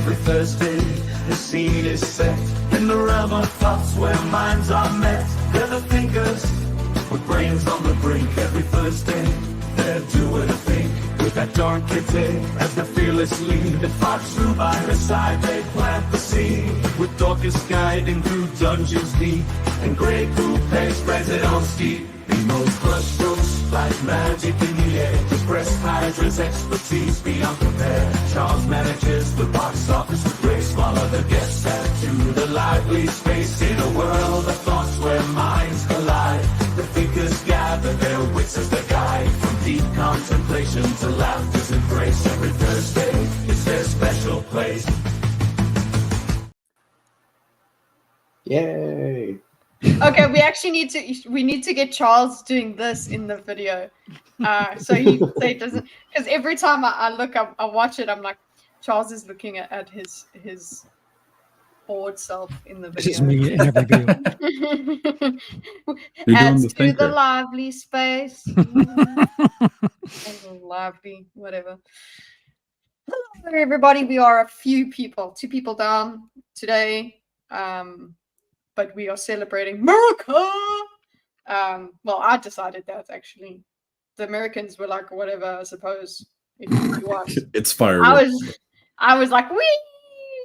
every Thursday. The scene is set in the realm of thoughts where minds are met. They're the thinkers with brains on the brink. Every Thursday they're doing a think with that darn kitty as the fearless lead. And Foxrew by her side, they plant the seed with Dorkus guiding through dungeons deep. And great Poupet spreads it on steep. Emo's crush roast like magic in the air. Express Hydra's expertise beyond compare. Charles manages the box office with grace, while other guests add to the lively space. In a world of thoughts where minds collide, the thinkers gather their wits as their guide. From deep contemplation to laughter's embrace, every Thursday is their special place. Yay! Okay, we actually need to get Charles doing this in the video, so he doesn't. Because every time I look up, I watch it, I'm like, Charles is looking at his bored self in the video. This is me in every video. Adds to the lively space. Lively, whatever. Hello, everybody. We are a few people, 2 people down today. But we are celebrating MURCA. Well, I decided that actually. The Americans were like, whatever, I suppose. It's fireworks. I was like, wee,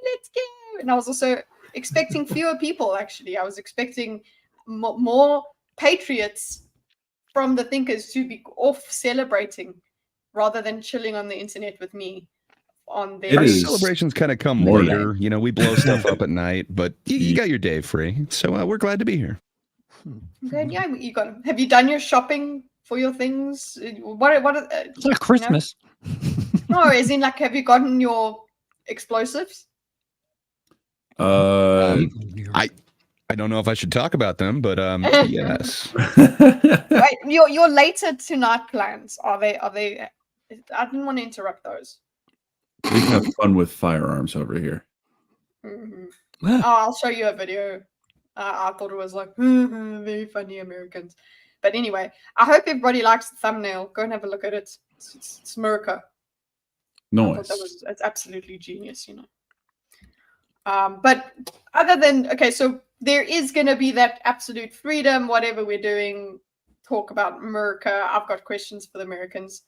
let's go. And I was also expecting fewer people, actually. I was expecting more patriots from the thinkers to be off celebrating rather than chilling on the internet with me. On their celebrations kind of come later. You know, we blow stuff up at night, but you got your day free. So we're glad to be here. Okay, yeah, have you done your shopping for your things? What it's like Christmas. No, as in, like, have you gotten your explosives? I don't know if I should talk about them, but yes. Right, your later tonight plans, are they I didn't want to interrupt those. We have fun with firearms over here. Mm-hmm. Oh, I'll show you a video. I thought it was like very funny Americans, but anyway, I hope everybody likes the thumbnail. Go and have a look at it. It's MURCA. Nice. It's absolutely genius, you know. But other than so there is going to be that absolute freedom, whatever we're doing. Talk about MURCA. I've got questions for the Americans,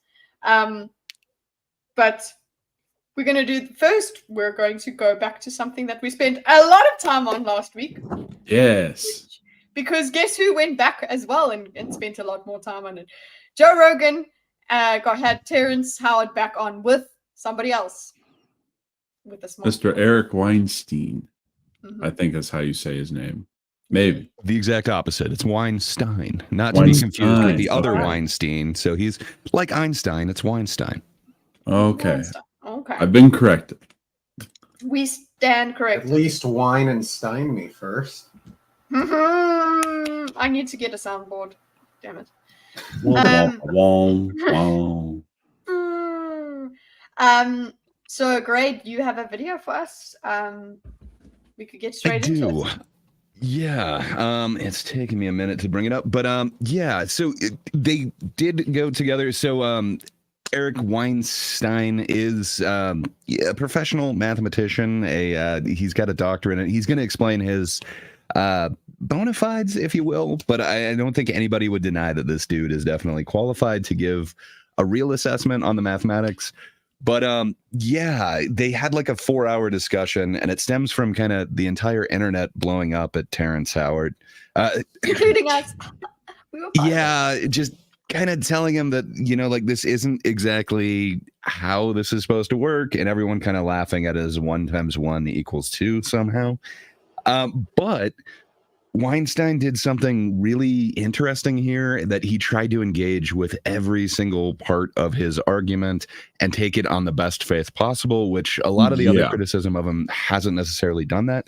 but. We're going to do first. We're going to go back to something that we spent a lot of time on last week. Yes. Because guess who went back as well and spent a lot more time on it? Joe Rogan had Terrence Howard back on with somebody else. With a small Mr. Eric Weinstein. Mm-hmm. I think that's how you say his name. Maybe. The exact opposite. It's Weinstein. Not to be confused with the other Weinstein. So he's like Einstein. It's Weinstein. Okay. Weinstein. Okay. I've been corrected. We stand corrected. At least wine and stein me first. I need to get a soundboard. Damn it. So great. You have a video for us. We could get straight into it. Yeah, it's taking me a minute to bring it up, but yeah. So they did go together. So Eric Weinstein is a professional mathematician. He's got a doctorate in it. He's going to explain his bona fides, if you will. But I don't think anybody would deny that this dude is definitely qualified to give a real assessment on the mathematics. But yeah, they had like a 4-hour discussion, and it stems from kind of the entire internet blowing up at Terrence Howard, including us. Yeah, just kind of telling him that, you know, like, this isn't exactly how this is supposed to work, and everyone kind of laughing at it as 1 × 1 = 2 somehow. But Weinstein did something really interesting here, that he tried to engage with every single part of his argument and take it on the best faith possible, which a lot of the other criticism of him hasn't necessarily done that.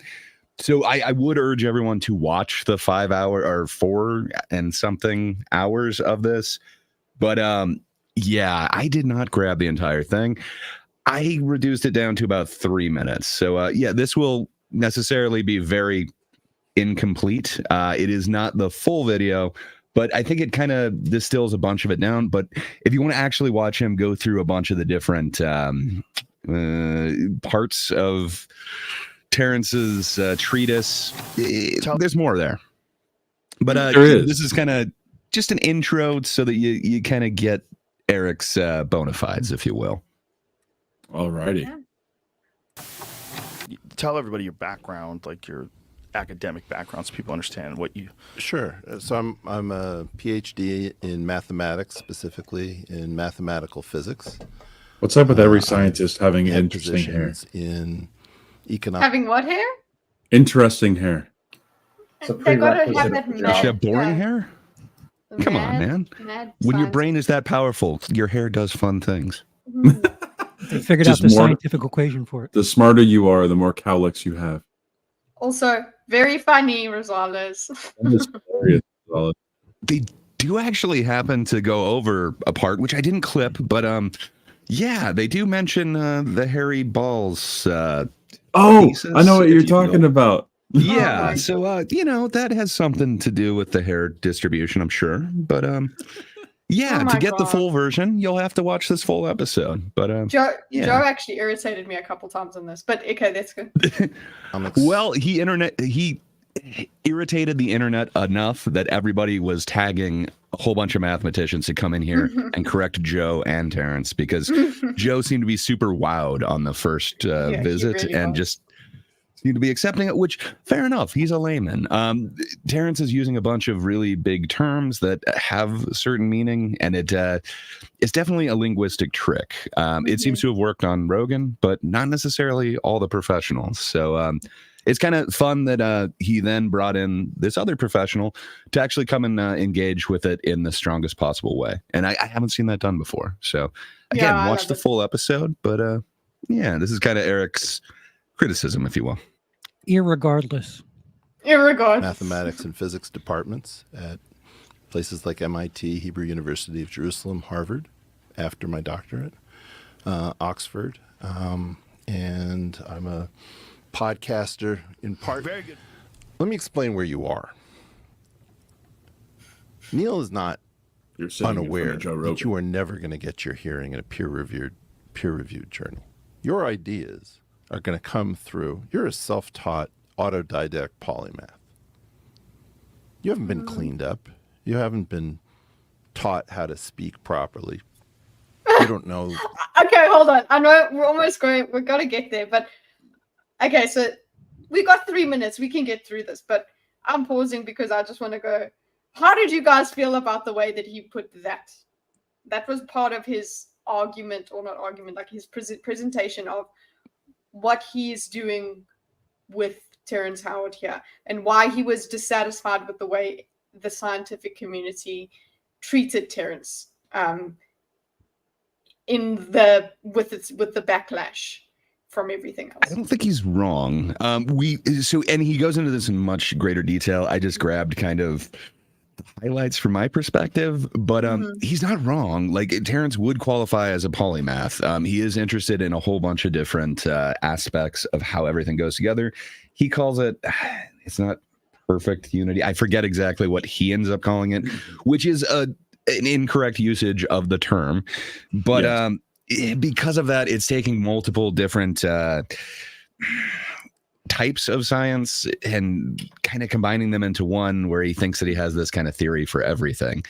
So I would urge everyone to watch the 5-hour or 4 and something hours of this. But yeah, I did not grab the entire thing. I reduced it down to about 3 minutes. So yeah, this will necessarily be very incomplete. It is not the full video, but I think it kind of distills a bunch of it down. But if you want to actually watch him go through a bunch of the different parts of Terrence's treatise. There's more there. But this is kind of just an intro so that you kind of get Eric's bona fides, if you will. Alrighty. Yeah. Tell everybody your background, like your academic background, so people understand what you. Sure. So I'm a PhD in mathematics, specifically in mathematical physics. What's up with every scientist having Had interesting hair? positions in economics. Having what hair? Interesting hair. It's a They gotta prerequisite have that for the Does she job. have boring hair? Come on, man. When your brain is that powerful, your hair does fun things. They figured Just out the more- scientific equation for it. The smarter you are, the more cowlicks you have. Also, very funny, Rosales. That is hilarious. Well, They do actually happen to go over a part, which I didn't clip, but yeah, they do mention the hairy balls. Oh, Thesis, I know what if you're you talking will. about. Yeah, my so that has something to do with the hair distribution, I'm sure. But yeah, Oh to my get the God. full version, you'll have to watch this full episode. But Joe Yeah. Joe actually irritated me a couple times on this, but okay, that's good. well, he irritated the internet enough that everybody was tagging a whole bunch of mathematicians to come in here and correct Joe and Terrence, because Joe seemed to be super wowed on the first he visit really and was. just seemed to be accepting it, which fair enough. He's a layman. Terrence is using a bunch of really big terms that have certain meaning, and it's definitely a linguistic trick. It seems to have worked on Rogan, but not necessarily all the professionals. So it's kind of fun that he then brought in this other professional to actually come and engage with it in the strongest possible way. And I haven't seen that done before. So again, Yeah, I watch love the it. full episode. But yeah, this is kind of Eric's criticism, if you will. Irregardless. Irregardless. mathematics and physics departments at places like MIT, Hebrew University of Jerusalem, Harvard, after my doctorate, Oxford, and I'm a podcaster in part. Very good. Let me explain where you are. Neil is not You're sitting in front unaware of Joe that Rogan. you are never going to get your hearing in a peer-reviewed journal. Your ideas are going to come through. You're a self-taught, autodidact polymath. You haven't been cleaned up. You haven't been taught how to speak properly. You don't know. Okay, hold on. I know we're almost going. We're gonna get there, but okay. So we got 3 minutes. We can get through this, but I'm pausing because I just want to go. How did you guys feel about the way that he put that? That was part of his argument, or not argument, like his presentation of what he is doing with Terrence Howard here, and why he was dissatisfied with the way the scientific community treated Terrence. With the backlash from everything I else. don't think he's wrong. And he goes into this in much greater detail. I just grabbed kind of the highlights from my perspective, but he's not wrong. Like, Terrence would qualify as a polymath. He is interested in a whole bunch of different aspects of how everything goes together. He calls it, it's not perfect unity. I forget exactly what he ends up calling it, which is an incorrect usage of the term. But because of that, it's taking multiple different types of science and kind of combining them into one, where he thinks that he has this kind of theory for everything.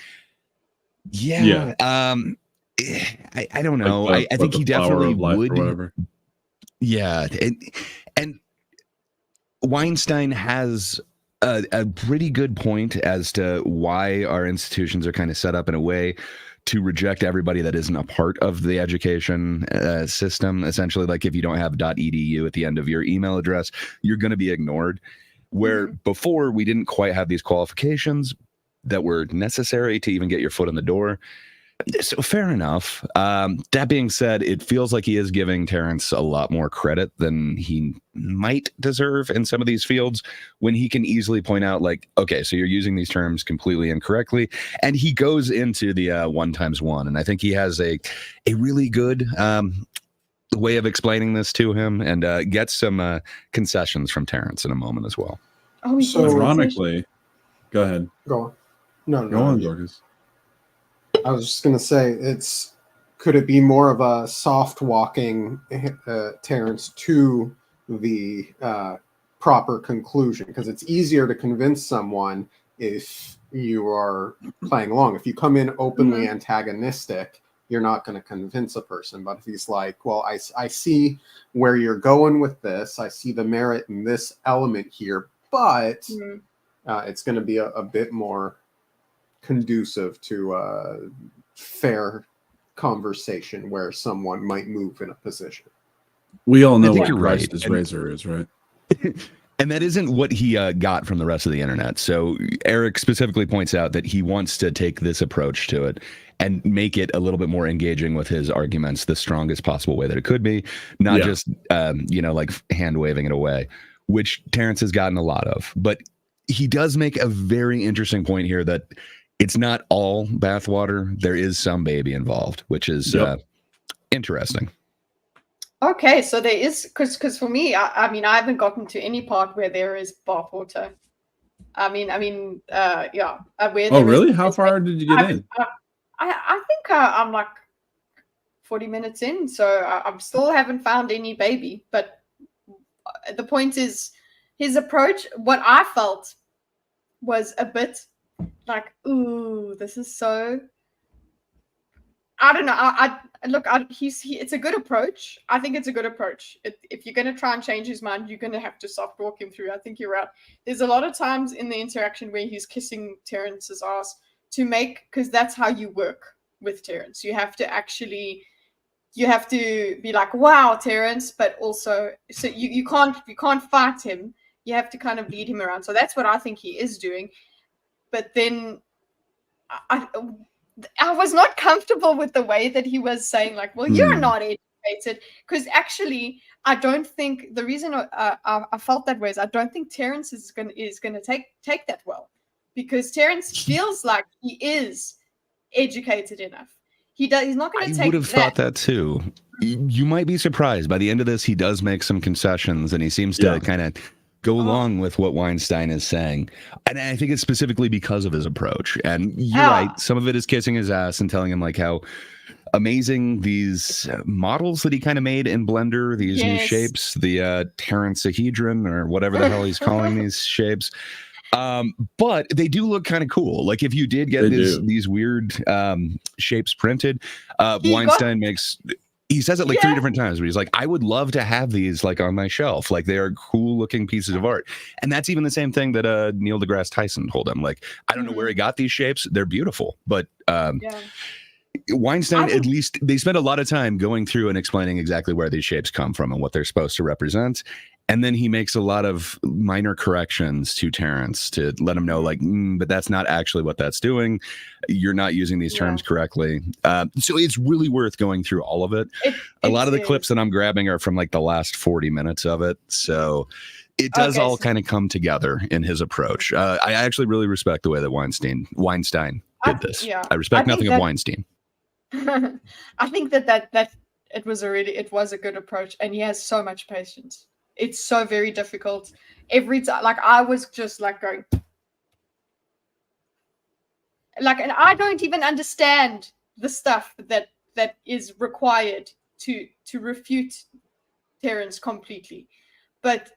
I don't know. Like I think the he flower definitely of life or would. whatever. Yeah. And Weinstein has a pretty good point as to why our institutions are kind of set up in a way to reject everybody that isn't a part of the education system. Essentially, like, if you don't have .edu at the end of your email address, you're going to be ignored. Where before, we didn't quite have these qualifications that were necessary to even get your foot in the door. So fair enough. That being said, it feels like he is giving Terrence a lot more credit than he might deserve in some of these fields, when he can easily point out, like, okay, so you're using these terms completely incorrectly. And he goes into the 1 times 1. And I think he has a really good way of explaining this to him, and gets some concessions from Terrence in a moment as well. Oh, he So- thinks Ironically, go ahead. Go on. No, Go on, no. Dorkus. I was just going to say, it's could it be more of a soft walking Terrence to the proper conclusion? Because it's easier to convince someone if you are playing along. If you come in openly antagonistic, you're not going to convince a person. But if he's like, well, I see where you're going with this. I see the merit in this element here, but it's going to be a bit more conducive to fair conversation where someone might move in a position. We all know what you're right. Christ's razor is, right? And that isn't what he got from the rest of the internet. So Eric specifically points out that he wants to take this approach to it and make it a little bit more engaging with his arguments the strongest possible way that it could be, not just, like hand waving it away, which Terrence has gotten a lot of. But he does make a very interesting point here that it's not all bathwater. There is some baby involved, which is interesting. Okay, so there is, because for me, I mean, I haven't gotten to any part where there is bathwater. I mean, yeah. Oh, really? How far did you get in? I think I'm like 40 minutes in, so I still haven't found any baby. But the point is, his approach, what I felt was a bit like, ooh, this is so... I don't know. It's a good approach. I think it's a good approach. If you're going to try and change his mind, you're going to have to soft walk him through. I think you're right. There's a lot of times in the interaction where he's kissing Terrence's ass because that's how you work with Terrence. You have to be like, wow, Terrence, but also, so you can't fight him. You have to kind of lead him around. So that's what I think he is doing. But then I was not comfortable with the way that he was saying, like, well, you're not educated. Because actually, I don't think the reason I felt that way is I don't think Terrence is going to take that well. Because Terrence feels like he is educated enough. He's not going to take that. I would have thought that too. You might be surprised. By the end of this, he does make some concessions, and he seems to kind of go along with what Weinstein is saying. And I think it's specifically because of his approach. And you're right. Some of it is kissing his ass and telling him like how amazing these models that he kind of made in Blender, these new shapes, the Terrencehedron or whatever the hell he's calling these shapes. But they do look kind of cool. Like if you did get these weird shapes printed, Weinstein he says it like 3 different times where he's like, I would love to have these like on my shelf. Like they are cool looking pieces of art. And that's even the same thing that Neil deGrasse Tyson told him. Like, I don't know where he got these shapes. They're beautiful. But Weinstein, at least they spent a lot of time going through and explaining exactly where these shapes come from and what they're supposed to represent. And then he makes a lot of minor corrections to Terrence to let him know, like, but that's not actually what that's doing. You're not using these terms correctly. So it's really worth going through all of it. A lot of the clips that I'm grabbing are from like the last 40 minutes of it. So it does all kind of come together in his approach. I actually really respect the way that Weinstein did this. I respect nothing of Weinstein. I think that it was a good approach, and he has so much patience. It's so very difficult. Every time, like I was just like going, like, and I don't even understand the stuff that is required to refute Terrence completely, but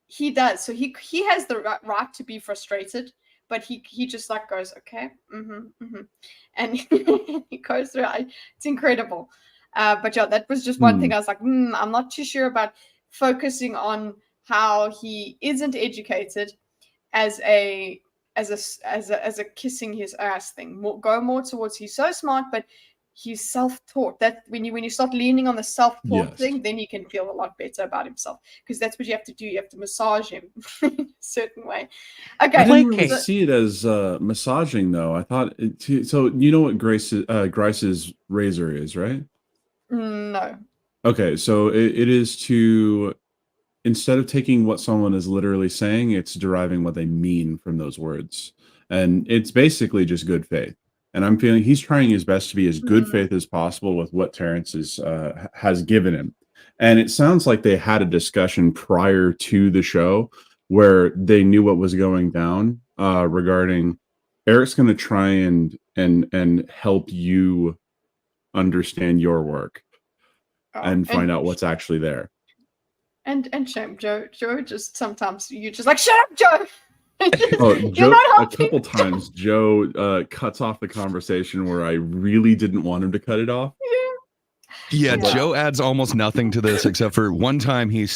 he does. So he has the right to be frustrated, but he just like goes, okay, and he goes through. It's incredible. But yeah, that was just one thing. I was like, I'm not too sure about focusing on how he isn't educated as a kissing his ass thing. Go more towards he's so smart, but he's self-taught. That when you start leaning on the self-taught thing, then he can feel a lot better about himself, because that's what you have to do. You have to massage him in a certain way. Okay, I didn't really see it as massaging though. I thought so. You know what Grice's razor is, right? No. Okay, so it is to, instead of taking what someone is literally saying, it's deriving what they mean from those words. And it's basically just good faith. And I'm feeling he's trying his best to be as good faith as possible with what Terrence has given him. And it sounds like they had a discussion prior to the show where they knew what was going down regarding Eric's going to try and help you understand your work Oh, and find out what's actually there. And shame, Joe. Joe just sometimes you just like, shut up, Joe. Oh, You're Joe, not a helping. couple times Joe cuts off the conversation where I really didn't want him to cut it off. Yeah, Yeah. Joe adds almost nothing to this except for one time he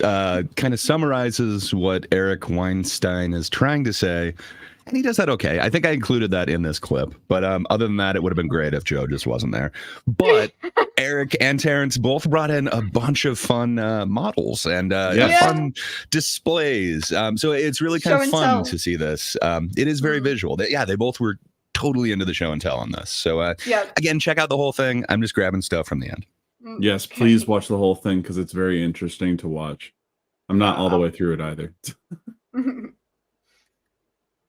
kind of summarizes what Eric Weinstein is trying to say, and he does that okay. I think I included that in this clip, but other than that, it would have been great if Joe just wasn't there. But Eric and Terrence both brought in a bunch of fun models and fun displays. So it's really kind Show of and fun tell. to see this. It is very visual. They both were totally into the show and tell on this. So again, check out the whole thing. I'm just grabbing stuff from the end. Yes, please watch the whole thing because it's very interesting to watch. I'm not all the way through it either.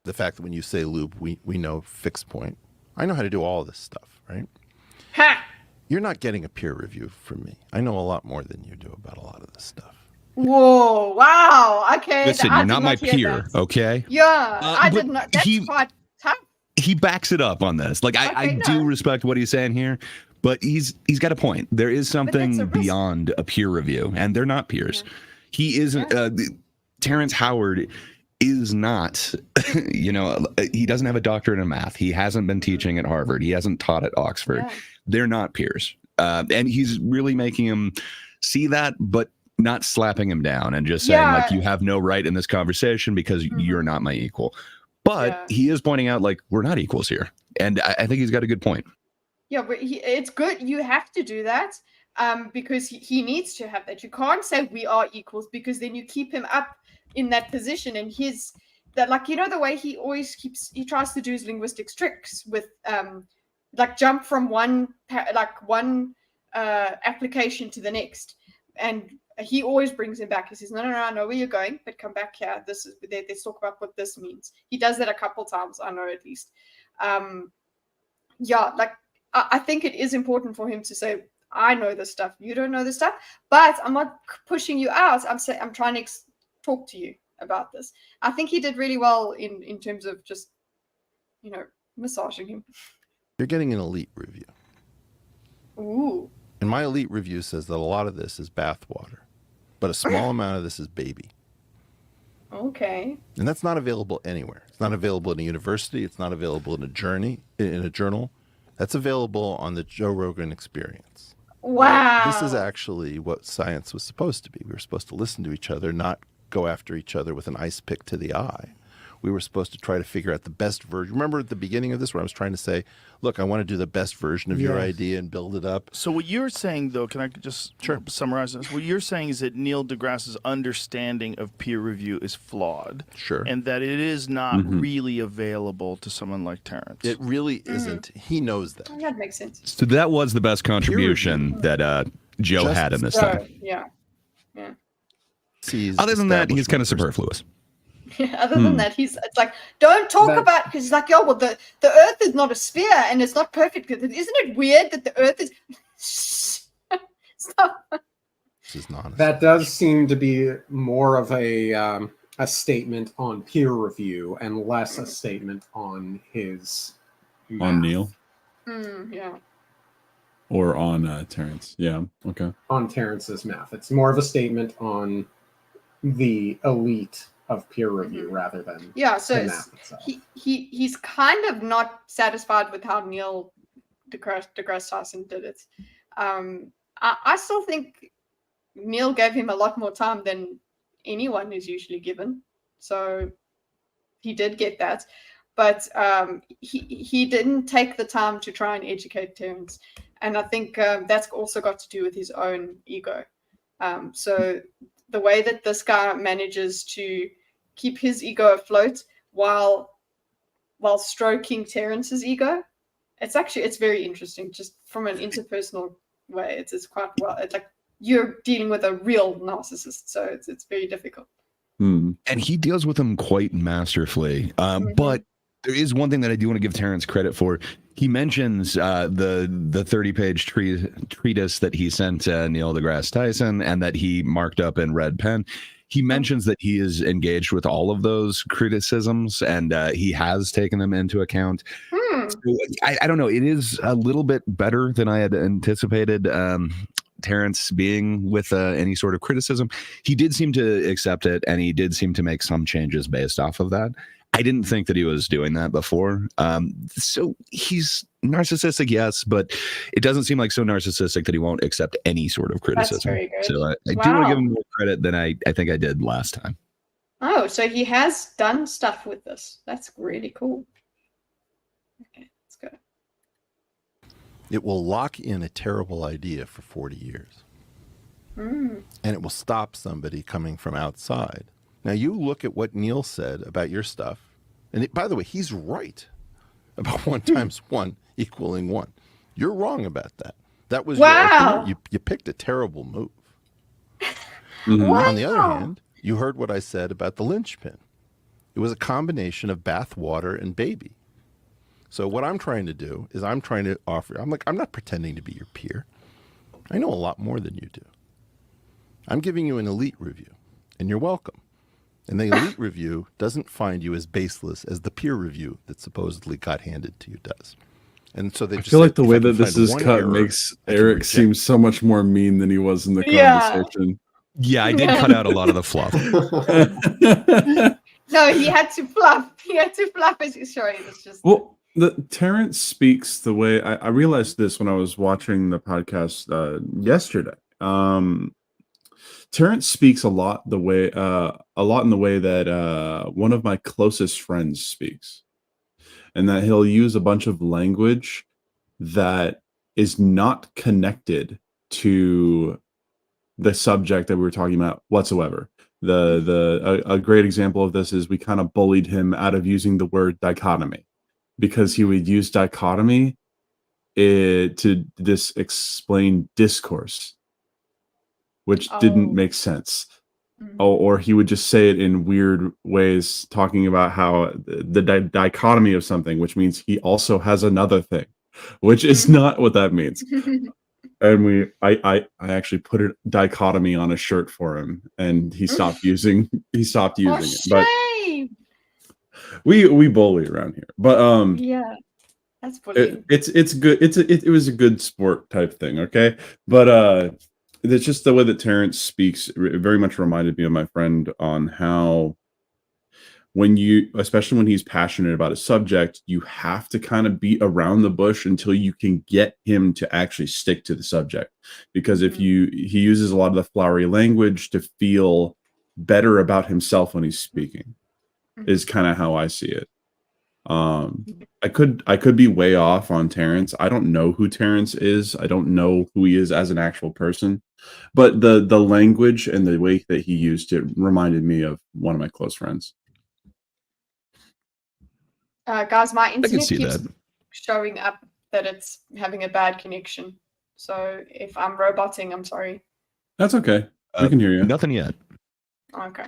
The fact that when you say loop, we know fixed point. I know how to do all this stuff, right? Ha! You're not getting a peer review from me. I know a lot more than you do about a lot of this stuff. Whoa! Wow. Okay. Listen, I you're did not my hear peer, that. okay? Yeah, I but did not. That's quite tough. He backs it up on this. Like I Okay, do no. respect what he's saying here, but he's got a point. There is something risk. beyond a peer review, and they're not peers. He isn't. Terrence Howard is not. He doesn't have a doctorate in math. He hasn't been teaching at Harvard. He hasn't taught at Oxford. Yeah. They're not peers, and he's really making him see that, but not slapping him down and just saying like you have no right in this conversation because you're not my equal. But he is pointing out like we're not equals here, and I think he's got a good point. Yeah, but it's good. You have to do that because he needs to have that. You can't say we are equals because then you keep him up in that position, and the way he tries to do his linguistics tricks with like jump from one application to the next, and he always brings him back. He says, no, I know where you're going, but come back here. Let's talk about what this means. He does that a couple times, I know at least. I think it is important for him to say, I know this stuff, you don't know this stuff, but I'm not pushing you out. I'm trying to talk to you about this. I think he did really well in terms of just, massaging him. You're getting an elite review. Ooh. And my elite review says that a lot of this is bathwater, but a small amount of this is baby. Okay. And that's not available anywhere. It's not available in a university. It's not available in a journal. That's available on the Joe Rogan Experience. Wow. This is actually what science was supposed to be. We were supposed to listen to each other, not go after each other with an ice pick to the eye. We were supposed to try to figure out the best version. Remember at the beginning of this where I was trying to say, look, I want to do the best version of your idea and build it up. So what you're saying, though, can I just summarize this? What you're saying is that Neil deGrasse's understanding of peer review is flawed. Sure. And that it is not really available to someone like Terrence. It really isn't. He knows that. That makes sense. So that was the best contribution that Joe had in this thing. Yeah. Other than that, he's kind of superfluous. Other than that, it's like, don't talk about, because he's like, well, the Earth is not a sphere and it's not perfect. Isn't it weird that the Earth is... Stop. This is nonsense. That does seem to be more of a statement on peer review and less a statement on his math. On Neil? Yeah. Or on Terrence. Yeah, okay. On Terrence's math. It's more of a statement on the elite of peer review rather than So the math itself. he's kind of not satisfied with how Neil deGrasse Tyson did it. I still think Neil gave him a lot more time than anyone is usually given, so he did get that, but he didn't take the time to try and educate Terrence, and I think that's also got to do with his own ego. So the way that this guy manages to keep his ego afloat while stroking Terrence's ego, it's very interesting, just from an interpersonal way. It's quite well. It's like you're dealing with a real narcissist, so it's very difficult. And he deals with them quite masterfully. But there is one thing that I do want to give Terrence credit for. He mentions the 30-page treatise that he sent Neil deGrasse Tyson and that he marked up in red pen. He mentions that he is engaged with all of those criticisms and he has taken them into account. I don't know. It is a little bit better than I had anticipated. Terrence being with any sort of criticism, he did seem to accept it, and he did seem to make some changes based off of that. I didn't think that he was doing that before. So he's narcissistic, yes, but it doesn't seem like so narcissistic that he won't accept any sort of criticism. That's very good. So I do want to give him more credit than I think I did last time. Oh, so he has done stuff with this. That's really cool. Okay, let's go. It will lock in a terrible idea for 40 years. And it will stop somebody coming from outside. Now, you look at what Neil said about your stuff. And by the way, he's right about 1 times 1 equaling 1. You're wrong about that. That was your opener. You picked a terrible move. Wow. On the other hand, you heard what I said about the linchpin. It was a combination of bath water and baby. So what I'm trying to do is I'm trying to offer, I'm not pretending to be your peer. I know a lot more than you do. I'm giving you an elite review, and you're welcome. And the elite review doesn't find you as baseless as the peer review that supposedly got handed to you does. And so they I just feel said, like the if way I can that this find is one cut error, makes I can Eric reject seem so much more mean than he was in the conversation. Yeah, I did cut out a lot of the fluff. No, he had to fluff. He had to fluff his story. It's just Well, Terrence speaks the way I realized this when I was watching the podcast yesterday. Terrence speaks a lot in the way that one of my closest friends speaks, and that he'll use a bunch of language that is not connected to the subject that we were talking about whatsoever. A great example of this is we kind of bullied him out of using the word dichotomy, because he would use dichotomy to explain discourse, which didn't make sense. Or he would just say it in weird ways, talking about how the dichotomy of something, which means he also has another thing, which is not what that means. And I actually put a dichotomy on a shirt for him, and he stopped using it. But we bully around here. But yeah, that's bullying. it's good. It was a good sport type thing, okay? But it's just the way that Terrence speaks very much reminded me of my friend on how especially when he's passionate about a subject, you have to kind of beat around the bush until you can get him to actually stick to the subject. Because if he uses a lot of the flowery language to feel better about himself when he's speaking, is kind of how I see it. I could be way off on Terrence. I don't know who Terrence is. I don't know who he is as an actual person, but the language and the way that he used it reminded me of one of my close friends. Guys, my internet see keeps that. showing up that it's having a bad connection. So if I'm roboting, I'm sorry. That's okay. We can hear you. Nothing yet. Okay.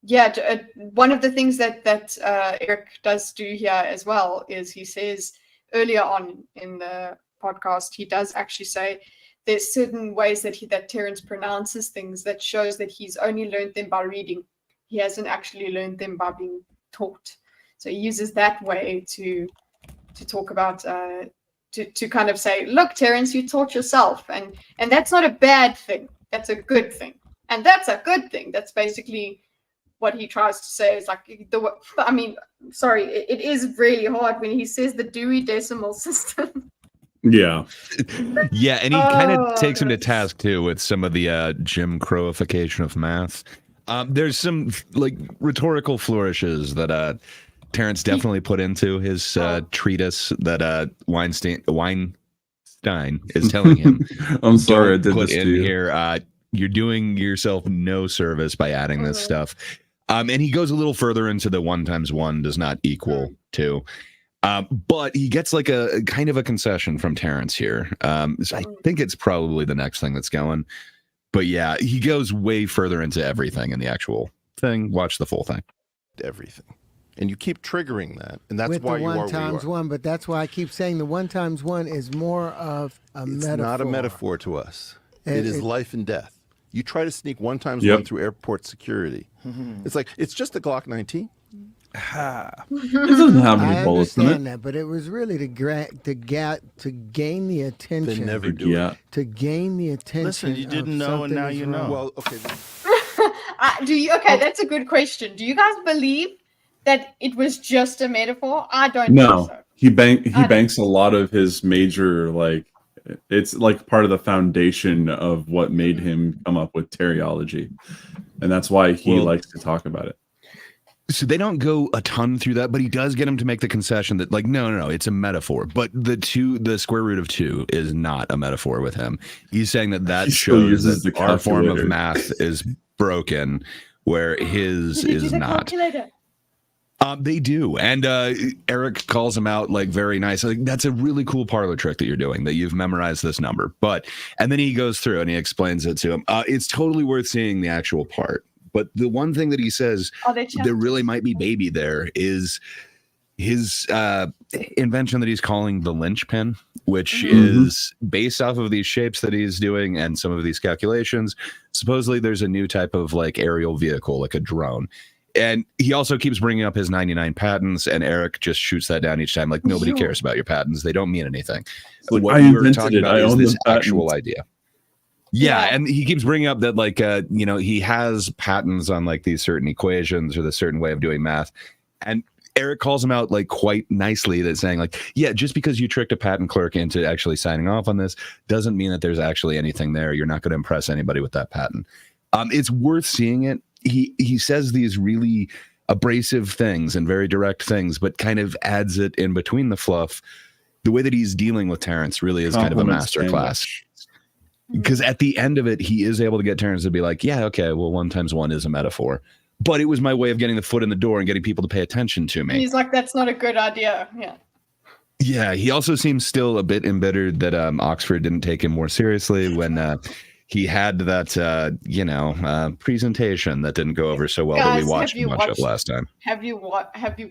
Yeah, one of the things that Eric does do here as well is he says earlier on in the podcast, he does actually say there's certain ways that Terrence pronounces things that shows that he's only learned them by reading. He hasn't actually learned them by being taught. So he uses that way to talk about to kind of say, look, Terrence, you taught yourself, and that's not a bad thing. That's a good thing, and that's a good thing. That's basically what he tries to say. Is like sorry, it is really hard when he says the Dewey Decimal System. Yeah. Yeah, and he kind of takes him to task too with some of the Jim Crowification of math. There's some like rhetorical flourishes that Terrence definitely put into his treatise that Weinstein is telling him. I'm sorry I did put this in to you. here. You're doing yourself no service by adding this stuff. And he goes a little further into the 1 times 1 does not equal 2. But he gets like a kind of a concession from Terrence here. So I think it's probably the next thing that's going. But yeah, he goes way further into everything in the actual thing. Watch the full thing. everything. And you keep triggering that, and that's with why the you are 1 where you times are. 1, but that's why I keep saying the 1 times 1 is more of a It's metaphor. not a metaphor to us. It is life and death. You try to sneak 1 times 1 Yep. through airport security. It's like, it's just a Glock 19. It doesn't have I any bullets in it. understand that, but it was really to gain the They attention. never do Yeah. it. To gain the attention. Listen, you didn't of know, and something now is you wrong. know. Well, okay. Do you? Okay, that's a good question. Do you guys believe that it was just a metaphor? I don't No, think so. he I banks a lot of his major, like, it's like part of the foundation of what made him come up with teriology, and that's why he Well, likes to talk about it. So they don't go a ton through that, but he does get him to make the concession that, like, no, it's a metaphor. But the square root of 2 is not a metaphor with him. He's saying that He still shows uses that the our form of calculator. math is broken, where his Did he do is the not. calculator? They do, and Eric calls him out like very nice. Like, that's a really cool parlor trick that you're doing, that you've memorized this number. And then he goes through and he explains it to him. It's totally worth seeing the actual part. But the one thing that he says Oh, they there really might be baby there is his invention that he's calling the linchpin, which is based off of these shapes that he's doing and some of these calculations. Supposedly there's a new type of like aerial vehicle, like a drone. And he also keeps bringing up his 99 patents, and Eric just shoots that down each time. Like, nobody cares about your patents. They don't mean anything. Like, What I you're invented talking it. about I is own this the patents. actual idea. Yeah, Yeah. and he keeps bringing up that, like, he has patents on like these certain equations or the certain way of doing math, and Eric calls him out like quite nicely, that saying like, yeah, just because you tricked a patent clerk into actually signing off on this doesn't mean that there's actually anything there. You're not going to impress anybody with that patent. It's worth seeing it. He says these really abrasive things and very direct things, but kind of adds it in between the fluff. The way that he's dealing with Terrence really is kind of a masterclass. Because at the end of it, he is able to get Terrence to be like, yeah, okay, well, 1 times 1 is a metaphor. But it was my way of getting the foot in the door and getting people to pay attention to me. He's like, that's not a good idea. Yeah. Yeah, he also seems still a bit embittered that Oxford didn't take him more seriously when he had that, presentation that didn't go over so well that we Guys, watched have you much of watched- last time. Have you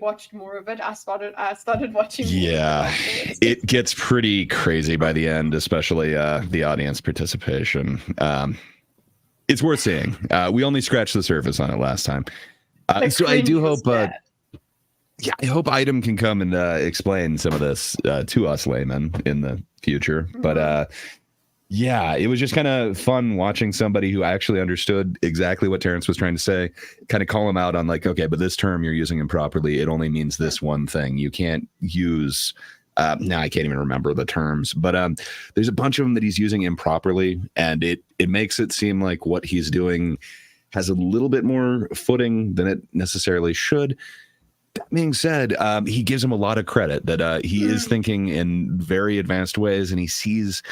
watched more of it? I started watching. more of it Yeah, afterwards. it gets pretty crazy by the end, especially the audience participation. It's worth seeing. We only scratched the surface on it last time. The So I do cringe was hope, bad. I hope Item can come and explain some of this to us laymen in the future. But yeah, it was just kind of fun watching somebody who actually understood exactly what Terrence was trying to say, kind of call him out on like, okay, but this term you're using improperly. It only means this one thing. You can't use, now I can't even remember the terms, but there's a bunch of them that he's using improperly, and it makes it seem like what he's doing has a little bit more footing than it necessarily should. That being said, he gives him a lot of credit that he is thinking in very advanced ways, and he sees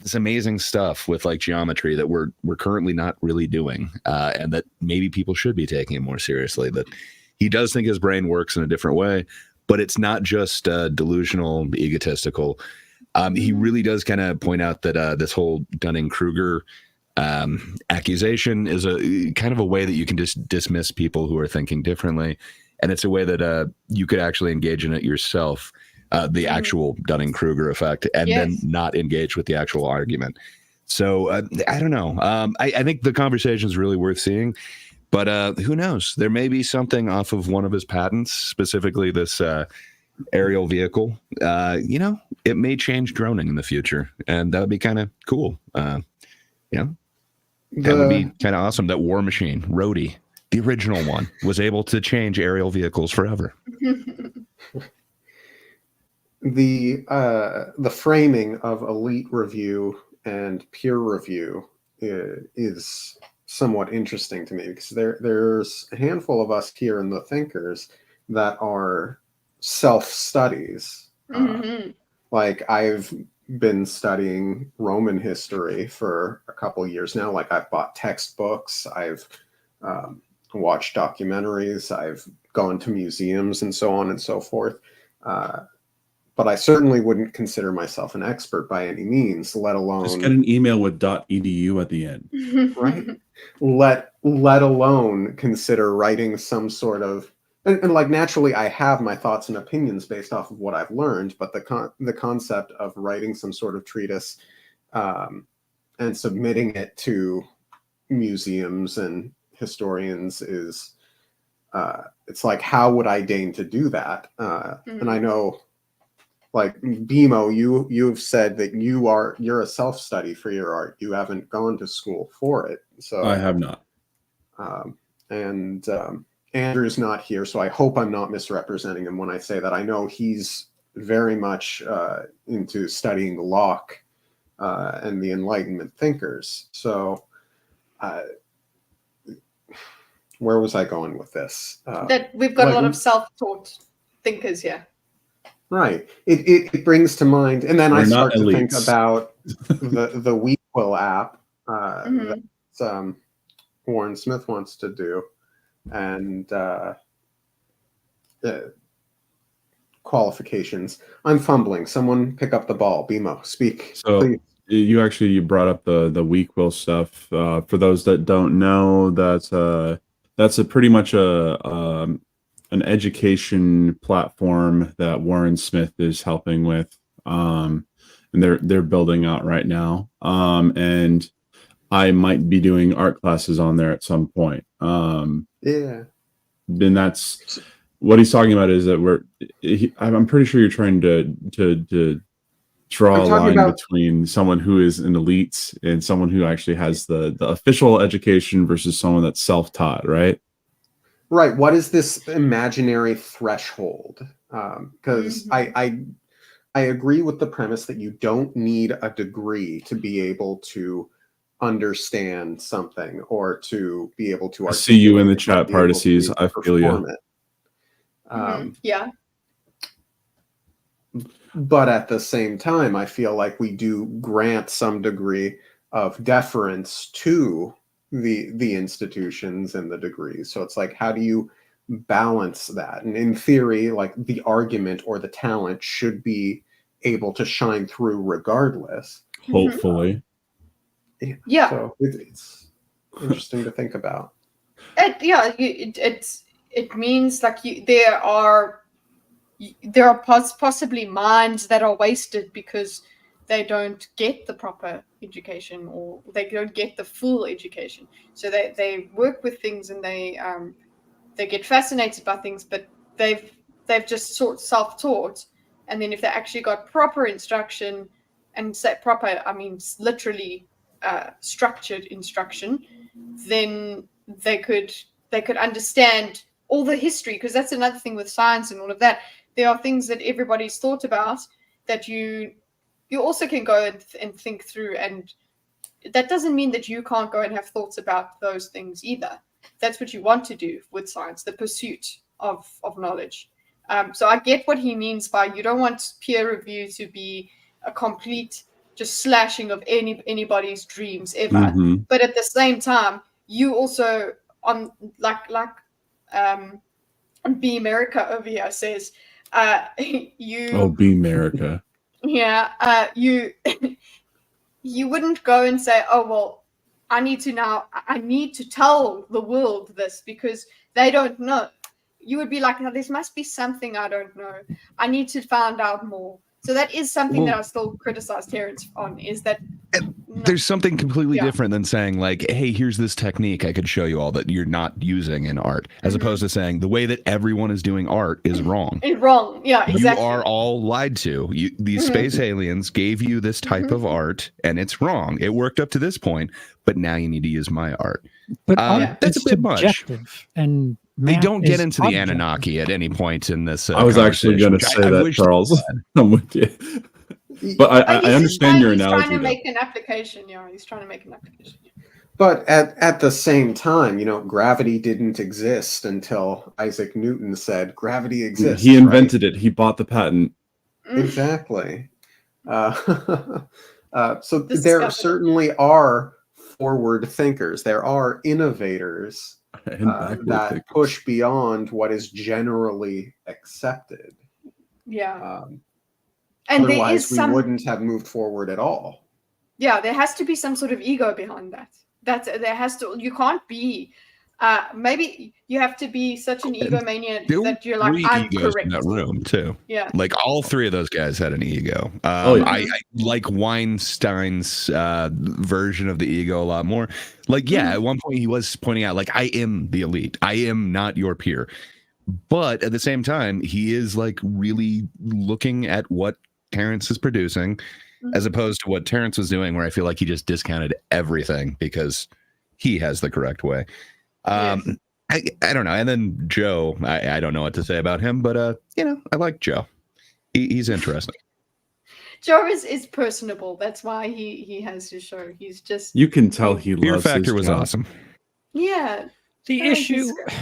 this amazing stuff with like geometry that we're currently not really doing, and that maybe people should be taking it more seriously. That he does think his brain works in a different way, but it's not just delusional, egotistical. He really does kind of point out that this whole Dunning-Kruger accusation is a kind of a way that you can just dismiss people who are thinking differently, and it's a way that you could actually engage in it yourself. The actual Dunning-Kruger effect, and then not engage with the actual argument. So I don't know. I think the conversation is really worth seeing, but who knows? There may be something off of one of his patents, specifically this aerial vehicle. It may change droning in the future, and that would be kind of cool. That would be kind of awesome. That War Machine, Rhodey, the original one, was able to change aerial vehicles forever. The framing of elite review and peer review is somewhat interesting to me, because there's a handful of us here in the Thinkers that are self-studies. Like, I've been studying Roman history for a couple years now. Like, I've bought textbooks, I've watched documentaries, I've gone to museums, and so on and so forth. But I certainly wouldn't consider myself an expert by any means, let alone Just get an email with .edu at the end. right. Let alone consider writing some sort of, and like, naturally I have my thoughts and opinions based off of what I've learned, but the concept of writing some sort of treatise and submitting it to museums and historians is it's like, how would I deign to do that? And I know, like BMO, you've said that you're a self-study for your art. You haven't gone to school for it. So I have not. And Andrew's not here, so I hope I'm not misrepresenting him when I say that. I know he's very much into studying Locke and the Enlightenment thinkers. So where was I going with this? That we've got a lot of self-taught thinkers here. Right. It brings to mind, and then We're I not start to think elites. about the Weequill app that Warren Smith wants to do, and qualifications. I'm fumbling. Someone pick up the ball. BMO, speak. So please. you brought up the Weequill stuff. For those that don't know, that's a pretty much an education platform that Warren Smith is helping with, and they're building out right now. And I might be doing art classes on there at some point. Yeah. Then that's what he's talking about, is that I'm pretty sure you're trying to draw a line between someone who is an elite and someone who actually has the official education versus someone that's self-taught, right? Right. What is this imaginary threshold? Because I agree with the premise that you don't need a degree to be able to understand something or to be able to. I see you in the chat, Partices. I feel you. Yeah. But at the same time, I feel like we do grant some degree of deference to the institutions and the degrees. So it's like, how do you balance that? And in theory, like the argument or the talent should be able to shine through regardless. Hopefully. Yeah. So it's interesting to think about. It means like there are possibly minds that are wasted because they don't get the proper education, or they don't get the full education. So they work with things and they get fascinated by things, but they've just self-taught. And then if they actually got proper instruction, and say proper, I mean literally structured instruction, then they could understand all the history, because that's another thing with science and all of that. There are things that everybody's thought about that you also can go and think through, and that doesn't mean that you can't go and have thoughts about those things either. That's what you want to do with science, the pursuit of knowledge. So I get what he means by you don't want peer review to be a complete just slashing of anybody's dreams ever. But at the same time, you also on like B America over here says B America. Yeah, you wouldn't go and say, oh well, I need to tell the world this because they don't know. You would be like, no, there must be something I don't know. I need to find out more. So that is something that I still criticize Terrence on, is that there's something completely different than saying like, hey, here's this technique I could show you all that you're not using in art, as opposed to saying the way that everyone is doing art is wrong. It's wrong. Yeah, exactly. You are all lied to. These space aliens gave you this type of art and it's wrong. It worked up to this point, but now you need to use my art. But that's a bit much. And they don't get into the Anunnaki at any point in this. I was actually going to say that, Charles. I'm with you. But I understand your analogy. He's trying to make an application. Yeah, he's trying to make an application. But at the same time, gravity didn't exist until Isaac Newton said gravity exists. He invented it. He bought the patent. Exactly. So there certainly are forward thinkers. There are innovators that push beyond what is generally accepted. Yeah. And otherwise, we wouldn't have moved forward at all. Yeah, there has to be some sort of ego behind that. You can't be maybe you have to be such an egomaniac There were that you're like, 3 I'm egos correct. in that room too. Yeah. Like all 3 of those guys had an ego. Oh, yeah. I like Weinstein's version of the ego a lot more. Like, yeah, at one point he was pointing out, like, I am the elite. I am not your peer. But at the same time, he is like really looking at what Terrence is producing, as opposed to what Terrence was doing, where I feel like he just discounted everything because he has the correct way. Yes. I don't know. And then Joe, I don't know what to say about him, but you know, I like Joe. He's interesting. Joe is personable. That's why he has his show. He's just You can tell he Fear loves Factor his was job. awesome. yeah. The Very issue, discreet.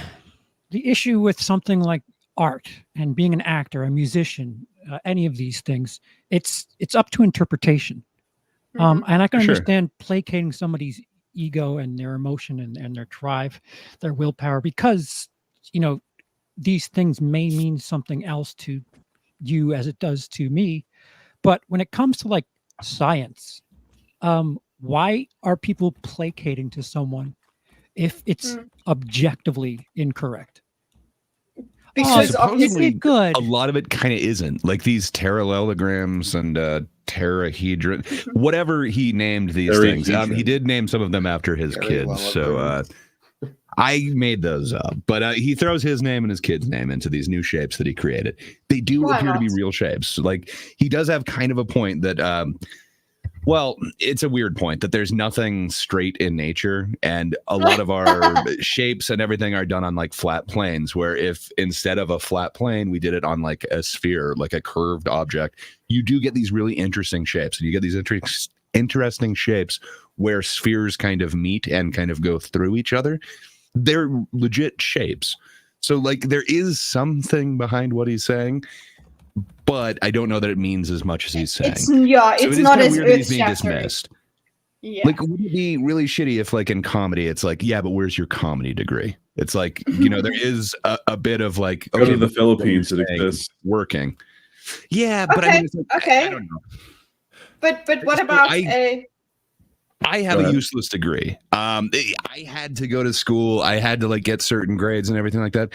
the issue with something like art and being an actor, a musician, any of these things, it's up to interpretation. Mhm. And I can Sure. understand placating somebody's ego and their emotion and their drive, their willpower, because you know these things may mean something else to you as it does to me. But when it comes to like science, why are people placating to someone if it's objectively incorrect? Because supposedly obviously, Good. A lot of it kind of isn't. Like these parallelograms and Hydra, whatever he named these things. He did name some of them after his kids. So I made those up. But he throws his name and his kid's name into these new shapes that he created. They do Why appear to be not? real shapes. Like he does have kind of a point that well, it's a weird point that there's nothing straight in nature, and a lot of our shapes and everything are done on like flat planes, where if instead of a flat plane, we did it on like a sphere, like a curved object, you do get these really interesting shapes, and you get these interesting shapes where spheres kind of meet and kind of go through each other. They're legit shapes. So like there is something behind what he's saying, but I don't know that it means as much as he's saying. it's So it it's is not kinda as weird that he's being earth-shattering. dismissed. Yeah. Like, would it be really shitty if, like, in comedy, it's like, yeah, but where's your comedy degree? It's like, you know, there is a bit of like, Go to the but what Philippines, you're it saying exists. working. Yeah, but I Okay, mean, it's like, okay. I don't know. But what So about I have Go a ahead. useless degree. I had to go to school. I had to like get certain grades and everything like that.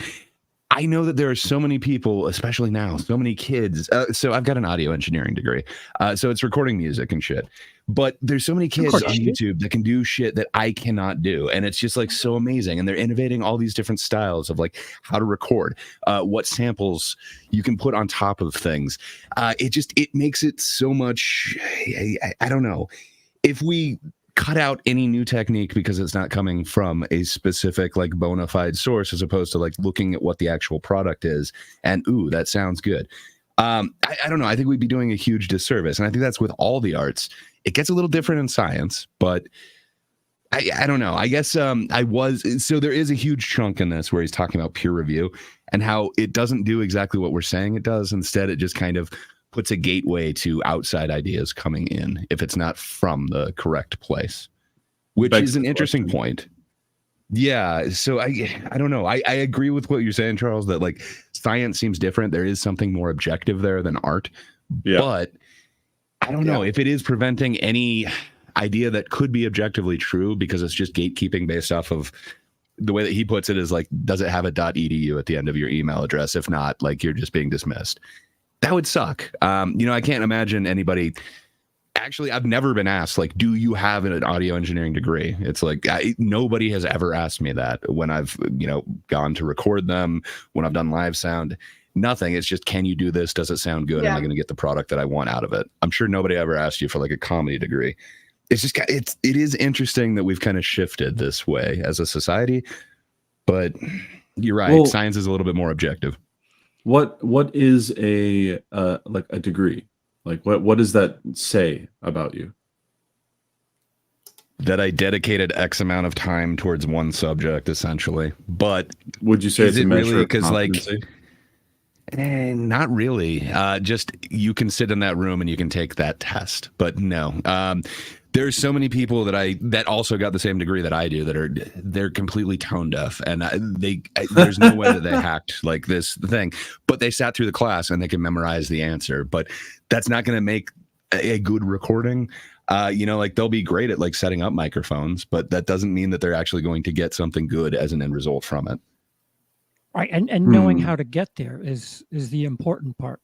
I know that there are so many people, especially now, so many kids. So I've got an audio engineering degree. So it's recording music and shit. But there's so many kids course. on YouTube that can do shit that I cannot do. And it's just like so amazing. And they're innovating all these different styles of like how to record, what samples you can put on top of things. It makes it so much, I don't know. If we cut out any new technique because it's not coming from a specific like bona fide source, as opposed to like looking at what the actual product is and ooh, that sounds good. I don't know. I think we'd be doing a huge disservice. And I think that's with all the arts. It gets a little different in science, but I don't know. I guess so there is a huge chunk in this where he's talking about peer review and how it doesn't do exactly what we're saying it does. Instead, it just kind of puts a gateway to outside ideas coming in if it's not from the correct place, which Begs is an the interesting question. point. Yeah. So I don't know. I agree with what you're saying, Charles, that like science seems different. There is something more objective there than art. Yeah. But I don't know if it is preventing any idea that could be objectively true because it's just gatekeeping based off of the way that he puts it is like, does it have a .edu at the end of your email address? If not, like you're just being dismissed. That would suck. You know, I can't imagine anybody. Actually, I've never been asked, like, do you have an audio engineering degree? It's like nobody has ever asked me that when I've, you know, gone to record them, when I've done live sound. Nothing. It's just, can you do this? Does it sound good? Am I going to get the product that I want out of it? I'm sure nobody ever asked you for like a comedy degree. It's just, it is interesting that we've kind of shifted this way as a society. But you're right. Well, science is a little bit more objective. What is a like a degree? Like what does that say about you? That I dedicated X amount of time towards one subject, essentially. But Would you say is it's a it measure really? of Because like, competency? not really. Just you can sit in that room and you can take that test. But no, there's so many people that also got the same degree that I do they're completely tone deaf, and there's no way that they hacked like this thing. But they sat through the class and they can memorize the answer. But that's not going to make a good recording. You know, like they'll be great at like setting up microphones, but that doesn't mean that they're actually going to get something good as an end result from it. Right, and knowing how to get there is the important part.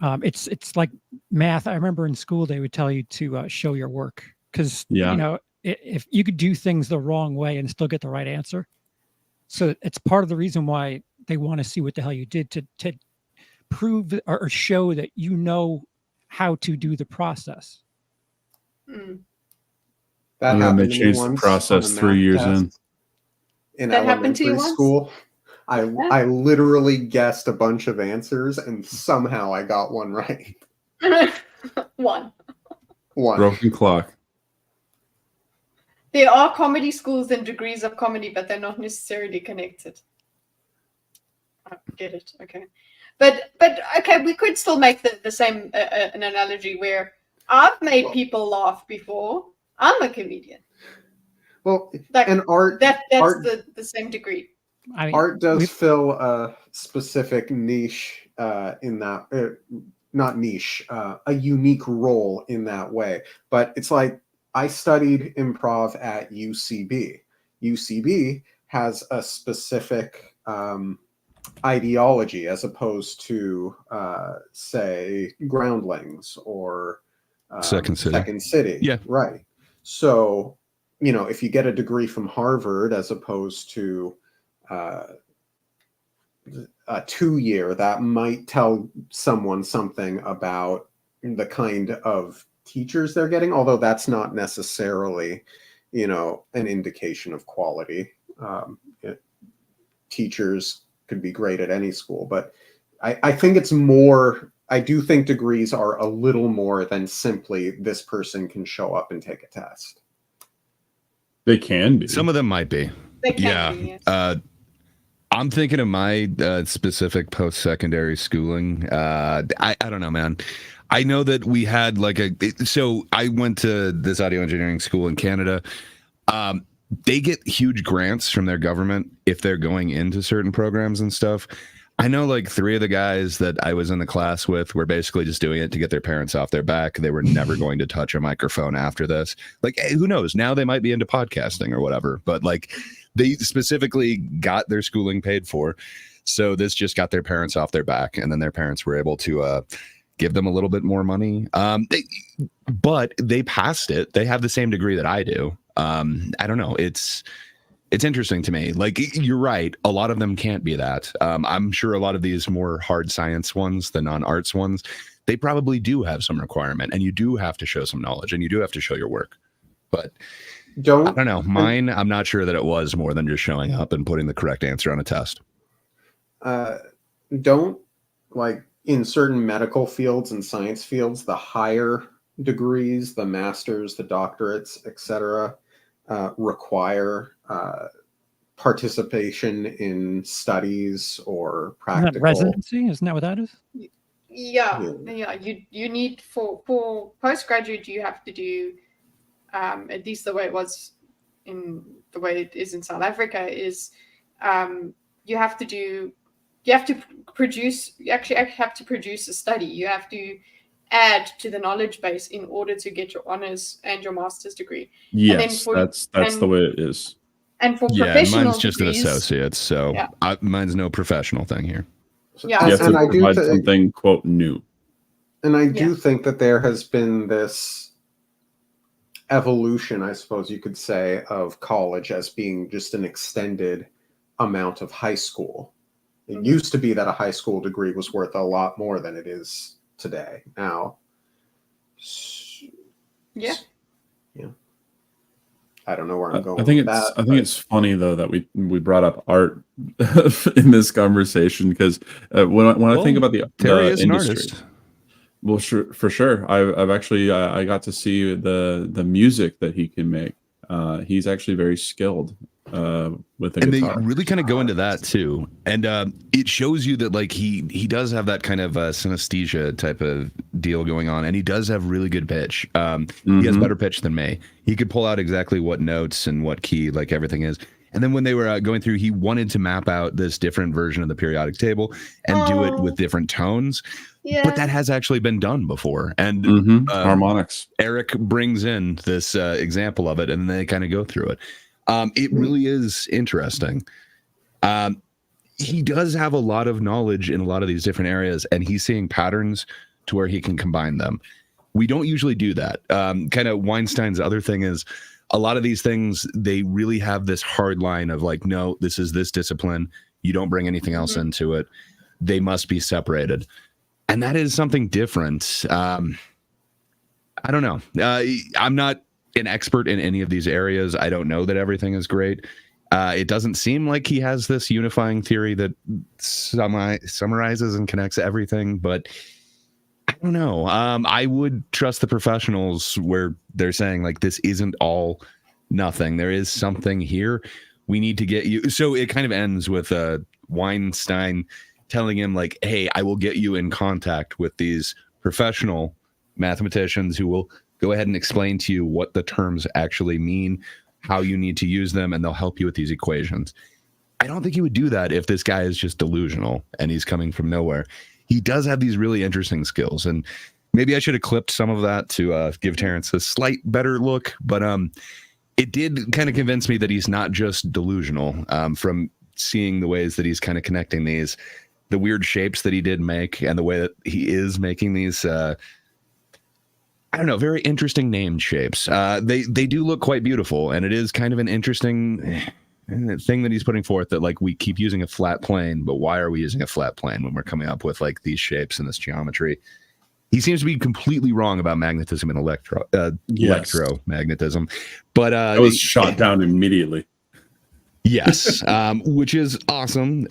It's like math. I remember in school they would tell you to show your work, because Yeah. you know, if you could do things the wrong way and still get the right answer. So it's part of the reason why they want to see what the hell you did to prove or show that you know how to do the process. That And then happened they to me changed the once process on a 3 math years test in. That happened to you elementary once? school. I literally guessed a bunch of answers and somehow I got one right. One. Broken clock. There are comedy schools and degrees of comedy, but they're not necessarily connected. I get it. Okay. But okay, we could still make the same an analogy where I've made people laugh before. I'm a comedian. Well, Like, and art that's art- the same degree. I mean, art does we- fill a specific niche in that not niche, a unique role in that way. But it's like I studied improv at UCB. UCB has a specific ideology as opposed to say Groundlings or Second City. Second City. Yeah. Right. So, you know, if you get a degree from Harvard as opposed to a 2-year, that might tell someone something about the kind of teachers they're getting, although that's not necessarily, you know, an indication of quality. Teachers could be great at any school, but I think it's more, I do think degrees are a little more than simply this person can show up and take a test. They can be. Some of them might be. They can Yeah. be, yes. I'm thinking of my specific post-secondary schooling. I don't know, man. I know that we had like so I went to this audio engineering school in Canada. They get huge grants from their government if they're going into certain programs and stuff. I know like 3 of the guys that I was in the class with were basically just doing it to get their parents off their back. They were never going to touch a microphone after this. Like, hey, who knows? Now they might be into podcasting or whatever, but like they specifically got their schooling paid for. So this just got their parents off their back. And then their parents were able to give them a little bit more money. But they passed it. They have the same degree that I do. I don't know. It's interesting to me. Like, you're right. A lot of them can't be that. I'm sure a lot of these more hard science ones, the non-arts ones, they probably do have some requirement, and you do have to show some knowledge, and you do have to show your work. But I don't know. Mine, I'm not sure that it was more than just showing up and putting the correct answer on a test. Don't, like, in certain medical fields and science fields, the higher degrees, the masters, the doctorates, etc., require participation in studies or Isn't that practical residency? Isn't that what that is? Yeah. You need for postgraduate, you have to do at least the way it was in the way it is in South Africa is you have to produce a study. You have to add to the knowledge base in order to get your honors and your master's degree. Yes, that's the way it is. And for Yeah, professional mine's just degrees, an associate, so Yeah. mine's no professional thing here. Yeah. You have And to I do provide thi- something, quote, new. And I do Yeah. think that there has been this evolution, I suppose you could say, of college as being just an extended amount of high school. It used to be that a high school degree was worth a lot more than it is today. Now, Yeah. I don't know where I'm going. I think with it's that, I think it's funny though that we brought up art in this conversation, because when I think about the Terry is an industry, artist. well, for sure, I've actually I got to see the music that he can make. He's actually very skilled with the And guitar. they really kind of go into that too, and it shows you that like he does have that kind of synesthesia type of deal going on, and he does have really good pitch. He has Mhm. better pitch than me. He could pull out exactly what notes and what key like everything is. And then when they were going through, he wanted to map out this different version of the periodic table and do it with different tones. Yeah. But that has actually been done before. And harmonics. Eric brings in this example of it, and they kind of go through it. It really is interesting. He does have a lot of knowledge in a lot of these different areas, and he's seeing patterns to where he can combine them. We don't usually do that. Kind of Weinstein's other thing is a lot of these things, they really have this hard line of like, no, this is this discipline. You don't bring anything else into it. They must be separated. And that is something different. I don't know. I'm not an expert in any of these areas. I don't know that everything is great. It doesn't seem like he has this unifying theory that summarizes and connects everything, but I don't know. I would trust the professionals where they're saying like, this isn't all nothing. There is something here. We need to get you. So it kind of ends with Weinstein telling him like, hey, I will get you in contact with these professional mathematicians who will go ahead and explain to you what the terms actually mean, how you need to use them, and they'll help you with these equations. I don't think he would do that if this guy is just delusional and he's coming from nowhere. He does have these really interesting skills, and maybe I should have clipped some of that to give Terrence a slight better look, but it did kind of convince me that he's not just delusional from seeing the ways that he's kind of connecting these, the weird shapes that he did make, and the way that he is making these I don't know, very interesting named shapes. They do look quite beautiful, and it is kind of an interesting thing that he's putting forth, that like we keep using a flat plane, but why are we using a flat plane when we're coming up with like these shapes and this geometry? He seems to be completely wrong about magnetism and electromagnetism, but I was shot down immediately. Yes, which is awesome,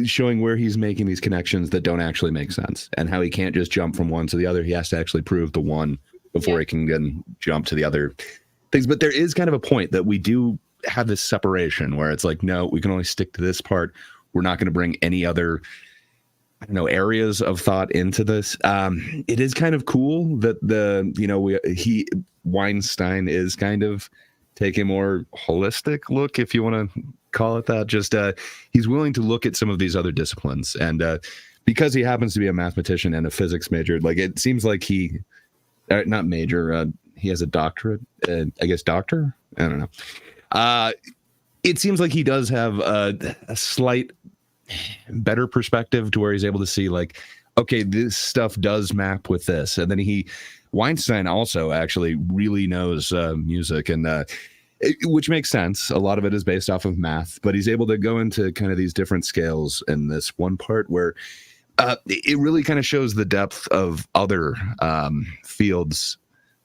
showing where he's making these connections that don't actually make sense, and how he can't just jump from one to the other. He has to actually prove the one before he can then jump to the other things. But there is kind of a point that we do have this separation where it's like, no, we can only stick to this part. We're not going to bring any other, I don't know, areas of thought into this. It is kind of cool that Weinstein is kind of taking a more holistic look, if you want to call it that. Just he's willing to look at some of these other disciplines, and because he happens to be a mathematician and a physics major, like it seems like he not major, he has a doctorate, I guess doctor, I don't know. It seems like he does have a slight better perspective to where he's able to see like, okay, this stuff does map with this. And then Weinstein also actually really knows music, and which makes sense. A lot of it is based off of math, but he's able to go into kind of these different scales in this one part where it really kind of shows the depth of other fields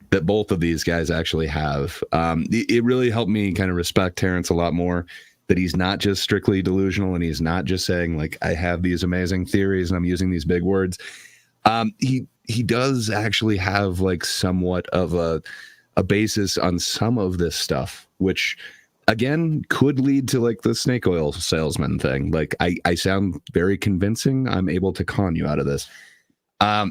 that both of these guys actually have. It really helped me kind of respect Terrence a lot more, that he's not just strictly delusional, and he's not just saying like, I have these amazing theories and I'm using these big words. He does actually have like somewhat of a basis on some of this stuff, which again could lead to like the snake oil salesman thing. Like I sound very convincing. I'm able to con you out of this. I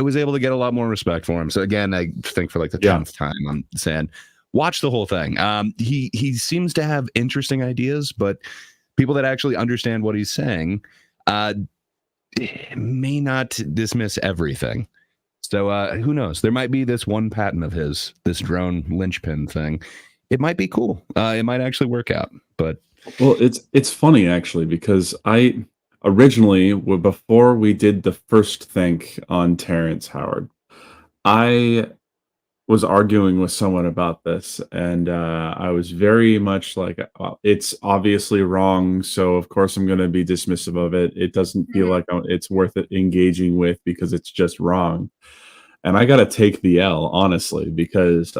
was able to get a lot more respect for him. So again, I think for like the 10th time, I'm saying watch the whole thing. He seems to have interesting ideas, but people that actually understand what he's saying may not dismiss everything. So who knows? There might be this one patent of his, this drone linchpin thing. It might be cool. It might actually work out. But well, it's funny actually, because I originally, before we did the first think on Terrence Howard, I was arguing with someone about this, and I was very much like, it's obviously wrong, so of course I'm going to be dismissive of it. It doesn't feel like it's worth it engaging with because it's just wrong. And I got to take the L, honestly, because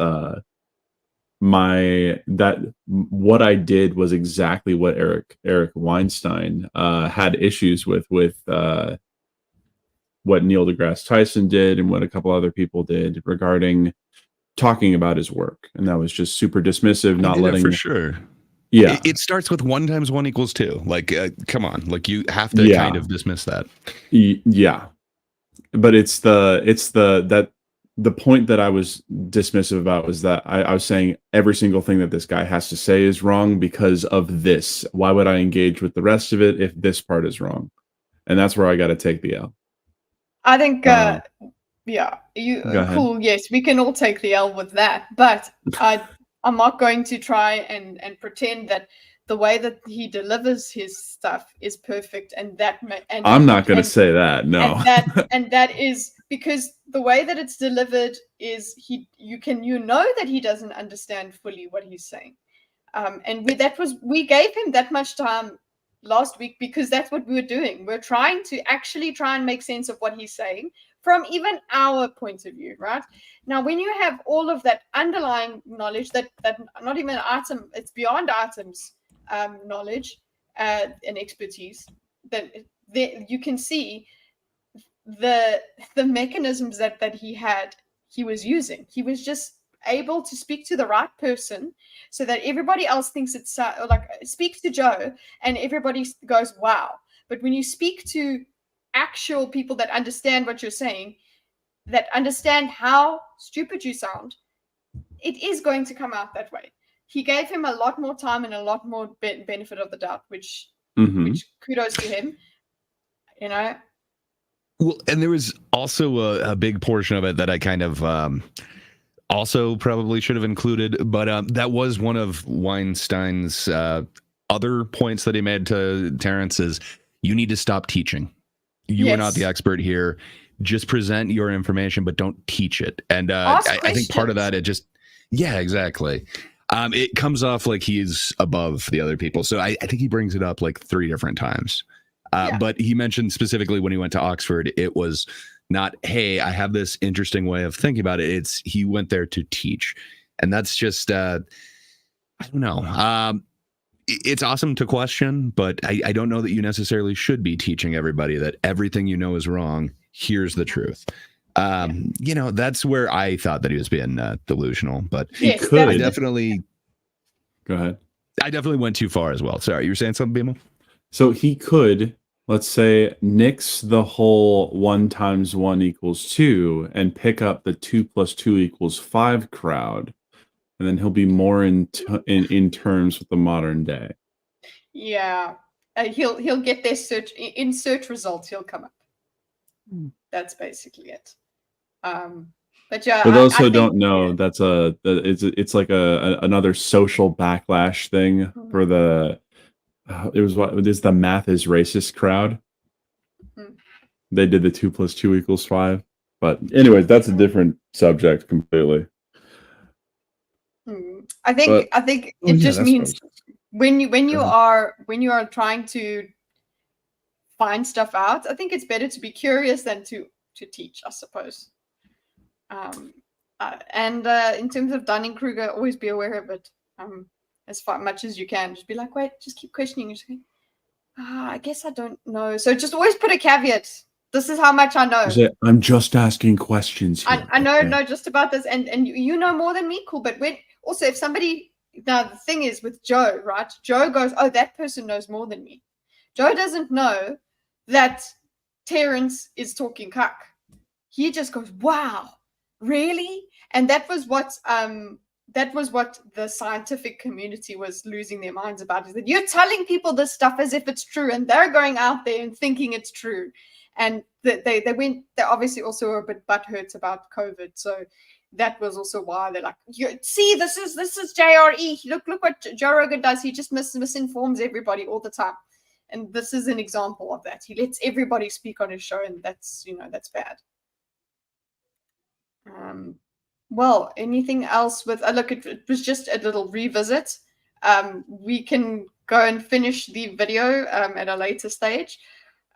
what I did was exactly what Eric Weinstein had issues with what Neil deGrasse Tyson did and what a couple other people did regarding talking about his work, and that was just super dismissive, not letting for sure. Yeah, it starts with 1 × 1 = 2. Like, come on, like you have to kind of dismiss that. Yeah, but it's the point that I was dismissive about was that I was saying every single thing that this guy has to say is wrong because of this. Why would I engage with the rest of it if this part is wrong? And that's where I got to take the L. I think, Um, yeah, Go ahead. cool. Yes, we can all take the L with that. But I'm not going to try and pretend that the way that he delivers his stuff is perfect, and I'm not going to and say that. No. and that is because the way that it's delivered is you know that he doesn't understand fully what he's saying. And we gave him that much time last week because that's what we were doing. We're trying to actually try and make sense of what he's saying from even our point of view, right? Now, when you have all of that underlying knowledge that not even item, it's beyond items knowledge and expertise, that you can see the mechanisms that he was using. He was just able to speak to the right person so that everybody else thinks it's like speak to Joe and everybody goes wow. But when you speak to actual people that understand what you're saying, that understand how stupid you sound, it is going to come out that way. He gave him a lot more time and a lot more benefit of the doubt, which kudos to him, you know. Well, and there was also a big portion of it that I kind of also probably should have included, but that was one of Weinstein's other points that he made to Terrence is you need to stop teaching. You are not the expert here. Just present your information, but don't teach it. And I think part of that, yeah, exactly. It comes off like he's above the other people. So I think he brings it up like 3 different times. But he mentioned specifically when he went to Oxford, it was not, hey, I have this interesting way of thinking about it. It's he went there to teach. And that's just, I don't know. It's awesome to question, but I don't know that you necessarily should be teaching everybody that everything you know is wrong. Here's the truth. You know, that's where I thought that he was being delusional, but he could. I definitely Go ahead. I definitely went too far as well. Sorry, you were saying something, Bimo? So he could, let's say, nix the whole 1 × 1 = 2 and pick up the 2 + 2 = 5 crowd, and then he'll be more in terms with the modern day. Yeah, he'll get their search results. He'll come up. That's basically it. But yeah, for those who I don't think, know, that's it's like another social backlash thing for the it is the math is racist crowd. They did the 2 + 2 = 5, but anyways, that's a different subject completely. I think it just means when you are trying to find stuff out, I think it's better to be curious than to teach, I suppose. And in terms of Dunning-Kruger, always be aware of it as much as you can. Just be like, wait, just keep questioning. Just go, I guess I don't know. So just always put a caveat. This is how much I know. I'm just asking questions here. I know just about this, and you know more than me, cool. But also if somebody, now the thing is with Joe, right? Joe goes, oh, that person knows more than me. Joe doesn't know that Terrence is talking cuck. He just goes, wow, really? And that was what the scientific community was losing their minds about, is that you're telling people this stuff as if it's true, and they're going out there and thinking it's true. And they obviously also were a bit butthurt about COVID. So that was also why they're like, see, this is JRE. Look what Joe Rogan does. He just misinforms everybody all the time. And this is an example of that. He lets everybody speak on his show, and that's bad. Well, anything else with look, it was just a little revisit. We can go and finish the video at a later stage.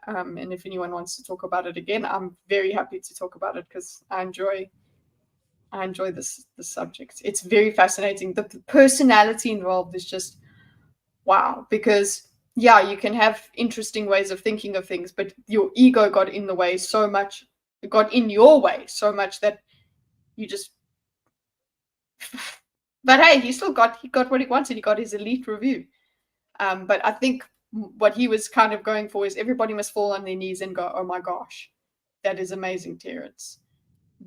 And if anyone wants to talk about it again, I'm very happy to talk about it because I enjoy this subject. It's very fascinating. The personality involved is just wow, because yeah, you can have interesting ways of thinking of things, but your ego got in your way so much that you just but hey, he got what he wanted. He got his elite review. But I think what he was kind of going for is everybody must fall on their knees and go, oh my gosh, that is amazing, Terrence.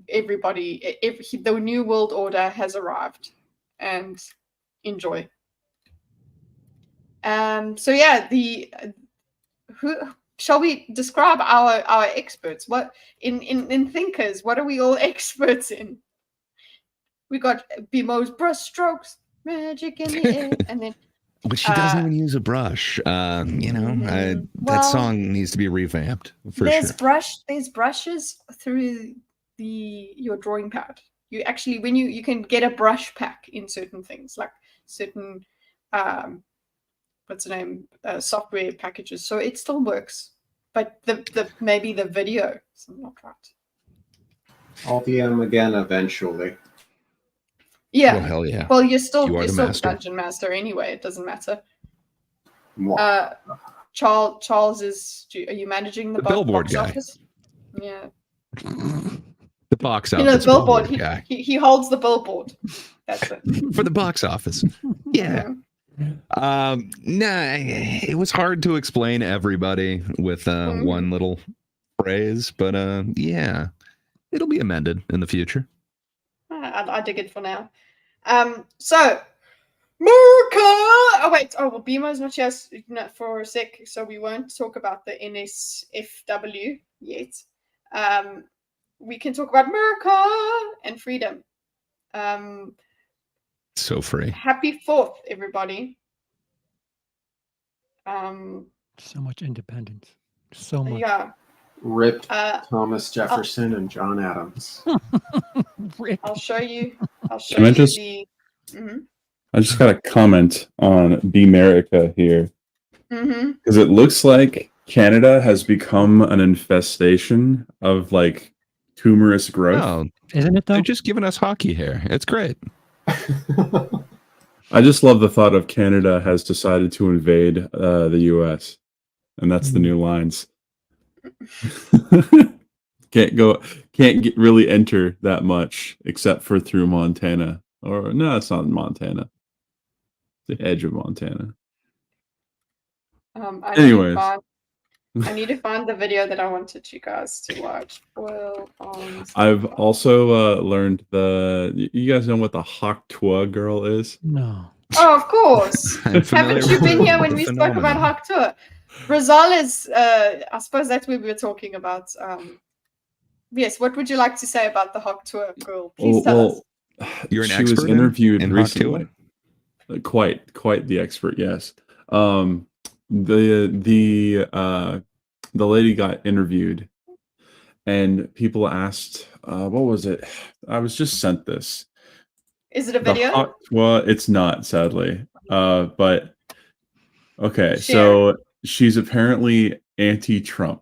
The new world order has arrived, and enjoy. So yeah, shall we describe our experts? What in thinkers? What are we all experts in? We got Bimo's brush strokes, magic in the air, and then. But she doesn't even use a brush. That song needs to be revamped for sure. There's brushes through your drawing pad. You actually, when you can get a brush pack in certain things, like certain what's the name, software packages. So it still works, but the maybe the video is not right. I'll DM again eventually. Yeah. Well, hell yeah. Well, you're still master. dungeon master anyway. It doesn't matter. Mwah. Charles is. Are you managing the billboard box guy? office? Yeah. The box office. You know, the billboard. Guy. He holds the billboard. That's it. For the box office. Yeah. It was hard to explain everybody with one little phrase, but yeah, it'll be amended in the future. I dig it for now. So MURCA. Oh wait. Oh well, Bimo's not here for a sec, so we won't talk about the NSFW yet. We can talk about MURCA and freedom. So free. Happy 4th, everybody. So much independence. So much. Yeah. Rip Thomas Jefferson and John Adams. Rip. I'll show you. Can I just- the. I just got a comment on Bmerica here Mm-hmm. because it looks like Canada has become an infestation of like tumorous growth. Oh, Isn't it though? they're just giving us hockey hair. It's great. I just love the thought of Canada has decided to invade the U.S. and that's the new lines. Can't really enter that much except for through Montana. Or no, it's not Montana. The edge of Montana. Anyways. I need to find the video that I wanted you guys to watch. Well, I've also learned you guys know what the HWT Girl is? No. Oh, of course. I'm familiar Haven't you with been the here when we spoke about phenomenon. HWT? Rizal is, I suppose that's what we were talking about. Yes, what would you like to say about the HWT Girl? Please tell us. You're an she expert was interviewed in recently. Quite the expert, yes. The lady got interviewed, and people asked, "What was it?" I was just sent this. Is it a video? Well, it's not, sadly. But okay, Share. so she's apparently anti-Trump.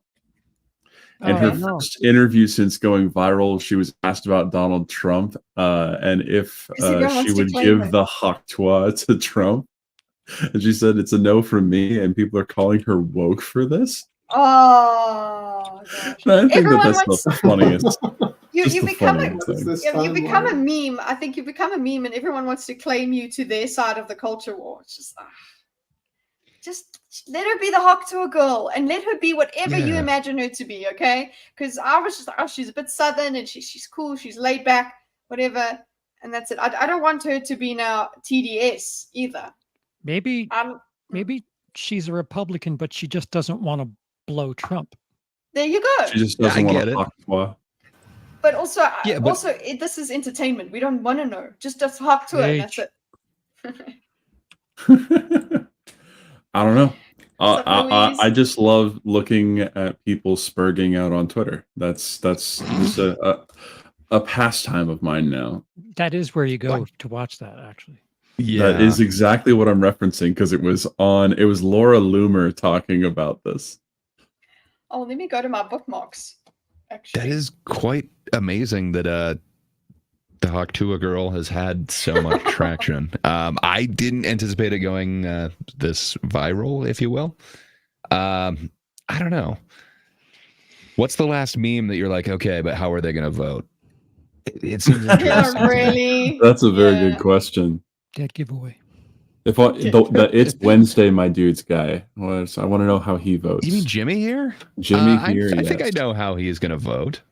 And her first interview since going viral, she was asked about Donald Trump and if she would give the HWT to Trump. And she said, "It's a no from me," and people are calling her woke for this. Oh, gosh. And I think Everyone that's wants- the funniest. You just the become a, funniest thing. you become a meme. I think you become a meme, and everyone wants to claim you to their side of the culture war. It's just let her be the HWT Girl, and let her be whatever you imagine her to be. Okay? Because I was just like, oh, she's a bit southern, and she's cool, she's laid back, whatever, and that's it. I don't want her to be now TDS either. Maybe she's a Republican, but she just doesn't want to blow Trump. There you go. She just doesn't want to HWT. But also, but- this is entertainment. We don't want to know. Just HWT, and that's it. I don't know. What's up, Louise? I just love looking at people spurging out on Twitter. That's just a pastime of mine now. That is where you go to watch that, actually. Yeah, That is exactly what I'm referencing because it was Laura Loomer talking about this. Oh, let me go to my bookmarks. Actually, that is quite amazing that the HWT Girl has had so much traction. I didn't anticipate it going this viral, if you will. I don't know. What's the last meme that you're like, okay, but how are they going to vote? It seems interesting. really. That's a very good question. Dead giveaway. If it's Wednesday, my dude's guy. Well, so I want to know how he votes. You mean Jimmy here? Jimmy here? I think yes. I know how he is going to vote.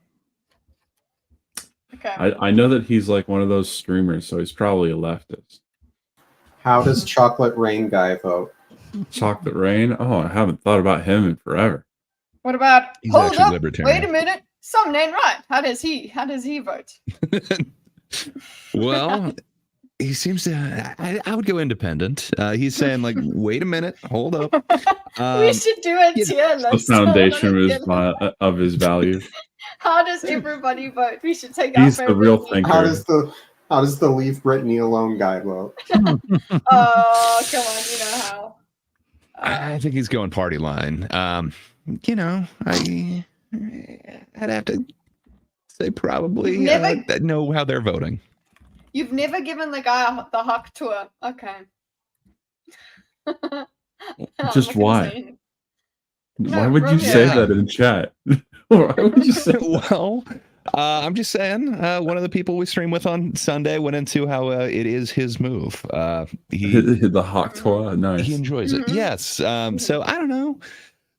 Okay. I know that he's like one of those streamers, so he's probably a leftist. How does Chocolate Rain Guy vote? Chocolate Rain? Oh, I haven't thought about him in forever. What about He's hold actually up? libertarian. Wait a minute. Something ain't right. How does he vote? Well, he seems to. I would go independent. He's saying like, wait a minute, hold up. We should do a you tier The list. foundation of his values. How does everybody vote? We should take He's our the real favorite. thinker. How does the Leave Brittany Alone guy vote? Oh, come on, you know how. I think he's going party line. You know, I'd have to say probably know how they're voting. You've never given the guy the Hawk tour. Okay. Just why? Why would you say that in chat? Why would you say? Well, I'm just saying. One of the people we stream with on Sunday went into how it is his move. The Hawk tour, nice. He enjoys it. Yes. So I don't know.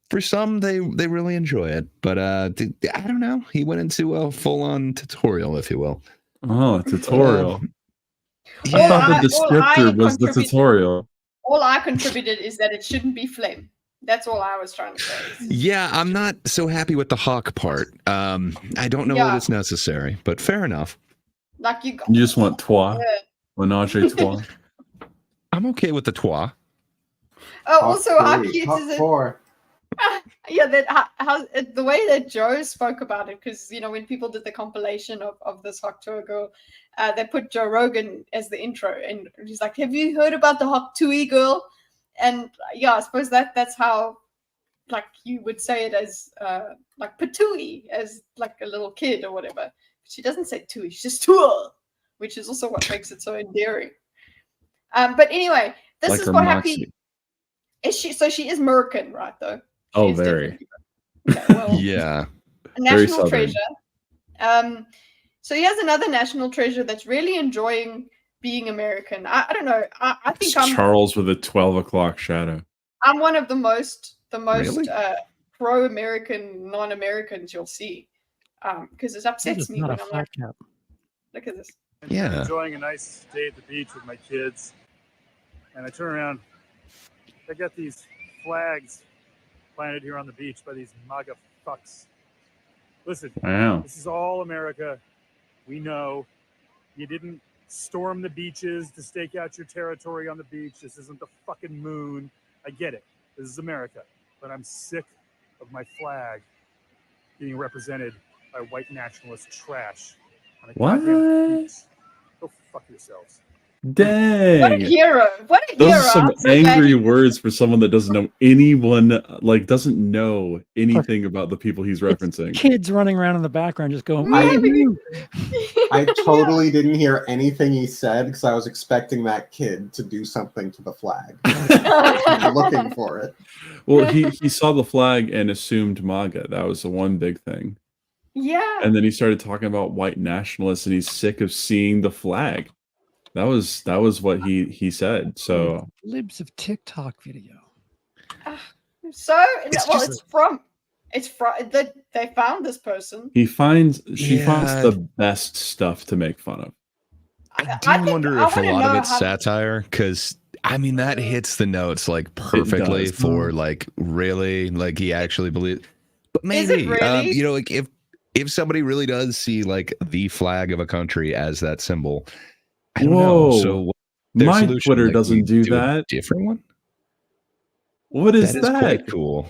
For some, they really enjoy it, but I don't know. He went into a full-on tutorial, if you will. Oh, a tutorial. Yeah. I thought the descriptor was the tutorial. All I contributed is that it shouldn't be flame. That's all I was trying to say. Yeah, I'm not so happy with the Hawk part. I don't know that it's necessary, but fair enough. Like you just want trois, menage a trois. I'm okay with the trois. Oh, also, how cute Hawk is it? 4. Yeah, how the way that Joe spoke about it, because you know when people did the compilation of this Hawk Tour Girl, they put Joe Rogan as the intro, and he's like, "Have you heard about the Hawk Tour Girl?" And yeah, I suppose that's how, like, you would say it as like patooey, as like a little kid or whatever. She doesn't say tooey, she's just tour, which is also what makes it so endearing. But anyway, this like is her what Moxie. happy. Is she? So she is MURCA, right? Though. Oh, very. Okay, well, Yeah. a national treasure. So he has another national treasure that's really enjoying being American. I don't know. I think It's Charles with a 12 o'clock shadow. I'm one of the most Really? pro-American non-Americans you'll see, because it upsets me when I'm like, look at this. Yeah. I'm enjoying a nice day at the beach with my kids, and I turn around. I got these flags planted here on the beach by these MAGA fucks. Listen, Wow. this is all America. We know you didn't storm the beaches to stake out your territory on the beach. This isn't the fucking moon. I get it. This is America. But I'm sick of my flag being represented by white nationalist trash on a goddamn beach. Go fuck yourselves. Dang. What a hero! What a Those hero! are some angry words for someone that doesn't know anyone, like doesn't know anything about the people he's referencing. Kids running around in the background just going, I totally didn't hear anything he said because I was expecting that kid to do something to the flag. I'm looking for it. Well, he saw the flag and assumed MAGA. That was the one big thing. Yeah. And then he started talking about white nationalists, and he's sick of seeing the flag. That was what he said. So libs of TikTok video. So it's from they found this person. she finds the best stuff to make fun of. I do wonder if a lot of it's satire, because I mean that hits the notes like perfectly for like really like he actually believes. But maybe really? you know, like if somebody really does see like the flag of a country as that symbol, I don't know. So my Twitter like, doesn't do that. A different one. What is that? That is quite cool.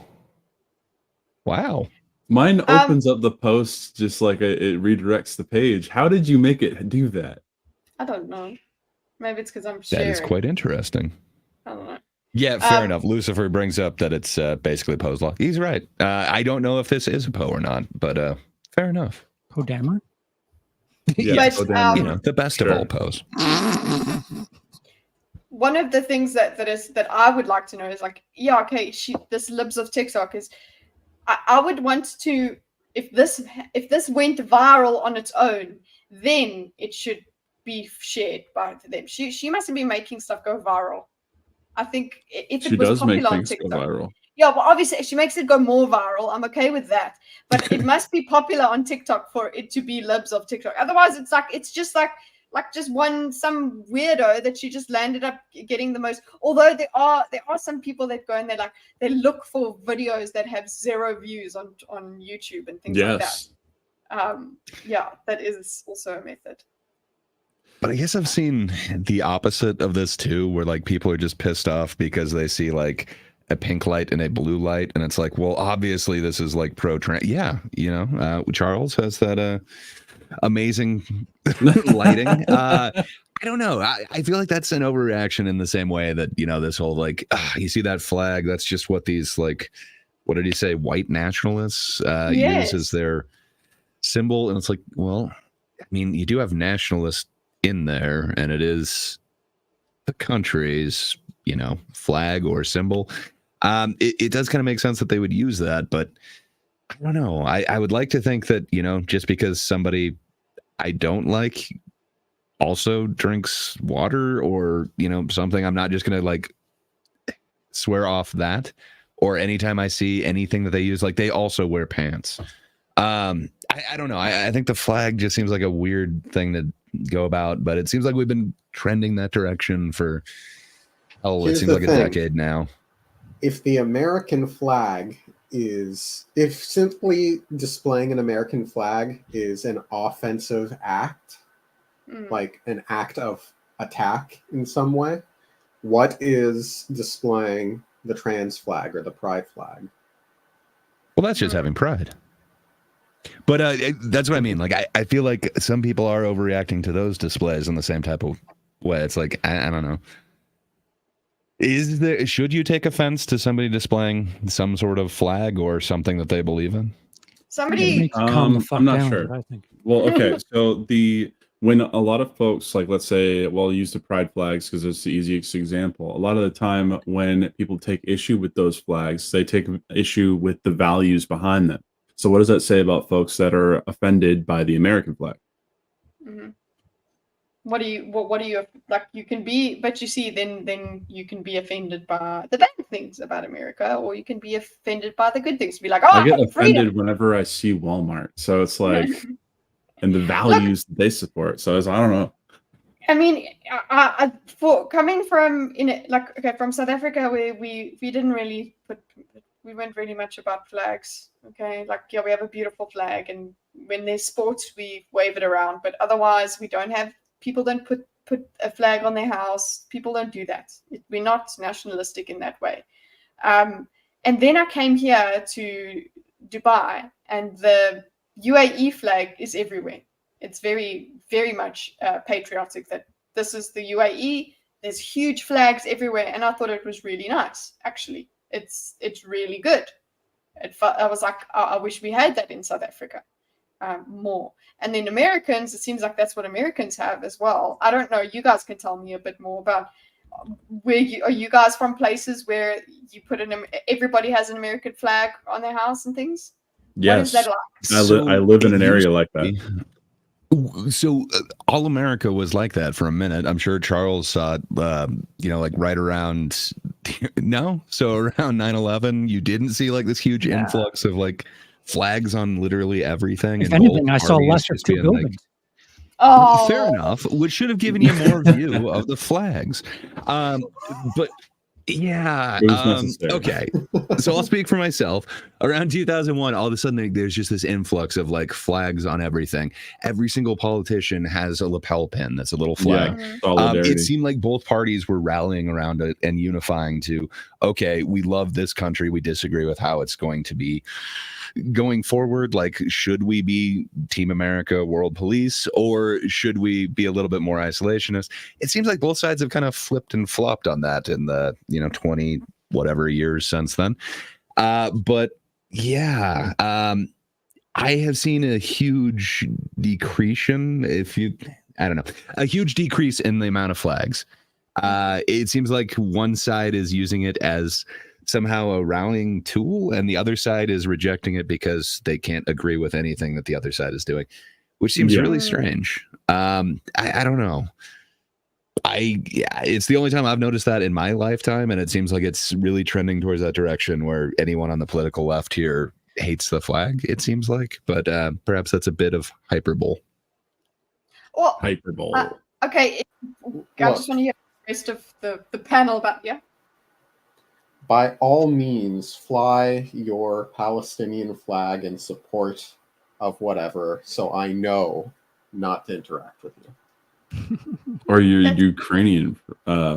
Wow. Mine opens up the post just like it redirects the page. How did you make it do that? I don't know. Maybe it's because I'm sharing. That is quite interesting. I don't know. Yeah, fair enough. Lucifer brings up that it's basically Poe's law. He's right. I don't know if this is a Poe or not, but fair enough. Poe Dameron? Yeah, But, you know, the best of all Poes. One of the things that I would like to know is like, yeah, okay, this libs of TikTok is, I would want to, if this went viral on its own, then it should be shared by them. She mustn't be making stuff go viral. I think if it was popular on TikTok, viral. Yeah, well, obviously, if she makes it go more viral, I'm okay with that. But it must be popular on TikTok for it to be libs of TikTok. Otherwise, it's just like like just some weirdo that she just landed up getting the most. Although there are some people that go and they look for videos that have 0 views on YouTube and things like that. Yeah, that is also a method. But I guess I've seen the opposite of this too, where like people are just pissed off because they see like a pink light and a blue light, and it's like, well, obviously this is like pro-trans. Yeah, you know, Charles has that amazing lighting. I don't know. I feel like that's an overreaction in the same way that, you know, this whole like, you see that flag, that's just what these like, what did he say, white nationalists use as their symbol. And it's like, well, I mean, you do have nationalists in there, and it is the country's, you know, flag or symbol. It does kind of make sense that they would use that, but I don't know. I would like to think that, you know, just because somebody I don't like also drinks water or, you know, something, I'm not just going to like swear off that. Or anytime I see anything that they use, like they also wear pants. I don't know. I think the flag just seems like a weird thing to go about, but it seems like we've been trending that direction for, it seems like a decade now. If the American flag if simply displaying an American flag is an offensive act, like an act of attack in some way, what is displaying the trans flag or the pride flag? Well, that's just having pride. But that's what I mean. Like, I feel like some people are overreacting to those displays in the same type of way. It's like, I don't know. Should you take offense to somebody displaying some sort of flag or something that they believe in? Somebody, I'm not sure. I think. Well, okay. So when a lot of folks, like, let's say, well, use the pride flags because it's the easiest example. A lot of the time when people take issue with those flags, they take issue with the values behind them. So what does that say about folks that are offended by the American flag? Mm-hmm. What do you like? You can be, but you see, then you can be offended by the bad things about America, or you can be offended by the good things. Be like, oh, I get offended freedom. whenever I see Walmart. So it's like, and the values that they support. So I don't know. I mean, for coming from from South Africa, where we didn't really we weren't really much about flags. Okay, like, yeah, we have a beautiful flag, and when there's sports, we wave it around. But otherwise, we don't have. People don't put a flag on their house. People don't do that. We're not nationalistic in that way. And then I came here to Dubai, and the UAE flag is everywhere. It's very, very much patriotic that this is the UAE. There's huge flags everywhere, and I thought it was really nice. Actually, it's really good. I was like, I wish we had that in South Africa more. And then Americans, it seems like that's what Americans have as well. I don't know. You guys can tell me a bit more about are you guys from places where you put everybody has an American flag on their house and things? Yes. What is that like? I live in an area like that. So all America was like that for a minute. I'm sure Charles saw it, like right around, so around 9/11, you didn't see like this huge influx of like flags on literally everything. If anything, I saw lesser two buildings. Oh, fair enough. Which should have given you more view of the flags. But yeah, okay. So I'll speak for myself. Around 2001, all of a sudden there's just this influx of like flags on everything. Every single politician has a lapel pin that's a little flag. Yeah, it seemed like both parties were rallying around it and unifying to, okay, we love this country. We disagree with how it's going to be going forward. Like, should we be Team America, World Police, or should we be a little bit more isolationist? It seems like both sides have kind of flipped and flopped on that in the 20 whatever years since then. But yeah, I have seen a huge decrease in the amount of flags. It seems like one side is using it as somehow a rallying tool, and the other side is rejecting it because they can't agree with anything that the other side is doing, which seems really strange. I don't know. It's the only time I've noticed that in my lifetime, and it seems like it's really trending towards that direction where anyone on the political left here hates the flag, it seems like, but perhaps that's a bit of hyperbole. Well, hyperbole. Okay, I just want to hear the rest of the panel, but yeah. By all means, fly your Palestinian flag in support of whatever, so I know not to interact with you. Or your Ukrainian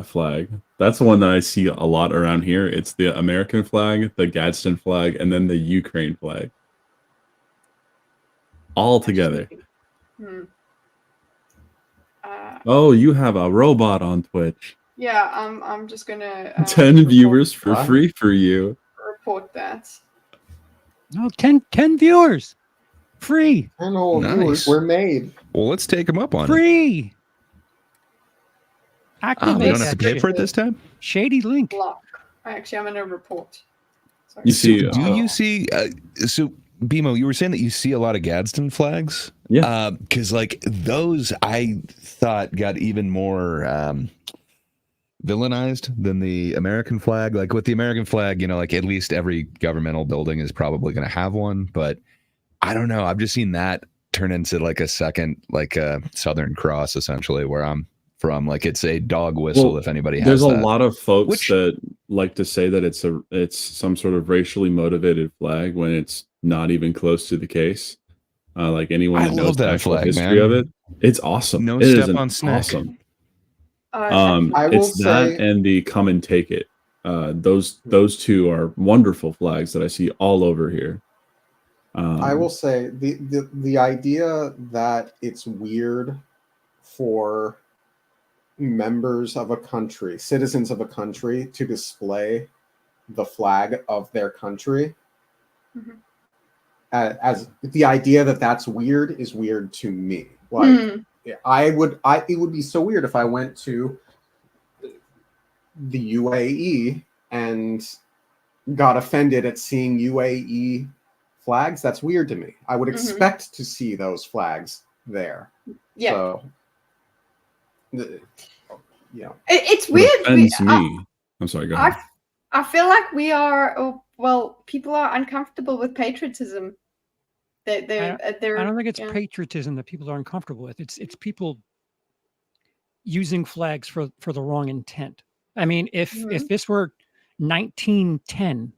flag. That's the one that I see a lot around here. It's the American flag, the Gadsden flag, and then the Ukraine flag. All together. Oh, you have a robot on Twitch. Yeah, I'm just gonna 10 viewers for free for you. report that. No, 10 viewers. Free. 10 whole Nice. viewers were made. Well, let's take them up on it. Free. We Activate don't have that to pay shit. for it this time. Shady link. Block. Actually, I'm gonna report. Sorry. You see, Do you see? So, Bimo, you were saying that you see a lot of Gadsden flags. Yeah. Because like those, I thought got even more villainized than the American flag. Like with the American flag, you know, like at least every governmental building is probably going to have one. But I don't know. I've just seen that turn into like a second, like a Southern Cross, essentially, where I'm from. Like it's a dog whistle. Well, if anybody has there's a that. lot of folks that like to say that it's some sort of racially motivated flag when it's not even close to the case. Like anyone I that love knows the that actual flag, history man. of it, it's awesome. No It is step on snack. awesome. I will It's that say- and the come and take it. Those two are wonderful flags that I see all over here. I will say the idea that it's weird for members of a country, citizens of a country, to display the flag of their country. As the idea that that's weird is weird to me. Like it would be so weird if I went to the UAE and got offended at seeing UAE flags. That's weird to me. I would expect to see those flags there. Yeah. So, It's What weird. offends me. I'm sorry, go ahead. I feel like we are. People are uncomfortable with patriotism. I don't think it's yeah. patriotism that people are uncomfortable with. It's people using flags for the wrong intent. I mean, if this were 1910,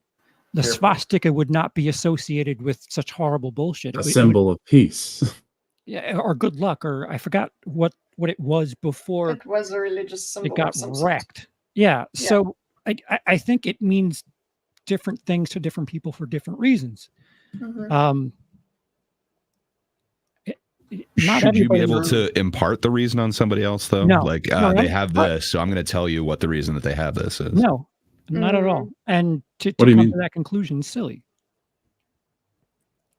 the swastika would not be associated with such horrible bullshit. A symbol of peace. Yeah, or good luck, or I forgot what it was before. It was a religious symbol. It got of some sort. wrecked. Yeah. So I think it means different things to different people for different reasons. Not Should you be everybody- able to impart the reason on somebody else, though? No. Like No, they that's- have this, so I'm going to tell you what the reason that they have this is. No, not at all. And to What do you come mean? to that conclusion is silly.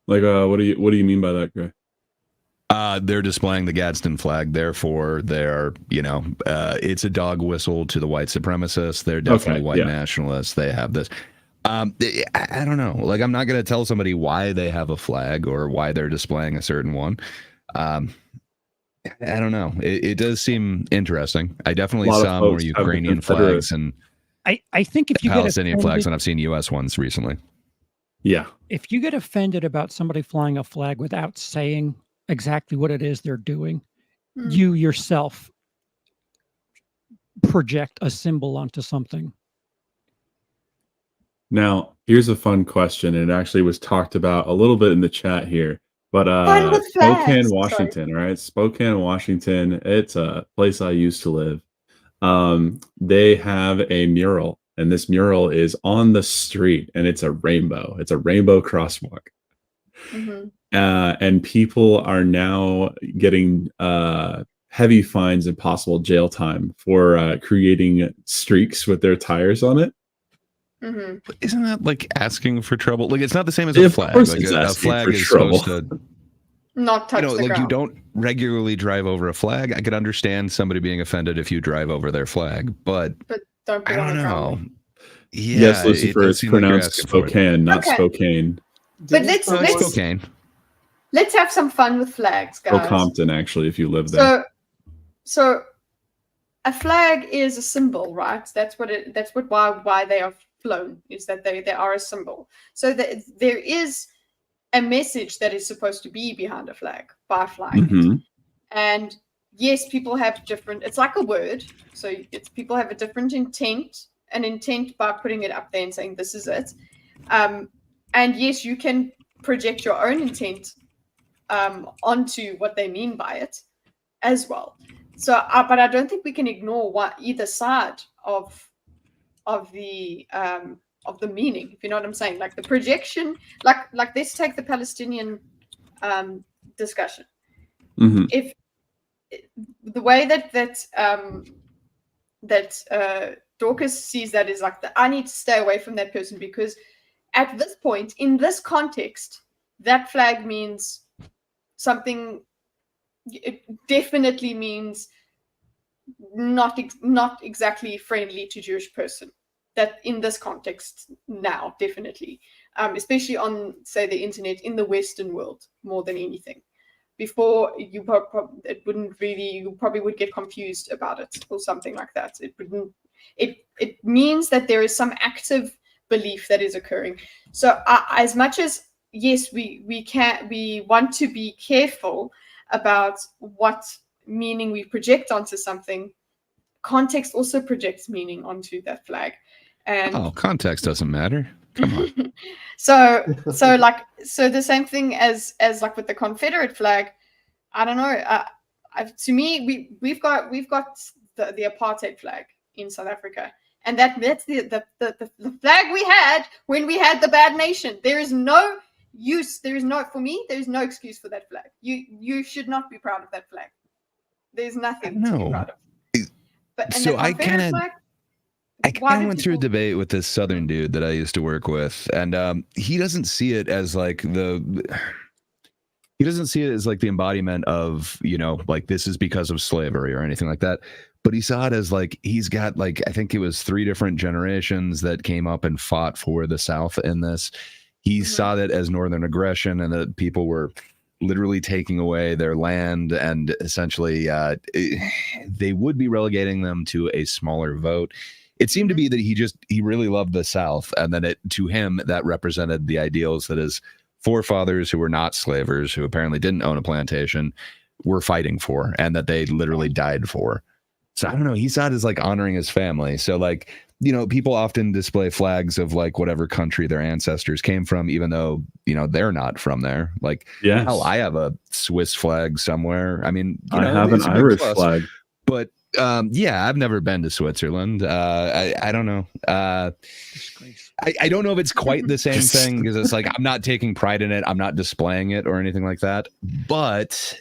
Like, what do you mean by that, Gray? They're displaying the Gadsden flag, therefore they're, it's a dog whistle to the white supremacists. They're definitely white nationalists. They have this. I don't know. Like, I'm not going to tell somebody why they have a flag or why they're displaying a certain one. I don't know. It does seem interesting. I definitely saw more Ukrainian flags and I think if you Palestinian get flags offended, than I've seen U.S. ones recently. Yeah. if you get offended about somebody flying a flag without saying exactly what it is they're doing, you yourself project a symbol onto something. Now, here's a fun question. It actually was talked about a little bit in the chat here. But Spokane, Washington, right? Spokane, Washington. It's a place I used to live. They have a mural, and this mural is on the street, and it's a rainbow. It's a rainbow crosswalk. And people are now getting heavy fines and possible jail time for creating streaks with their tires on it. Isn't that like asking for trouble? Like, it's not the same as a flag. Of course Like it's a asking flag for is trouble. supposed to not touch the like ground. you don't regularly drive over a flag. I could understand somebody being offended if you drive over their flag, but don't put I on don't the know. ground. Yeah, Yes, it Lucifer, does it's seem like you're pronounced asking for it. Spokane, not Okay. Spokane. But let's Spokane. let's have some fun with flags, guys. Or Compton, actually, if you live there. So a flag is a symbol, right? That's why they are flown, is that they are a symbol. So that there is a message that is supposed to be behind a flag by flying it. And yes, people have different, it's like a word. So it's people have a different intent, an intent by putting it up there and saying, this is it. And yes, you can project your own intent onto what they mean by it as well. So, but I don't think we can ignore either side of the meaning, if you know what I'm saying. Like the projection, like let's take the Palestinian discussion. If the way that Dorkus sees that is like I need to stay away from that person, because at this point in this context, that flag means something. It definitely means not exactly friendly to Jewish person. That in this context now, definitely, especially on, say, the internet in the Western world more than anything. Before, you probably would get confused about it or something like that. It wouldn't. It means that there is some active belief that is occurring. So as much as yes, we want to be careful about what meaning we project onto something. Context also projects meaning onto that flag. And context doesn't matter. Come on. so the same thing as like with the Confederate flag. I don't know. To me, we've got the apartheid flag in South Africa, and that's the flag we had when we had the bad nation. There is no use. There is no excuse for that flag. You should not be proud of that flag. There's nothing to be proud of. But so I kind of went through a debate with this Southern dude that I used to work with, and he doesn't see it as like the embodiment of, like this is because of slavery or anything like that. But he saw it as like he's got like, I think it was 3 different generations that came up and fought for the South in this. He saw that as Northern aggression, and that people were literally taking away their land, and essentially they would be relegating them to a smaller vote. It seemed to be that he really loved the South, and then to him that represented the ideals that his forefathers, who were not slavers, who apparently didn't own a plantation, were fighting for, and that they literally died for. So I don't know, he saw it as like honoring his family. So like, people often display flags of like whatever country their ancestors came from, even though, they're not from there. Like, hell, I have a Swiss flag somewhere. I mean, I have an Irish flag. But I've never been to Switzerland. I don't know. I don't know if it's quite the same thing, because it's like I'm not taking pride in it. I'm not displaying it or anything like that. But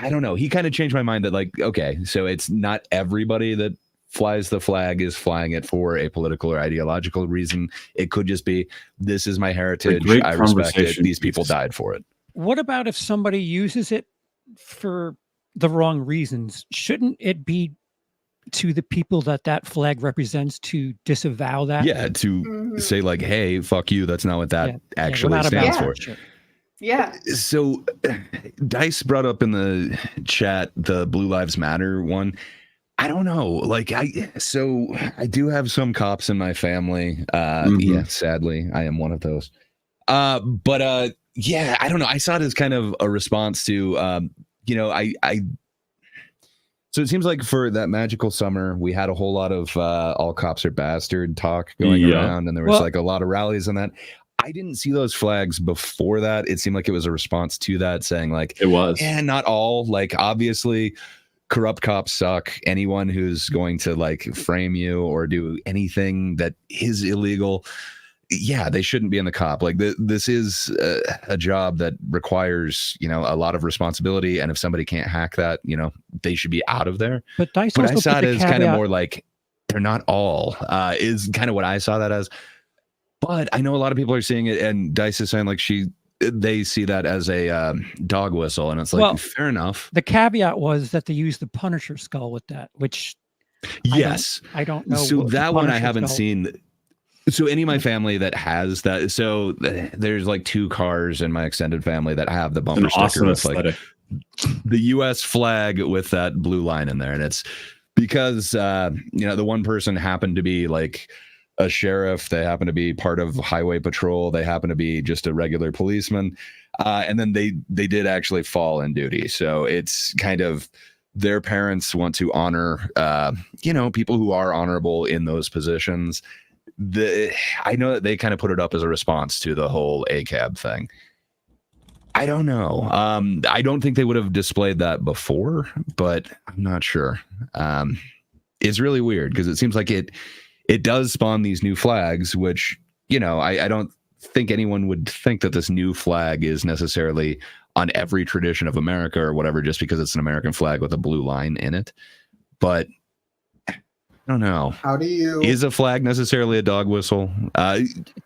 I don't know. He kind of changed my mind that like, okay, so it's not everybody that flies the flag is flying it for a political or ideological reason. It could just be, this is my heritage. I respect it. These people died for it. What about if somebody uses it for the wrong reasons? Shouldn't it be to the people that flag represents to disavow that? Yeah, to say like, hey, fuck you. That's not what that actually stands for. Yeah. So Dice brought up in the chat the Blue Lives Matter one. I don't know. Like I do have some cops in my family. Yeah, sadly, I am one of those. But I don't know. I saw it as kind of a response to so it seems like for that magical summer, we had a whole lot of all cops are bastard talk going around, and there was like a lot of rallies and that. I didn't see those flags before that. It seemed like it was a response to that, saying like, it was, not all, like obviously corrupt cops suck. Anyone who's going to like frame you or do anything that is illegal, they shouldn't be in the cop. Like this is a job that requires, a lot of responsibility. And if somebody can't hack that, they should be out of there. But Dice I saw it as kind of more like, they're not all, is kind of what I saw that as. But I know a lot of people are seeing it, and Dice is saying like they see that as a dog whistle, and it's like, fair enough. The caveat was that they used the Punisher skull with that, which I don't know. So that one I haven't seen. So any of my family that has that, so there's like 2 cars in my extended family that have the bumper sticker with like the U.S. flag with that blue line in there, and it's because the one person happened to be like a sheriff, they happen to be part of highway patrol, they happen to be just a regular policeman, and then they did actually fall in duty. So it's kind of their parents want to honor, people who are honorable in those positions. I know that they kind of put it up as a response to the whole ACAB thing. I don't know. I don't think they would have displayed that before, but I'm not sure. It's really weird because it seems like it does spawn these new flags, which, I don't think anyone would think that this new flag is necessarily on every tradition of America or whatever, just because it's an American flag with a blue line in it. But I don't know. How do you... Is a flag necessarily a dog whistle?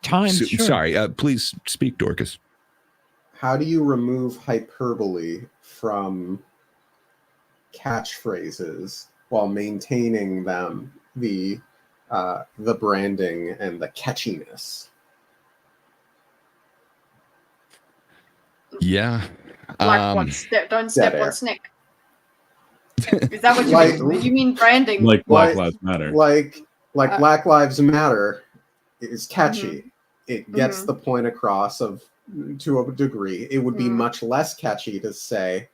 Sure. Sorry, please speak, Dorkus. How do you remove hyperbole from catchphrases while maintaining them, the branding and the catchiness? Yeah. Like don't step on snake. Is that what you mean? You mean branding? Like Black Lives Matter. Like Black Lives Matter is catchy. Mm-hmm. It gets the point across to a degree. It would be much less catchy to say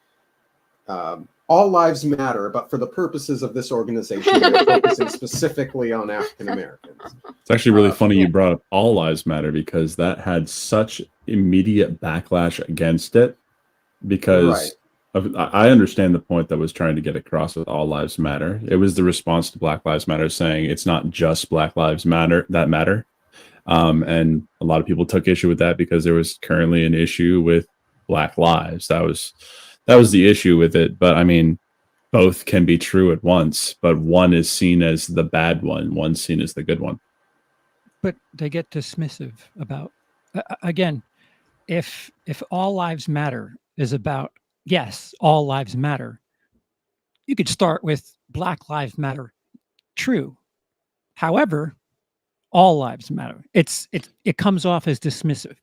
all lives matter, but for the purposes of this organization, we're focusing specifically on African Americans. It's actually really funny you brought up All Lives Matter, because that had such immediate backlash against it, because I understand the point that was trying to get across with All Lives Matter. It was the response to Black Lives Matter, saying it's not just Black Lives Matter that matter. And a lot of people took issue with that because there was currently an issue with Black lives. That was the issue with it. But I mean, both can be true at once, but one is seen as the bad one, one's seen as the good one. But they get dismissive about, again, if all lives matter is about, yes, all lives matter, you could start with Black Lives Matter. True. However, all lives matter. It comes off as dismissive.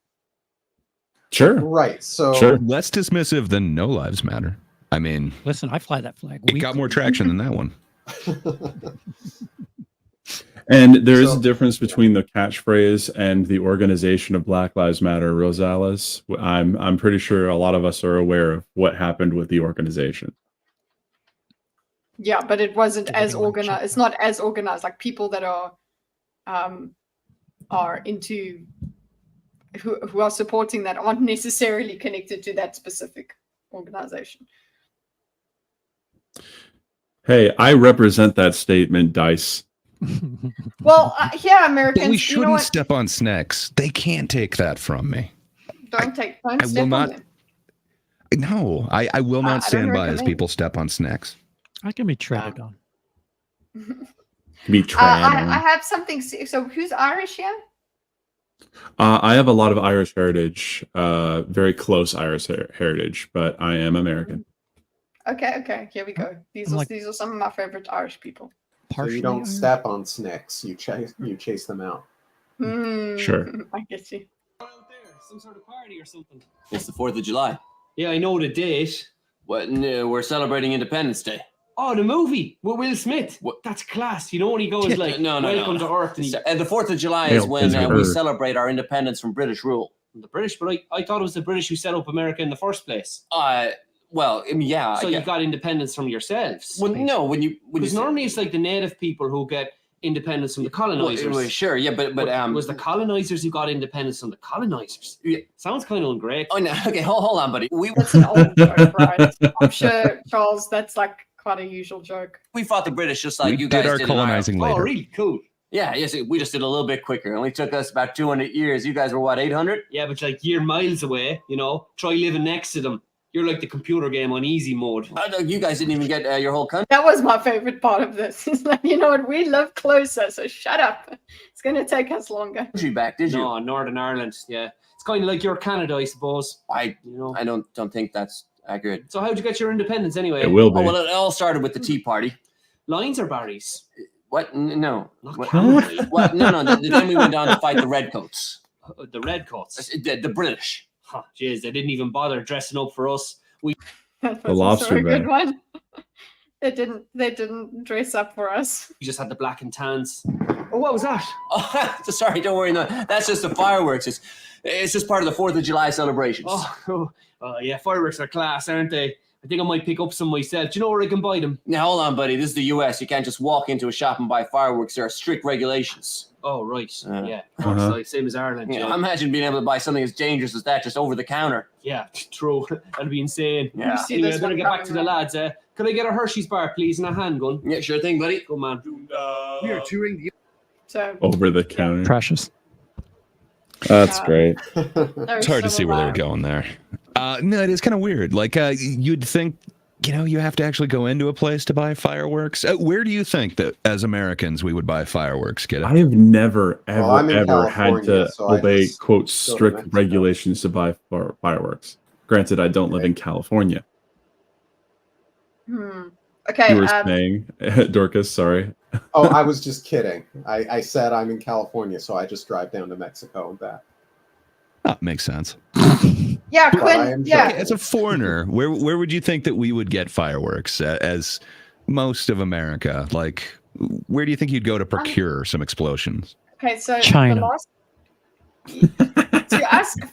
Sure. Right. So less dismissive than No Lives Matter. I mean, listen, I fly that flag. It got more traction than that one. And there is a difference between the catchphrase and the organization of Black Lives Matter, Rosales. I'm pretty sure a lot of us are aware of what happened with the organization. Yeah, but it wasn't as organized. It's not as organized. Like people that are into who are supporting that aren't necessarily connected to that specific organization. Hey, I represent that statement, Dice. Well, Americans. But we shouldn't step on snacks. They can't take that from me. Don't step on them. No, I will not stand by as people step on snacks. I can be treaded on. I have something. So who's Irish here? I have a lot of Irish heritage, very close Irish heritage, but I am American. Okay, here we go. These are some of my favorite Irish people. So you don't step on snakes, you chase them out. Sure. I get you. Out there, some sort of party or something. It's the 4th of July. Yeah, I know the date. What? We're celebrating Independence Day. Oh, the movie with Will Smith. What? That's class. You know when he goes like, "Welcome to Earth." And the 4th of July is when we celebrate our independence from British rule. The British, but I thought it was the British who set up America in the first place. Well, I mean, yeah. So you got independence from yourselves? Well, no. Because normally it's like the native people who get independence from the colonizers. Well, sure, yeah, but it was the colonizers who got independence from the colonizers. Yeah. Sounds kind of ungrateful. Oh no, okay, hold on, buddy. That's an old joke, right? I'm sure, Charles, that's like quite a usual joke. We fought the British just like you guys did. We did our colonizing later. Oh, really? Cool. Yeah, yes, we just did a little bit quicker. It only took us about 200 years. You guys were what, 800? Yeah, but like you're miles away, you know. Try living next to them. You're like the computer game on easy mode. You guys didn't even get your whole country. That was my favorite part of this. It's like, you know what, we live closer, so shut up. It's going to take us longer. Country back, did you? No, Northern Ireland, yeah. It's kind of like your Canada, I suppose. I don't think that's accurate. So how'd you get your independence anyway? It will be. Oh, well, it all started with the Tea Party. Lions or Barrys? What? No. What? No. Then we went on to fight the Redcoats. The Redcoats? The British. Huh, jeez, they didn't even bother dressing up for us. The lobster good one. They didn't dress up for us. We just had the black and tans. Oh, what was that? Oh, sorry, don't worry. No, that's just the fireworks. It's just part of the 4th of July celebrations. Oh, yeah, fireworks are class, aren't they? I think I might pick up some myself. Do you know where I can buy them? Now, hold on, buddy. This is the US. You can't just walk into a shop and buy fireworks. There are strict regulations. Oh, right. Yeah, of course. Like, same as Ireland. Yeah. Imagine being able to buy something as dangerous as that just over the counter. Yeah, true. That'd be insane. Yeah. Anyway, I better get back to the lads. Could I get a Hershey's bar, please, and a handgun? Yeah, sure thing, buddy. Go, man. We are touring the Over the counter. Precious. That's great. It's hard to see where they were going there. No, it is kind of weird. Like, you'd think, you have to actually go into a place to buy fireworks. Where do you think that, as Americans, we would buy fireworks, kid? I have never, ever had California, to so I obey, just quote, go to strict Mexico. regulations to buy fireworks. Granted, I don't live in California. Okay. You were saying, Dorkus, sorry. Oh, I was just kidding. I said I'm in California, so I just drive down to Mexico and back. That makes sense. Yeah, But I Quinn. am Yeah. joking. As a foreigner, where would you think that we would get fireworks as most of America? Like, where do you think you'd go to procure some explosions? Okay, so China.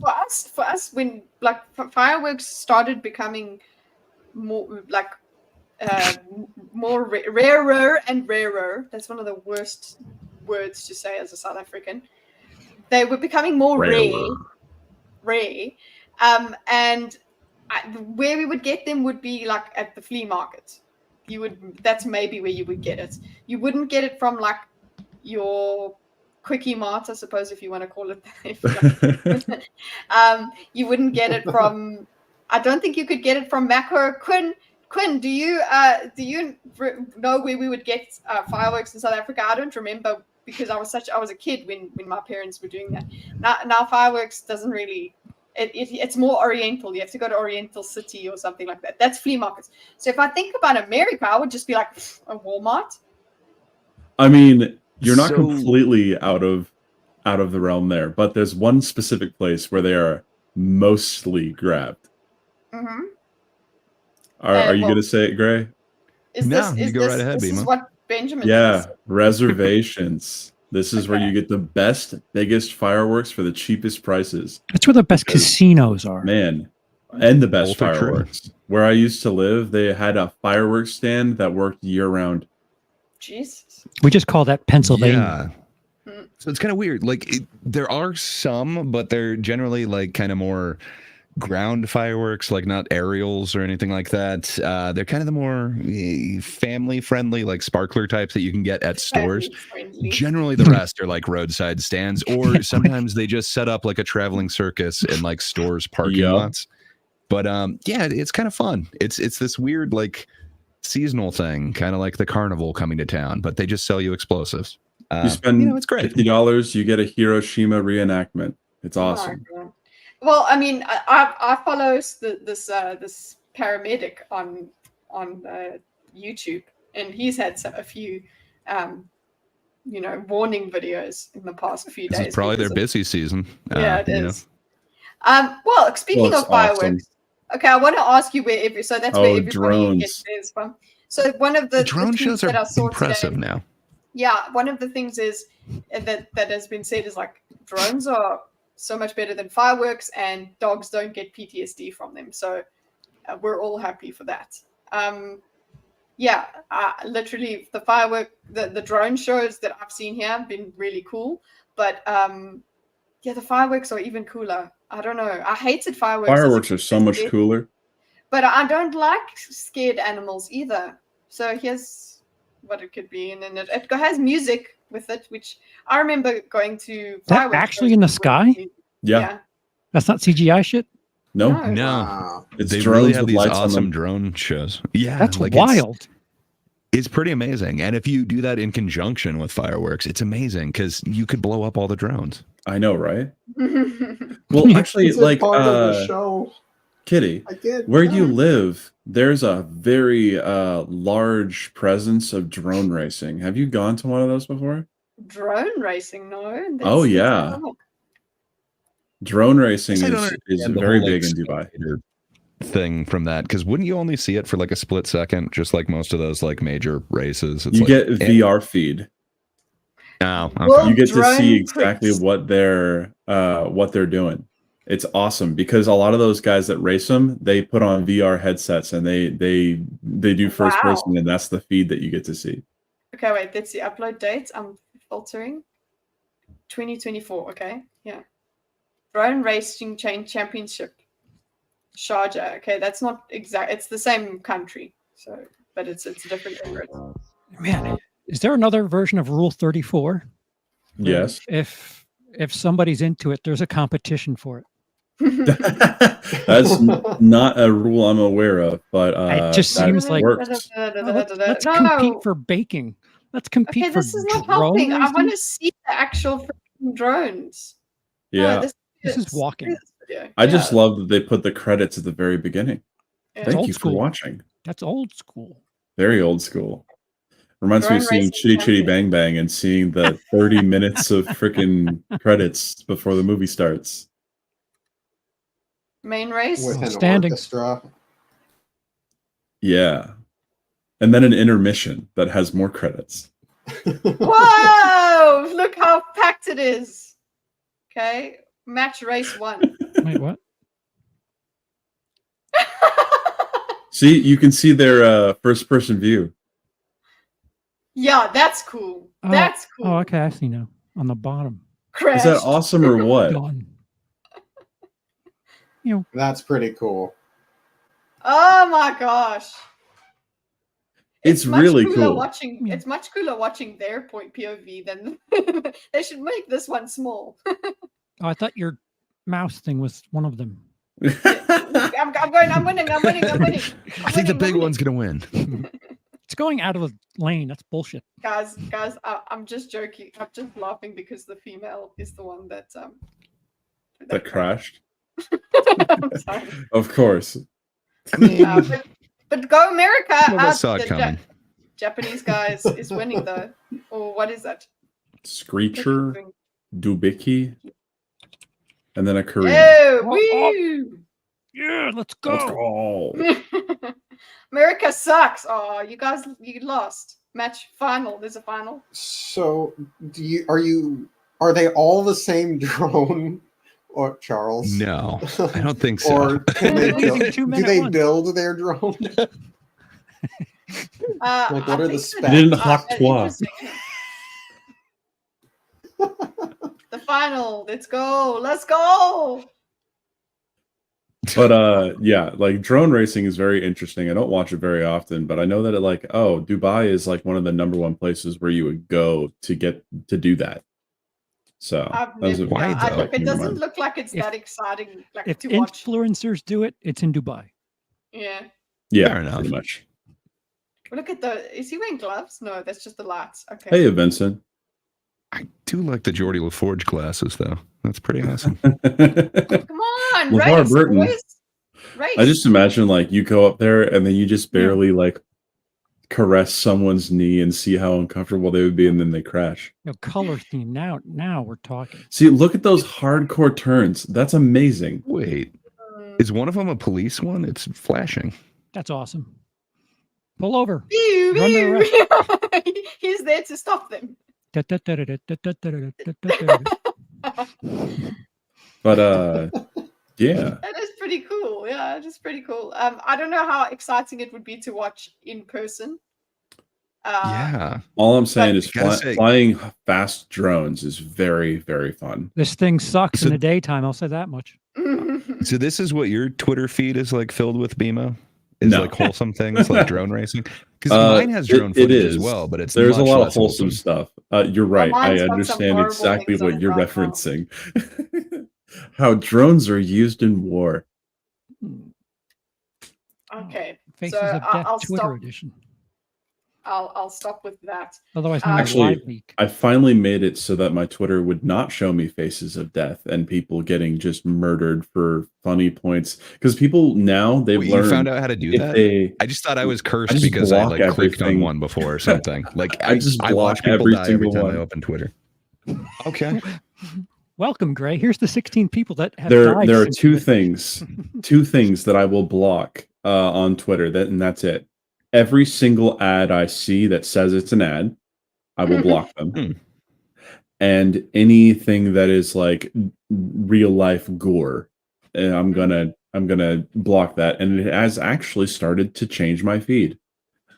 for us, when like fireworks started becoming more like more rarer and rarer. That's one of the worst words to say as a South African. They were becoming more rare. And where we would get them would be like at the flea market. That's maybe where you would get it. You wouldn't get it from like your quickie mart, I suppose, if you want to call it that. You wouldn't get it from. I don't think you could get it from Macro. Quinn, do you know where we would get fireworks in South Africa? I don't remember because I was a kid when my parents were doing that. Now fireworks doesn't really. It's more Oriental. You have to go to Oriental City or something like that. That's flea markets. So if I think about America, I would just be like a Walmart. I mean, you're not completely out of the realm there, but there's one specific place where they are mostly grabbed. Mm-hmm. Are you going to say it, Gray? Go right ahead, This Bima. is what Benjamin Yeah, says. reservations. This is where you get the best, biggest fireworks for the cheapest prices. That's where the best casinos are. Man, and the best Both are true. fireworks. Where I used to live, they had a fireworks stand that worked year-round. Jesus. We just call that Pennsylvania. Yeah. So it's kind of weird. Like, there are some, but they're generally like kind of more ground fireworks, like not aerials or anything like that. They're kind of the more family friendly, like sparkler types that you can get at stores. Family-friendly. Generally, the rest are like roadside stands, or sometimes they just set up like a traveling circus in like stores parking lots. But yeah, it's kind of fun. It's this weird like seasonal thing, kind of like the carnival coming to town, but they just sell you explosives. You spend it's great. $50, you get a Hiroshima reenactment. It's awesome. Oh, well, I mean, I follow this paramedic on YouTube, and he's had a few, warning videos in the past few days. It's probably their busy season. Yeah, it is. Well, speaking of fireworks, awesome. okay, I want to ask you where that's where everybody drones. gets theirs from. So one of the Drone tweets shows that I are saw impressive today, now. yeah, one of the things is that has been said is like drones are so much better than fireworks, and dogs don't get PTSD from them. So we're all happy for that. Literally the drone shows that I've seen here have been really cool. But the fireworks are even cooler. I don't know. I hated fireworks. Fireworks are so much cooler. But I don't like scared animals either. So here's what it could be. And then it has music with it, which I remember going to That fireworks actually shows in the with sky? me. Yeah. That's not CGI shit? No. No. Wow. It's They drones really have with these lights on awesome them. drone shows. Yeah. That's like wild. It's pretty amazing. And if you do that in conjunction with fireworks, it's amazing because you could blow up all the drones. I know, right? Well, actually, Is it like part of the show? Kitty, I did. where you live, there's a very large presence of drone racing. Have you gone to one of those before? Drone racing, no. Oh, yeah. Drone racing I don't is understand the very whole, like, big in Dubai. Thing from that, because wouldn't you only see it for like a split second, just like most of those like major races? It's You like, get VR feed. Oh, okay. Well, You get to drone see exactly tricks. what they're doing. It's awesome because a lot of those guys that race them, they put on VR headsets and they do first person, and that's the feed that you get to see. Okay, wait. That's the upload date. I'm filtering. 2024. Okay, yeah. Drone Racing Chain Championship, Sharjah. Okay, that's not exact. It's the same country, so but it's a different Emirates. Man, is there another version of Rule 34? Yes. If somebody's into it, there's a competition for it. That's not a rule I'm aware of, but it just seems like works. Let's compete for baking. Let's compete for this is not drone helping. I racing. want to see the actual freaking drones. Yeah. No, This is walking. I just love that they put the credits at the very beginning. Yeah. Thank old you for school. watching. That's old school. Very old school. Reminds me of Drone seeing Racing Chitty Chitty Champion. Bang Bang and seeing the 30 minutes of freaking credits before the movie starts. Main race. with an Standing. orchestra. Yeah. And then an intermission that has more credits. Whoa! Look how packed it is. Okay, match race 1. Wait, what? See, you can see their first person view. Yeah, that's cool. That's cool. Oh, okay. I see now. On the bottom. Is that awesome or what? Done. That's pretty cool. Oh my gosh. It's much really cooler cool. Watching, It's much cooler watching their POV than they should make this one small. Oh, I thought your mouse thing was one of them. I'm winning. I think the big one's gonna win. It's going out of the lane. That's bullshit. Guys, I'm just joking. I'm just laughing because the female is the one that That crashed. I'm sorry. Of course. I mean, But go America! some of us saw it coming. Japanese guy is winning though. Or what is that? Screecher, Dubicki, and then a Korean. Oh, woo! Yeah, let's Let's go. go. America sucks. Oh, you guys, you lost. Match final. There's a final. So, are they all the same drone, or Charles? No, I don't think so. Or can they Only build, two men do at they once. build their drone? Like, what are the specs? They didn't hawk twa. The final. Let's go. Let's go. But yeah, like drone racing is very interesting. I don't watch it very often, but I know that Dubai is like one of the #1 places where you would go to get to do that. So It doesn't look like it's that exciting. Like If to watch. influencers do it, it's in Dubai. Yeah. Yeah, Fair enough. pretty much. Look at Is he wearing gloves? No, that's just the lights. Okay. Hey, Vincent. I do like the Geordie LaForge glasses, though. That's pretty awesome. Come on, LeVar race, Burton. boys. Race. I just imagine like you go up there and then you just barely like caress someone's knee and see how uncomfortable they would be, and then they crash. Color theme. Now we're talking. See, look at those hardcore turns. That's amazing. Wait, is one of them a police one? It's flashing. That's awesome. Pull over. Pew, Run the pew. He's there to stop them. But yeah. That is pretty cool. Yeah, it is pretty cool. I don't know how exciting it would be to watch in person. Yeah. All I'm saying is gotta say- flying fast drones is very, very fun. This thing sucks in the daytime. I'll say that much. So this is what your Twitter feed is like filled with, BMO? Is No. like wholesome things like drone racing? Because mine has drone it footage is. as well, but there's a much lot of less wholesome stuff. You're right. mine's I got some understand horrible exactly things on what it you're right now. referencing. How drones are used in war. Okay. Faces So of Death I'll Twitter stop. edition. I'll stop with that. Otherwise known as Actually, Live Leak. I finally made it so that my Twitter would not show me faces of death and people getting just murdered for funny points. Because people now they've Wait, learned you found out how to do if that? they- I just thought I was cursed just because I block like clicked on everything. one before or something. Like I just I block watch people every die every single time one. I open Twitter. Okay. Welcome, Gray. Here's the 16 people that have there died. there are since two you- things that I will block on Twitter, and that's it. Every single ad I see that says it's an ad, I will block them. And anything that is like real life gore, I'm gonna block that. And it has actually started to change my feed.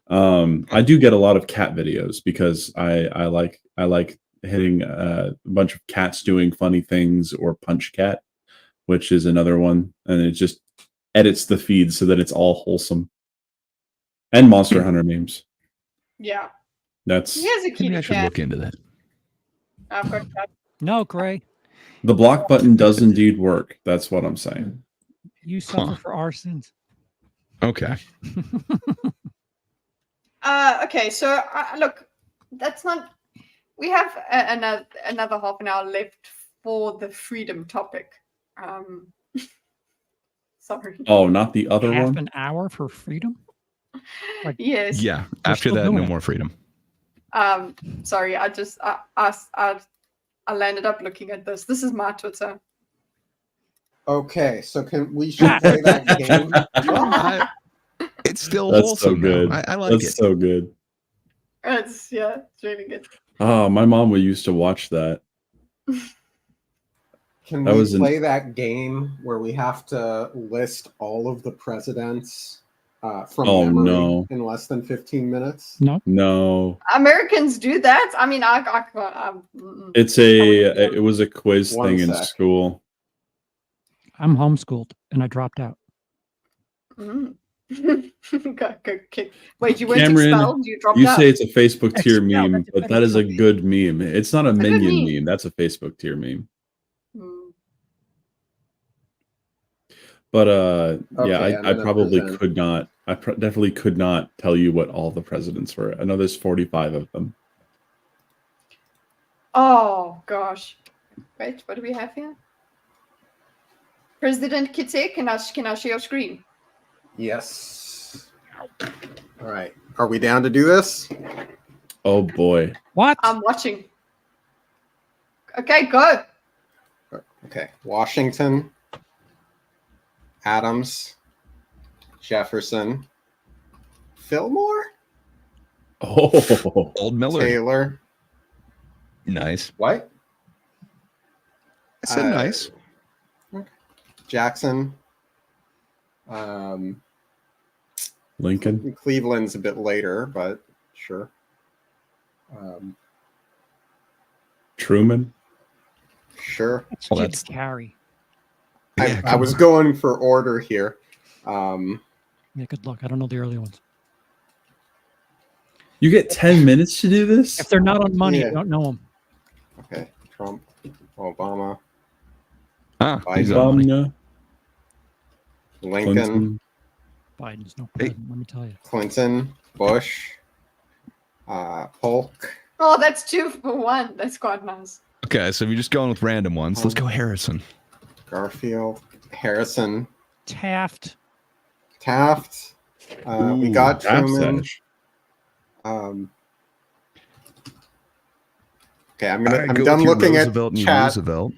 I do get a lot of cat videos because I like hitting a bunch of cats doing funny things, or Punch Cat, which is another one, and it just edits the feed so that it's all wholesome. And Monster Hunter memes. Yeah. That's He has a Maybe kitty I should cat. look into that. I've got cat. No, Gray, the block button does indeed work. That's what I'm saying. you suffer Huh. for our sins. Okay. Okay, so look, that's not. We have another half an hour left for the freedom topic. Sorry. Oh, not the other Half one? an hour for freedom? Like, Yes. Yeah. We're After still that, doing no it. more freedom. Sorry, I landed up looking at this. This is my Twitter. Okay, so we should play that game. It's still That's wholesome. so good. Though. I like That's it. so good. It's really good. Oh, my mom would used to watch that. Can That we was play that game where we have to list all of the presidents from Oh, memory no. in less than 15 minutes? No. Americans do that. I mean, I can't. It's it was a quiz One thing in sec. school. I'm homeschooled and I dropped out. Okay. Wait, you weren't Cameron, expelled? You dropped you out? say it's a Facebook tier Expelled, meme, that's a but better that is a choice. good meme. It's not a good minion meme. meme. That's a Facebook tier meme. But yeah, Okay, I'm I gonna probably present. could not. I definitely could not tell you what all the presidents were. I know there's 45 of them. Oh gosh. Wait, what do we have here? President Kitse, can I share your screen? Yes. All right. Are we down to do this? Oh boy. What? I'm watching. Okay, go. Okay. Washington, Adams, Jefferson, Fillmore, Oh, Old Miller. Taylor. Nice. What? I said nice. Jackson. Lincoln. Cleveland's a bit later, but sure. Truman. Sure. That's Well, Jim that's- Carrey. Yeah, I come was on. going for order here. Yeah, good luck. I don't know the early ones. You get 10 minutes to do this? If they're not on money, Yeah. you don't know them. Okay. Trump, Obama, Ah, he's Biden. on money. Obama, Lincoln, Clinton. Biden's no Hey. president, let me tell you. Clinton, Bush, Polk. Oh, that's 2 for 1. That's quite nice. Okay, so we're just going with random ones. Let's go Harrison. Garfield, Harrison, Taft. Taft. We Ooh, got Taft's Truman. edge. Okay, I'm All right, go done with your looking Roosevelt at and chat. Roosevelt.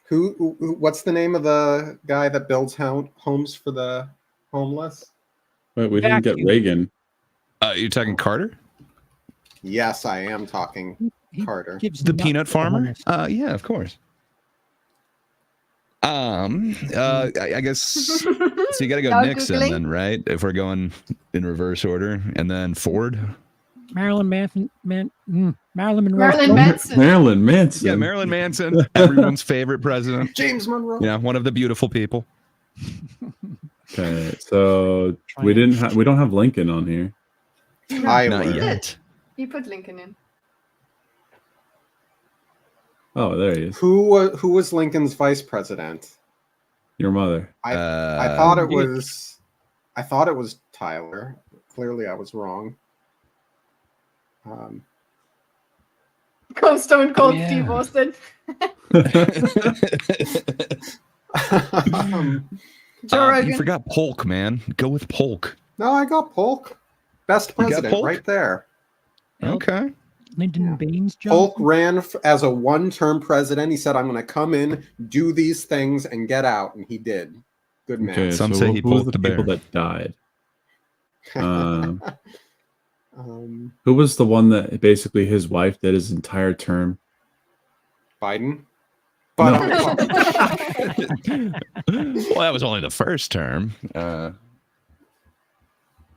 Who? What's the name of the guy that builds homes for the homeless? Wait, we didn't get Vacuum. Reagan. You're talking Carter? Yes, I am talking He Carter. gives The nuts peanut to farmer? homeless. Yeah, of course. I guess so. You got to go Y'all Nixon Googling? then, right? If we're going in reverse order, and then Ford. Marilyn Manson. Marilyn Monroe. Marilyn Manson. Marilyn Manson. Yeah, Marilyn Manson, everyone's favorite president. James Monroe. Yeah, one of the beautiful people. Okay, so we don't have Lincoln on here. Tyler. Not yet. You put Lincoln in. Oh, there he is. Who was Lincoln's vice president? Your mother. I thought it Dick. was Tyler. Clearly, I was wrong. Stone Cold Yeah. Steve Austin. Joe Rogan. You forgot Polk, man. Go with Polk. No, I got Polk. Best You got president Polk? right there. Okay. Lyndon Baines Polk Johnson. ran as a one-term president. He said, "I'm going to come in, do these things, and get out," and he did. Good man. Okay, Some so say he who was pulled the the people bear. that died? Um, Um, who was the one that basically his wife did his entire term? Biden. But Well, that was only the first term.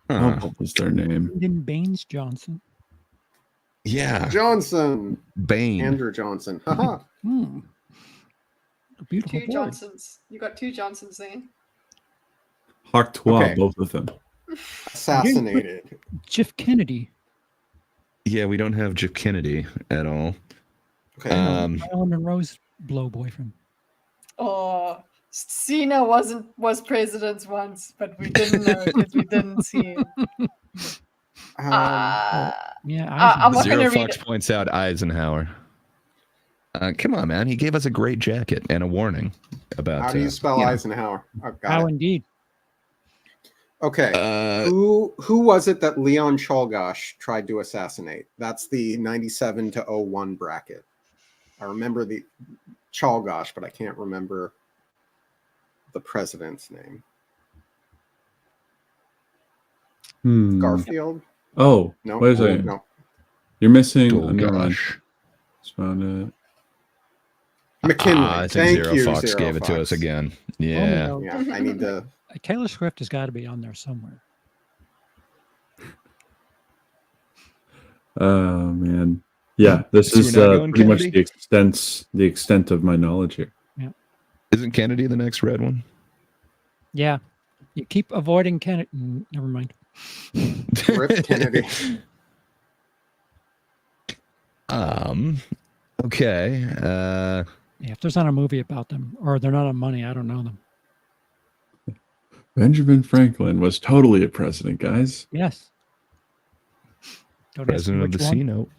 What was their name? Lyndon Baines Johnson. Yeah, Johnson, Bane. Andrew Johnson. Haha. A beautiful Two boy. Johnsons. You got two Johnsons there. Hartois, Okay. both of them. Assassinated. Jeff Kennedy. Yeah, we don't have Jeff Kennedy at all. Okay. Marilyn Monroe's blow boyfriend. Oh, Cena was president once, but we didn't know because we didn't see him. Yeah, I'm not Zero gonna read Fox it. points out Eisenhower. Come on, man. He gave us a great jacket and a warning about. How do you spell you know. Eisenhower? Oh, got How it. indeed. Okay. Who was it that Leon Czolgosz tried to assassinate? That's the 97 to 01 bracket. I remember the Czolgosz, but I can't remember the president's name. Garfield? Oh, No. what is it? No. You're missing. Oh, Never mind. gosh. Just found it. McKinley. I think Thank Zero you, Fox Zero gave it to Fox. us again. Yeah. Oh, Yeah, I need to. Taylor Swift has got to be on there somewhere. Oh man. Yeah, this So is we're not going pretty much Kennedy? the extent of my knowledge here. Isn't Kennedy the next red one? Yeah. You keep avoiding Kennedy. Never mind. Rip Kennedy. Okay. Yeah, if there's not a movie about them or they're not on money, I don't know them. Benjamin Franklin was totally a president, guys. Yes. Don't ask me President of the which C one. note.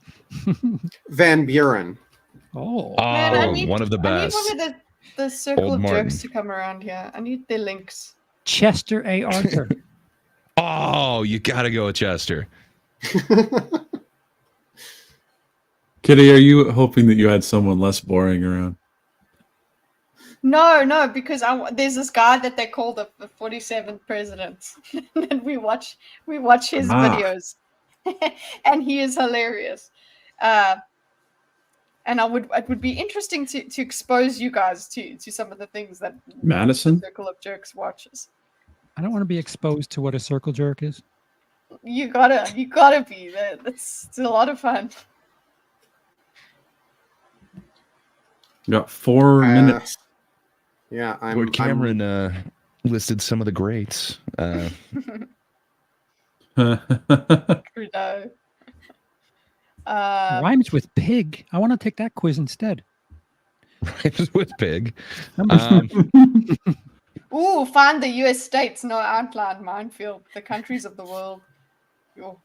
Van Buren. Oh. Man, I Oh, need, one of the I need best. one of the circle Old of Martin. jokes to come around here. I need the links. Chester A. Arthur. Oh, you got to go with Chester. Kitty, are you hoping that you had someone less boring around? No, because there's this guy that they call the 47th president, and we watch his videos, and he is hilarious. And it would be interesting to expose you guys to some of the things that Madison? the Circle of Jerks watches. I don't want to be exposed to what a circle jerk is. You gotta be. It's a lot of fun. You got 4 minutes. Yeah, Lord Cameron listed some of the greats. Trudeau. Rhymes with pig. I want to take that quiz instead. Rhymes with pig. Ooh, find the U.S. states, no outline minefield. The countries of the world. Yo.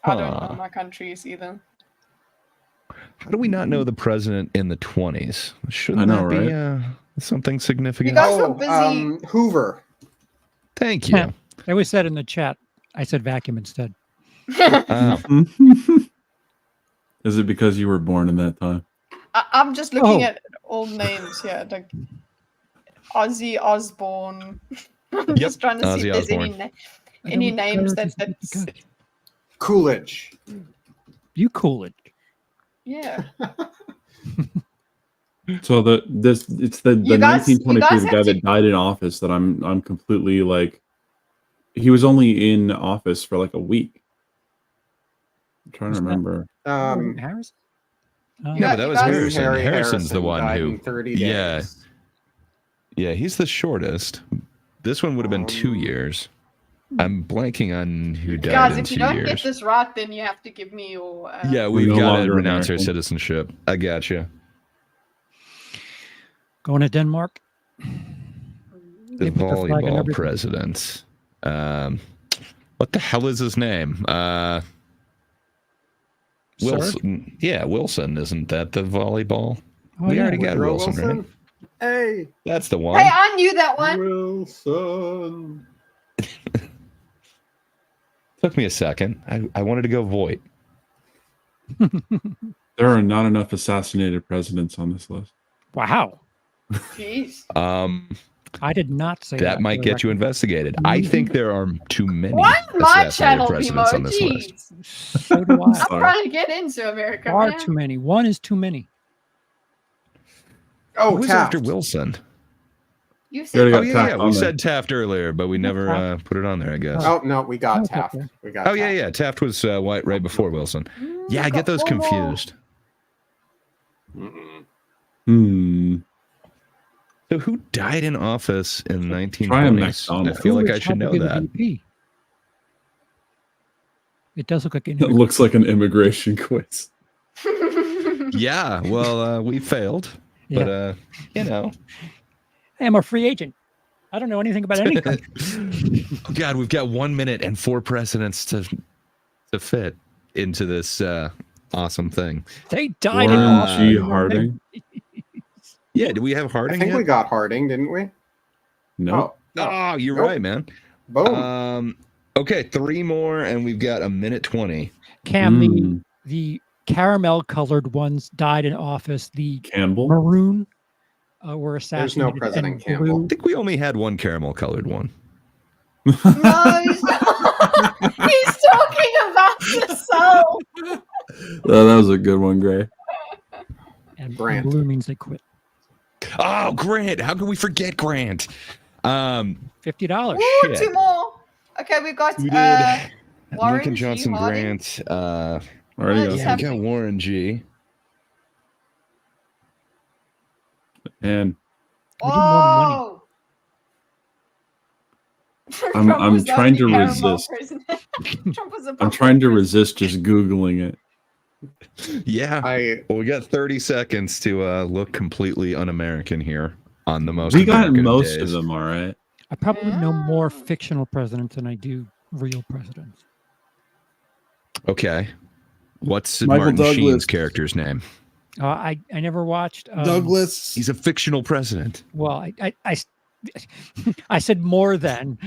I don't know my countries either. How do we not know the president in the 20s? Shouldn't I know, that be something significant? You guys were busy. Hoover. Thank you. I always said in the chat, I said vacuum instead. Is it because you were born in that time? I'm just looking at old names here, like Ozzy Osbourne. I'm just trying to see Ozzy if there's any names that's Coolidge. You Coolidge. yeah. So it's the You guys 1923 the have guy to- that died in office that I'm completely like, he was only in office for like a week. I'm trying to remember. Harris? Yeah, but that was Harrison. Harry Harrison's the Harrison one died who. in 30 Yeah. days. Yeah, he's the shortest. This one would have been 2 years. I'm blanking on who died Guys, in if you 2 don't years. get this right, then you have to give me your. Yeah, We're we've no got to longer renounce our American. citizenship. I gotcha. Going to Denmark. The They put the flag in volleyball everything. president. What the hell is his name? Wilson. Yeah, Wilson. Isn't that the volleyball? Oh, we yeah. already got Woodrow Wilson, right? Hey, That's the one. Hey, I knew that one. Wilson. Took me a second. I wanted to go Voight. There are not enough assassinated presidents on this list. Wow. Jeez. I did not say that. That might get you investigated. I think there are too many Why on my assassinated channel, presidents Pimo? on this list. Jeez. So do I. I'm trying to get into America, Far man. too many. One is too many. Oh, Who's Taft. after Wilson? You You said already Oh got yeah, Taft yeah. on We there. said Taft earlier, but we never Taft. put it on there. I guess. Oh no, we got Oh, Taft. okay. We got. Oh yeah, Taft. yeah. Taft was right before Wilson. Yeah, I we've get got those 4 more. confused. Mm-mm. Hmm. So who died in office in Try a 1920s? I McDonald's. feel like Who I is should know probably the that. VP? It does look like an It looks like an immigration quiz. Yeah, well, we failed, but you know. Hey, I'm a free agent. I don't know anything about any country. Oh God, we've got 1 minute and 4 presidents to fit into this awesome thing. They died in Warren office. G. Harding. Yeah, did we have I Harding think yet? we got Harding, didn't we? No. Oh, you're Nope. right, man. Boom. Okay, 3 more, and we've got 1:20. Cam, the caramel colored ones died in office. The Campbell. maroon were There's assassinated. no President and Campbell. blue- I think we only had one caramel colored one. No, he's he's talking about the soul. Oh, that was a good one, Gray. And Grant. blue means they quit. Oh, Grant! How can we forget Grant? $50. Ooh, Shit. 2 more. Okay, we've got We did Warren Lincoln G. Johnson Harding. Grant. Already What's got Yeah, we got happening? Warren G. And We need more money. Oh. I'm Trump was the trying to only caramel resist. president. Trump was a I'm trying to puppet resist just Googling it. Yeah. Well, we got 30 seconds to look completely un-American here on the most. We got American most days. of them, all right. I probably know more fictional presidents than I do real presidents. Okay. What's Michael Martin Douglas. Sheen's character's name? I never watched Douglas. He's a fictional president. Well, I said more than.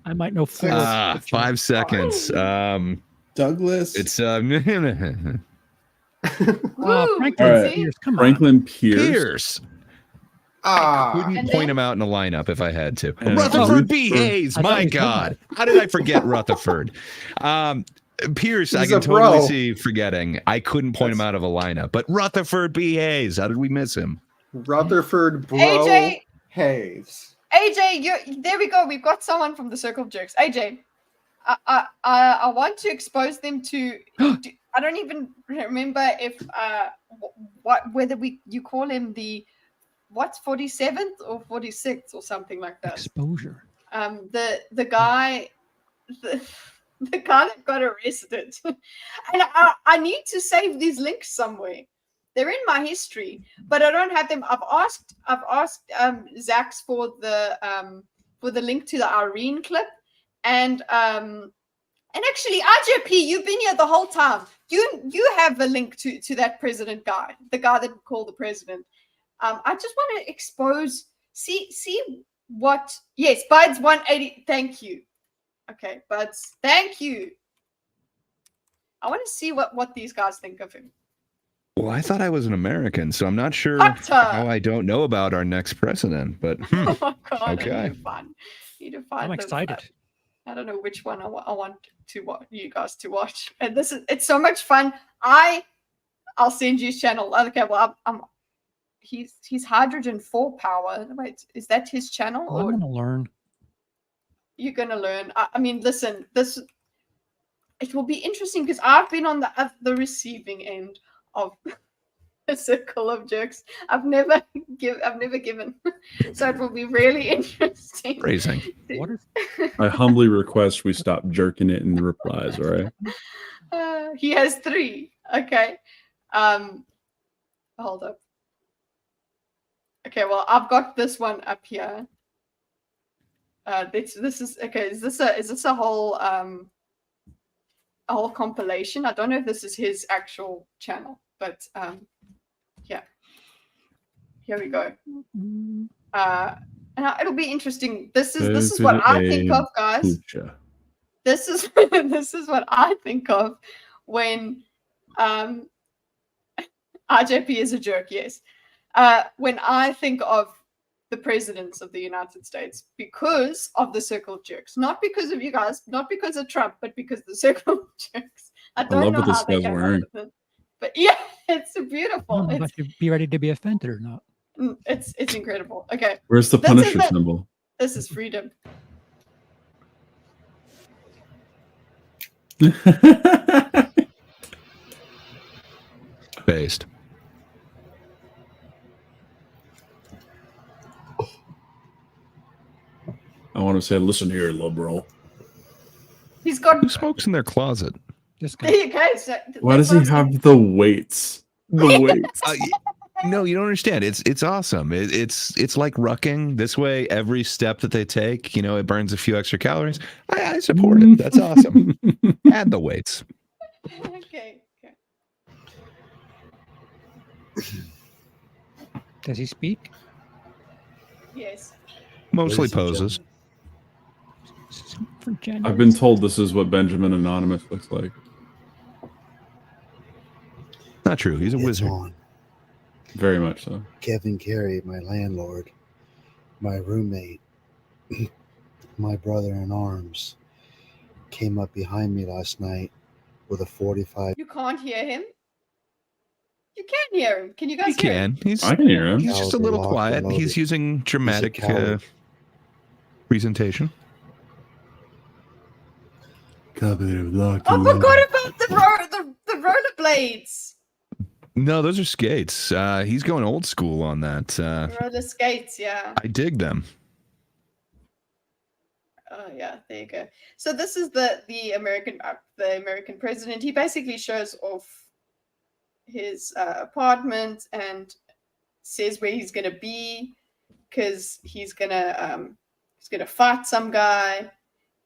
I might know 4. 5 seconds. Douglas. It's Woo, Franklin All right. Pierce. Come on. Franklin Pierce. Pierce. Couldn't And point then- him out in a lineup if I had to. And Rutherford B. Rutherford- Hayes. I thought My he was God. How did I forget Rutherford? Pierce, I He's can a totally bro. see forgetting. I couldn't point him out of a lineup. But Rutherford B. Hayes, how did we miss him? Rutherford Bro AJ. Hayes. AJ, there we go. We've got someone from the Circle of Jerks. AJ, I want to expose them to. I don't even remember if whether you call him the 47th or 46th or something like that. Exposure. The guy. The guy that got arrested, and I need to save these links somewhere. They're in my history, but I don't have them. I've asked Zax for the link to the Irene clip, and actually RJP, you've been here the whole time. You have a link to that president guy, the guy that called the president. I just want to expose. See what? Yes, Bides 180. Thank you. Okay, Buds, thank you. I want to see what these guys think of him. Well, I thought I was an American, so I'm not sure Hector! how I don't know about our next president. But Oh my god! Okay. Need to find I'm them. excited. I don't know which one I want to watch, you guys to watch, and it's so much fun. I'll send you his channel. Okay, well he's hydrogen 4 power. Wait, is that his channel? I'm Or gonna learn. you're gonna learn. I mean, listen, it will be interesting because I've been on the receiving end of a Circle of Jerks. I've never given, so it will be really interesting. phrasing. What is I humbly request we stop jerking it in the replies, all right? He has 3. Okay. Hold up. Okay, well, I've got this one up here. This is okay. Is this a whole compilation? I don't know if this is his actual channel, but yeah. Here we go. And it'll be interesting. This is what I think of, guys. Poocha. This is what I think of when RJP is a jerk. Yes, when I think of the presidents of the United States, because of the Circle of Jerks, not because of you guys, not because of Trump, but because of the Circle of Jerks. I don't love know what this how they guy's came up wearing. with it, But yeah, it's beautiful. But you be ready to be offended or not. It's incredible. Okay. Where's the This Punisher is symbol? This is freedom. Based. I want to say, listen here, liberal. He's got. Who smokes in their closet? This There guy. you go. So Why does that's he what I'm have the weights? The weights. No, you don't understand. It's awesome. It's like rucking. This way, every step that they take, it burns a few extra calories. I support it. That's awesome. Add the weights. Okay. Does he speak? Yes. Mostly Ladies and poses. For January. I've been told this is what Benjamin Anonymous looks like. Not true. He's a It's wizard. on. Very much so. Kevin Carey, my landlord, my roommate, my brother in arms, came up behind me last night with a 45. You can't hear him. You can hear him. Can you He guys hear him? can. I can hear him. He's just a Caliber little locked quiet. and loaded. He's using dramatic coward. presentation. I forgot about the rollerblades. No, those are skates. He's going old school on that. Roller skates, yeah. I dig them. Oh yeah, there you go. So this is the American president. He basically shows off his apartment and says where he's gonna be because he's gonna fight some guy,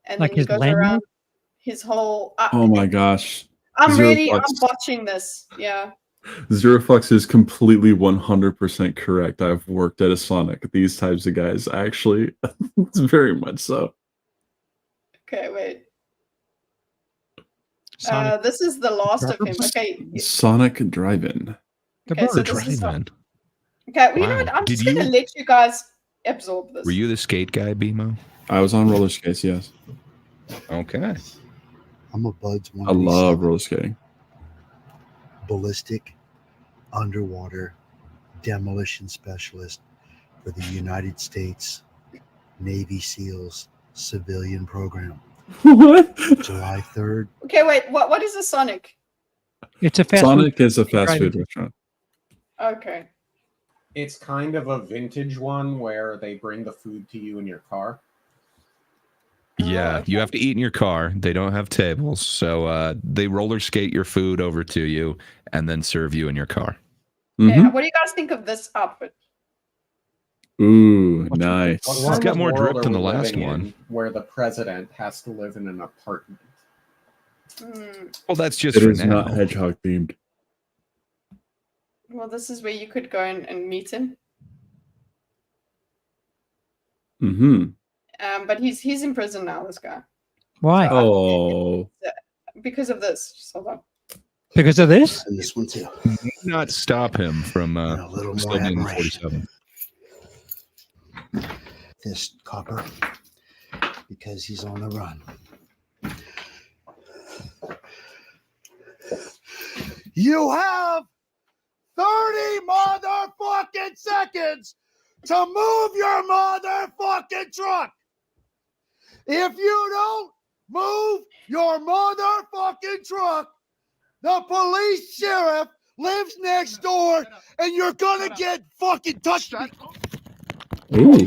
and Like then he his goes landlord? around his whole. Oh my gosh. I'm Zero Flux. watching this. Yeah. Zeroflux is completely 100% correct. I've worked at a Sonic. These types of guys, actually, it's very much so. Okay, wait. Sonic This is the last of him. Dorkus? Okay. Sonic Drive-In. the Okay, so bird. this is Drive-in. Okay, well, you know Wow. what? I'm Did just gonna you- let you guys absorb this. Were you the skate guy, BMO? I was on roller skates, yes. Okay. I'm a Buds I love 187 roller skating. ballistic underwater demolition specialist for the United States Navy SEALs civilian program. What? July 3rd. Okay, wait. What is a Sonic? It's a fast Sonic food. is a fast Drive-in. food restaurant. Okay. It's kind of a vintage one where they bring the food to you in your car. Yeah, you have to eat in your car. They don't have tables, so they roller skate your food over to you and then serve you in your car. Okay, Mhm. what do you guys think of this outfit? Ooh, What's- nice. What It's kind got of more world drip are than we the last living in one. where the president has to live in an apartment? Well, that's just It for is now. not hedgehog themed. Well, this is where you could go and meet him. Mm-hmm. But he's in prison now, this guy. Why? Oh. Because of this. Just hold on. Because of this? And this one too. Need not stop him from And a little still more being admiration. 47. This copper because he's on the run. You have 30 motherfucking seconds to move your motherfucking truck. If you don't move your motherfucking truck, the police sheriff lives next door and you're gonna get fucking touched. Ooh.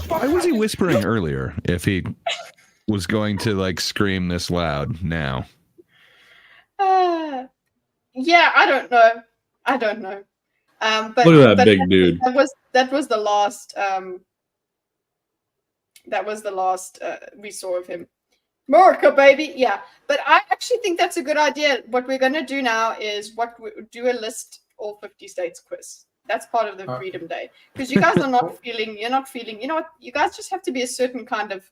Why was he whispering earlier if he was going to like scream this loud now? Yeah, I don't know. But Look at that but big dude. That was the last. That was the last we saw of him. MURCA, baby. Yeah, but I actually think that's a good idea. What we're going to do now is do a list all 50 states quiz. That's part of the Freedom Day because you guys are not feeling. You're not feeling. You know what? You guys just have to be a certain kind of.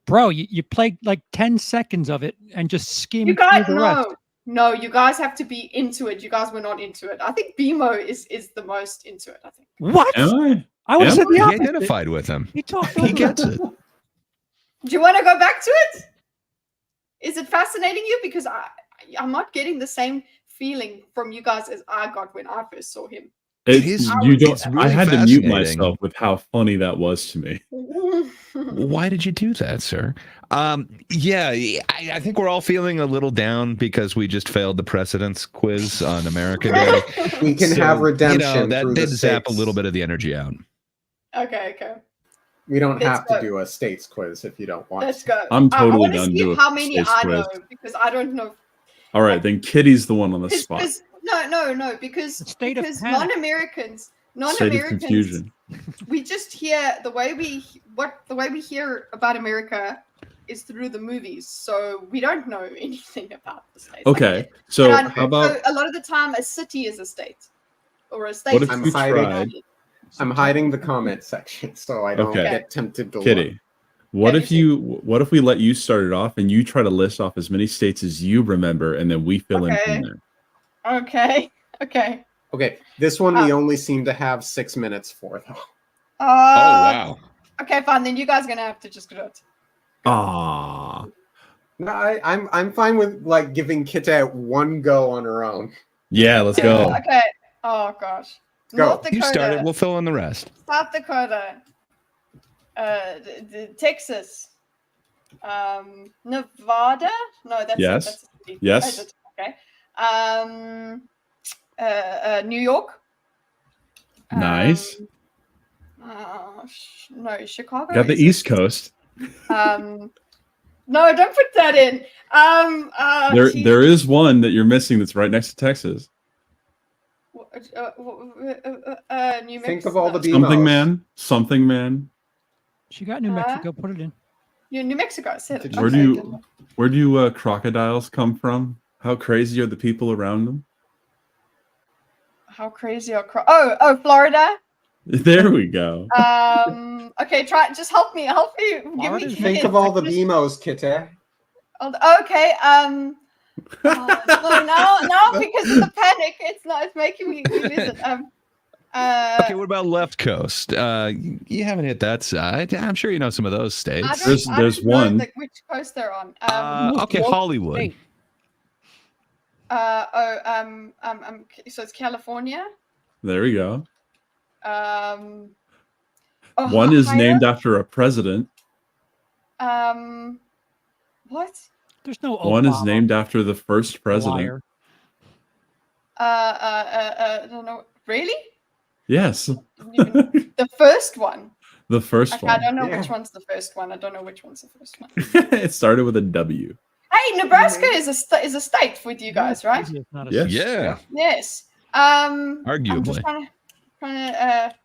Bro, you played like 10 seconds of it and just skimmed You guys through the rest. no. You guys have to be into it. You guys were not into it. I think BMO is the most into it. I think. What? Am I? I would have Am said the He opposite. identified with him. He talked He over gets it. it. Do you want to go back to it? Is it fascinating you? Because I'm not getting the same feeling from you guys as I got when I first saw him. I had to mute myself with how funny that was to me. Why did you do that, sir? Yeah, I think we're all feeling a little down because we just failed the precedence quiz on America Day. We can have redemption. That through did the zap a states. little bit of the energy out. Okay. We don't Let's have to go. do a states quiz if you don't want. Let's to. go. I'm I totally want to done see doing how a many states I quiz. know because I don't know. All right, then Kitty's the one on the spot. Because, no, because state of panic. non-Americans, State of confusion. we just hear the way we hear about America is through the movies, so we don't know anything about the states. Okay, so And how about a lot of the time a city is a state, or a state. what if is you a state. tried? I'm hiding the comment section so I don't Okay. get tempted to Kitty, look. what if we let you start it off and you try to list off as many states as you remember, and then we fill in from there. Okay. Okay, this one we only seem to have 6 minutes for though. Oh wow. Okay, fine. Then you guys are gonna have to just do it. Ah. No, I'm fine with like giving Kitty one go on her own. Yeah, let's go. Okay. Oh gosh. Go. North Dakota. You started. We'll fill in the rest. South Dakota. Texas. Nevada. No, that's Yes. That's a city. Yes. Is it? Okay. New York. Nice. No, Chicago. Got the is East it? Coast. No, don't put that in. There is one that you're missing that's right next to Texas. New Mexico. Think of all the Something man. She got New Mexico. Put it in. New Mexico. I said it. Where do crocodiles come from? How crazy are the people around them? How crazy are Florida. There we go. Okay, try. Just help me. Give me. Think of all the BMOs, Kitty. Okay. No, now because of the panic, it's making me lose it. Okay, what about left coast? You haven't hit that side. I'm sure you know some of those states. There's one. Which coast they're on? Okay, Hollywood. So it's California. There we go. Ohio? One is named after a president. What? There's no. One is Obama. named after the first president. I don't know. Really? Yes. The first one. The first Okay, one. I don't know which one's the first one. I don't know which one's the first one. It started with a W. Hey, Nebraska is a state with you guys, right? It's not a Yes. Yeah. Yes. Arguably. I'm just trying to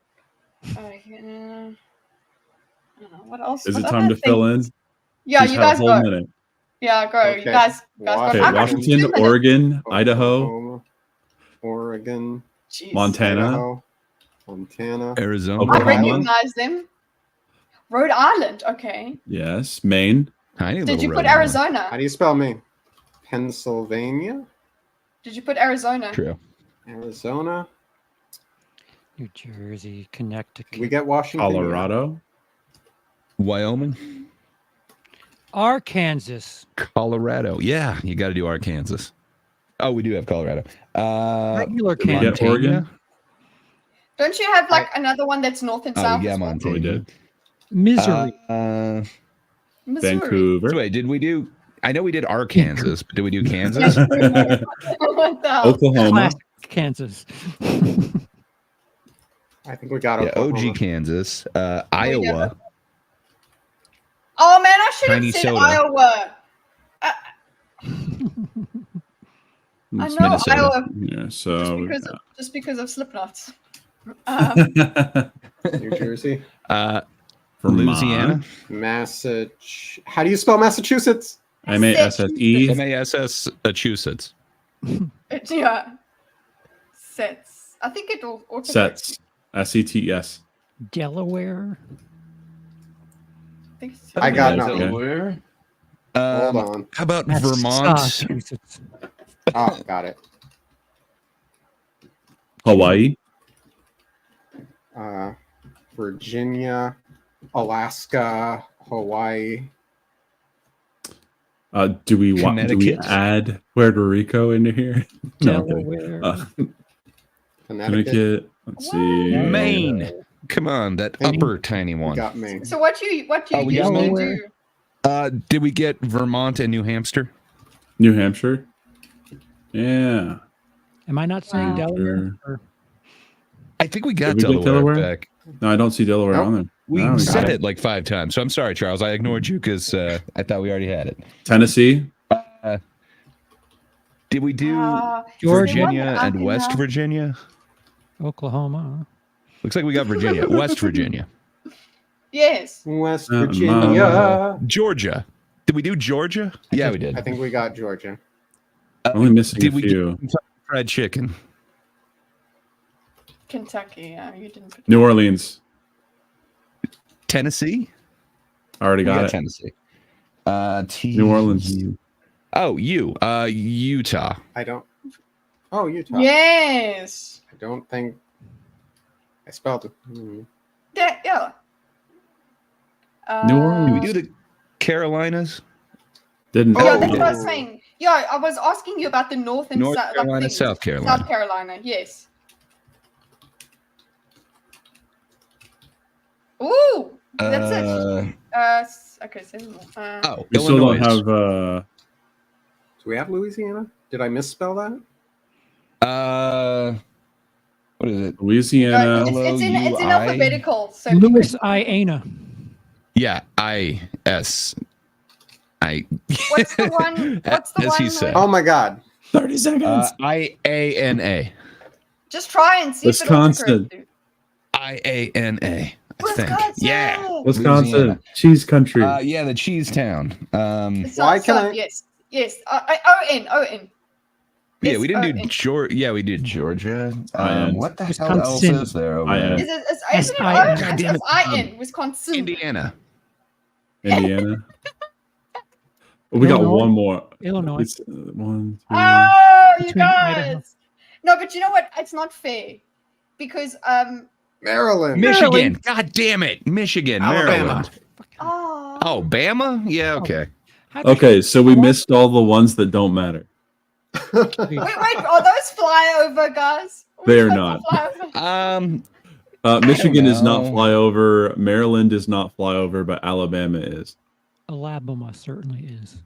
what else? Is it what time other to fill in? things? Yeah, Just you have a guys whole go. minute. Yeah, go. Okay. You guys go. Okay, I've got 2 Washington, minutes. Oregon, Idaho, Oklahoma, Oregon, Jeez. Montana, Idaho, Montana, Arizona. I Oklahoma. recognize them. Rhode Island. Okay. yes, Maine. Tiny Did little you put red island. Arizona? How do you spell Maine? Pennsylvania, Did you put Arizona? True. Arizona. New Jersey, Connecticut. We get Washington. Colorado. Wyoming. Arkansas. Colorado. Yeah, you got to do Arkansas. Oh, we do have Colorado. Regular Did we get Kansas. Oregon? Don't you have like another one that's north and Oh, south? yeah, as well? Montana. We did. Missouri. Missouri. Vancouver. So wait, did we do? I know we did Arkansas, but did we do Kansas? What the hell? Oklahoma. Classic Kansas. I think we got Yeah, Oklahoma. OG Kansas, Iowa. Oh man, I should have Tiny said soda. Iowa. I It's know Minnesota. Iowa Yeah, so just because of Slipknot. New Jersey, Vermont. Louisiana, Massachusetts. How do you spell Massachusetts? MASSE. Massachusetts. Yeah. Sets. I think it will auto Sets. SETS. Delaware. I got Okay. nothing. Delaware. Hold on. How about Vermont? Massachusetts. Oh, got it. Hawaii. Virginia, Alaska, Hawaii. Do we Connecticut. add Puerto Rico into here? No, I'm kidding. Delaware. Connecticut. Let's see. Maine. Come on, that upper tiny You one. got me. So what you Oh, we got usually Maine? do? Did we get Vermont and New Hampshire? New Hampshire. Yeah. Am I not saying Wow. Delaware? Or- I think we got Did we get Delaware, Delaware? back. No, I don't see Delaware Nope. on there. We I don't said got it like 5 times. So I'm sorry, Charles. I ignored you because I thought we already had it. Tennessee. Did we do Georgia. Virginia One and West enough. Virginia? Oklahoma. Looks like we got Virginia. West Virginia. Yes. West Uh, Virginia. Georgia. Did we do Georgia? Yeah, we did. I think we got Georgia. Only missing Did a we few. get fried chicken? Kentucky. Yeah, you didn't. Put New Orleans. Tennessee? I already We got it. Tennessee. New Orleans. Oh, Utah. I don't. Oh, Utah. Yes. I don't think I spelled it. Yeah. New Did Orleans. we do the Carolinas? Didn't. Yeah, Oh, that's what I yeah. was saying. Yeah, I was asking you about the North and North South. Carolina, things. South Carolina. South Carolina, yes. Ooh, that's it. Okay, 7 more. Oh, We still don't Illinois. have. Do we have Louisiana? Did I misspell that? What is it? Louisiana. it's in LOUI. alphabetical. So Louis Iana. Yeah, I-S. what's the one? What's the As one? he said. Oh my God. 30 seconds. I-A-N-A. Just try and see Wisconsin. if it I-A-N-A. I think. Wisconsin. Yeah. Wisconsin. Louisiana. Cheese country. Yeah, the cheese town. It's Why not can South, I- Yes. O-N. Yeah, we didn't do S-O-N. Georgia. Yeah, we did Georgia. I-N. What the hell else Wisconsin. is there over I-N. there? Isn't it S-I-N. O? God damn it. It's I-N. Wisconsin. Indiana. Indiana. We got Illinois. one more. Illinois. It's 1, 2. Oh, you Between Idaho. guys. No, but you know what? It's not fair. Because Maryland. Michigan. Maryland. God damn it. Michigan. Alabama. Maryland. oh, Oh, Bama? Yeah, okay. How did Okay, so we missed all the ones that don't matter. wait, are those flyover guys? They Which are ones not. flyover? Michigan is not know. flyover. Maryland is not flyover, but Alabama is. Alabama certainly is.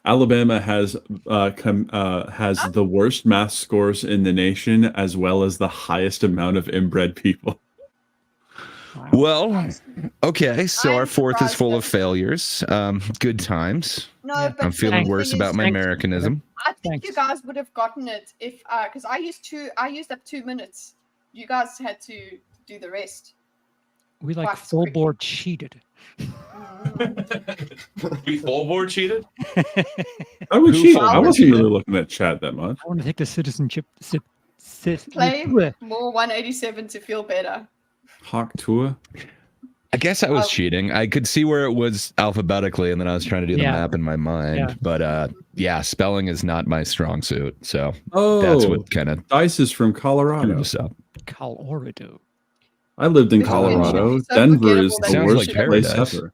Alabama has the worst math scores in the nation, as well as the highest amount of inbred people. Wow. Well, okay, so I'm our fourth is surprised full that- of failures. Good times. No, Yeah. but I'm feeling the worse thing about is, my Thanks. Americanism. I think you Thanks. guys would have gotten it if because I used up 2 minutes. You guys had to do the rest. We like Quite full quickly. board cheated. We full board cheated? I would Who cheat. forward I wasn't cheated? really looking at chat that much. I want to take the citizenship. Play bleh. more 187 to feel better. Hawk Tua. I guess I was Oh. cheating. I could see where it was alphabetically, and then I was trying to do the Yeah. map in my mind. Yeah. But yeah, spelling is not my strong suit. So Oh, that's what kind of Dice is from Colorado. this up. Colorado. I lived in Michigan Colorado. should be so Denver forgettable is that the Sounds worst like place paradise. ever.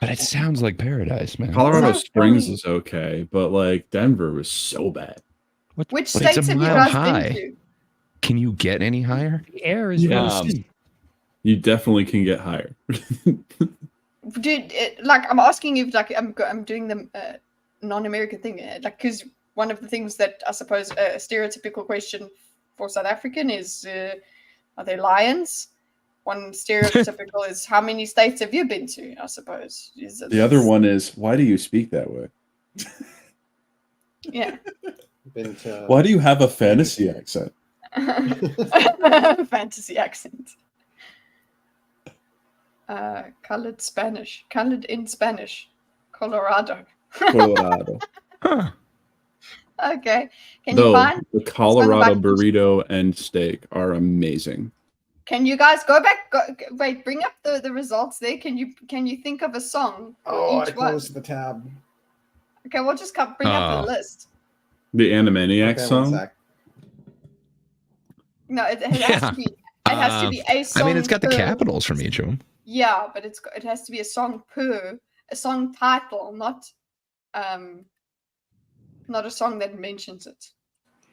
But it sounds like paradise, man. Colorado Sounds Springs funny. is okay, but like Denver was so bad. Which But it's states a have you mile guys high. been to? Can you get any higher? The air is Yes. really thin. You definitely can get higher. Dude, like I'm asking you, like I'm doing the non-American thing, like because one of the things that I suppose a stereotypical question for South African is, are they lions? One stereotypical is how many states have you been to? I suppose The other one is, why do you speak that way? yeah, Been to Why do you have a fantasy accent? fantasy accent. Colored in Spanish, Colorado. Colorado. Huh. Okay, can you Though find? the Colorado back- burrito and steak are amazing. Can you guys go back? Wait, bring up the results there. Can you think of a song for Oh, I each one? closed the tab. Okay, we'll just bring up the list. The Animaniacs Okay, one song. sec. No, it has to be. It has to be a song. I mean, it's got the per- capitals from each of them. Yeah, but it has to be a song per a song title, not a song that mentions it.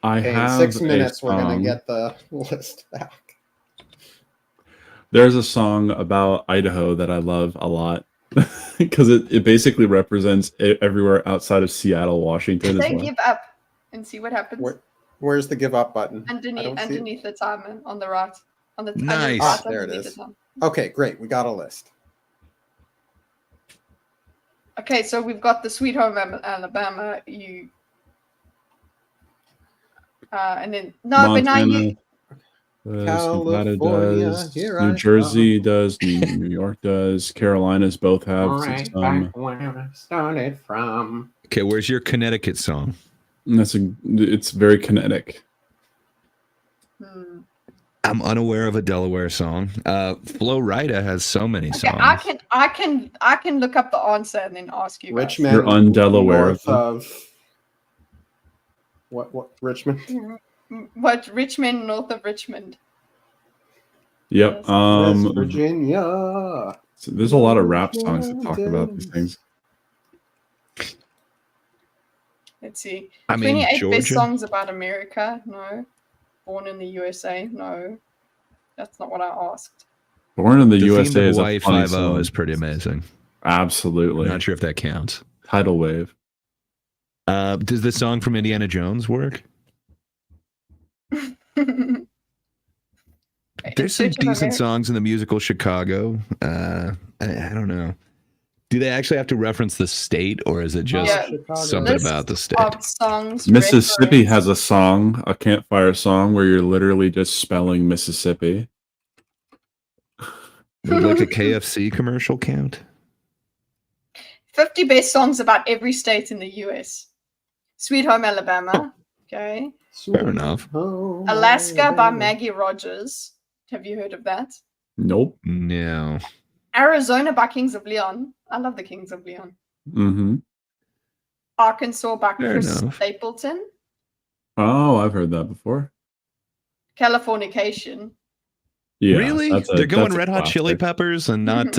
I Okay, in have 6 a minutes, we're gonna song. get the list back. There's a song about Idaho that I love a lot because it basically represents everywhere outside of Seattle, Washington as Say well. give up and see what happens. Where's the give up button? I Underneath don't see it. underneath the timer on the right. On the Nice. right There it underneath is. the timer. Okay, great. We got a list. Okay, so we've got the Sweet Home Alabama. And then but now you. Nevada California, does, here New I Jersey does, New York does, Carolinas both have Right some. back where I started from. Okay, where's your Connecticut song? It's very kinetic. I'm unaware of a Delaware song. Flo Rida has so many Okay, songs. I can look up the answer and then ask you. Richmond, You're un-Delaware north of what Richmond? What Richmond, north of Richmond? Yep. West Virginia. So there's a lot of rap songs that talk about these things. Let's see. I mean, 28 best Georgia? songs about America. No. Born in the USA. No. That's not what I asked. Born in the The USA theme to is Hawaii a funny 5-0 song. is pretty amazing. Absolutely. I'm not sure if that counts. Tidal wave. Does the song from Indiana Jones work? There's some decent songs in the musical Chicago. I don't know. Do they actually have to reference the state, or is it just something List about the state? of songs Mississippi has a song, a campfire song, where you're literally just spelling Mississippi. Would like a KFC commercial count? 50 best songs about every state in the US. Sweet Home Alabama. Okay. Fair enough. Alaska by Maggie Rogers. Have you heard of that? Nope. No. Arizona by Kings of Leon. I love the Kings of Leon. Mm-hmm. Arkansas by Fair Chris enough. Stapleton. Oh, I've heard that before. Californication. Yeah, Really? that's They're going that's a Red Hot Chili classic. Peppers and not.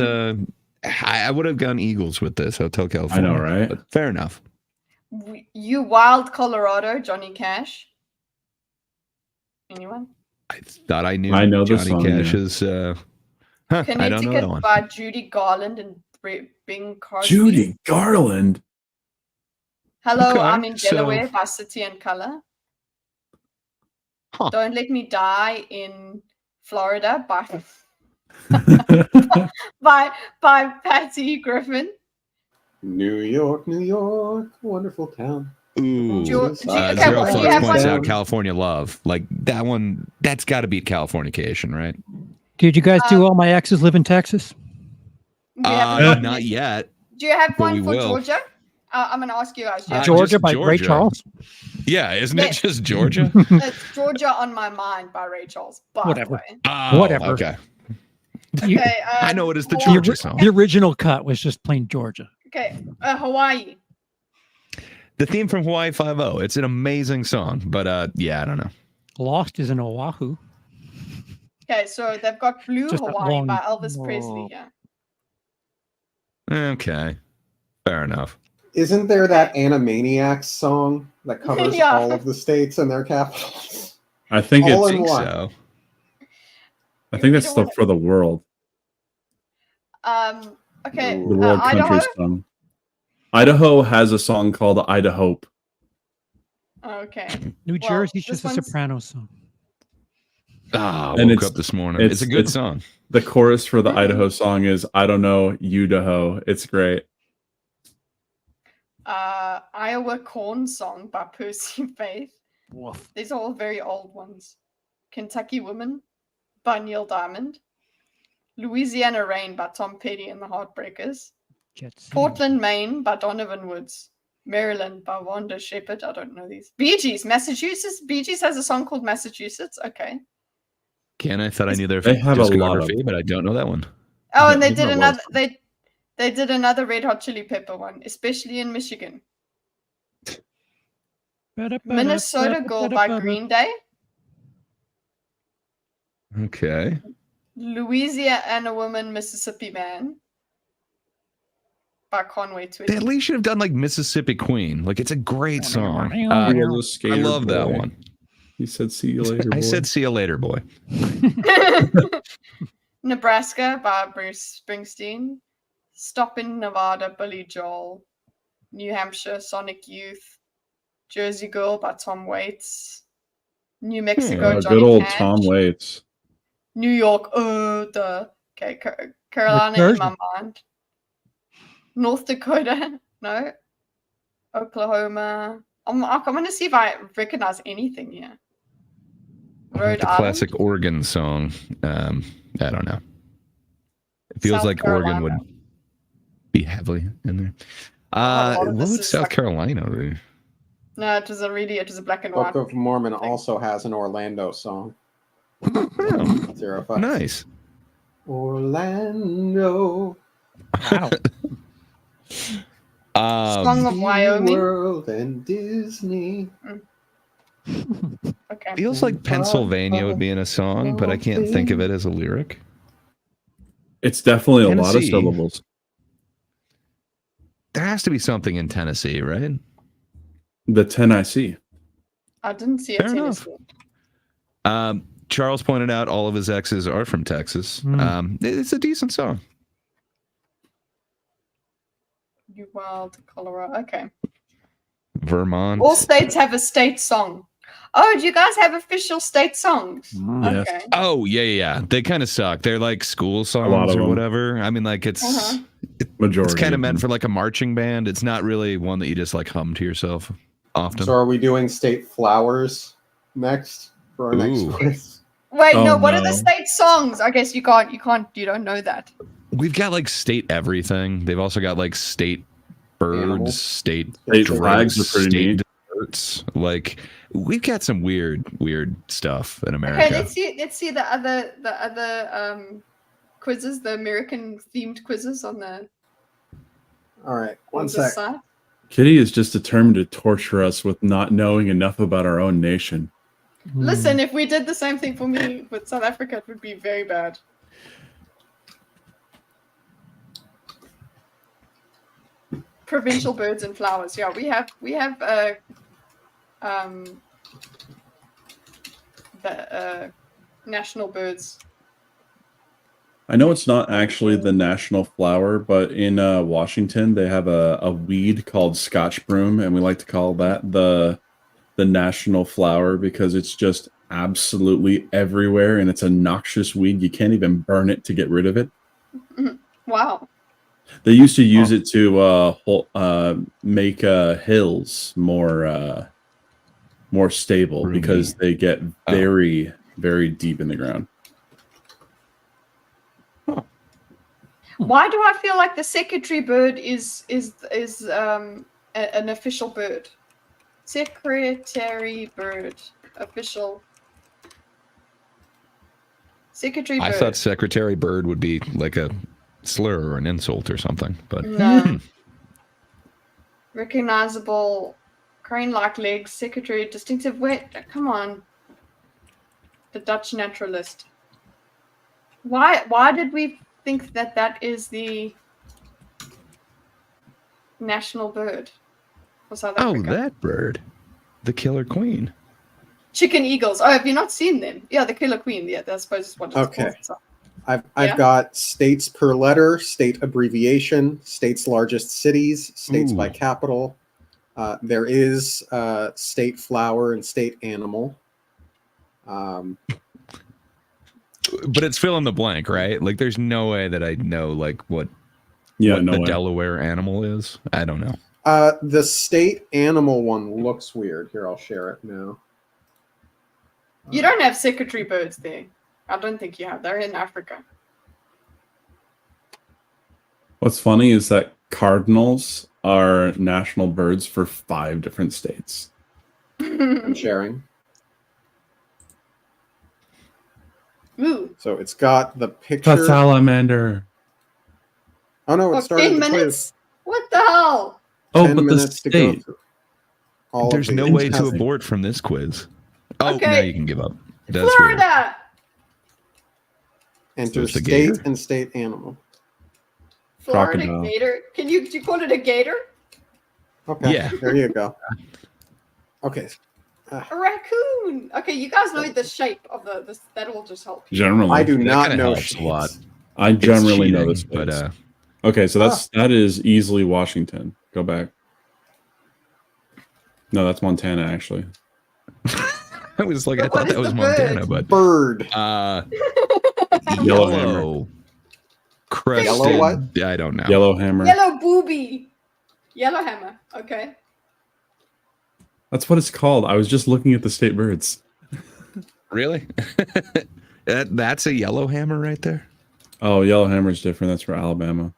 I would have gone Eagles with this, Hotel I California. know, right? But fair enough. You Wild Colorado, Johnny Cash. Anyone? I thought I knew I know the Johnny song, Cash's. I don't know that Connecticut one. by Judy Garland and Bing Crosby. Judy Garland. Hello, Okay, I'm in so- Delaware by City and Color. Don't Let Me Die in Florida by by Patty Griffin. New York, wonderful town. Ooh, okay, Zero well, do you Fox have points one? out California Love. Like that one, that's got to beat Californication, right? Did you guys do All My Exes Live in Texas? Do you have Not yet. Do you have but one we for will. Georgia? I'm going to ask you guys. Do you have Georgia just by Ray Georgia. Charles? Yeah, isn't Yes. it just Georgia? It's Georgia on My Mind by Ray Charles. By Whatever. The way. Oh, Whatever. Okay. You- Okay, I know it is the Hawaii. Georgia song. The original cut was just plain Georgia. Okay, Hawaii. The theme from Hawaii 5-0. It's an amazing song, but yeah, I don't know. Lost is in Oahu. Okay, so they've got Blue Just that Hawaii long- by Elvis Presley. Yeah. Okay, fair enough. Isn't there that Animaniacs song that covers Yeah. all of the states and their capitals? I think All it's. in one. So I think that's the, for the world. Okay. The world Idaho. country song. Idaho has a song called Idaho. Okay. New Well, Jersey's this just a one's- Sopranos song. I And woke it's- up this morning. It's a good song. The chorus for the Idaho song is "I don't know, Idaho." It's great. Iowa Corn Song by Percy Faith. These are all very old ones. Kentucky Woman by Neil Diamond. Louisiana Rain by Tom Petty and the Heartbreakers. Portland, Maine by Donovan Woods. Maryland by Wanda Shepherd. I don't know these. Bee Gees, Massachusetts. Bee Gees has a song called Massachusetts. Okay. Ken, I thought I knew their They have a lot of discography, but I don't know that one. Oh, and they Yeah, did that another. was- They did another Red Hot Chili Pepper one, especially in Michigan. Minnesota Girl by Green Day. Okay. Louisiana Woman, Mississippi Man. by Conway Twitty. They at least should have done like Mississippi Queen. Like, it's a great song. He I was a skater love that boy. one. He said, "See you later, boy." I said, "See you later, boy." Nebraska by Bruce Springsteen. Stop in Nevada, Billy Joel. New Hampshire, Sonic Youth. Jersey Girl by Tom Waits. New Mexico, Johnny good old Cash. Tom Waits. New York, okay, Carolina in my mind. North Dakota, no. Oklahoma. I'm going to see if I recognize anything here. Rhode The Island. classic Oregon song. I don't know. It feels South like Carolina. Oregon would be heavily in there. lot of What this would is South like- Carolina be? No, it was a black and white. Book of Mormon also has an Orlando song. Oh, 05. nice. Orlando. Wow. Song of Wyoming. World and Disney. Okay. Feels like Pennsylvania would be in a song, but I can't think of it as a lyric. It's definitely a lot of Tennessee. syllables. There has to be something in Tennessee, right? The Tennessee. I didn't see Fair it. enough. Charles pointed out all of his exes are from Texas. It's a decent song. You Wild, Colorado. Okay. Vermont. All states have a state song. Oh, do you guys have official state songs? Yes. Okay. Oh, yeah. They kind of suck. They're like school lot songs of or them. whatever. I mean, like it's Majority. it's kind of of meant them. for like a marching band. It's not really one that you just like hum to yourself often. So are we doing state flowers next for our next Ooh. quiz? Wait, Oh, no. What are the no. state songs? I guess you don't know that. We've got like state everything. They've also got like state birds, Animals. state State drinks, flags are pretty state neat. desserts. Like we've got some weird stuff in America. Okay, let's see the other quizzes, the American themed quizzes on the All right, on one the sec. site. Kitty is just determined to torture us with not knowing enough about our own nation. Listen, if we did the same thing for me with South Africa, it would be very bad. Provincial birds and flowers. Yeah, we have the national birds. I know it's not actually the national flower, but in Washington they have a weed called Scotch broom, and we like to call that the national flower because it's just absolutely everywhere, and it's a noxious weed. You can't even burn it to get rid of it. Wow. They used to use it to make hills more stable Roomy. because they get very, very deep in the ground. Why do I feel like the secretary bird is an official bird? Secretary bird, official. Secretary bird. I thought Secretary Bird would be like a slur or an insult or something, but No. Recognizable crane-like legs, secretary, distinctive wet. Come on. The Dutch naturalist. Why did we think that is the national bird for South Africa? that bird, the killer queen. Chicken eagles. Oh, have you not seen them? Yeah, the killer queen. Yeah, I suppose is what it's Okay. called. So, I've Yeah. got states per letter, state abbreviation, states largest cities, states by Ooh. capital. There is state flower and state animal. But it's fill in the blank, right? Like, there's no way that I know like what Yeah, what no the way. Delaware animal is. I don't know. The state animal one looks weird. Here, I'll share it now. you don't have secretary birds there. I don't think you have. They're in Africa. What's funny is that cardinals are national birds for 5 different states. I'm sharing. Ooh. So it's got the picture. salamander. Oh no, it Oh, started 10 the quiz. minutes? What the hell? Oh, 10 but the minutes to go state. through all of There's no these. way to Fantastic. abort from this quiz. Oh, Okay. now you can give up. That's weird. Florida. Enter So it's the state gator. and state animal. Florida Crocodile. gator. Do you call it a gator? Okay. Yeah. There you go. Okay. A raccoon. Okay, you guys know the shape of this. That will just help you. Generally, I do That not kinda know helps a lot. shapes. I generally know this, cheating, but okay, so that is easily Washington. Go back. No, that's Montana actually. I was like, But I what thought is that was the Montana, bird? but Bird. yellow crested. Yellow what? I don't know. Yellow hammer. Yellow booby. Yellowhammer. Okay. That's what it's called. I was just looking at the state birds. Really? That's a yellow hammer right there. Oh, yellow hammer is different. That's for Alabama.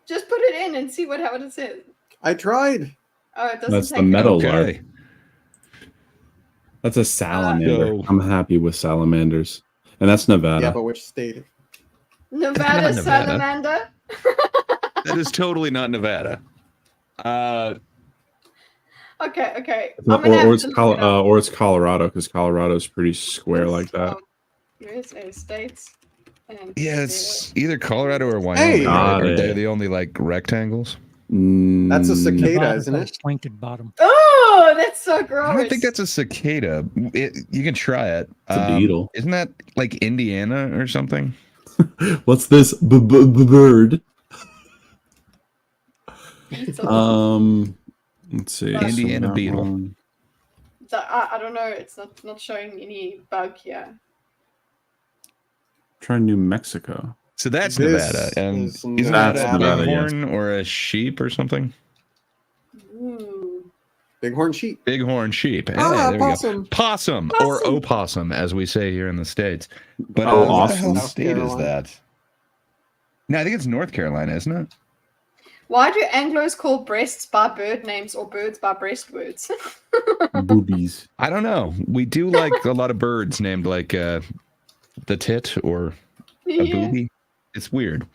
Just put it in and see what it says. I tried. Oh, it doesn't That's take the meadow Okay. lark. That's a salamander. So- I'm happy with salamanders. And that's Nevada. Yeah, but which state? Nevada Not Nevada. salamander. That is totally not Nevada. Okay. Or it's Colorado, because Colorado's pretty square like that. USA states. And Yeah, it's either Colorado or Wyoming. Hey! right? Got Aren't they it. the only like rectacles? That's a cicada, Nevada's isn't got a it? Pointed bottom. Oh, that's so gross. I don't think that's a cicada. You can try it. It's a beetle. Isn't that like Indiana or something? What's this bird? It's a- Let's see. Indiana that beetle. one. I don't know. It's not showing any bug here. Try New Mexico. So that's This Nevada. And is isn't Nevada. that a Nevada, bighorn or a sheep or something? Ooh. Bighorn sheep. Bighorn sheep. Hey, Ah, there we go. possum. Possum or opossum, as we say here in the States. But Oh, what the awesome. hell South state is Carolina. that? No, I think it's North Carolina, isn't it? Why do Anglos call breasts by bird names or birds by breast words? Boobies. I don't know. We do like a lot of birds named like the tit or a Yeah. booby. It's weird.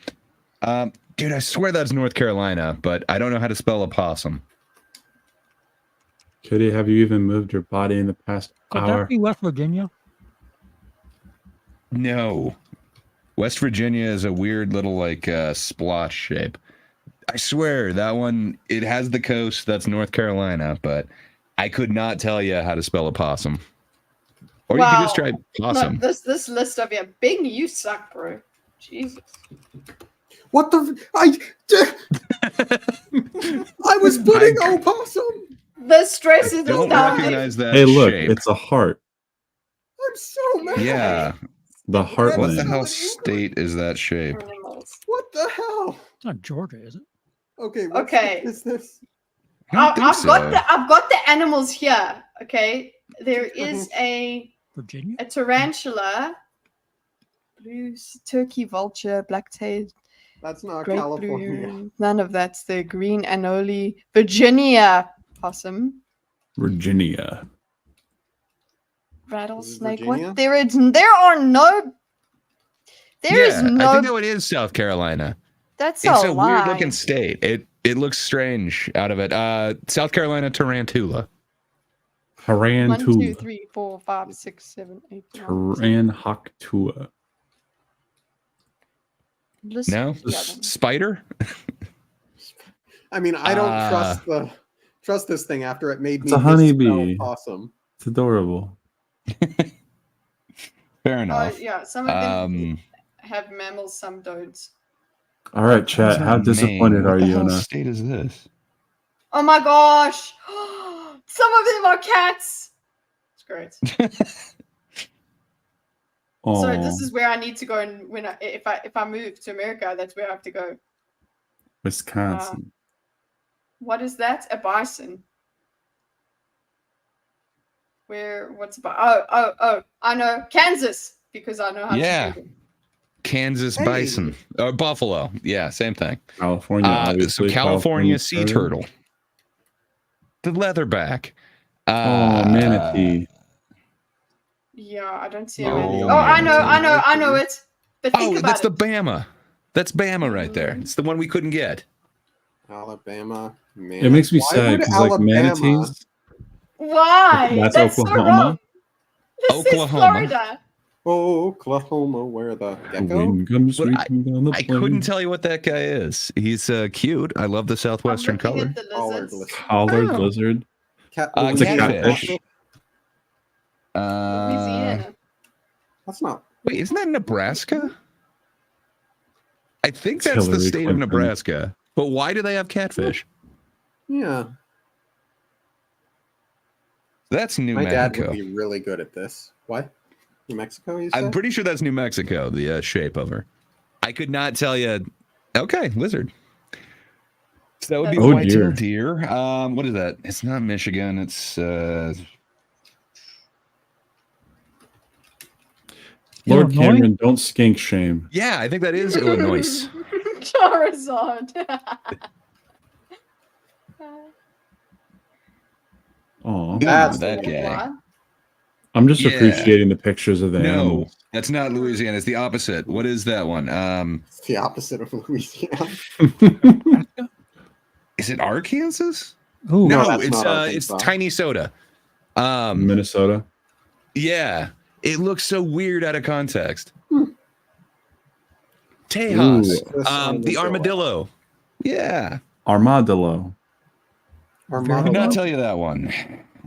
Dude, I swear that's North Carolina, but I don't know how to spell opossum. Kitty, have you even moved your body in the past Could hour? that be West Virginia? No. West Virginia is a weird little like splotch shape. I swear that one, it has the coast. That's North Carolina, but I could not tell you how to spell opossum. Or you could just try possum. No, this list of your Bing, you suck, bro. Jesus. What the? I was putting opossum. The stress is Don't down. recognize that Hey, look, shape. it's a heart. I'm so mad. Yeah. The What the heartland. hell state is that shape? Animals. What the hell? It's not Georgia, is it? Okay. Okay. What is this? I don't think I've got the animals here. Okay, there is a Virginia? tarantula, blue turkey vulture, black-tailed That's not great California. blue. None of that's the green anole Virginia possum, Virginia. rattlesnake. Virginia? What? There are no. There is I no. think that one is South Carolina. That's It's a a lie. weird looking state. It looks strange out of it. South Carolina tarantula. 1, 2, Tarantula. 3, 4, 5, 6, 7, 8, 9, Taranhactua. Listen No? to the other one. Spider? I mean, I don't trust this thing after it made It's me a honeybee. misspell possum. It's adorable. Fair Oh enough. yeah, some of them have mammals, some don't. All right, chat. How disappointed are you What in the hell us? state is this? Oh my gosh! Some of them are cats. It's great. Oh, So this is where I need to go, and if I move to America, that's where I have to go. Wisconsin. What is that? A bison. What's about? Oh! I know Kansas because I know how Yeah. to do it. Kansas Hey. bison. Buffalo. Yeah, same thing. California. So obviously. California sea bird. turtle. The leatherback. Oh, manatee. Yeah, I don't see Oh, it. Oh, I know it. But think Oh, about that's the it. Bama. That's Bama right there. It's the one we couldn't get. Alabama. It makes me Why sad would because like Alabama- manatees. Why? That's so Oklahoma? wrong. This Oklahoma. is Florida. Oklahoma, where the gecko? Wind comes But sweeping down the I plain. couldn't tell you what that guy is. He's cute. I love the southwestern I'm looking color. at the Collared lizards. lizard. Collared Oh. lizard. It's a catfish. Louisiana. That's not. Wait, isn't that Nebraska? I think that's the Hillary state Clinton. of Nebraska. But why do they have catfish? Yeah. That's New My dad Mexico. would be really good at this. What? New Mexico, you I'm said? pretty sure that's New Mexico, the shape of her. I could not tell you. Okay, lizard. So that would be Oh, white-tailed dear. deer. What is that? It's not Michigan. It's Lord Illinois? Cameron, don't skink shame. yeah, I think that is Illinois. Charizard. Oh, That's that guy. I'm just Yeah. appreciating the pictures of the No, animals. that's not Louisiana. It's the opposite. What is that one? It's the opposite of Louisiana. Is it Arkansas? Ooh, No, No, that's it's not it's Arkansas. tiny soda. Minnesota. Yeah, it looks so weird out of context. Tejas, Ooh. the armadillo. Yeah, Armadillo. I could Armadillo. not tell you that one.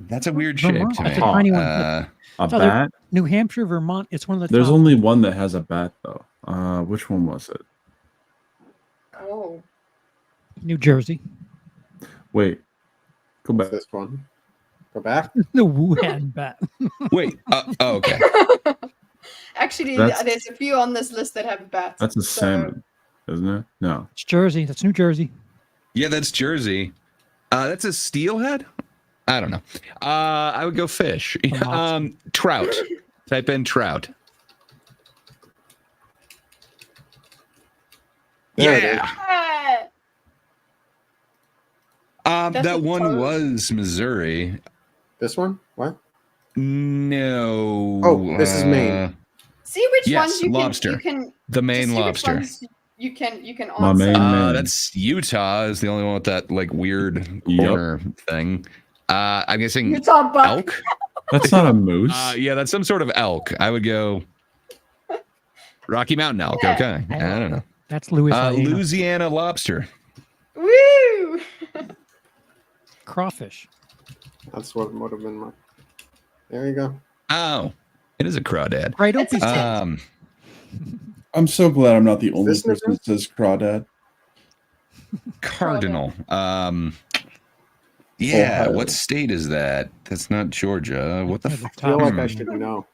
That's a weird shape Vermont, to that's me. a tiny one. A Oh, there- bat? New Hampshire, Vermont. It's one of the There's top. only one that has a bat, though. Which one was it? Oh. New Jersey. Wait. Go What's back. this one? Go back. The Wuhan bat. Wait. Oh, okay. Actually, That's- there's a few on this list that have bats. That's a so- salmon, isn't it? No. It's Jersey. That's New Jersey. Yeah, that's Jersey. That's a steelhead. I don't know. I would go fish. Trout. Type in trout. There it Yeah. Ah, That's That a one toad. was Missouri. This one? What? No. Oh, this is Maine. see which yes, ones you lobster. can. You can The Maine just see which lobster. ones you can My answer. main man. That's Utah is the only one with that like weird Yup. corner thing. I'm guessing Utah buck. elk. That's not a moose. Yeah, that's some sort of elk. I would go Rocky Mountain elk. Yeah. Okay, I don't know. That's Louisiana. Louisiana lobster. Woo! Crawfish. That's what would have been my. There you go. Oh, it is a crawdad. Right, don't be silly. I'm so glad I'm not the only this person that says crawdad. Cardinal. Yeah, Ohio. what state is that? That's not Georgia. What the At the fuck? I feel like I top. should know.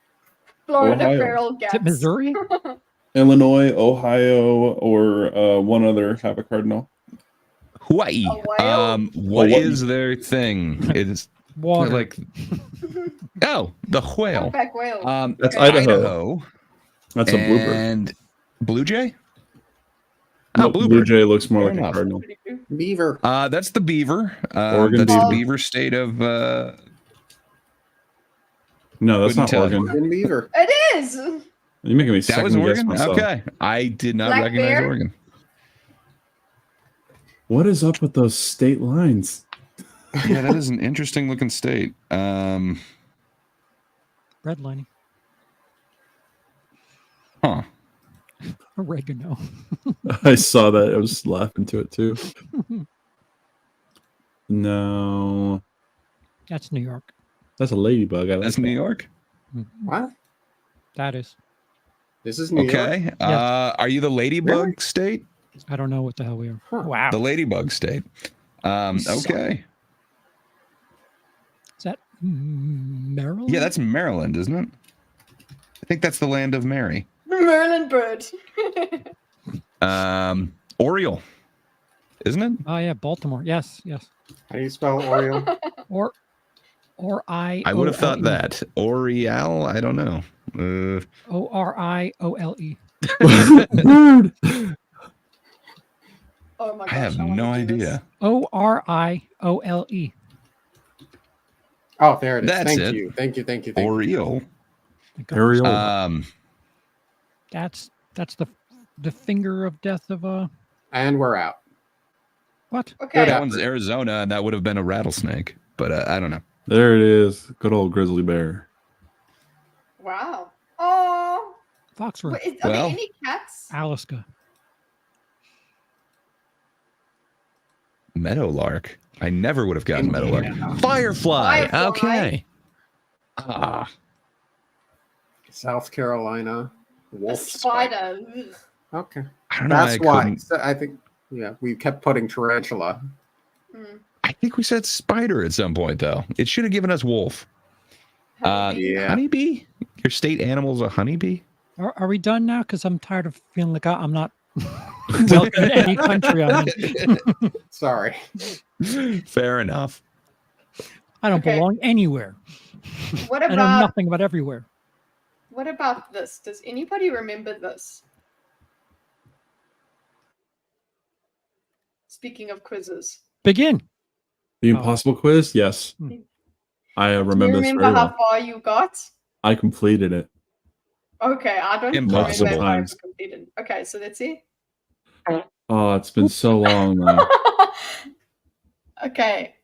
Florida Ohio. feral Is cats. it Missouri? Illinois, Ohio, or one other have a cardinal. Hawaii. Ohio? What Hawaii. is their thing? It's Water. like the whale. Humpback whale. That's Okay. Idaho. That's a bluebird. And blue jay? No, bluebird. blue jay looks more Fair like enough. a cardinal. Pretty cool. Beaver. That's the beaver. Oregon That's the beaver. beaver state of. No, that's Couldn't not tell. Oregon. Green beaver. It is. You're making me That second was guess Oregon. myself. Okay, I did not Black recognize bear? Oregon. What is up with those state lines? Yeah, that is an interesting looking state. Redlining. Huh. Oregano. I saw that. I was laughing to it too. No, That's New York. that's a ladybug. I like That's that. New York. What? That is. This is New York. Okay. Yes. Are you the ladybug Really? state? I don't know what the hell we are. Huh. Wow. The ladybug state. Okay. Is that Maryland? Yeah, that's Maryland, isn't it? I think that's the land of Mary. Merlin bird. Oriole, isn't it? Oh yeah, Baltimore. Yes, yes. How do you spell Oriole? Or I would have thought that. Oriole? I don't know. Oriole. Bird. Oh my gosh. I have wanna no do this. idea. Oriole. Oh, there it is. That's Thank it. you. Thank you. Thank you. Thank you. Oriole. Ariel. That's the finger of death of And we're out. what? Okay. That one's Arizona, and that would have been a rattlesnake, but I don't know. There it is. Good old grizzly bear. Wow. Oh. Foxrew. Wait, are there Well- any cats? Alaska. Meadowlark. I never would have gotten Meadowlark. Firefly. Firefly. Okay. Ah. South Carolina. A Wolf spider. Ugh. Okay. I don't know. That's I why. couldn't- So I think, yeah, we kept putting tarantula. Mm. I think we said spider at some point, though. It should have given us wolf. Yeah. Honeybee? Your state animal's a honeybee? Are we done now? Because I'm tired of feeling like I'm not welcome in any country I'm in. Sorry. Fair enough. I don't Okay. belong anywhere. What I know about nothing about everywhere. what about this? Does anybody remember this? Speaking of quizzes, Begin. The Oh. impossible quiz? Yes. Hmm. I do you remember this remember very how well. far you got? I completed it. Okay, I don't Impossible. remember if I Times. completed. Okay, so let's see. Oh, it's been so long now. Okay.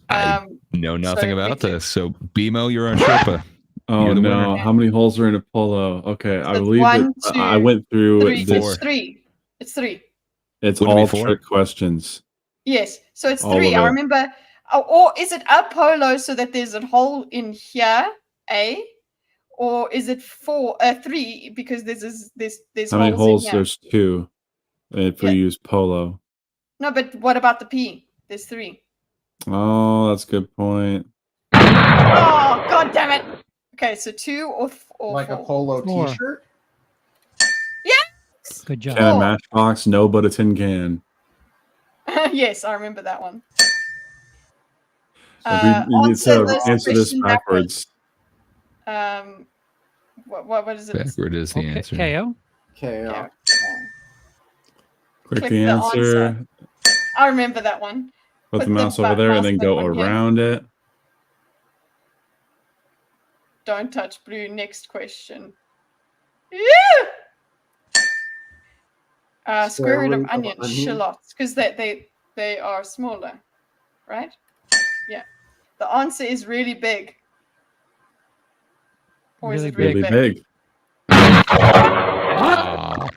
I Um, know nothing so about we- this. So, BMO, you're on Sherpa. Oh You're the no! winner. How many holes are in a polo? Okay, I it's believe one, that I two, went through three. this. Four. It's three. It's three. It's Wouldn't it be all four? trick questions. Yes. So it's All three. of I it. remember. Oh, or is it a polo so that there's a hole in here, A? Or is it three because there's How many holes holes? in here? There's two. If we Yeah. use polo. No, but what about the P? There's three. Oh, that's a good point. Oh, god damn it. Okay, so two or Like four. a polo Four. t-shirt? Yes! Good job. Can a Four. matchbox? No, but a tin can. Yes, I remember that one. We need answer to this answer this question backwards. What is it? Backward is the answer. KO. KO. Yeah. Click Click the the answer. I remember that one. Put Put the the mouse over there, and then mouse go button on here. around it. Don't touch blue. Next question. Yeah! Square root of onion, shallots, because they are smaller, right? Yeah. The answer is really big. Or is Really it really Really big? big. Ah.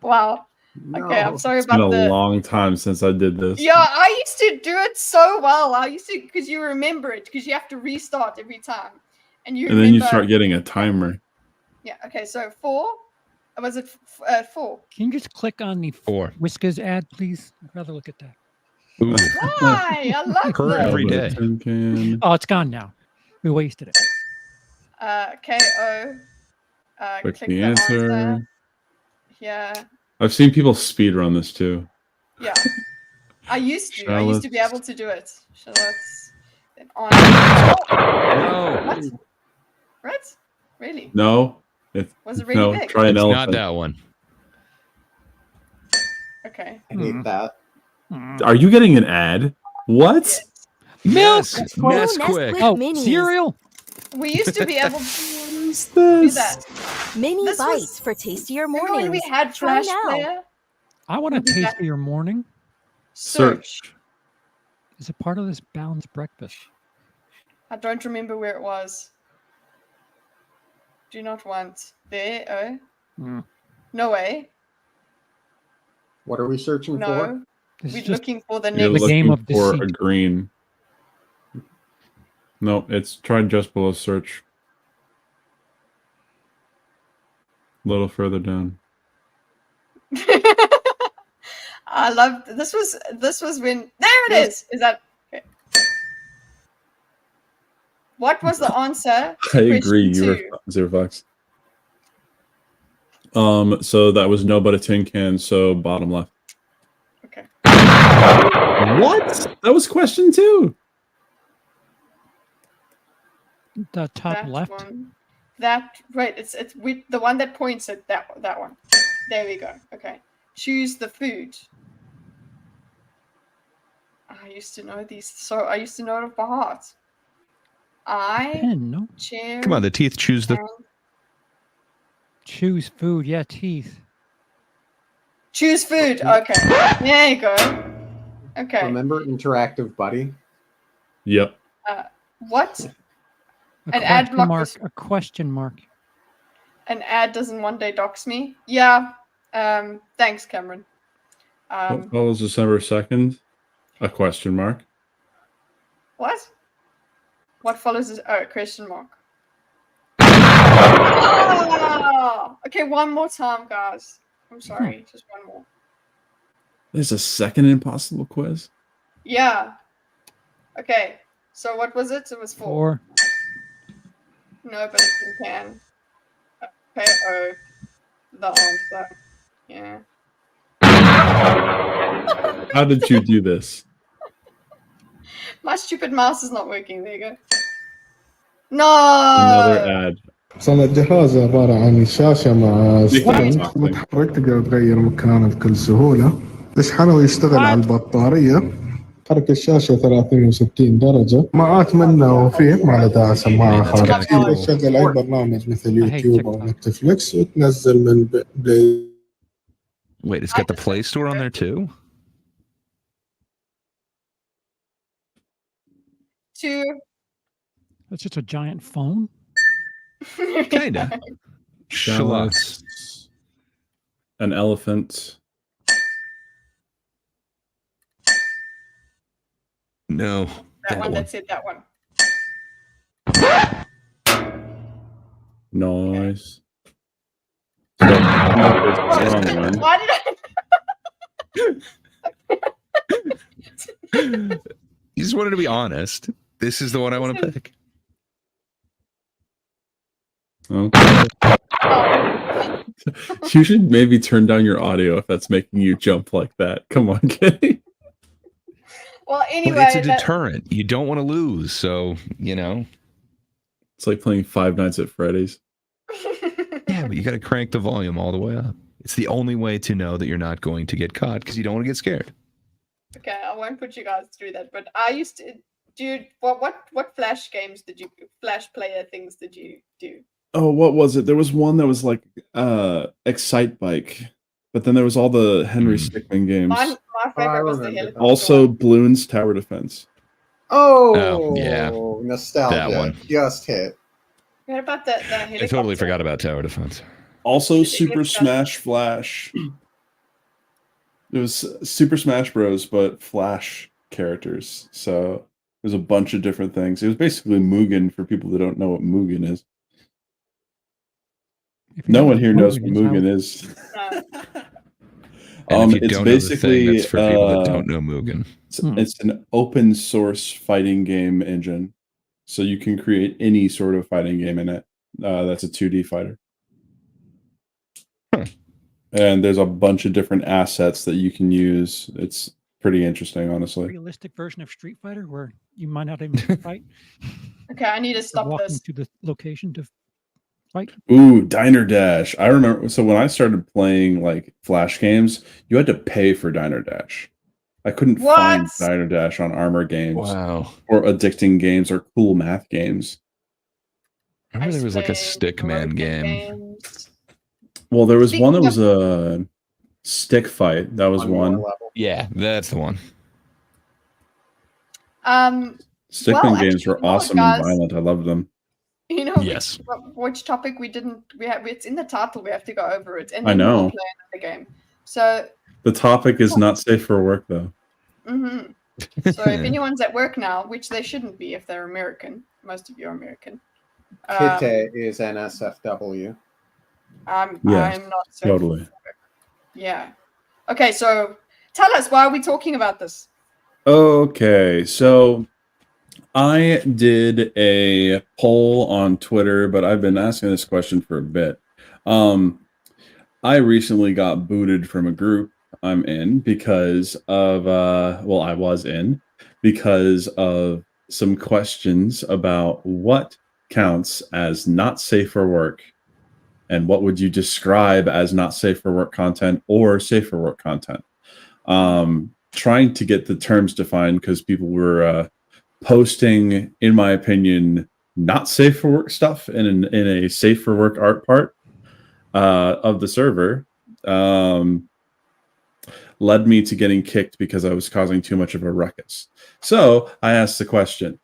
Wow. Okay, I'm No. sorry It's been about a the. long time since I did this. Yeah, I used to do it so well. I used to, because you remember it, because you have to restart every time, and you. And then you remember- start getting a timer. Yeah. Okay. So 4. Was it 4? Can you just click on the 4. Whiskers ad, please? I'd rather look at that. Ooh. Why? I love Per this. every But a day. tin can. Oh, it's gone now. We wasted it. KO. Click Click the answer. answer. Yeah. I've seen people speed run this too. Yeah. I used to. I used to be Shallots. able to do it. Shallots. Then on. No. What? Right? Really? No. If Was it really no, big? try an It's elephant. not that one. Okay. I hate that. Are you getting an ad? What? Milk! Yes. That's Nesquik. Oh, Minis. cereal. We used to be able to What's do this? that. Mini This bites was- for tastier Remember mornings. when we had Try Flash now. Player? I want a We'll be taste back. of your morning. Search. Is it part of this balanced breakfast? I don't remember where it was. Do not want. There. Oh. Mm. No way. What are we searching for? No. This We're is just looking for the You're The next. game looking of for deceit. a green. No, it's try just below search. A little further down. I loved this was when there it is. Is that okay. What was the answer? to I agree. question You were 2? Zero Fox. So that was no but a tin can. So bottom left. Okay. What? That was question 2. The top That left. one. That right, it's with the one that points at that one. There we go. Okay. Choose the food. I used to know these, so I used to know it off by heart. Pen, no? Chair. Come on, the teeth choose the. and- Choose food. Yeah, teeth. Choose food. Okay. There you go. Okay. Remember Interactive Buddy? Yep. What? A An ad question block mark. was- A question mark. an ad doesn't one day dox me. Yeah. Thanks, Cameron. What follows December 2nd? A question mark. What? What follows this? Oh, question mark. Oh! Okay, one more time, guys. I'm sorry, just one more. There's a second impossible quiz? Yeah. Okay, so what was it? It was 4. 4. No, but you can. Okay, oh. The answer. Yeah. How did you do this? My stupid mouse is not working. There you go. No! Another ad. صنع الجهاز عبارة عن شاشة مع They can't ستاند talk like- متحرك تقدر تغير مكانه بكل سهولة تشحنه ويشتغل على البطارية حرك الشاشة 360 درجة معات منه وفيه ما له داعي سماعة خارجية تقدر تشغل أي برنامج مثل يوتيوب أو نتفليكس وتنزل من بلاي. Wait, it's got the Play Store on there too? 2. That's just a giant phone. Kinda. Schloss. An elephant. No. That one, that's it, that one. Nice. So, wrong one. Why did You just wanted to be honest. This is the one I want to pick. Okay. You should maybe turn down your audio if that's making you jump like that. Come on, Kenny. Well, anyway, But it's a deterrent. You don't want to lose, so you know. It's like playing Five Nights at Freddy's. Yeah, but you got to crank the volume all the way up. It's the only way to know that you're not going to get caught because you don't want to get scared. Okay, I won't put you guys through that, but I used to do what Flash games did you Flash player things did you do? Oh, what was it? There was one that was like Excite Bike, but then there was all the Henry Stickmin games. My favorite was the helicopter. Also, Bloons Tower Defense. Oh, yeah. Nostalgia. That one. Just hit. What about the helicopter? I totally forgot about Tower Defense. Also, Super Smash Flash. It was Super Smash Bros, but Flash characters. So there's a bunch of different things. It was basically Mugen for people that don't know what Mugen is. No one here knows what Mugen is. And if you It's don't know the thing, basically that's for people that don't know Mugen. It's an open source fighting game engine, so you can create any sort of fighting game in it. That's a 2D fighter. And there's a bunch of different assets that you can use. It's pretty interesting, honestly. Realistic version of Street Fighter where you might not even fight. Okay, I need to stop walking this. to the location to fight. Ooh, Diner Dash. I remember. So when I started playing like Flash games, you had to pay for Diner Dash. I couldn't find Diner Dash on Armor games. Wow. Or addicting games or cool math games. I remember there was like a Stickman game. Well, there was one that was a stick fight. That was one. Yeah, that's the one. Stickman games were awesome and violent. I loved them. You know, yes. Which topic we didn't? It's in the title. We have to go over it. And I know. We'll play another game. So. The topic is not safe for work, though. Mm-hmm. So if anyone's at work now, which they shouldn't be if they're American, most of you are American. Kite is NSFW. I'm not so totally. Yeah. Okay, so tell us, why are we talking about this? Okay, so I did a poll on Twitter, but I've been asking this question for a bit. I recently got booted from a group I'm in because of, I was in because of some questions about what counts as not safe for work and what would you describe as not safe for work content or safe for work content. Trying to get the terms defined because people were posting, in my opinion, not safe for work stuff in a safe for work art part of the server. Led me to getting kicked because I was causing too much of a ruckus. So I asked the question,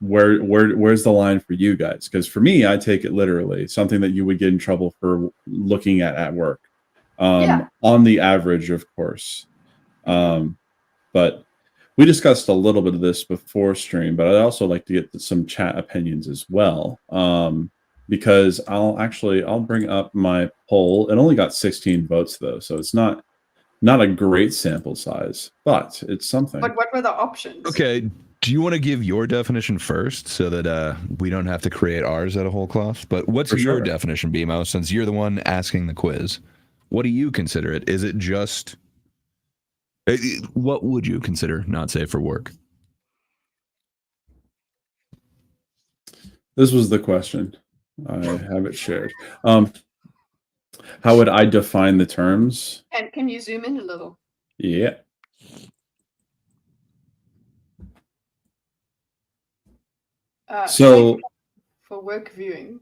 where's the line for you guys? Because for me, I take it literally, something that you would get in trouble for looking at work. On the average, of course. But we discussed a little bit of this before stream, but I'd also like to get some chat opinions as well. Because I'll bring up my poll. It only got 16 votes though, so it's not a great sample size, but it's something. But what were the options? Okay, do you want to give your definition first so that we don't have to create ours out of whole cloth? But what's your definition, BMO, since you're the one asking the quiz? What do you consider it? Is it just... What would you consider not safe for work? This was the question. I have it shared. How would I define the terms? And can you zoom in a little? Yeah. So for work viewing.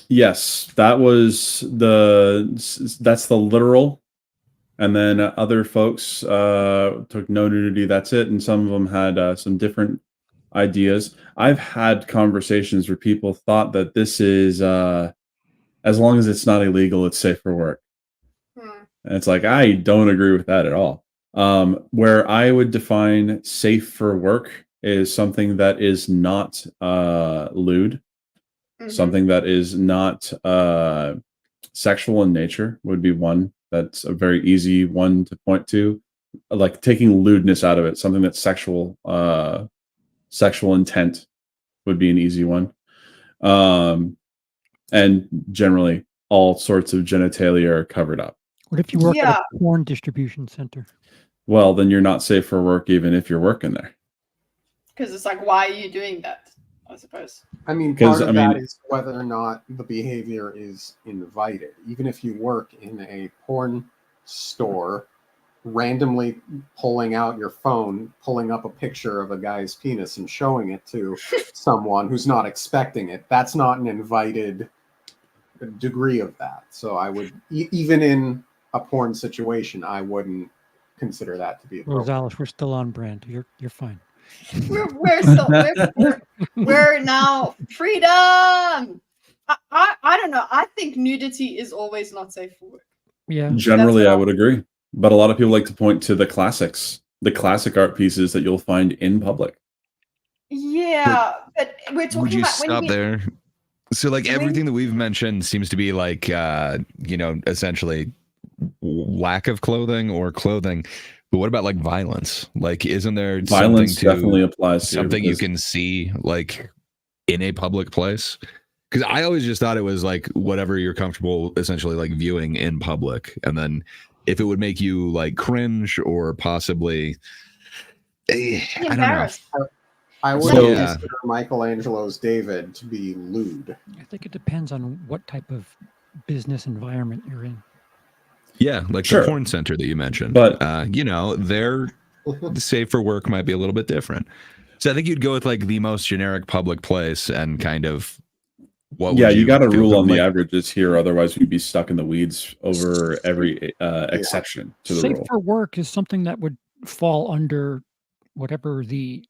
Yes, that's the literal. And then other folks took no nudity. That's it. And some of them had some different ideas. I've had conversations where people thought that this is, as long as it's not illegal, it's safe for work. And it's like, I don't agree with that at all. Where I would define safe for work is something that is not lewd, something that is not sexual in nature would be one. That's a very easy one to point to, like taking lewdness out of it. Something that's sexual intent would be an easy one. And generally, all sorts of genitalia are covered up. What if you work at a porn distribution center? Well, then you're not safe for work, even if you're working there. Because it's like, why are you doing that? I suppose. I mean, part of that is whether or not the behavior is invited. Even if you work in a porn store, randomly pulling out your phone, pulling up a picture of a guy's penis and showing it to someone who's not expecting it, that's not an invited degree of that. So I would, even in a porn situation, I wouldn't consider that to be appropriate. Rosales, we're still on brand. You're fine. We're now freedom. I don't know. I think nudity is always not safe for work. Yeah. Generally, I would agree. But a lot of people like to point to the classics, the classic art pieces that you'll find in public. Yeah, but we're talking would you about stop there? So, like, everything that we've mentioned seems to be like, essentially lack of clothing or clothing. But what about like violence? Like, isn't there violence definitely applies to something you can see like in a public place? Because I always just thought it was like whatever you're comfortable essentially like viewing in public, and then if it would make you like cringe or possibly, I don't know. I would consider Michelangelo's David to be lewd. I think it depends on what type of business environment you're in. Yeah, like the porn center that you mentioned. But their safe for work might be a little bit different. So I think you'd go with like the most generic public place and kind of what. Yeah, you got to rule on the averages here, otherwise we'd be stuck in the weeds over every exception to the rule. Safe for work is something that would fall under whatever the,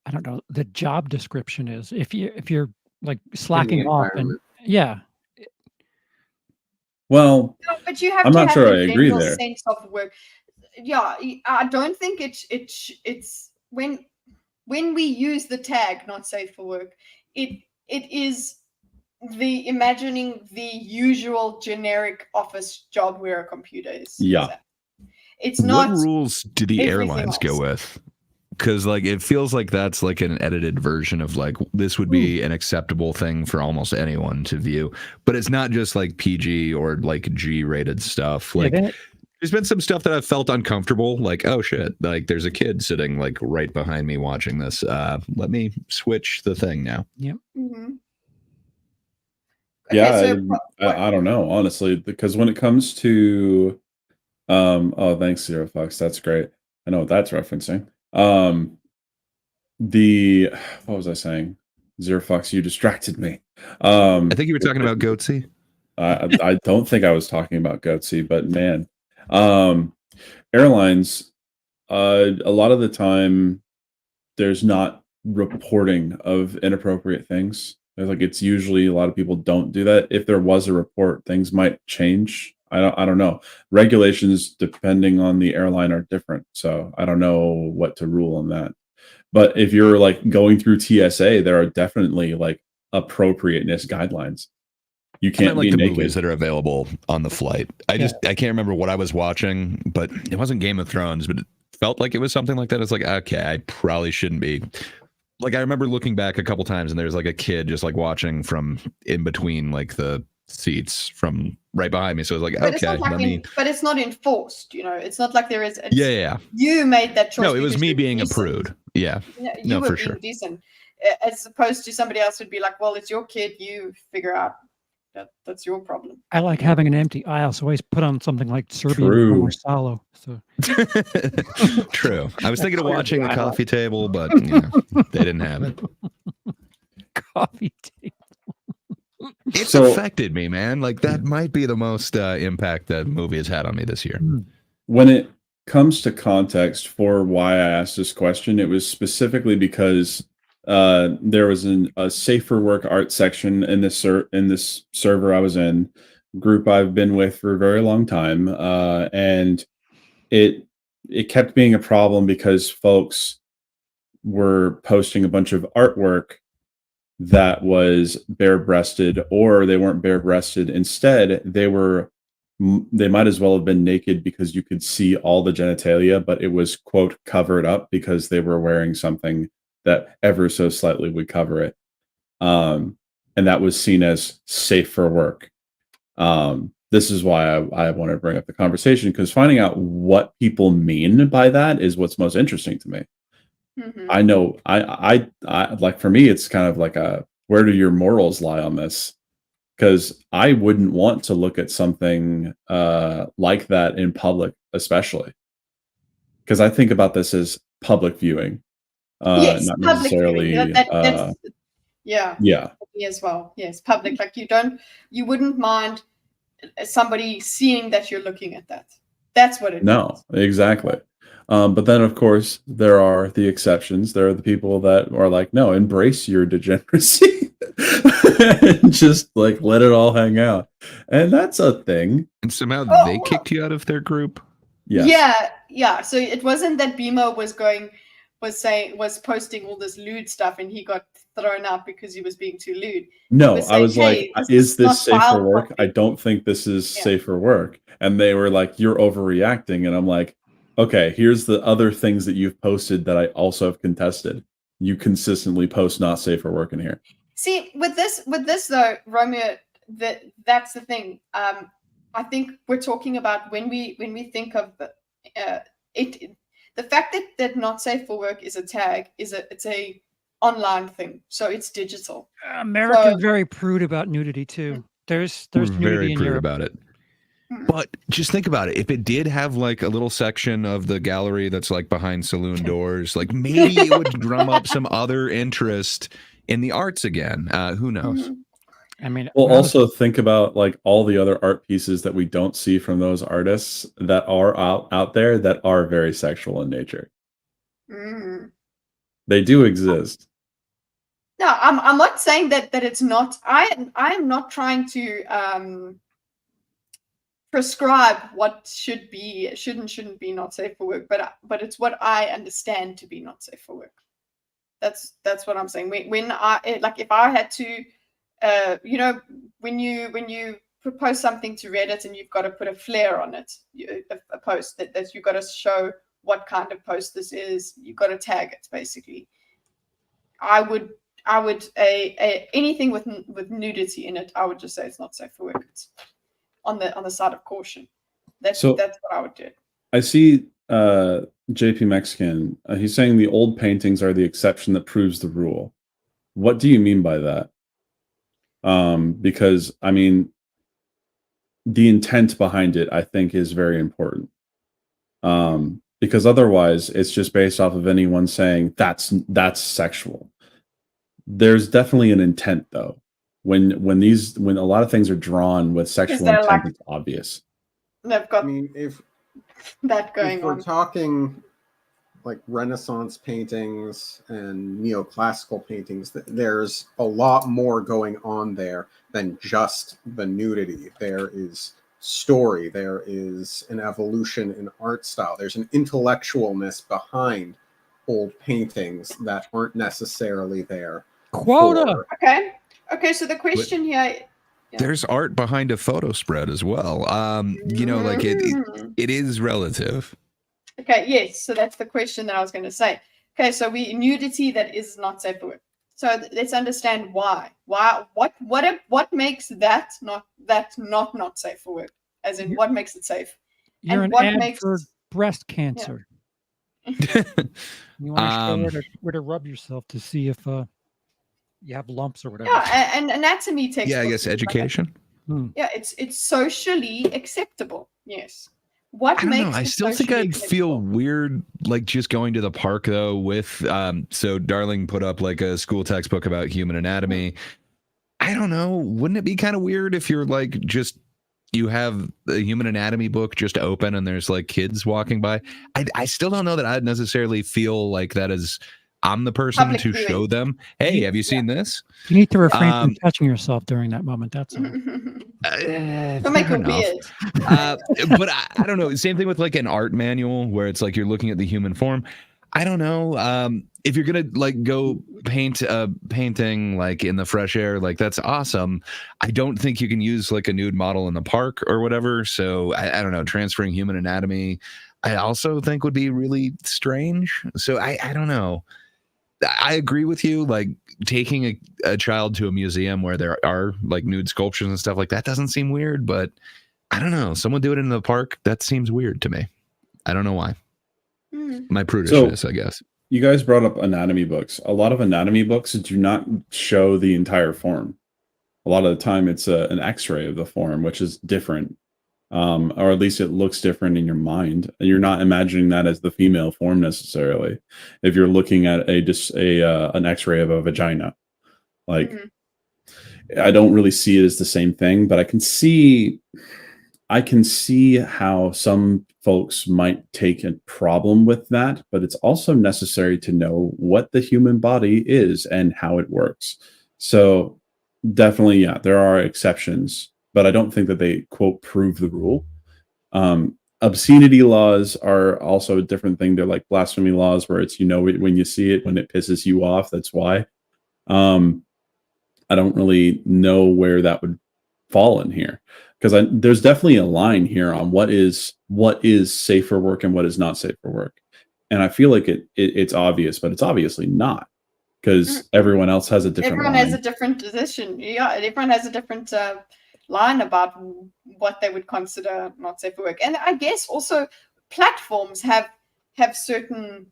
I don't know, the job description is. If you're like slacking off and Well, no, but you have I'm to not have sure a I agree general there. sense of work. Yeah, I don't think it's when we use the tag not safe for work, it is the imagining the usual generic office job where a computer is. Yeah. It's not. What rules do the airlines go with? Because like it feels like that's like an edited version of like this would be an acceptable thing for almost anyone to view, but it's not just like PG or like G-rated stuff. Like there's been some stuff that I've felt uncomfortable. Like, oh shit, like there's a kid sitting like right behind me watching this. Let me switch the thing now. Yep. Mm-hmm. Yeah, I don't know honestly, because when it comes to oh thanks Zero Fox, that's great. I know what that's referencing. What was I saying? Zero Fox, you distracted me. I think you were talking about Goatsy. I don't think I was talking about Goatsy, but man, airlines, a lot of the time, there's not reporting of inappropriate things. Like, it's usually a lot of people don't do that. If there was a report, things might change. I don't know. Regulations depending on the airline are different, so I don't know what to rule on that. But if you're like going through TSA, there are definitely like appropriateness guidelines. You can't like be the naked. movies that are available on the flight. I can't remember what I was watching, but it wasn't Game of Thrones, but it felt like it was something like that. It's like, okay, I probably shouldn't be. Like, I remember looking back a couple times and there's like a kid just like watching from in between like the seats from right behind me. So I was like, But okay, let me. But it's not enforced, you know. It's not like there is. Yeah. You made that choice. No, it was because me you're being a decent. prude. Yeah. You No, were for being sure. decent, as opposed to somebody else would be like, "Well, it's your kid. You figure out that's your problem." I like having an empty aisle, so I always put on something like Serbian True. or Salo. So True. I was thinking of watching the coffee table, but they didn't have it. Coffee table. It's affected me, man. Like, that might be the most impact that movie has had on me this year. When it comes to context for why I asked this question, it was specifically because there was a safe for work art section in this server I was in, group I've been with for a very long time, and it kept being a problem because folks were posting a bunch of artwork that was bare-breasted, or they weren't bare-breasted. Instead, they might as well have been naked because you could see all the genitalia, but it was, quote, covered up because they were wearing something that ever so slightly would cover it. And that was seen as safe for work. This is why I want to bring up the conversation, because finding out what people mean by that is what's most interesting to me. Mm-hmm. I know I like, for me, it's kind of like where do your morals lie on this? Because I wouldn't want to look at something like that in public, especially because I think about this as public viewing, Yes, not public necessarily. viewing. That's Yeah. me as well. Yes, public. Like, you wouldn't mind somebody seeing that you're looking at that. That's what it No, means. exactly. But then, of course, there are the exceptions. There are the people that are like, no, embrace your degeneracy and just like let it all hang out. And that's a thing. And somehow they kicked you out of their group? Yes. Yeah. So it wasn't that BMO was posting all this lewd stuff and he got thrown out because he was being too lewd. No, was I saying, was "Hey, like, this is is not this safe for filed work? properly." I don't think this is safe for work. And they were like, you're overreacting. And I'm like, okay, here's the other things that you've posted that I also have contested. You consistently post not safe for work in here. See, with this though, Romeo, that's the thing. I think we're talking about when we think of the fact that not safe for work is a tag it's a online thing, so it's digital. America's very prude about nudity too. There's We're nudity very in prude Europe about it. But just think about it. If it did have like a little section of the gallery that's like behind saloon doors, like maybe it would drum up some other interest in the arts again. Who knows? I mean, we'll also think about like all the other art pieces that we don't see from those artists that are out there that are very sexual in nature. They do exist. No, I'm not saying that it's not. I am not trying to prescribe what shouldn't be not safe for work, but it's what I understand to be not safe for work. That's what I'm saying. When I like, if I had to, when you propose something to Reddit and you've got to put a flare on it, a post that you've got to show what kind of post this is, you've got to tag it basically. I would anything with nudity in it, I would just say it's not safe for work. It's on the side of caution. That's what I would do. I see JP Mexican. He's saying the old paintings are the exception that proves the rule. What do you mean by that? Because I mean, the intent behind it, I think, is very important. Because otherwise, it's just based off of anyone saying that's sexual. There's definitely an intent, though. When a lot of things are drawn with sexual intent, it's obvious. They've got I mean, if that going we're on. talking like Renaissance paintings and neoclassical paintings, there's a lot more going on there than just the nudity. There is story, there is an evolution in art style, there's an intellectualness behind old paintings that aren't necessarily there. Quota. Okay, so the question here, There's art behind a photo spread as well. You know, like it is relative. okay, yes, so that's the question that I was going to say. Okay, so nudity that is not safe for work. So let's understand why. What makes that not safe for work? As in, what makes it safe? You're and an what ad makes for breast cancer. You want to show where to rub yourself to see if you have lumps or whatever. Yeah, and anatomy textbooks. Yeah, I guess education. Yeah, it's socially acceptable. Yes. What I don't makes know. I it still think socially I'd acceptable? feel weird, like just going to the park though. With so Darling put up like a school textbook about human anatomy. I don't know. Wouldn't it be kind of weird if you're like just you have the human anatomy book just open and there's like kids walking by? I still don't know that I'd necessarily feel like that is. I'm the person Public to viewing. show them. Hey, have you seen this? You need to refrain from touching yourself during that moment. That's all. Don't make it weird. But I don't know. Same thing with like an art manual where it's like you're looking at the human form. I don't know. If you're gonna like go paint a painting like in the fresh air, like that's awesome. I don't think you can use like a nude model in the park or whatever. So I don't know. Transferring human anatomy, I also think would be really strange. So I don't know. I agree with you. Like taking a child to a museum where there are like nude sculptures and stuff like that doesn't seem weird, but I don't know. Someone do it in the park. That seems weird to me. I don't know why. My prudishness, I guess. You guys brought up anatomy books. A lot of anatomy books do not show the entire form. A lot of the time it's an x-ray of the form, which is different. Or at least it looks different in your mind. You're not imagining that as the female form necessarily. If you're looking at an X-ray of a vagina, like I don't really see it as the same thing, but I can see how some folks might take a problem with that. But it's also necessary to know what the human body is and how it works. So definitely, yeah, there are exceptions. But I don't think that they, quote, prove the rule. Obscenity laws are also a different thing. They're like blasphemy laws where it's, when you see it, when it pisses you off, that's why. I don't really know where that would fall in here. Because there's definitely a line here on what is safe for work and what is not safe for work. And I feel like it's obvious, but it's obviously not. Because everyone else has a different line. Everyone has a different position. Yeah, everyone has a different line about what they would consider not safe for work. And I guess also platforms have certain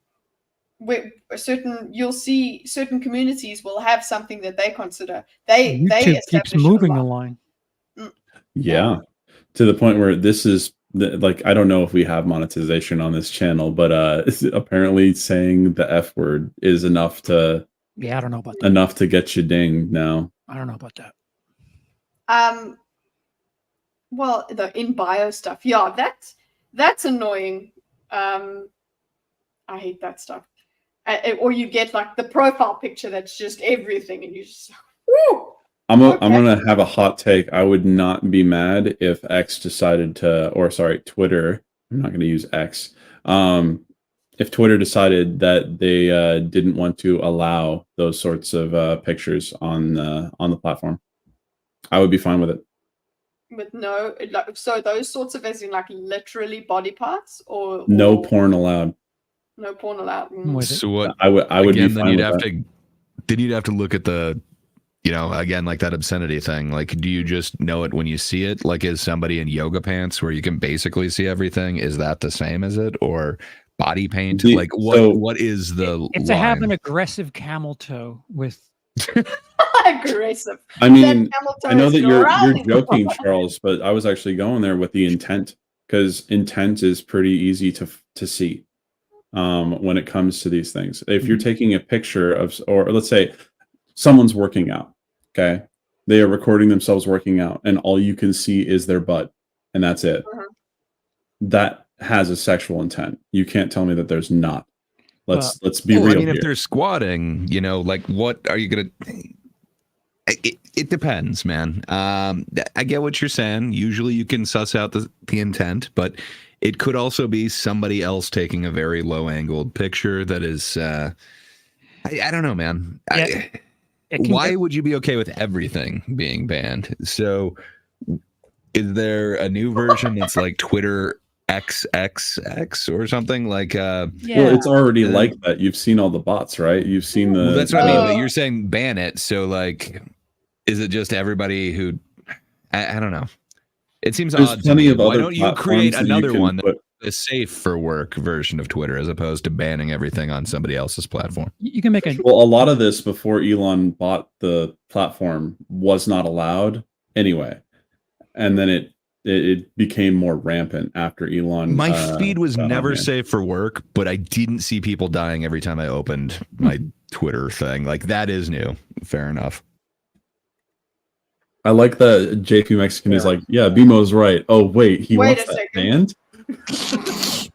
you'll see certain communities will have something that they consider YouTube keeps moving the line. Yeah, to the point where this is like, I don't know if we have monetization on this channel, but apparently saying the F word is enough to I don't know about that. Enough to get you dinged now. I don't know about that. Well, the in bio stuff, yeah, that's annoying. I hate that stuff. Or you get like the profile picture that's just everything, and you just woo. I'm gonna have a hot take. I would not be mad if X decided to, or sorry, Twitter. I'm not gonna use X. If Twitter decided that they didn't want to allow those sorts of pictures on the platform, I would be fine with it. With no, like, so those sorts of, as in like literally body parts, or no porn allowed. No porn allowed. So what? I would again, be fine then you'd with have that. to. Then you'd have to look at the, again, like that obscenity thing. Like, do you just know it when you see it? Like, is somebody in yoga pants where you can basically see everything? Is that the same as it, or body paint? Like, what is the? It's to have an aggressive camel toe with. Aggressive. I mean, I know that you're joking, Charles, but I was actually going there with the intent, because intent is pretty easy to see when it comes to these things. If you're taking a picture of, or let's say someone's working out, okay, they are recording themselves working out, and all you can see is their butt, and that's it. That has a sexual intent. You can't tell me that there's not. Let's be real. I mean, here. if they're squatting, you know, like what are you gonna? It depends, man. I get what you're saying. Usually, you can suss out the intent, but it could also be somebody else taking a very low-angled picture that is. I don't know, man. Yeah. Why would you be okay with everything being banned? So, is there a new version that's like Twitter XXX or something like? Well, it's already like that. You've seen all the bots, right? You've seen the. Well, that's what I mean. But you're saying ban it. So, like, is it just everybody who? I don't know. It seems There's odd. plenty of Why other don't you create platforms that you another can one put- that's a safe for work version of Twitter as opposed to banning everything on somebody else's platform? You can make a Well, a lot of this before Elon bought the platform was not allowed anyway, and then it became more rampant after Elon. My feed was got never on it. safe for work, but I didn't see people dying every time I opened my Twitter thing. Like, that is new. Fair enough. I like that JP Mexican is like, yeah, BMO's right. Oh wait, he Wait wants a that second. banned.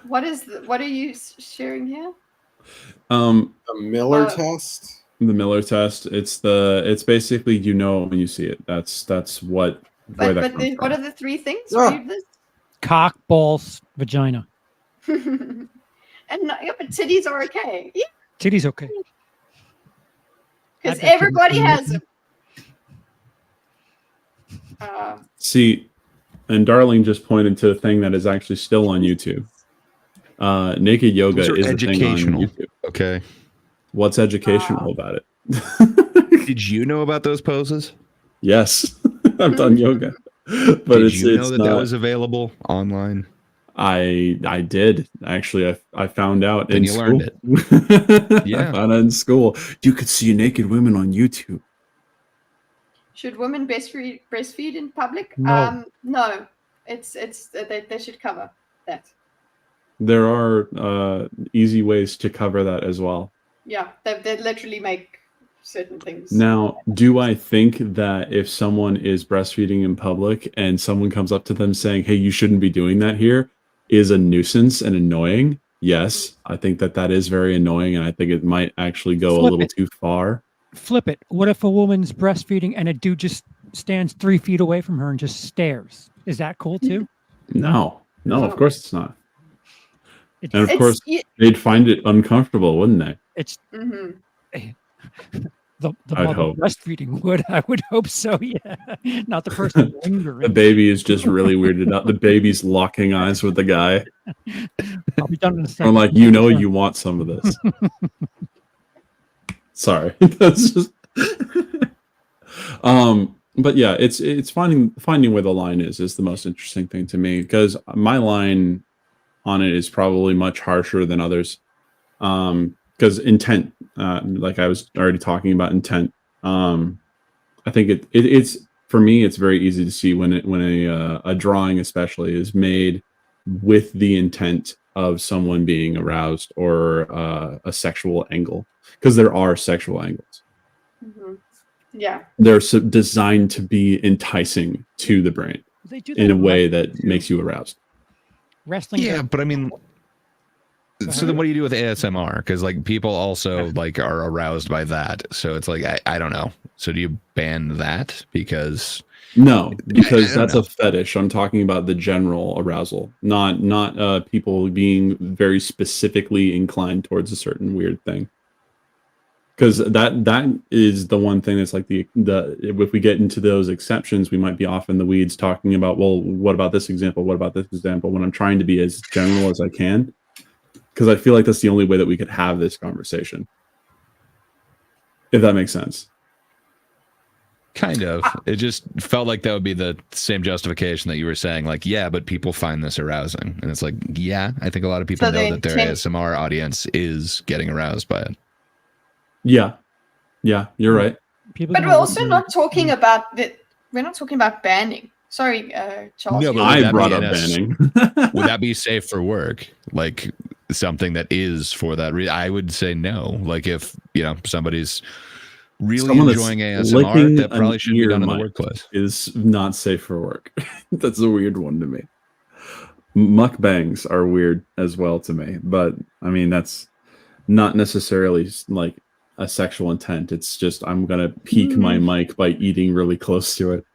What are you sharing here? The Miller test. The Miller test. It's basically when you see it. That's where that comes from. What are the three things? Ah. Read this. cock, balls, vagina. And but titties are okay. Yeah, Titty's okay. because I bet you- everybody has them. See, and Darling just pointed to a thing that is actually still on YouTube. Naked yoga Those are is a thing on educational. YouTube. Okay. What's educational about it? Did you know about those poses? Yes, I've done yoga, but Did you know it's that not, that was available online? I did actually. I found out Then in you school. learned it. Yeah, I found out in school. You could see naked women on YouTube. Should women breastfeed in public? No. No. It's they should cover that. There are easy ways to cover that as well. Yeah, they literally make certain things. Now, do I think that if someone is breastfeeding in public and someone comes up to them saying, "Hey, you shouldn't be doing that here," is a nuisance and annoying? Yes, I think that is very annoying, and I think it might actually go a Flip little it. too far. Flip it. What if a woman's breastfeeding and a dude just stands 3 feet away from her and just stares? Is that cool too? No, of course it's not. It's, And of course, they'd find it uncomfortable, wouldn't they? it's Mhm. the I'd mother hope. breastfeeding would. I would hope so. Yeah, not the person The lingering. baby is just really weirded out. The baby's locking eyes with the guy. I'll be done in a I'm second. like, you want some of this. Sorry. That's just but yeah, it's finding where the line is the most interesting thing to me, because my line on it is probably much harsher than others. Because intent, like I was already talking about intent. I think it's for me, it's very easy to see when a drawing especially is made with the intent of someone being aroused or a sexual angle, because there are sexual angles. Mhm. Yeah. They're designed to be enticing to the brain They do that in a in way wrestling, that makes you aroused. Wrestling. Yeah, but I mean, so then what do you do with ASMR? Because like people also like are aroused by that. So it's like I don't know. So do you ban that? Because No, because I don't that's know. a fetish. I'm talking about the general arousal, not people being very specifically inclined towards a certain weird thing. Because that is the one thing that's like the if we get into those exceptions, we might be off in the weeds talking about, well, what about this example? What about this example? When I'm trying to be as general as I can, because I feel like that's the only way that we could have this conversation. If that makes sense. kind of, it just felt like that would be the same justification that you were saying. Like, yeah, but people find this arousing, and it's like, yeah, I think a lot of people So know they that their can- ASMR audience is getting aroused by it. Yeah, you're right. People But don't we're know also what not talking about the. We're not talking about banning. Sorry, Charles. No, you- but would I that brought be up in a- banning. Would that be safe for work? Like something that is for that reason? I would say no. Like if somebody's really Someone that's enjoying licking ASMR, that probably an shouldn't be ear done in the mic workplace. is not safe for work. That's a weird one to me. Mukbangs are weird as well to me, but I mean that's not necessarily like a sexual intent. It's just I'm gonna peak my mic by eating really close to it.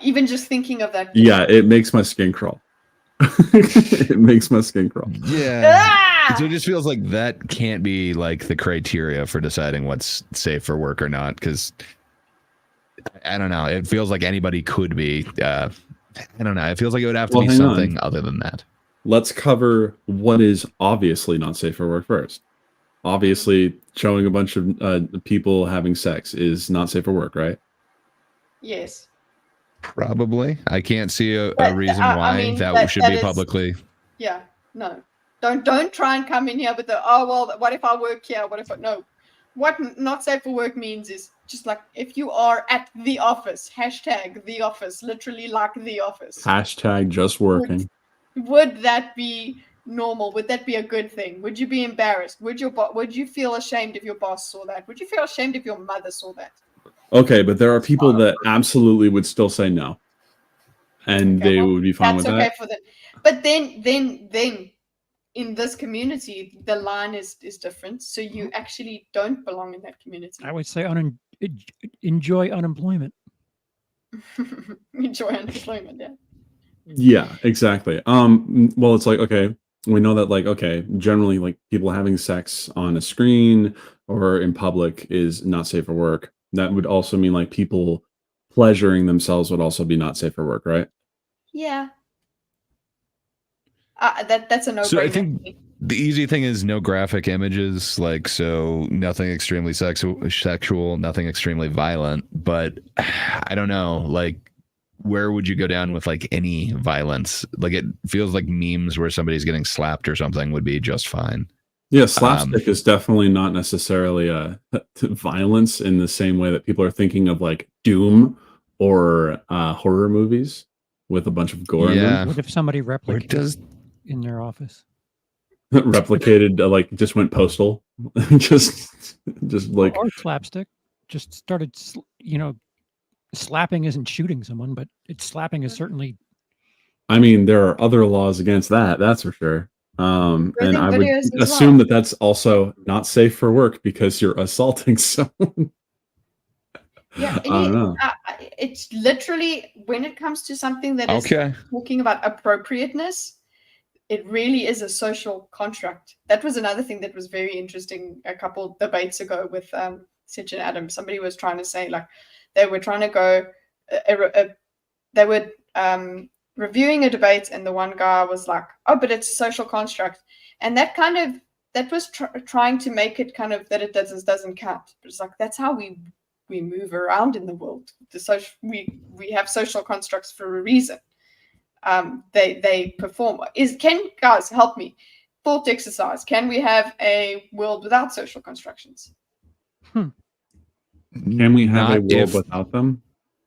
Even just thinking of that. Yeah, it makes my skin crawl. It makes my skin crawl. Yeah. So it just feels like that can't be like the criteria for deciding what's safe for work or not, because I don't know. It feels like anybody could be. I don't know. It feels like it would have to be something other than that. Let's cover what is obviously not safe for work first. Obviously, showing a bunch of people having sex is not safe for work, right? Yes. Probably. I can't see a reason why that should be publicly. Yeah. No. Don't try and come in here with the, oh, well, what if I work here? What if I, no. What not safe for work means is just like if you are at the office, hashtag the office, literally like the office. Hashtag just working. Would that be normal? Would that be a good thing? Would you be embarrassed? Would you feel ashamed if your boss saw that? Would you feel ashamed if your mother saw that? Okay, but there are people that absolutely would still say no, and they would be fine with that. That's okay for them. But then, in this community, the line is different. So you actually don't belong in that community. I would say enjoy unemployment. Enjoy unemployment, yeah. Yeah, exactly. Well, it's like, okay, we know that, like, okay, generally, like, people having sex on a screen or in public is not safe for work. That would also mean, like, people pleasuring themselves would also be not safe for work, right? Yeah. That's a no-brainer. So I think the easy thing is no graphic images, like, so nothing extremely sexual, nothing extremely violent. But I don't know, like, where would you go down with like any violence? Like, it feels like memes where somebody's getting slapped or something would be just fine. Yeah, slapstick is definitely not necessarily violence in the same way that people are thinking of like Doom or horror movies with a bunch of gore. Yeah. In them. What if somebody replicated in their office? Replicated, like, just went postal, just like, or slapstick, just started, slapping isn't shooting someone, but slapping is certainly. I mean, there are other laws against that. That's for sure. And I would assume that that's also not safe for work because you're assaulting someone. Yeah, I don't know. It's literally when it comes to something that is talking about appropriateness, it really is a social construct. That was another thing that was very interesting a couple debates ago with Sitch and Adam. Somebody was trying to say, like, they were trying to go, they were reviewing a debate, and the one guy was like, oh, but it's a social construct. And that was trying to make it kind of that it doesn't count. But it's like, that's how we move around in the world. We have social constructs for a reason. They perform. Guys, help me. Thought exercise. Can we have a world without social constructions? Can we have a world without them?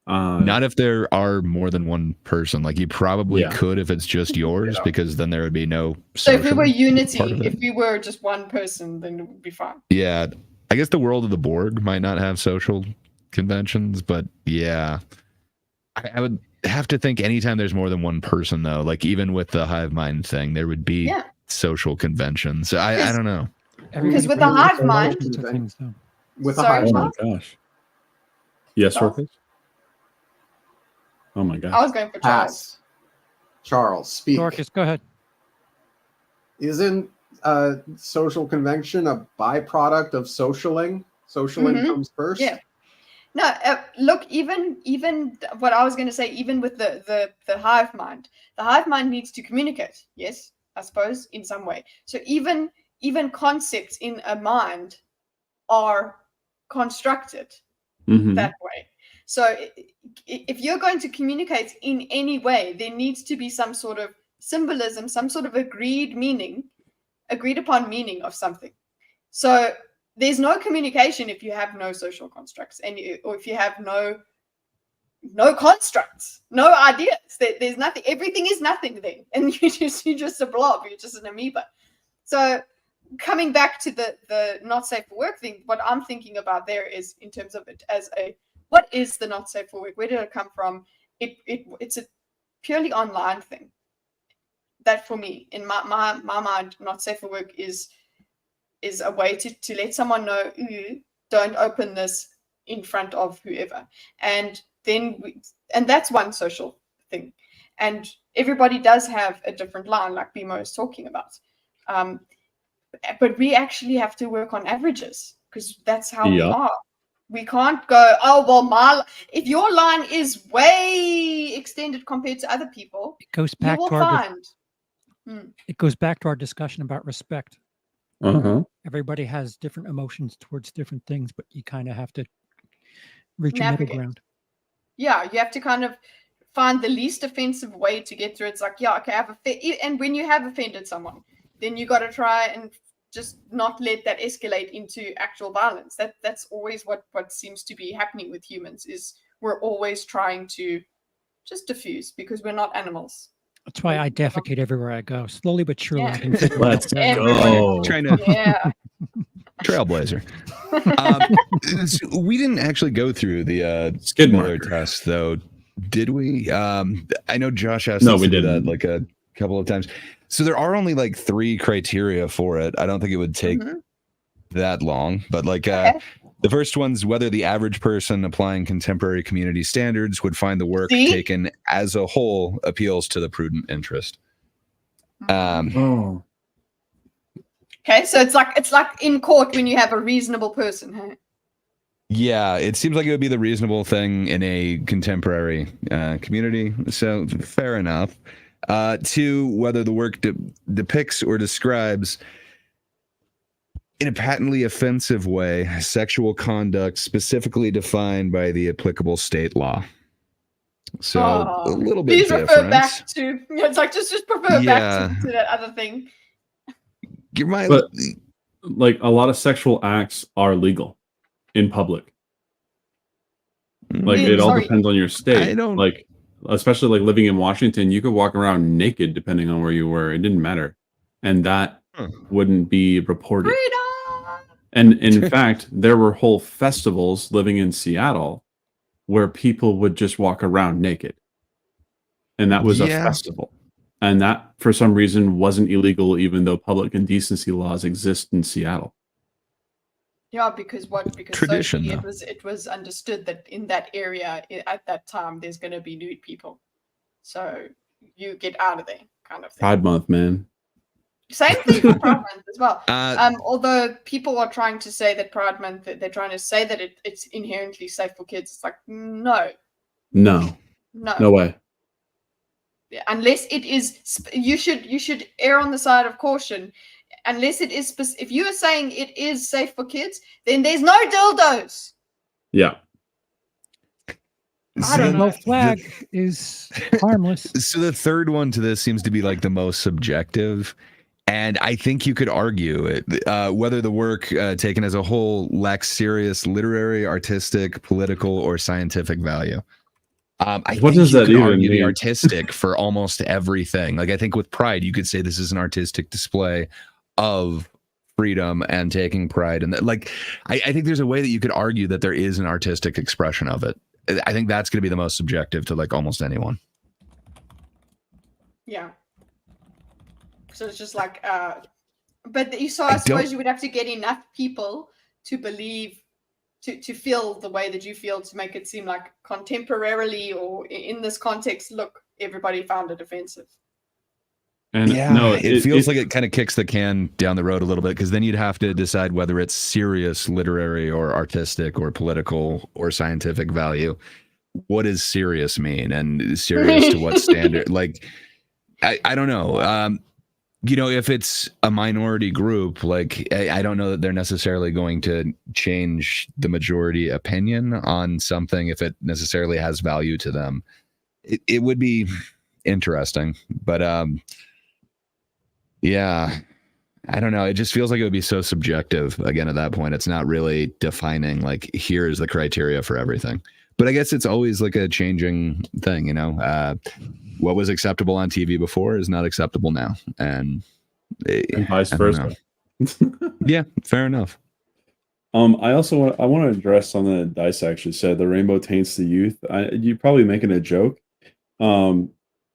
Not if there are more than one person. Like, you probably could if it's just yours, because then there would be no. So if we were unity, if we were just one person, then it would be fine. Yeah, I guess the world of the Borg might not have social conventions, but yeah, I would have to think anytime there's more than one person, though, like even with the hive mind thing, there would be social conventions. So I don't know. Because with the hive mind, with a hive mind, oh my gosh, yes, Dorkus? Oh my gosh, I was going for Charles. Charles, speak. Dorkus, go ahead. Isn't social convention a byproduct of socialing? Socialing comes first. Yeah. No, look, even what I was going to say, even with the hive mind needs to communicate. Yes, I suppose in some way. So even concepts in a mind are constructed that way. So if you're going to communicate in any way, there needs to be some sort of symbolism, some sort of agreed upon meaning of something. So there's no communication if you have no social constructs, or if you have no constructs, no ideas. There's nothing. Everything is nothing then, and you're just a blob. You're just an amoeba. So coming back to the not safe for work thing, what I'm thinking about there is in terms of it as what is the not safe for work? Where did it come from? It's a purely online thing. that for me, in my mind, not safe for work is a way to let someone know, don't open this in front of whoever. And then and that's one social thing. And everybody does have a different line, like Bimo is talking about. But we actually have to work on averages, because that's how we are. We can't go, oh, well, if your line is way extended compared to other people, it goes back you will to our find. It goes back to our discussion about respect. Everybody has different emotions towards different things, but you kind of have to reach a middle ground. Yeah, you have to kind of find the least offensive way to get through. It's like, yeah, okay, and when you have offended someone, then you got to try and just not let that escalate into actual violence. That's always what seems to be happening with humans, is we're always trying to just diffuse, because we're not animals. That's why I defecate everywhere I go. Slowly but surely, I can figure Let's it out. go. Trying to trailblazer. So we didn't actually go through the skid Miller marker test, though, did we? I know Josh asked no, us we to do didn't. that like a couple of times. So there are only like 3 criteria for it. I don't think it would take that long, but like the first one's whether the average person applying contemporary community standards would find the work taken as a whole appeals to the prudent interest. Okay, so it's like in court when you have a reasonable person, huh? Yeah, it seems like it would be the reasonable thing in a contemporary community. So fair enough. 2, whether the work depicts or describes in a patently offensive way sexual conduct specifically defined by the applicable state law. So a little bit please different. refer back to, it's like just refer back to that other thing. But like a lot of sexual acts are legal in public. Like it all depends on your state. I don't like, especially like living in Washington, you could walk around naked depending on where you were. It didn't matter, and that wouldn't be reported. Freedom! And in fact, there were whole festivals living in Seattle where people would just walk around naked, and that was a festival. And that, for some reason, wasn't illegal, even though public indecency laws exist in Seattle. Yeah, because tradition, socially it was understood that in that area at that time there's going to be nude people, so you get out of there, kind of thing. Pride Month, man. Same thing for Pride Month as well. Although people are trying to say that Pride Month, they're trying to say that it's inherently safe for kids. It's like no way. Unless it is, you should err on the side of caution. Unless it is, if you are saying it is safe for kids, then there's no dildos. Yeah. I don't know. No flag is harmless. So the third one to this seems to be like the most subjective. And I think you could argue it, whether the work taken as a whole lacks serious literary, artistic, political, or scientific value. What does that even mean? The artistic for almost everything. Like I think with Pride, you could say this is an artistic display of freedom and taking pride. And like, I think there's a way that you could argue that there is an artistic expression of it. I think that's going to be the most subjective to like almost anyone. Yeah. So it's just like, but I suppose you would have to get enough people to believe, to feel the way that you feel, to make it seem like contemporarily or in this context, look, everybody found it offensive. And it feels like it kind of kicks the can down the road a little bit, because then you'd have to decide whether it's serious literary or artistic or political or scientific value. What does serious mean, and serious to what standard? Like, I don't know. If it's a minority group, like I don't know that they're necessarily going to change the majority opinion on something if it necessarily has value to them. It would be interesting, but yeah, I don't know. It just feels like it would be so subjective. Again, at that point, it's not really defining like here's the criteria for everything. But I guess it's always like a changing thing, what was acceptable on TV before is not acceptable now, and vice versa. Yeah, fair enough. I want to address something that Dice actually said. The rainbow taints the youth. You probably making a joke.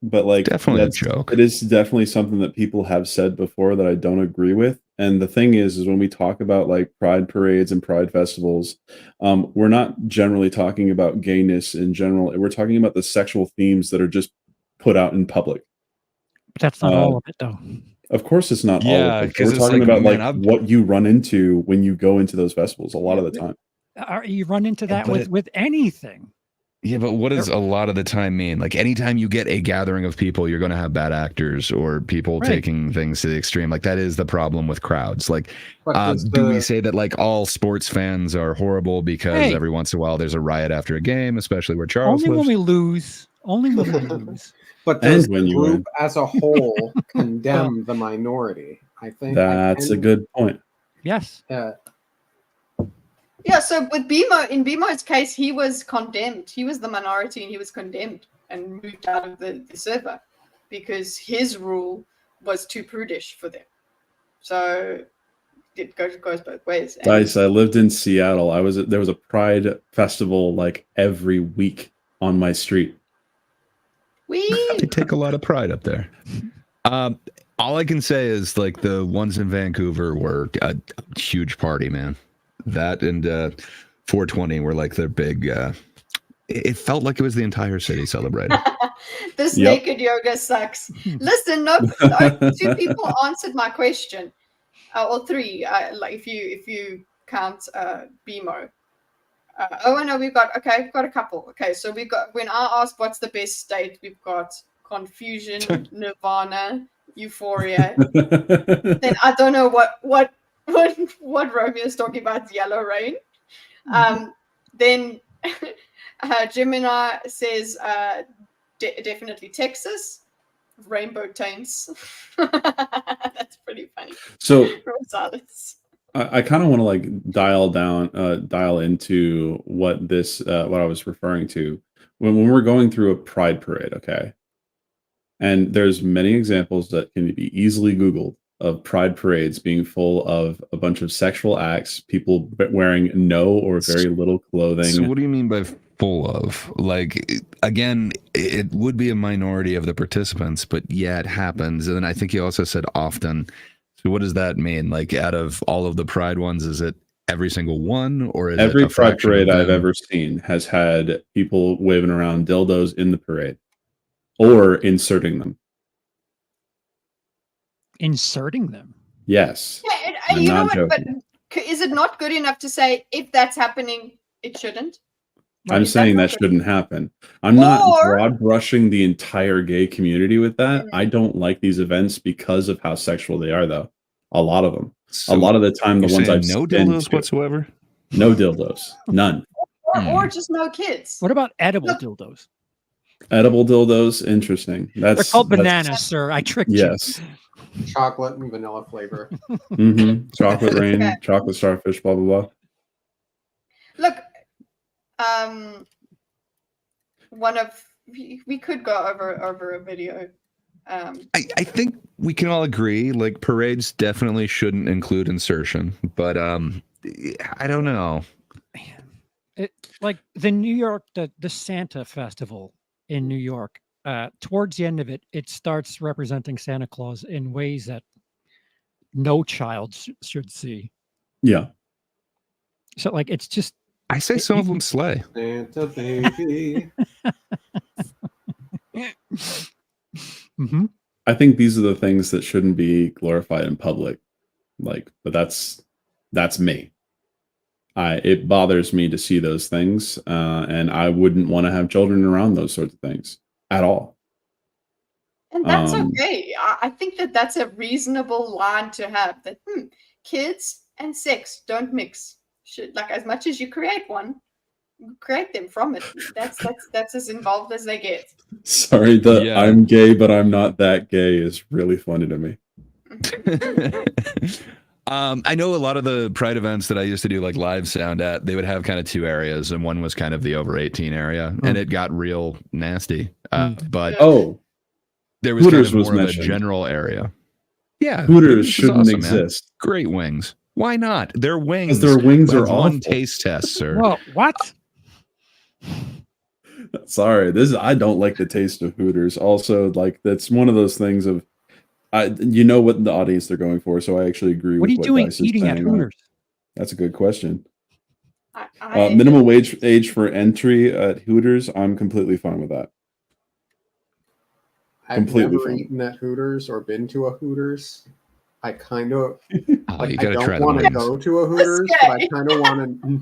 but like Definitely a joke. It is definitely something that people have said before that I don't agree with. And the thing is when we talk about like pride parades and pride festivals, we're not generally talking about gayness in general. We're talking about the sexual themes that are just put out in public. But that's not all of it, though. Of course, it's not all Yeah, of it. 'cause We're it's talking like, about man, like what you run into when you go into those festivals a lot of the time. You run into that but with anything. Yeah, but what does a lot of the time mean? Like anytime you get a gathering of people, you're going to have bad actors or people Right. taking things to the extreme. Like that is the problem with crowds. Like, But do we say that like all sports fans are horrible because Hey. every once in a while there's a riot after a game, especially where Charles Only lives? when we lose. Only when we lose. But And does when the you group win. as a whole condemn the minority? I think That's a good point. Yes. Yeah, so with BMO, in BMO's case, he was condemned. He was the minority and he was condemned and moved out of the server because his rule was too prudish for them. So it goes both ways. And Dice, I lived in Seattle. There was a pride festival like every week on my street. They take a lot of pride up there. All I can say is like the ones in Vancouver were a huge party, man. That and 420 were like their big. It felt like it was the entire city celebrating. This Yep. naked yoga sucks. Listen, no, two people answered my question, or three. Like if you count BMO. Oh no, we've got a couple. Okay, so we've got, when I asked what's the best state, we've got confusion, nirvana, euphoria. Then I don't know what Romeo's talking about, yellow rain. Then Gemini says definitely Texas, rainbow taints. That's pretty funny. So Rosales. I kind of want to like dial into what I was referring to when we're going through a pride parade, okay? And there's many examples that can be easily Googled of pride parades being full of a bunch of sexual acts, people wearing no or very little clothing. So what do you mean by full of? Like, again, it would be a minority of the participants, but yeah, it happens. And then I think you also said often. So what does that mean? Like, out of all of the pride ones, is it every single one, or is Every it a pride fraction of parade I've them? ever seen has had people waving around dildos in the parade or inserting them. Inserting them? Yes. Yeah, I'm you know not what? But joking. is it not good enough to say if that's happening, it shouldn't? I'm Is saying not that good? shouldn't happen. I'm not Or- broad brushing the entire gay community with that. I don't like these events because of how sexual they are, though. A lot of them. So a lot of the time, the you're ones saying I've no been dildos to- whatsoever? No dildos. None. Or just no kids. What about edible dildos? Edible dildos. Interesting. They're That's called that's- bananas, sir. I tricked Yes. Chocolate and vanilla flavor. Chocolate rain, Okay. chocolate starfish, blah, blah, blah. Look, we could go over a video. I think we can all agree, like, parades definitely shouldn't include insertion, but I don't know. It, like the New York, the Santa Festival in New York, towards the end of it, it starts representing Santa Claus in ways that no child should see. Yeah. So, like, it's just. I say some of them slay. Santa baby. Mm-hmm. I think these are the things that shouldn't be glorified in public. Like, but that's me. It bothers me to see those things, and I wouldn't want to have children around those sorts of things at all. And that's okay. I think that's a reasonable line to have. That kids and sex don't mix. Should, like, as much as you create one, create them from it. That's as involved as they get. Sorry, I'm gay, but I'm not that gay is really funny to me. I know a lot of the pride events that I used to do like live sound at, they would have kind of two areas, and one was kind of the over 18 area, and it got real nasty. But there was Hooters kind of was more of a mentioned. general area. Yeah, Hooters is shouldn't awesome, man. exist. Great wings. Why not? Their wings. Their wings are That's one awful. taste test, sir. Well, what? Sorry, I don't like the taste of Hooters. Also, like that's one of those things of, you know what the audience they're going for. So I actually agree What are with you doing Dice is eating at saying. Hooters? That's a good question. I Minimum wage age for entry at Hooters, I'm completely fine with that. I've Completely never fine. eaten at Hooters or been to a Hooters. I kind of you I gotta try don't the want to wings. go to a Hooters, but I kind of want to.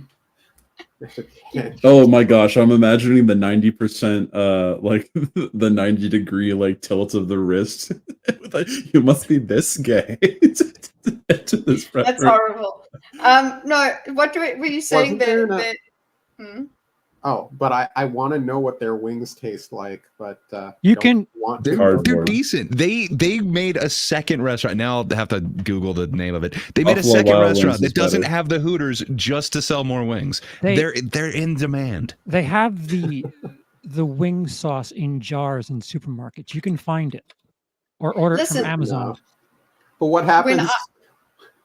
Oh my gosh, I'm imagining the 90%, like the 90-degree like tilt of the wrist. Like, you must be this gay to enter this That's restaurant. horrible. No, what were you saying Wasn't there that? Oh, but I want to know what their wings taste like, but You don't want to They're go. decent. They made a second restaurant. Now I'll have to Google the name of it. They made Buffalo a second Wild restaurant Wings that is doesn't better. have the Hooters just to sell more wings. They're in demand. They have the wing sauce in jars in supermarkets. You can find it or order it from Listen. Amazon. No. But what happens?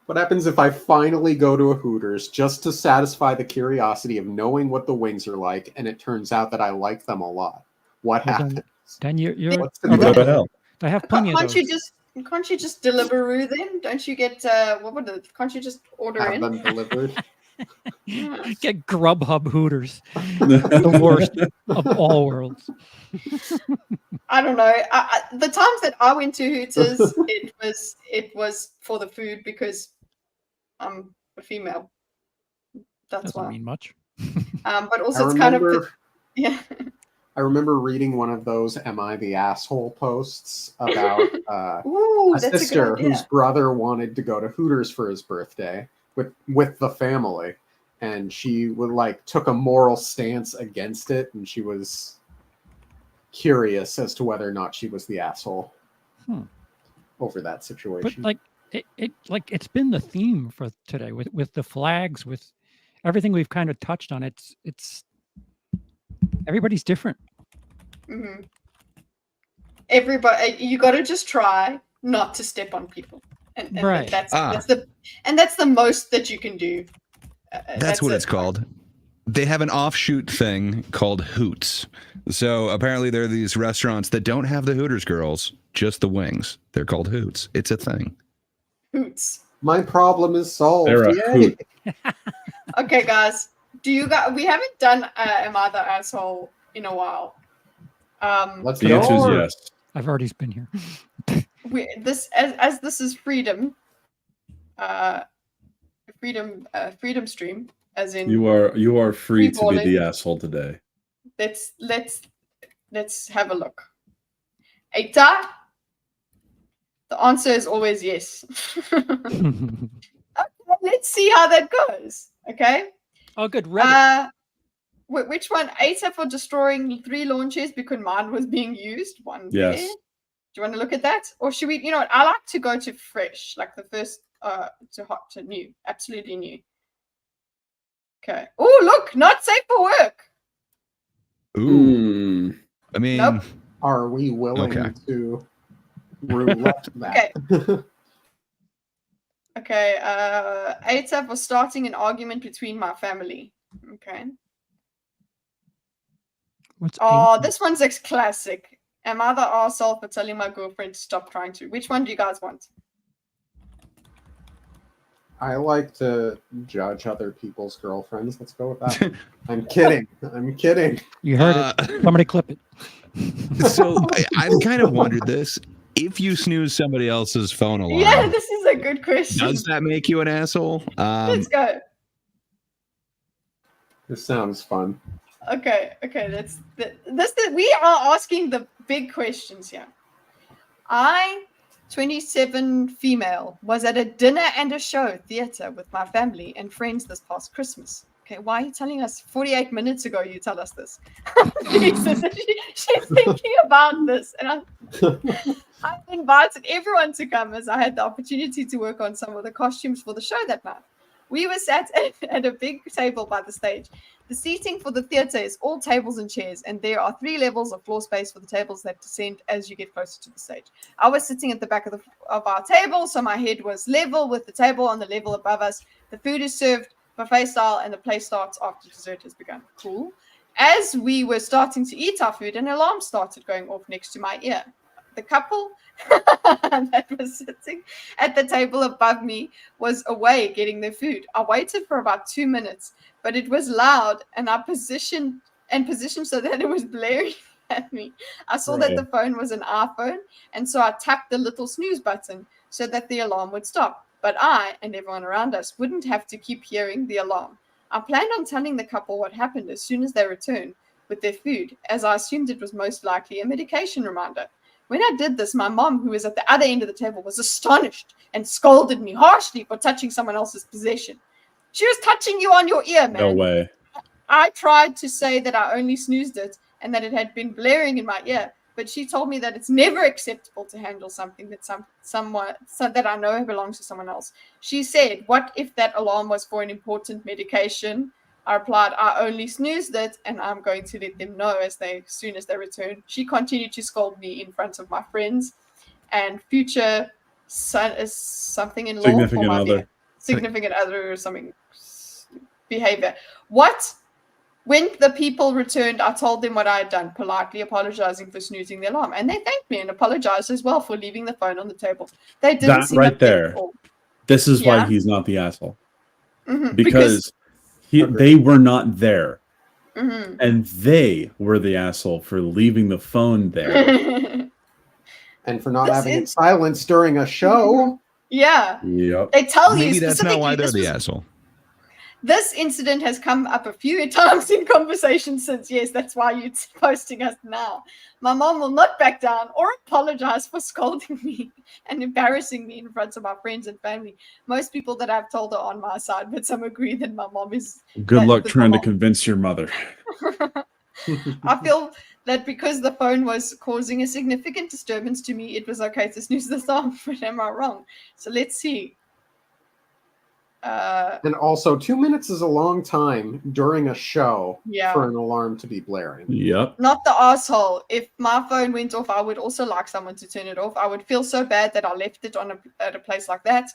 What happens if I finally go to a Hooters just to satisfy the curiosity of knowing what the wings are like, and it turns out that I like them a lot? What Well, happens? Then you're What's the a Go to rebel. hell. They have plenty of Can't those. you just Deliveroo then? Don't you get can't you just order Have in? them delivered? Get Grubhub Hooters, the worst of all worlds. I don't know. The times that I went to Hooters, it was for the food because I'm a female. That's Doesn't why. mean much. But also it's kind of yeah. I remember reading one of those "Am I the asshole?" posts about Ooh, a that's a good sister idea. whose brother wanted to go to Hooters for his birthday with the family, and she took a moral stance against it, and she was curious as to whether or not she was the asshole over that But situation. like it's been the theme for today with the flags, with everything we've kind of touched on. It's everybody's different. Mm-hmm. Everybody, you got to just try not to step on people, and Right. that's the most that you can do. That's what it's called. They have an offshoot thing called Hoots. So apparently there are these restaurants that don't have the Hooters girls, just the wings. They're called Hoots. It's a thing. Hoots. My problem is solved. They're a Yay. hoot. Okay, guys, we haven't done Am I the Asshole in a while. Let's The go. answer is yes. I've already been here. As this is freedom stream, as in You are free to be freeballing. the asshole today. Let's have a look. Eita, the answer is always yes. Okay, let's see how that goes. Okay. Oh, good. Reddit. Which one? Eita for destroying 3 launches because mine was being used. One. Yes. There. Do you want to look at that, or should we? You know what? I like to go to fresh, like the first to hot to new, absolutely new. Okay. Oh, look, not safe for work. Ooh. I mean, Nope. Are we willing Okay. to roulette that? Okay. Eita for starting an argument between my family. Okay. What's Oh, eight? this one's a classic. Am I the arsehole for telling my girlfriend to stop trying to? Which one do you guys want? I like to judge other people's girlfriends. Let's go with that one. I'm kidding. I'm kidding. You heard it. Somebody clip it. So I've kind of wondered this. If you snooze somebody else's phone alarm, Yeah, this is a good question. does that make you an asshole? Let's go. This sounds fun. Okay. We are asking the big questions here. I, 27 female, was at a dinner and a show theater with my family and friends this past Christmas. Okay, why are you telling us 48 minutes ago you tell us this? Jesus, she's thinking about this. And I invited everyone to come as I had the opportunity to work on some of the costumes for the show that night. We were sat at a big table by the stage. The seating for the theater is all tables and chairs, and there are 3 levels of floor space for the tables that descend as you get closer to the stage. I was sitting at the back of our table, so my head was level with the table on the level above us. The food is served buffet style, and the play starts after dessert has begun. Cool. as we were starting to eat our food, an alarm started going off next to my ear. The couple that was sitting at the table above me was away getting their food. I waited for about 2 minutes, but it was loud, and I positioned so that it was blaring at me. I saw that the phone was an iPhone, and so I tapped the little snooze button so that the alarm would stop. But I and everyone around us wouldn't have to keep hearing the alarm. I planned on telling the couple what happened as soon as they returned with their food, as I assumed it was most likely a medication reminder. When I did this, my mom, who was at the other end of the table, was astonished and scolded me harshly for touching someone else's possession. She was touching you on your ear, man. No way. I tried to say that I only snoozed it and that it had been blaring in my ear, but she told me that it's never acceptable to handle something that someone that I know belongs to someone else. She said, "What if that alarm was for an important medication?" I replied, "I only snoozed it, and I'm going to let them know as soon as they return." She continued to scold me in front of my friends and future son is something in law Significant for my other. significant other or something behavior. When the people returned, I told them what I had done, politely apologizing for snoozing the alarm. And they thanked me and apologized as well for leaving the phone on the table. They didn't That seem right upset at there. all. This is why Yeah. he's not the asshole. Mhm, Because they were not there. Mhm. And they were the asshole for leaving the phone there. And for not This having it is- silenced during a show. Yeah. Yep. They tell you Maybe that's not why specifically they're this the was- asshole. This incident has come up a few times in conversation since. Yes, that's why you're posting us now. My mom will not back down or apologize for scolding me and embarrassing me in front of my friends and family. Most people that I've told are on my side, but some agree that my mom is. Good luck that trying to my convince your mother. I feel that because the phone was causing a significant disturbance to me, it was okay to snooze the alarm. But am I wrong? So let's see. And also, 2 minutes is a long time during a show Yeah. for an alarm to be blaring. Yep. Not the asshole. If my phone went off, I would also like someone to turn it off. I would feel so bad that I left it at a place like that.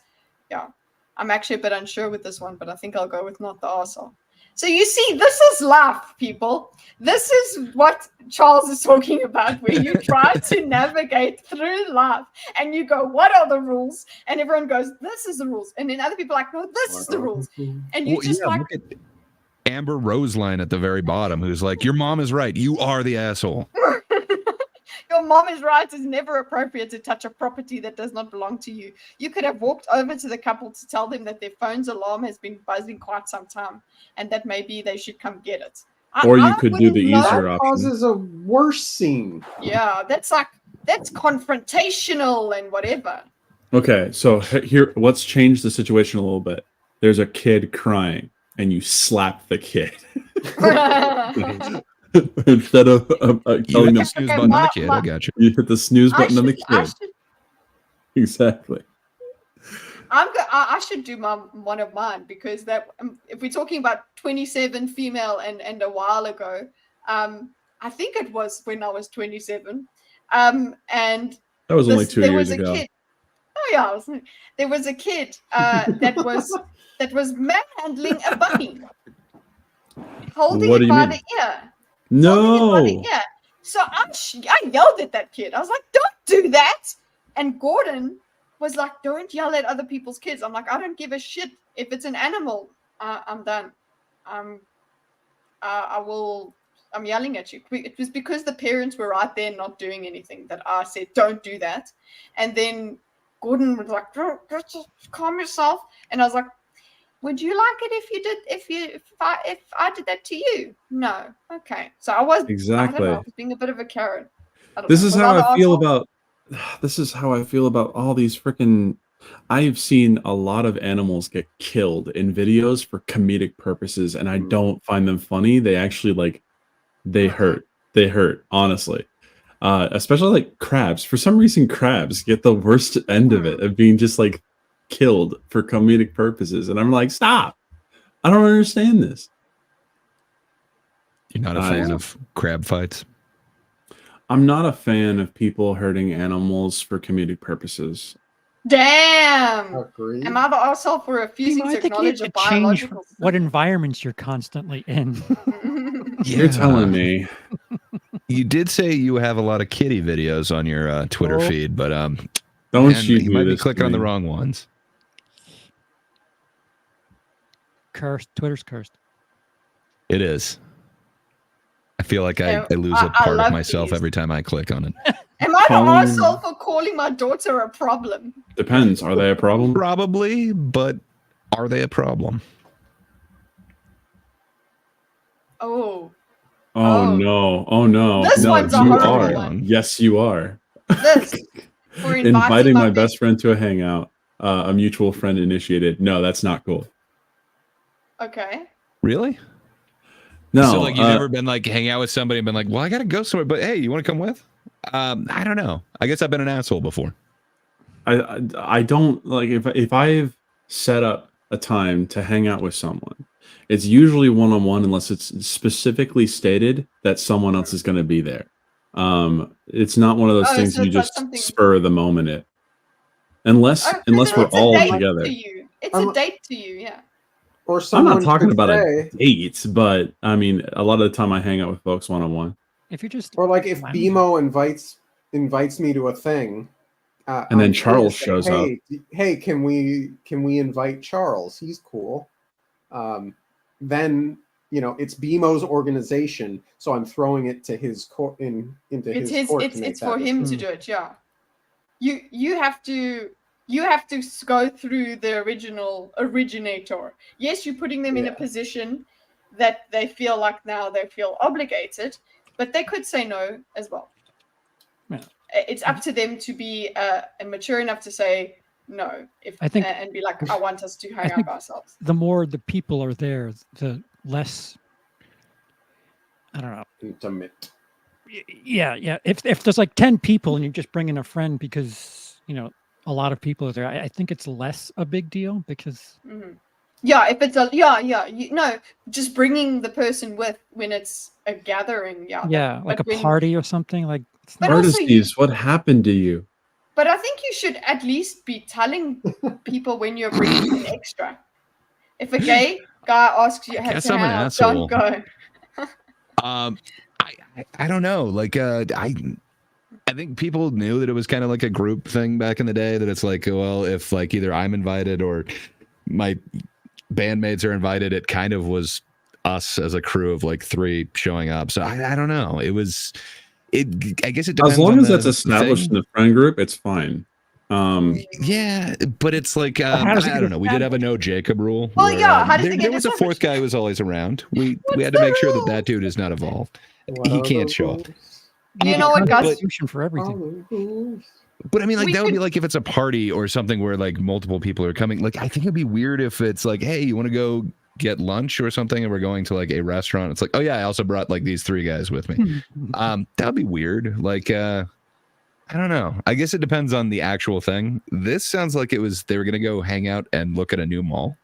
Yeah. I'm actually a bit unsure with this one, but I think I'll go with not the asshole. So you see, this is life, people. This is what Charles is talking about, where you try to navigate through life and you go, what are the rules? And everyone goes, this is the rules. And then other people are like, no, this is the rules. And you Well, just yeah, like, look at Amber Roseline at the very bottom, who's like, your mom is right. You are the asshole. your mom is right. It's never appropriate to touch a property that does not belong to you. You could have walked over to the couple to tell them that their phone's alarm has been buzzing quite some time and that maybe they should come get it. Or you could do the wouldn't know. easier option. Causes a worse scene. Yeah, that's confrontational and whatever. Okay, so here, let's change the situation a little bit. There's a kid crying, and you slap the kid instead of telling them snooze button on the kid. I got you. You hit the snooze button on the I kid. Exactly. I should do one of mine because that if we're talking about 27 female and a while ago, I think it was when I was 27, and That was only 2 years ago. Kid, oh yeah, there was a kid that was manhandling a bunny, holding What do it you by mean? the ear. No. Yeah. So I yelled at that kid. I was like, "Don't do that!" And Gordon was like, "Don't yell at other people's kids." I'm like, "I don't give a shit if it's an animal. I'm done. I'm yelling at you." It was because the parents were right there not doing anything that I said, "Don't do that." And then Gordon was like, "Just calm yourself." And I was like, "Would you like it if I did that to you?" No. Okay. So I was Exactly. I don't know, I was being a bit of a Karen. This is how I feel about. This is how I feel about all these freaking. I've seen a lot of animals get killed in videos for comedic purposes, and I don't find them funny. They actually they hurt. They hurt, honestly. Especially like crabs. For some reason, crabs get the worst end of it, of being just like killed for comedic purposes. And I'm like, stop. I don't understand this. You're not a fan of crab fights? I'm not a fan of people hurting animals for comedic purposes. Damn. Agreed. Am I the asshole for refusing I to think you acknowledge a should change biological what environments you're constantly in. You're telling me. You did say you have a lot of kitty videos on your Twitter feed, but don't man, you you might be clicking on the wrong ones. Cursed. Twitter's cursed. It is. I feel like I lose I a part of love myself these. every time I click on it. Am I the arsehole for calling my daughter a problem? Depends. Are they a problem? Probably, but are they a problem? Oh. Oh no. Oh no. This no, one's a you horrible are. one. Yes, you are. This for Inviting my best friend to a hangout. A mutual friend initiated. No, that's not cool. Okay. Really? No. So like you've never been like hang out with somebody and been like, well, I gotta go somewhere, but hey, you want to come with? I don't know. I guess I've been an asshole before. I don't like if I've set up a time to hang out with someone, it's usually one-on-one unless it's specifically stated that someone else is going to be there. It's not one of those things so you it's just something- spur of the moment it. Unless we're it's a all date together. To you. It's a date to you, yeah. Or I'm someone not talking could about say, a date, but I mean a lot of the time I hang out with folks one-on-one. If you're just or like if BMO invites me to a thing, And I'm then gonna Charles say, shows up. Hey, can we invite Charles? He's cool. Then it's BMO's organization, so I'm throwing it to his court into his court. It's for him to do it. Yeah. You have to go through the originator. Yes, you're putting them in a position that they feel like now they feel obligated, but they could say no as well. Yeah. It's up to them to be mature enough to say no, and be like, I want us to hang up ourselves. The more the people are there, the less. I don't know. Intimate. Yeah. If there's like 10 people and you're just bringing a friend because a lot of people are there, I think it's less a big deal because. Mm-hmm. Yeah, if it's just bringing the person with when it's a gathering. Yeah, like a party or something like. Artistes, what happened to you? But I think you should at least be telling people when you're bringing an extra. If a gay guy asks you to hang out, don't go. I don't know. Like I think people knew that it was kind of like a group thing back in the day. That it's like, well, if like either I'm invited or my bandmates are invited, it kind of was us as a crew of like 3 showing up. So I don't know. I guess it depends. As long on as the that's established thing. in the friend group, it's fine. Yeah, but it's like I don't know. We did have a no Jacob rule. Well, where, yeah. How does it get there was a 4th guy who was always around. We had to make sure that dude is not involved. He can't show up. You know what, Gus? For everything. But I mean, like that would be like if it's a party or something where like multiple people are coming. Like I think it'd be weird if it's like, hey, you want to go get lunch or something, and we're going to like a restaurant. It's like, oh yeah, I also brought like these 3 guys with me. That'd be weird. Like I don't know. I guess it depends on the actual thing. This sounds like they were gonna go hang out and look at a new mall.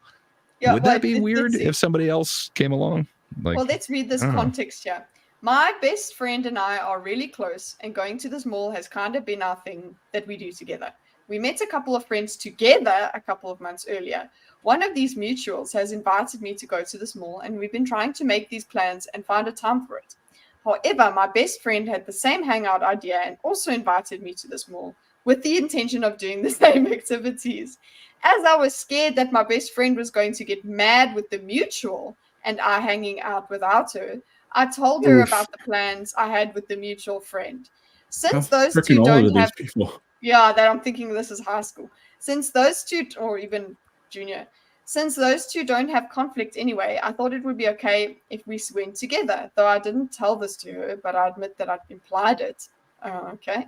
Yeah, would that be weird if somebody else came along? Like, well, let's read this context here. My best friend and I are really close, and going to this mall has kind of been our thing that we do together. We met a couple of friends together a couple of months earlier. One of these mutuals has invited me to go to this mall, and we've been trying to make these plans and find a time for it. However, my best friend had the same hangout idea and also invited me to this mall with the intention of doing the same activities. As I was scared that my best friend was going to get mad with the mutual and I hanging out without her, I told her about the plans I had with the mutual friend. Since those two don't have people. Yeah, that I'm thinking this is high school. Since those two, or even junior, since those two don't have conflict anyway, I thought it would be okay if we went together, though I didn't tell this to her, but I admit that I'd implied it. Okay.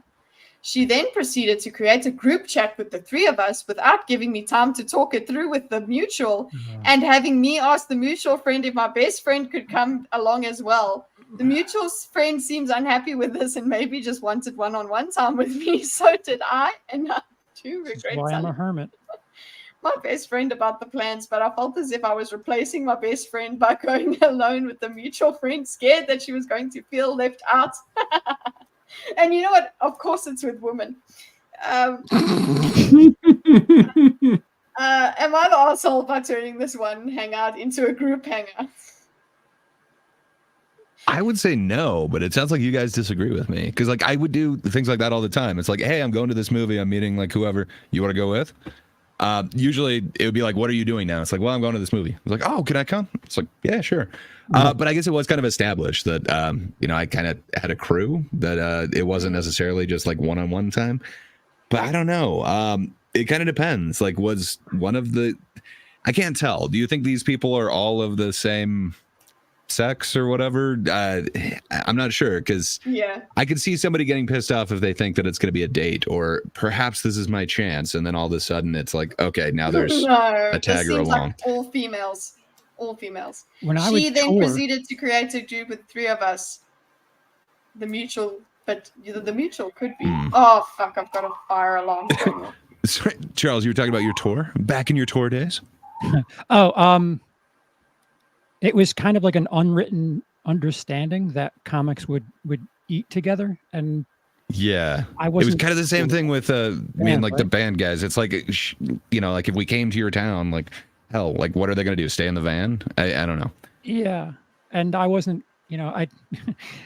She then proceeded to create a group chat with the 3 of us without giving me time to talk it through with the mutual and having me ask the mutual friend if my best friend could come along as well. The mutual friend seems unhappy with this and maybe just wanted one-on-one time with me. So did I, and I do regret That's why I'm a hermit. my best friend about the plans, but I felt as if I was replacing my best friend by going alone with the mutual friend, scared that she was going to feel left out. And you know what? Of course it's with women. Am I the asshole by turning this one hangout into a group hangout? I would say no, but it sounds like you guys disagree with me. Because like I would do things like that all the time. It's like, hey, I'm going to this movie. I'm meeting like whoever you want to go with. Usually it would be like, what are you doing now? It's like, well, I'm going to this movie. I was like, oh, can I come? It's like, yeah, sure. But I guess it was kind of established that, I kind of had a crew that it wasn't necessarily just like one-on-one time. But I don't know. It kind of depends. Like, was one of the... I can't tell. Do you think these people are all of the same sex or whatever? I'm not sure, because I could see somebody getting pissed off if they think that it's going to be a date, or perhaps this is my chance, and then all of a sudden it's like, okay, now there's a tagger along. Like all females. When she then proceeded to create a group with 3 of us. The mutual, but the mutual could be. Oh fuck! I've got a fire alarm going off. Sorry, Charles, you were talking about your tour back in your tour days. It was kind of like an unwritten understanding that comics would eat together, and it was kind of the same thing with me and like the band guys. It's like, like if we came to your town, like hell, like what are they gonna do? Stay in the van? I don't know. Yeah, and I wasn't.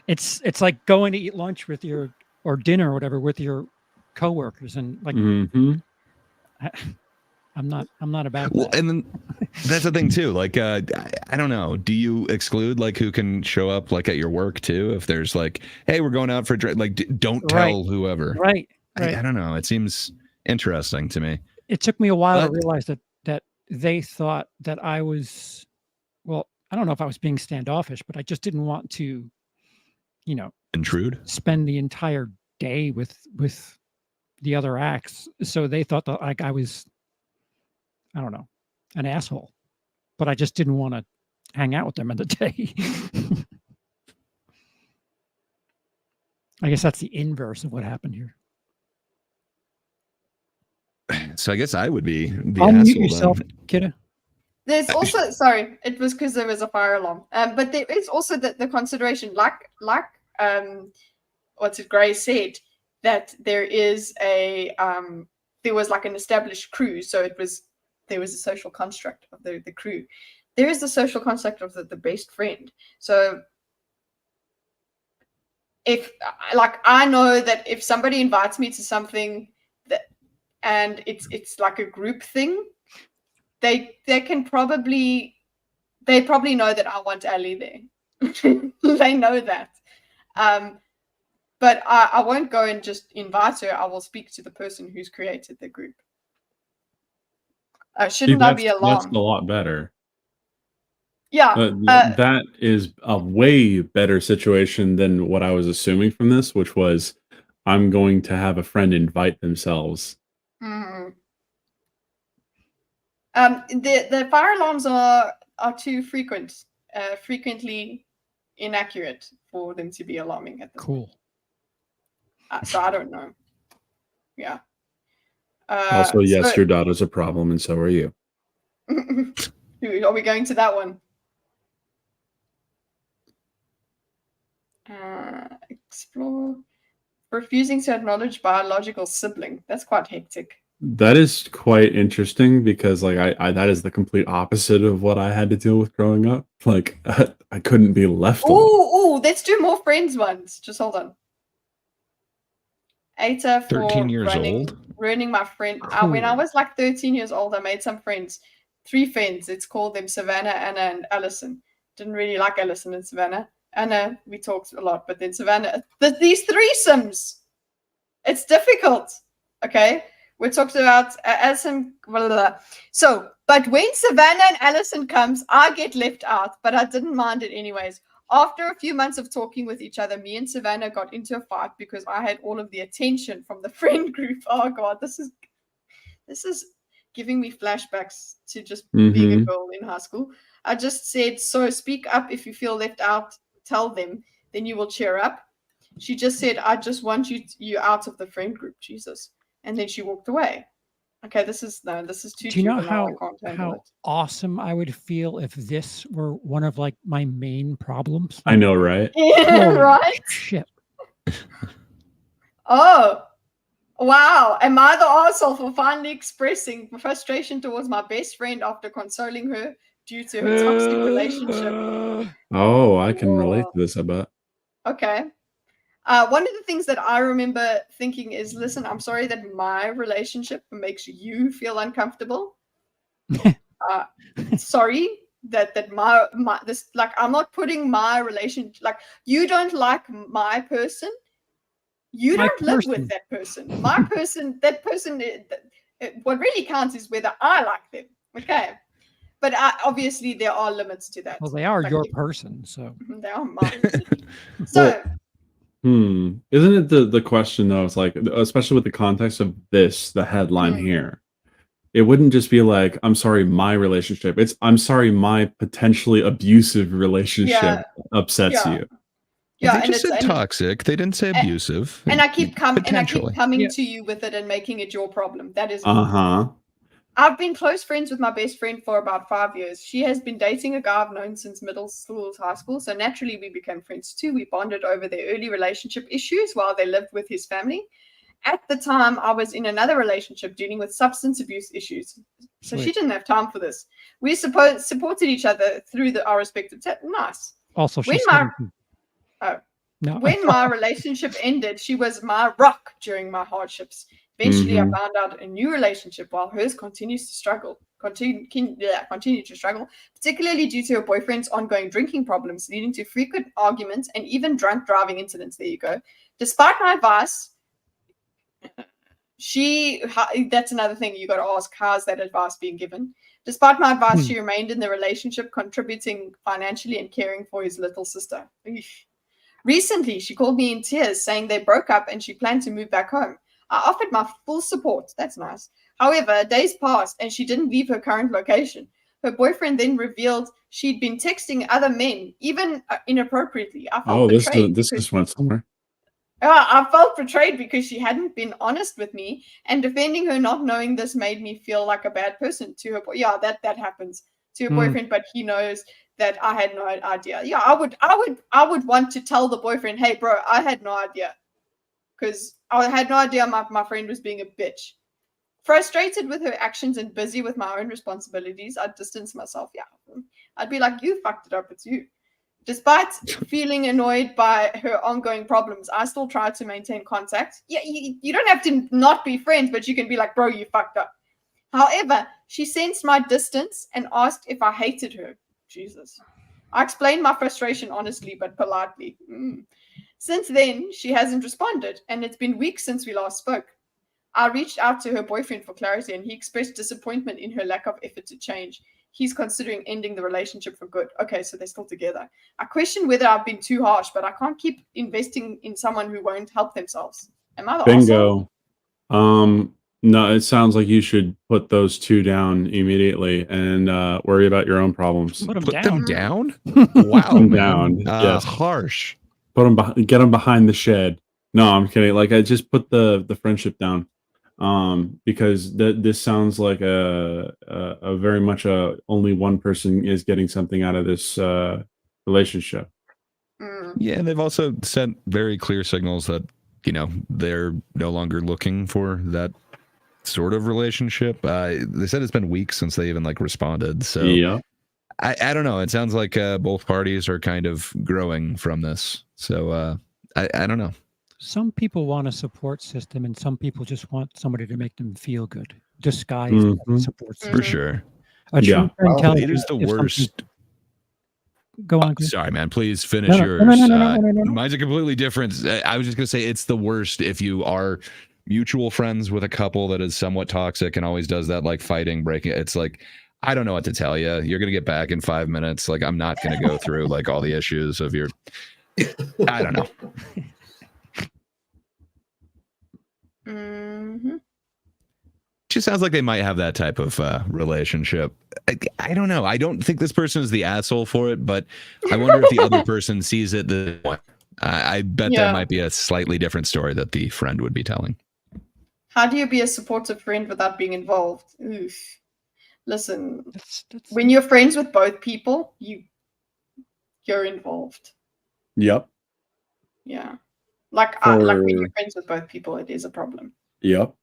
It's like going to eat lunch with your or dinner or whatever with your coworkers, and like I'm not about that. And then that's the thing too. Like I don't know. Do you exclude like who can show up like at your work too? If there's like, hey, we're going out for like, don't tell whoever. Right. I don't know. It seems interesting to me. It took me a while to realize that they thought that I was, well, I don't know if I was being standoffish, but I just didn't want to, intrude, spend the entire day with the other acts. So they thought that like I was, I don't know, an asshole, but I just didn't want to hang out with them in the day. I guess that's the inverse of what happened here. So I guess I would be the Unmute asshole yourself, then. kiddo. There's also, sorry, it was because there was a fire alarm. But there is also the consideration, like Gray said, that there is there was like an established crew, so there was a social construct of the crew. There is the social construct of the best friend. So if I know that if somebody invites me to something and it's like a group thing, they probably know that I want Ali there. They know that. But I won't go and just invite her. I will speak to the person who's created the group. Shouldn't I be alarmed? That's a lot better. Yeah. That is a way better situation than what I was assuming from this, which was I'm going to have a friend invite themselves. The fire alarms are too frequently inaccurate for them to be alarming at this point. So I don't know. Yeah. Also, yes, your daughter's a problem, and so are you. Are we going to that one? Explore. Refusing to acknowledge biological sibling. That's quite hectic. That is quite interesting because, like, I that is the complete opposite of what I had to deal with growing up. Like, I couldn't be left alone. Oh, let's do more friends ones. Just hold on. Eta for 13 years old? Ruining my friend. When I was like 13 years old, I made some friends. 3 friends. Let's call them Savannah, Anna, and Allison. Didn't really like Allison and Savannah. Anna, we talked a lot, but then Savannah. These threesomes. It's difficult. Okay? We talked about Allison. Blah, blah, blah. So, but when Savannah and Allison comes, I get left out, but I didn't mind it anyways. After a few months of talking with each other, me and Savannah got into a fight because I had all of the attention from the friend group. Oh God, this is giving me flashbacks to just being a girl in high school. I just said, so speak up if you feel left out, tell them, then you will cheer up. She just said, I just want you out of the friend group, Jesus. And then she walked away. Okay, this is too. Do you know how awesome I would feel if this were one of like my main problems? I know, right? Yeah, right. Shit. Oh, wow! Am I the arsehole for finally expressing frustration towards my best friend after consoling her due to her toxic relationship. Oh, I can relate to this, I bet. Okay. One of the things that I remember thinking is, listen, I'm sorry that my relationship makes you feel uncomfortable. Sorry that my this, like, I'm not putting my relation, like, you don't like my person, you My don't live person. with that person. My person, that person, what really counts is whether I like them. Okay. But obviously there are limits to that. Well, they are Like, your person, so they are mine. So Isn't it the question though? It's like, especially with the context of this, the headline here, it wouldn't just be like, I'm sorry, my relationship. It's, I'm sorry, my potentially abusive relationship upsets you. Yeah, they just said toxic. They didn't say abusive. And I keep coming Potentially. to you with it and making it your problem. That is. Uh-huh. I've been close friends with my best friend for about 5 years. She has been dating a guy I've known since middle school, high school. So naturally, we became friends too. We bonded over their early relationship issues while they lived with his family. At the time, I was in another relationship dealing with substance abuse issues. So she didn't have time for this. We supported each other through our respective nice. Also, she's When my relationship ended, she was my rock during my hardships. Eventually, I found out a new relationship while hers continued to struggle, particularly due to her boyfriend's ongoing drinking problems, leading to frequent arguments and even drunk driving incidents. There you go. Despite my advice, that's another thing you got to ask, how's that advice being given? Despite my advice, she remained in the relationship, contributing financially and caring for his little sister. Eesh. Recently, she called me in tears saying they broke up and she planned to move back home. I offered my full support. That's nice. However, days passed and she didn't leave her current location. Her boyfriend then revealed she'd been texting other men, even inappropriately. I felt betrayed. This just went somewhere. I felt betrayed because she hadn't been honest with me, and defending her not knowing this made me feel like a bad person to her. Yeah, that happens to her boyfriend, but he knows that I had no idea. Yeah, I would want to tell the boyfriend, hey, bro, I had no idea. Because I had no idea my friend was being a bitch. Frustrated with her actions and busy with my own responsibilities, I'd distance myself. Yeah, I'd be like, you fucked it up, it's you. Despite feeling annoyed by her ongoing problems, I still try to maintain contact. Yeah, you don't have to not be friends, but you can be like, bro, you fucked up. However, she sensed my distance and asked if I hated her. Jesus. I explained my frustration honestly, but politely. Since then, she hasn't responded, and it's been weeks since we last spoke. I reached out to her boyfriend for clarity, and he expressed disappointment in her lack of effort to change. He's considering ending the relationship for good. Okay, so they're still together. I question whether I've been too harsh, but I can't keep investing in someone who won't help themselves. Am I the Bingo. asshole? No, it sounds like you should put those two down immediately and worry about your own problems. Put them down? Wow, Them man. down. Yes. Harsh. Put them get them behind the shed. No, I'm kidding. Like, I just put the friendship down. Because this sounds like a very much only one person is getting something out of this relationship. Yeah, and they've also sent very clear signals that, you know, they're no longer looking for that sort of relationship. They said it's been weeks since they even like responded. So yeah, I don't know. It sounds like both parties are kind of growing from this. So I don't know. Some people want a support system, and some people just want somebody to make them feel good. Disguised as a support system. For sure. A true friend tells it you is the if worst. something- Go on. Sorry, man. Please finish yours. No. Mine's a completely different. I was just gonna say it's the worst if you are mutual friends with a couple that is somewhat toxic and always does that like fighting, breaking. It's like, I don't know what to tell you. You're gonna get back in 5 minutes. Like, I'm not gonna go through like all the issues of your. I don't know. Just sounds like they might have that type of relationship. I don't know. I don't think this person is the asshole for it, but I wonder if the other person sees it the way. I bet that might be a slightly different story that the friend would be telling. How do you be a supportive friend without being involved? Oof. Listen, when you're friends with both people, you're involved. Yep. Yeah. Like when you're friends with both people, it is a problem. Yep.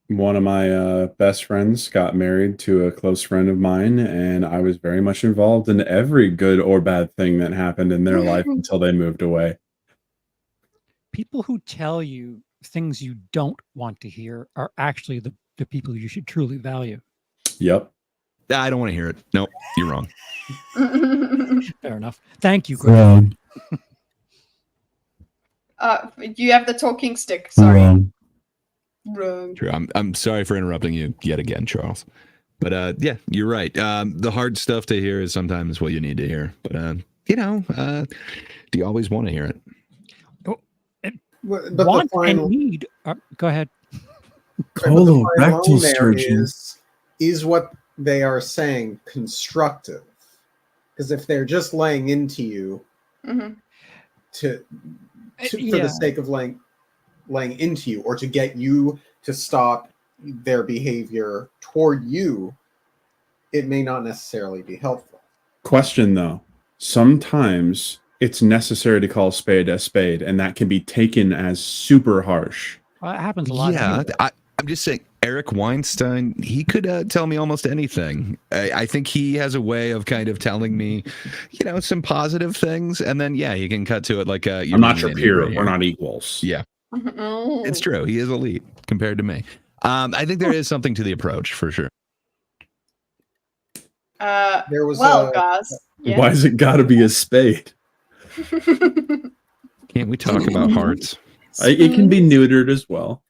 one of my best friends got married to a close friend of mine, and I was very much involved in every good or bad thing that happened in their life until they moved away. People who tell you things you don't want to hear are actually the people you should truly value. Yep. I don't want to hear it. Nope, you're wrong. Fair enough. Thank you, Greg. You have the talking stick. Sorry. Wrong. True. I'm sorry for interrupting you yet again, Charles. But yeah, you're right. The hard stuff to hear is sometimes what you need to hear. But do you always want to hear it? But Want the final, and need. Go ahead. Colorectal surgeon. Is what they are saying constructive? Because if they're just laying into you for the sake of laying into you, or to get you to stop their behavior toward you, it may not necessarily be helpful. Question though, sometimes it's necessary to call a spade, and that can be taken as super harsh. Well, it happens a lot. Yeah, I'm just saying, Eric Weinstein, he could tell me almost anything. I think he has a way of kind of telling me, some positive things, and then he can cut to it like I'm not your peer. We're not equals. Yeah, it's true. He is elite compared to me. I think there is something to the approach for sure. There was guys. Yeah. Why has it got to be a spade? Can't we talk about hearts? It can be neutered as well.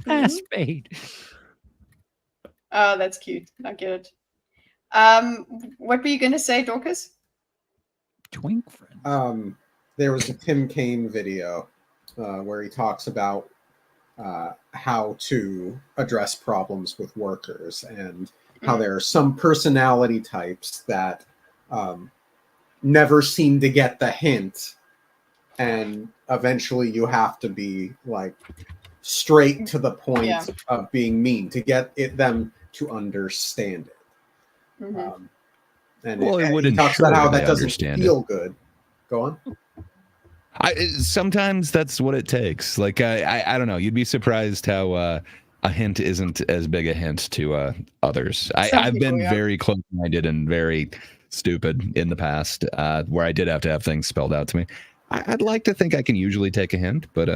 A spade. Oh, that's cute. I get it. What were you going to say, Dorkus? Twink friend. There was a Tim Kaine video where he talks about how to address problems with workers, and how there are some personality types that never seem to get the hint, and eventually you have to be like straight to the point of being mean to get them to understand it. And he talks about how that doesn't feel good. Go on. Sometimes that's what it takes. Like I don't know. You'd be surprised how a hint isn't as big a hint to others. I've been very close-minded and very stupid in the past, where I did have to have things spelled out to me. I'd like to think I can usually take a hint, but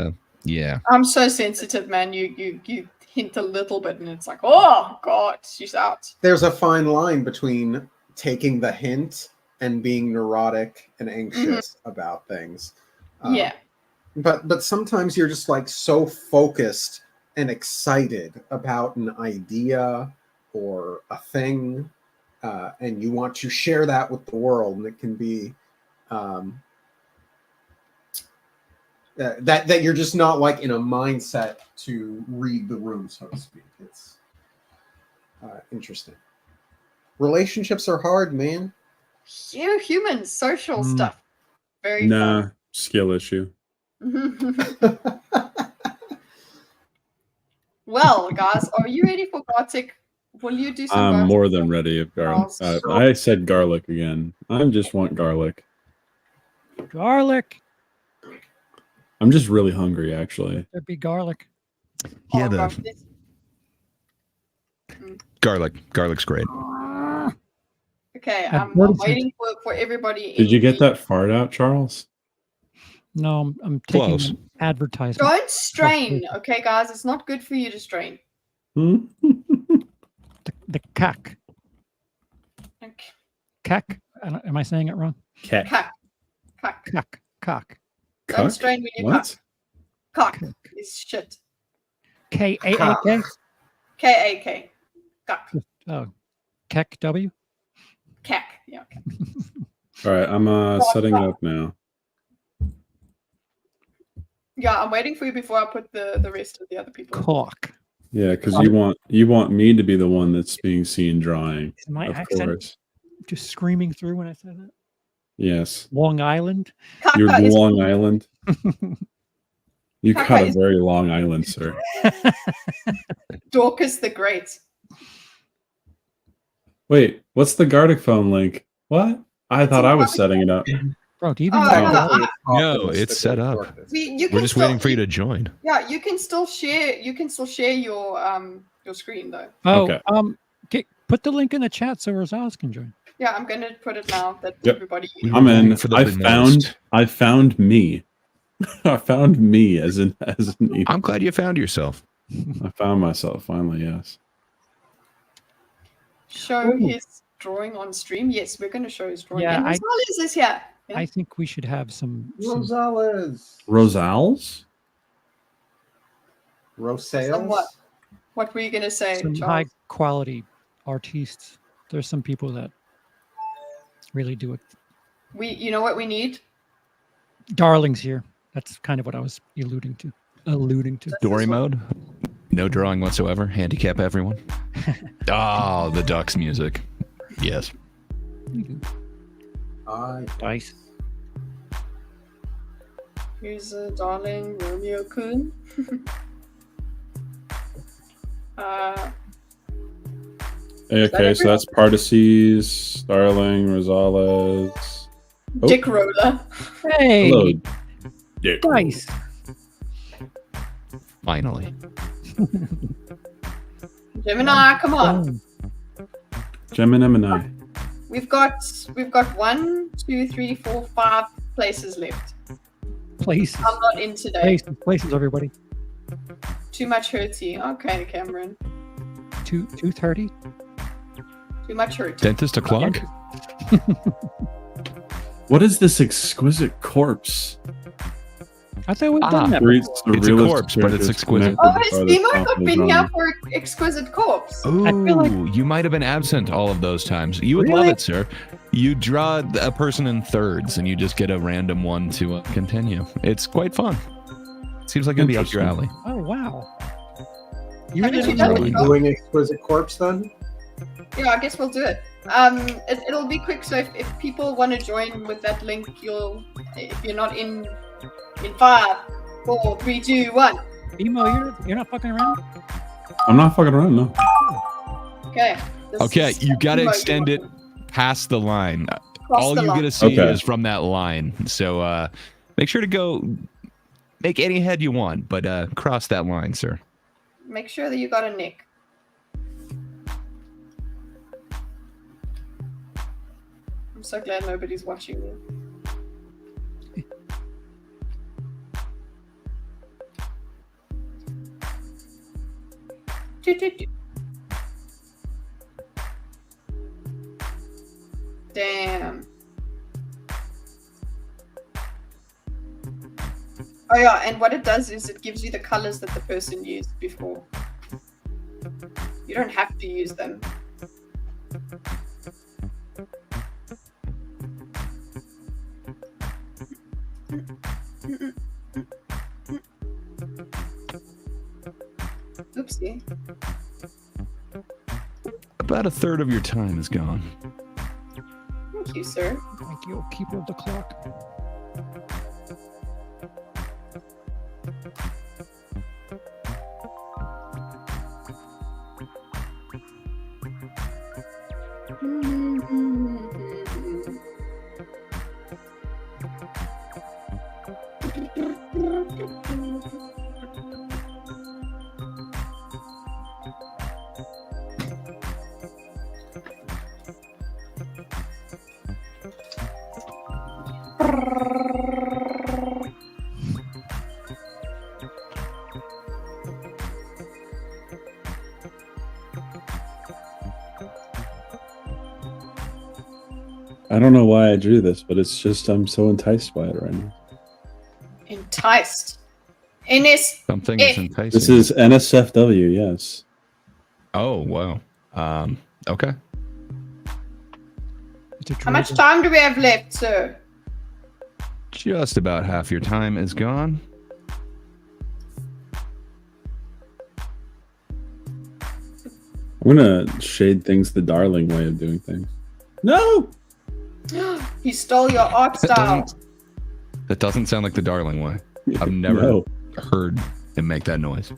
yeah. I'm so sensitive, man. You hint a little bit, and it's like, oh God, she's out. There's a fine line between taking the hint and being neurotic and anxious about things. But sometimes you're just like so focused and excited about an idea or a thing, and you want to share that with the world, and it can be that you're just not like in a mindset to read the room, so to speak. It's interesting. Relationships are hard, man. Humans, social stuff. Very fun. Skill issue. Well, guys, are you ready for Gartic? Will you do some? I'm more than ready. If garlic. I said garlic again. I just want garlic. Garlic. I'm just really hungry, actually. There'd be garlic. Yeah, Garlic's great. Okay, I'm waiting for everybody. Did you get that fart out, Charles? No, I'm taking an advertisement. Don't strain, okay, guys? It's not good for you to strain. The cack. Okay. Cack? Am I saying it wrong? Cack. Cock. Don't strain when you cock. Cock is shit. K-A-A-K? K-A-K. Cock. Oh. Keck W? Cack. Yeah. Okay. All right, I'm setting it up now. Yeah, I'm waiting for you before I put the rest of the other people. Cock. Yeah, because you want me to be the one that's being seen drawing. Is my of accent course. just screaming through when I say that? Yes. Long Island. You're Long Island. You got a very long island, sir. Dorkus the Great. Wait, what's the Gardic phone link? What? I thought I was setting it up. Bro, do you even Oh, know? No, it's set up. You We're just waiting for you to join. Yeah, you can still share. You can still share your screen though. Oh, Okay. put the link in the chat so Rosales can join. Yeah, I'm gonna put it now that Yep. everybody. I'm in. For the I found me. I found me as an I'm glad you found yourself. I found myself finally. Yes. Show his drawing on stream. Yes, we're gonna show his drawing. Yeah, and Rosales is here. Yeah. I think we should have some Rosales. Rosales? Somewhat. What were you gonna say, some Charles? high quality artists. There's some people that really do it. You know what we need? Darlings here. That's kind of what I was alluding to. Story mode? No drawing whatsoever. Handicap everyone. Oh, the Ducks music. Yes. Nice. Here's a darling Romeo-kun. Okay, so that's Pardices, Starling, Rosales. Oh, Dick Roller. Hey. hello, Dick. Nice. Finally. Gemini, come on. Gemini. We've got 1, 2, 3, 4, 5 places left. Places. I'm not in today. Places, everybody. Too much hurty. Okay, Cameron. 2:30. Too much hurty. Dentist o'clock? What is this exquisite corpse? I thought we've done that. It's a corpse, but it's exquisite. Oh, has Bimo not been here for Exquisite Corpse? Ooh, you might have been absent all of those times. You would love it, sir. You draw a person in thirds, and you just get a random one to continue. It's quite fun. Seems like it'd be up your alley. Oh, wow. Haven't you done it? Doing Exquisite Corpse then? Yeah, I guess we'll do it. It'll be quick, so if people want to join with that link, if you're not in 5, 4, 3, 2, 1. Emo, you're not fucking around? I'm not fucking around, no. Okay. Okay, you gotta extend it past the line. All you're gonna see is from that line. So make sure to go make any head you want, but cross that line, sir. Make sure that you got a nick. I'm so glad nobody's watching me. Damn. Oh yeah, and what it does is it gives you the colors that the person used before. You don't have to use them. Oopsie. About a third of your time is gone. Thank you, sir. Thank you, keeper of the clock. I don't know why I drew this, but it's just I'm so enticed by it right now. Enticed. NS. Something is enticing. This is NSFW, yes. Oh wow. Okay. How much time do we have left, sir? Just about half your time is gone. I'm gonna shade things the darling way of doing things. No! He stole your art style. That doesn't sound like the darling way. I've never heard him make that noise.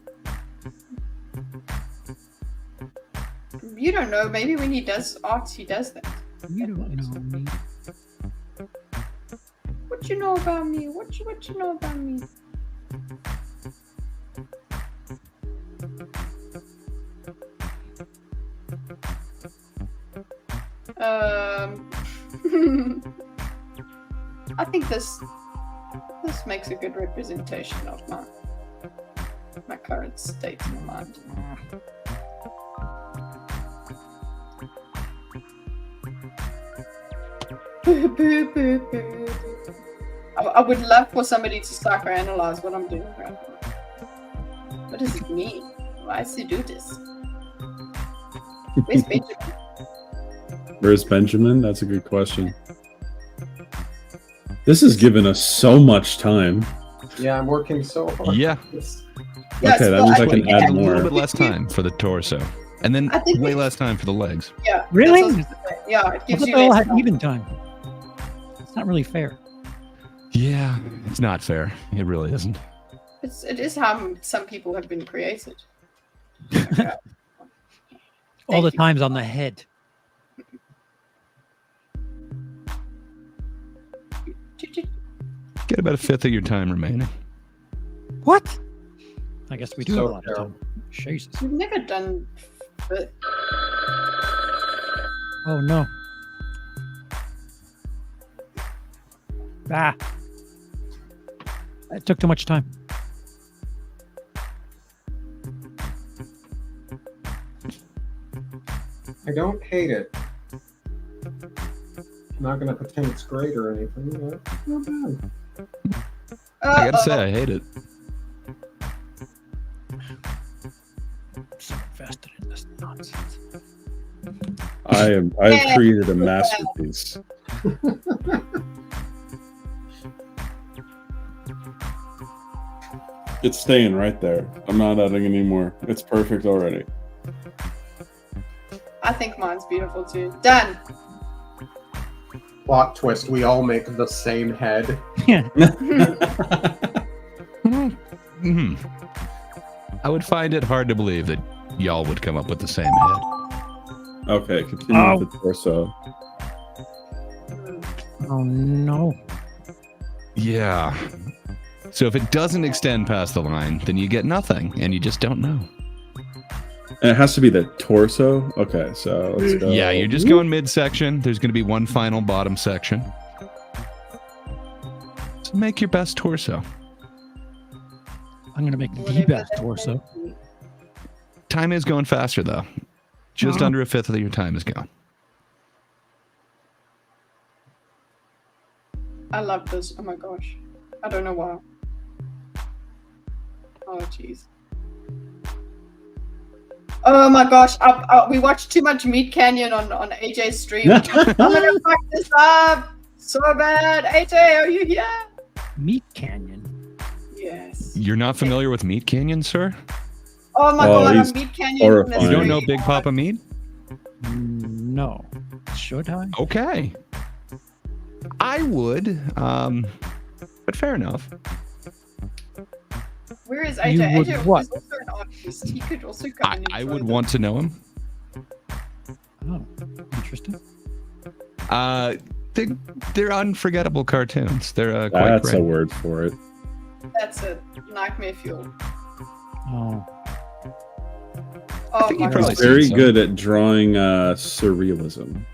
You don't know. Maybe when he does art, he does that. You don't know me. What you know about me? What you know about me? I think this makes a good representation of my current state of mind. I would love for somebody to psychoanalyze what I'm doing right now. What does it mean? Why does he do this? Where's Benjamin? Where's Benjamin? That's a good question. This has given us so much time. Yeah, I'm working so hard. Yeah. Okay, that means I can add A more. little bit less time for the torso, and then way less time for the legs. Yeah. Really? Yeah, it I gives thought you they all less had time. even time. It's not really fair. Yeah, it's not fair. It really isn't. It is how some people have been created. All the times on the head. Get about a fifth of your time remaining. What? I guess we do So have a lot of terrible. time. Jesus. We've never done. Oh no. Ah. It took too much time. I don't hate it. I'm not going to pretend it's great or anything. But it's not bad. I gotta say, I hate it. I'm so invested in this nonsense. I've created a masterpiece. It's staying right there. I'm not adding any more. It's perfect already. I think mine's beautiful too. Done. Plot twist, we all make the same head. Yeah. Mhm. I would find it hard to believe that y'all would come up with the same head. Okay, continue with the torso. Oh no. Yeah. So if it doesn't extend past the line, then you get nothing, and you just don't know. And it has to be the torso? Okay, so let's go. Yeah, you're just going midsection. There's going to be one final bottom section. So make your best torso. I'm going to make the best torso. Time is going faster, though. Just under a fifth of your time is gone. I love this. Oh my gosh. I don't know why. Oh jeez. Oh my gosh. We watched too much Meat Canyon on AJ's stream. I'm gonna fuck this up so bad. AJ, are you here? Meat Canyon. Yes. You're not familiar with Meat Canyon, sir? Oh my god, he's I'm Meat Canyon. horrifying. You don't know Big Papa Meat? No. Should I? Okay. I would, but fair enough. Where is You AJ? would AJ what? is also an artist. He could also come in and I enjoy would this. want to know him. Oh, interesting. They're unforgettable cartoons. They're quite That's great. a word for it. That's it. Nightmare fuel. Oh. Oh think my you probably god. see Very some. good at drawing surrealism.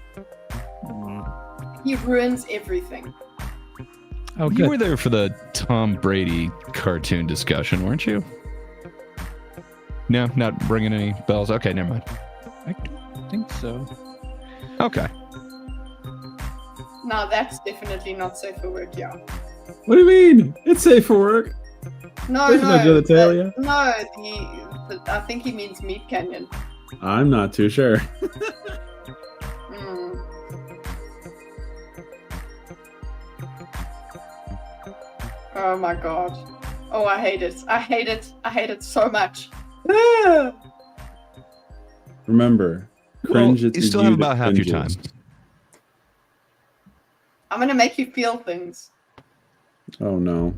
He ruins everything. Oh, You good. were there for the Tom Brady cartoon discussion, weren't you? No, not ringing any bells. Okay, never mind. I don't think so. Okay. No, that's definitely not safe for work, yeah. What do you mean? It's safe for work. No, There's no genitalia. I think he means Meat Canyon. I'm not too sure. Mm. Oh my god. Oh, I hate it. I hate it. I hate it so much. Remember, Well, cringe at you the still have view that about half your time. cringes. I'm gonna make you feel things. Oh no.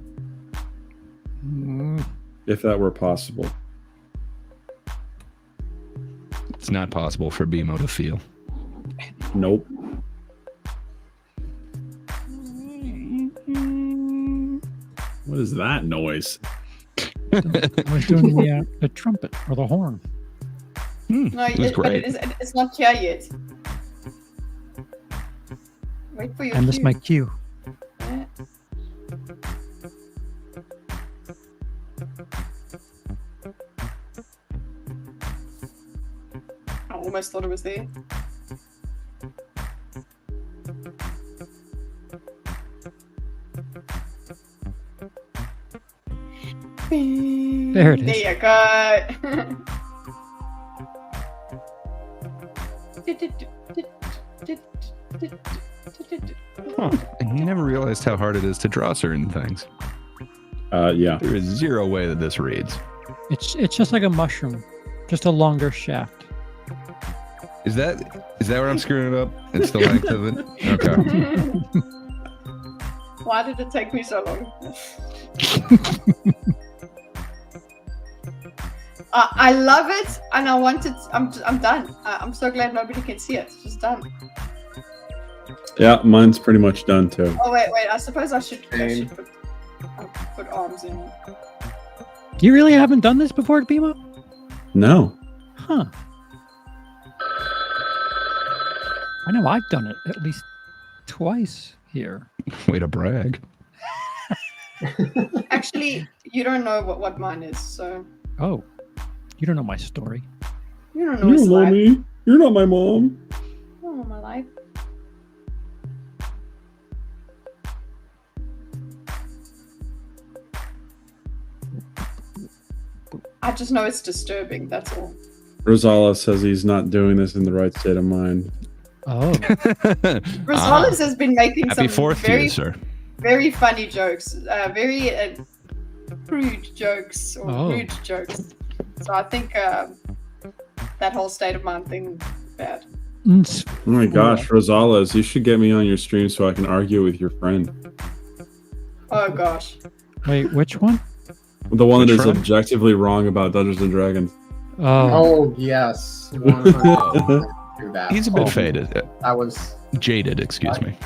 Mm, If that were possible. It's not possible for BMO to feel. Nope. What is that noise? I was doing the trumpet or the horn. No, That's great. it's not here yet. Wait for your I missed cue. my cue. Yeah. I almost thought it was there. There it is. There you go. Huh. And you never realized how hard it is to draw certain things. Yeah. There is zero way that this reads. It's just like a mushroom, just a longer shaft. Is that where I'm screwing it up? It's the length of it? Okay. Why did it take me so long? I love it, and I want it. I'm done. I'm so glad nobody can see it. It's just done. Yeah, mine's pretty much done too. Oh wait. I suppose I should put arms in. You really haven't done this before, Pima? No. Huh. I know I've done it at least twice here. Way to brag. Actually, you don't know what mine is, so Oh, you don't know my story. you don't know his life. Mommy. You're not my mom. Oh, my life. I just know it's disturbing. That's all. Rosala says he's not doing this in the right state of mind. Oh. Rosales has been making Happy some 4th to you, sir. very funny jokes, very crude jokes or Oh. rude jokes. So I think that whole state of mind thing bad. Oh my gosh, Rosales, you should get me on your stream so I can argue with your friend. Oh gosh. Wait, which one? The one Which that is friend? objectively wrong about Dungeons and Dragons. Oh yes, 100% do that. He's a bit faded. That was Jaded, excuse me.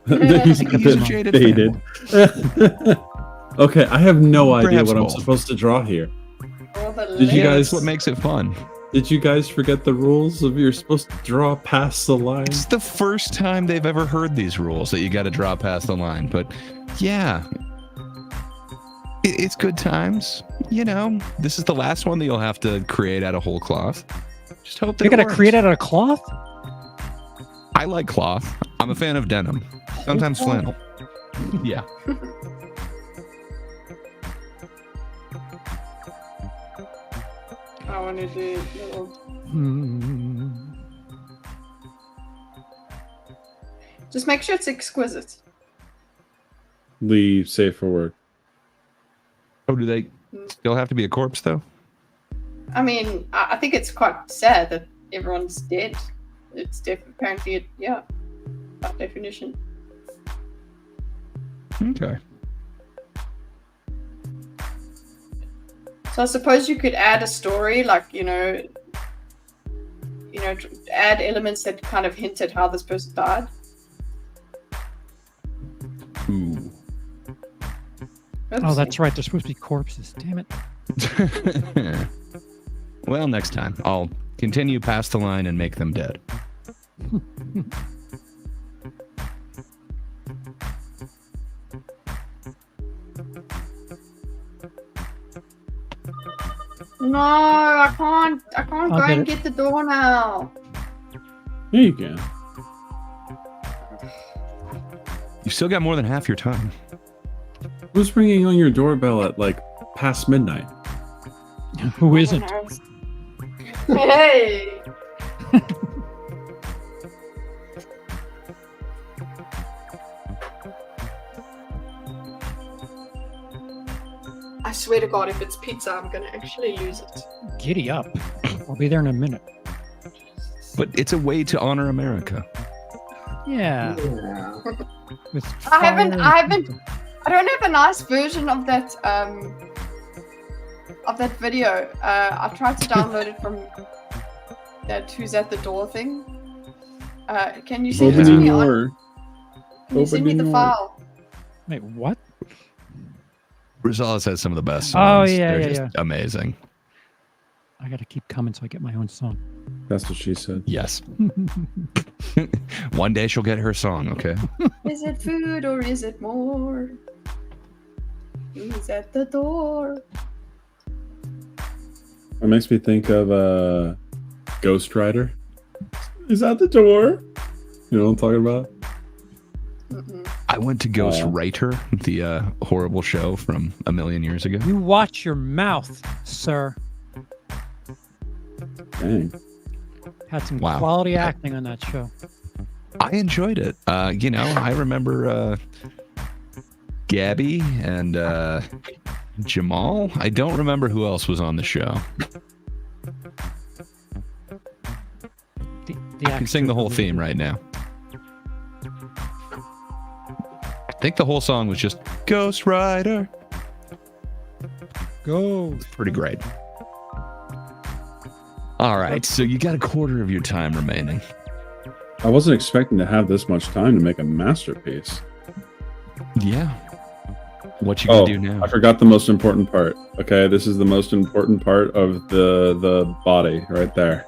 He's a He's a bit jaded faded. Okay, I have no idea Perhaps what I'm both. supposed to draw here. All the Did you Yeah, guys- that's what makes it fun. Did you guys forget the rules of you're supposed to draw past the line? It's the first time they've ever heard these rules that you got to draw past the line. But yeah, it's good times. You know, this is the last one that you'll have to create out of whole cloth. Just hope that You it gotta works. create out of cloth? I like cloth. I'm a fan of denim. Sometimes flannel. Yeah. I want to do little. Just make sure it's exquisite. Leave safe for work. Oh, do they still have to be a corpse though? I mean, I think it's quite sad that everyone's dead. It's apparently, yeah, by definition. Okay. So I suppose you could add a story, like add elements that kind of hint at how this person died. Ooh. Oh, that's right. They're supposed to be corpses. Damn it. Well, next time I'll continue past the line and make them dead. No, I can't. I'll go get and it. get the door now. Yeah, you can. You've still got more than half your time. Who's ringing on your doorbell at like past midnight? Who isn't? Hey. I swear to God, if it's pizza, I'm gonna actually lose it. Giddy up. I'll be there in a minute. But it's a way to honor America. Yeah. yeah. With I haven't. fire and- I don't have a nice version of that video. I tried to download it from that "Who's at the Door" thing. Can you send it to me? Can you send me the file? Wait, what? Rosales has some of the best Oh, songs. yeah, They're yeah, just amazing. I got to keep coming so I get my own song. That's what she said. Yes. One day she'll get her song, okay? Is it food or is it more? Who's at the door? It makes me think of Ghost Rider. Is that the door? You know what I'm talking about? I went to Ghost Writer, the horrible show from a million years ago. You watch your mouth, sir. Dang. Had some Wow. quality acting on that show. I enjoyed it. You know, I remember Gabby and Jamal. I don't remember who else was on the show. I can sing the whole theme right now. I think the whole song was just Ghost Rider. Go. Pretty great. All right, so you got a quarter of your time remaining. I wasn't expecting to have this much time to make a masterpiece. Yeah. What you gonna do now? I forgot the most important part. Okay, this is the most important part of the body right there.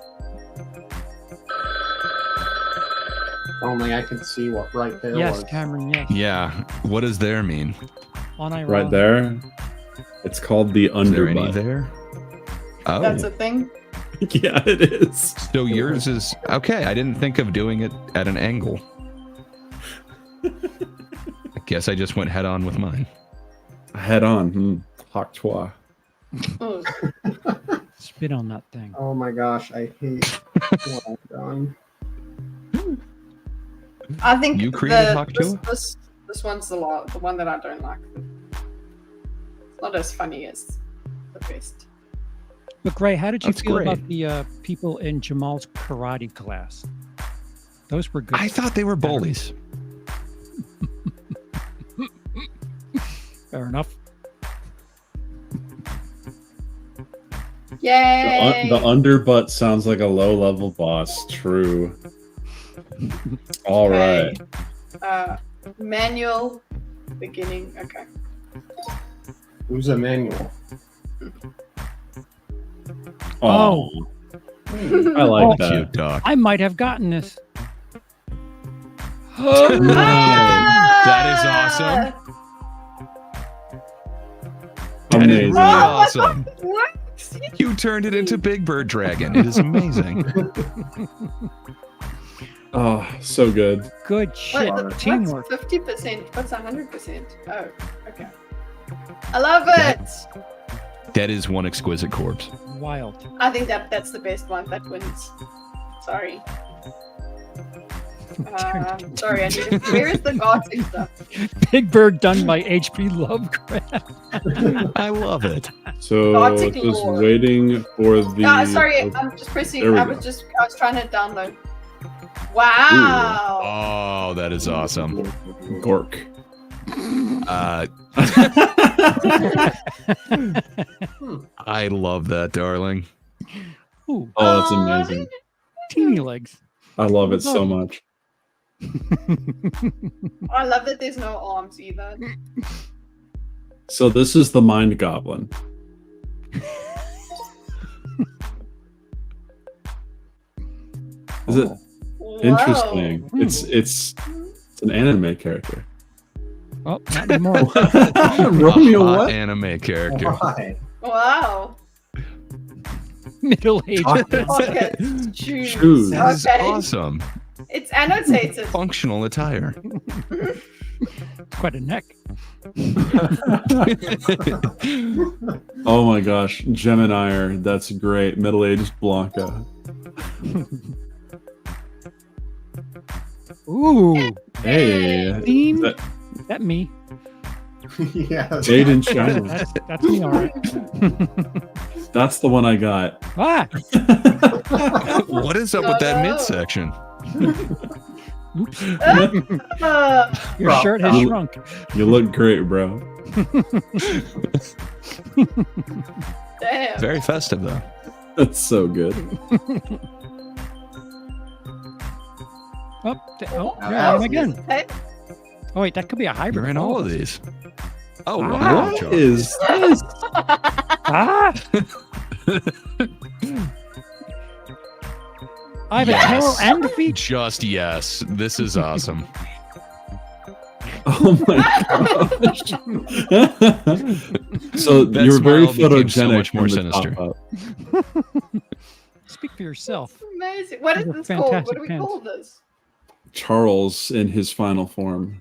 Only I could see what right there Yes, was. Cameron, yes. Yeah. What does there mean? On I Right roll. there. It's called the Is there any underbutt. there? Oh. That's a thing. Yeah, it is. So yours is okay. I didn't think of doing it at an angle. I guess I just went head on with mine. Head on. Hawk toi. Oh. Spit on that thing. Oh my gosh, I hate what I've done. I think You created Haktua? this one's the one that I don't like. It's not as funny as the best. But Gray, how did you That's feel great. about the people in Jamal's karate class? Those were good. I thought they were bullies. Fair enough. Yay! The underbutt sounds like a low-level boss. True. All right. Manual beginning. Okay. Who's Emmanuel? Oh, I like that. Cute dog. I might have gotten this. That is awesome. That is Amazing. really awesome. What? You turned it into Big Bird Dragon. It is amazing. Oh, so good. Good shit. What's Teamwork. 50%? What's 100%? Oh, okay. I love it. That is one exquisite corpse. Wild. I think that's the best one. That wins. Sorry. Sorry, I need to. Where is the Gothic stuff? Big Bird done by H.P. Lovecraft. I love it. So Gothic just lore. waiting for the. Sorry, I'm just pressing. There we I go. was trying to download. Wow. Oh, that is awesome. Gork. I love that, darling. Ooh, Oh, that's amazing. teeny legs. I love it so much. I love that there's no arms either. So this is the Mind Goblin. Is it interesting? Whoa. It's an anime character. Oh, not anymore. Romeo, Hot what? anime character. Why? Wow. Middle aged. Pocket shoes. Shoes. That is Okay. awesome. It's annotated. Functional attire. Quite a neck. Oh my gosh, Gemini, that's great. Middle-aged Blanca. Ooh. Hey, Theme? that- That me. Yeah. Jade in China. That's me, all right. That's the one I got. Ah! What is up with that midsection? Your shirt has You- shrunk. You look great, bro. Damn. Very festive, though. That's so good. Oh, there I am again. Hey, Oh, wait, that could be a hybrid. You're in all of these. Oh, wow. What is this? I have a tail and feet. Just yes. This is awesome. Oh my gosh. So That you're very smile became so photogenic, much more from the top sinister. up. Speak for yourself. Amazing. What is These are this called? What fantastic do we pants. call this? Charles in his final form.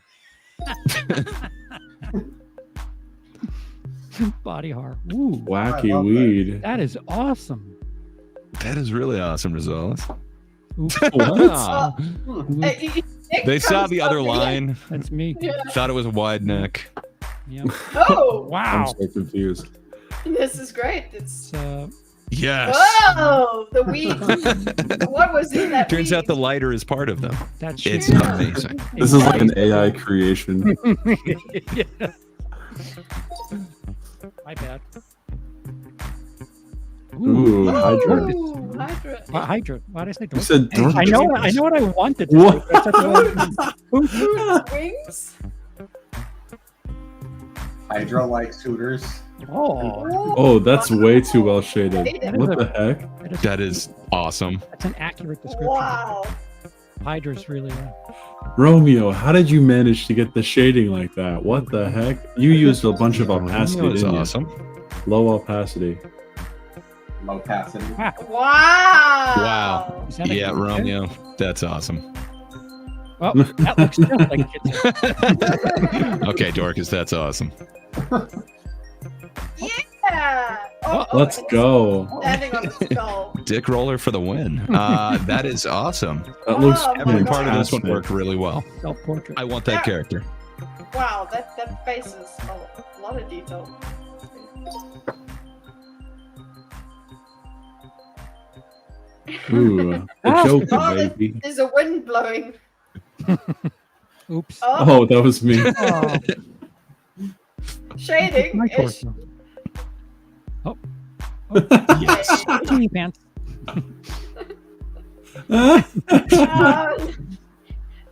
Body horror. Ooh, Wacky weed. that is awesome. That is really awesome, Rosales. What? They saw the other line. That's me. Yeah. Thought it was a wide neck. Yep. Oh, Wow. I'm so confused. this is great. It's Yes. whoa, the weed. What was in that? Turns weed? out the lighter is part of them. That's It's Yeah. amazing. This is like an AI creation. Yeah. My bad. Ooh, Hydra. Ooh, Hydra. Hydra. Why did I say You Dorkus? said Dorkus. I know what I wanted to What? say. But I said Wings. Hydra likes Hooters. oh, Oh, that's way too well shaded. That What the heck? That is awesome. that's an accurate description. Wow. Hydra's really Romeo, how did you manage to get the shading like that? What the heck? You used a bunch of opacity. That was didn't you? awesome. Low opacity. Low opacity. Wow. Wow. Is that a Yeah, good Romeo. That's awesome. Oh, that looks just like kids. Okay, Dorcas, that's awesome. Yeah. Let's go. Standing on the skull. Dick roller for the win. That is awesome. That looks Oh, my Every God. part of this one fantastic. worked really well. Self-portrait. I want that character. Wow, that face is a lot of detail. Ooh, the Joker, Oh, baby. there's a wind blowing. Oops. Oh, that was me. Oh, Shading. my Ish. torso. Oh. Yes. Teeny pants.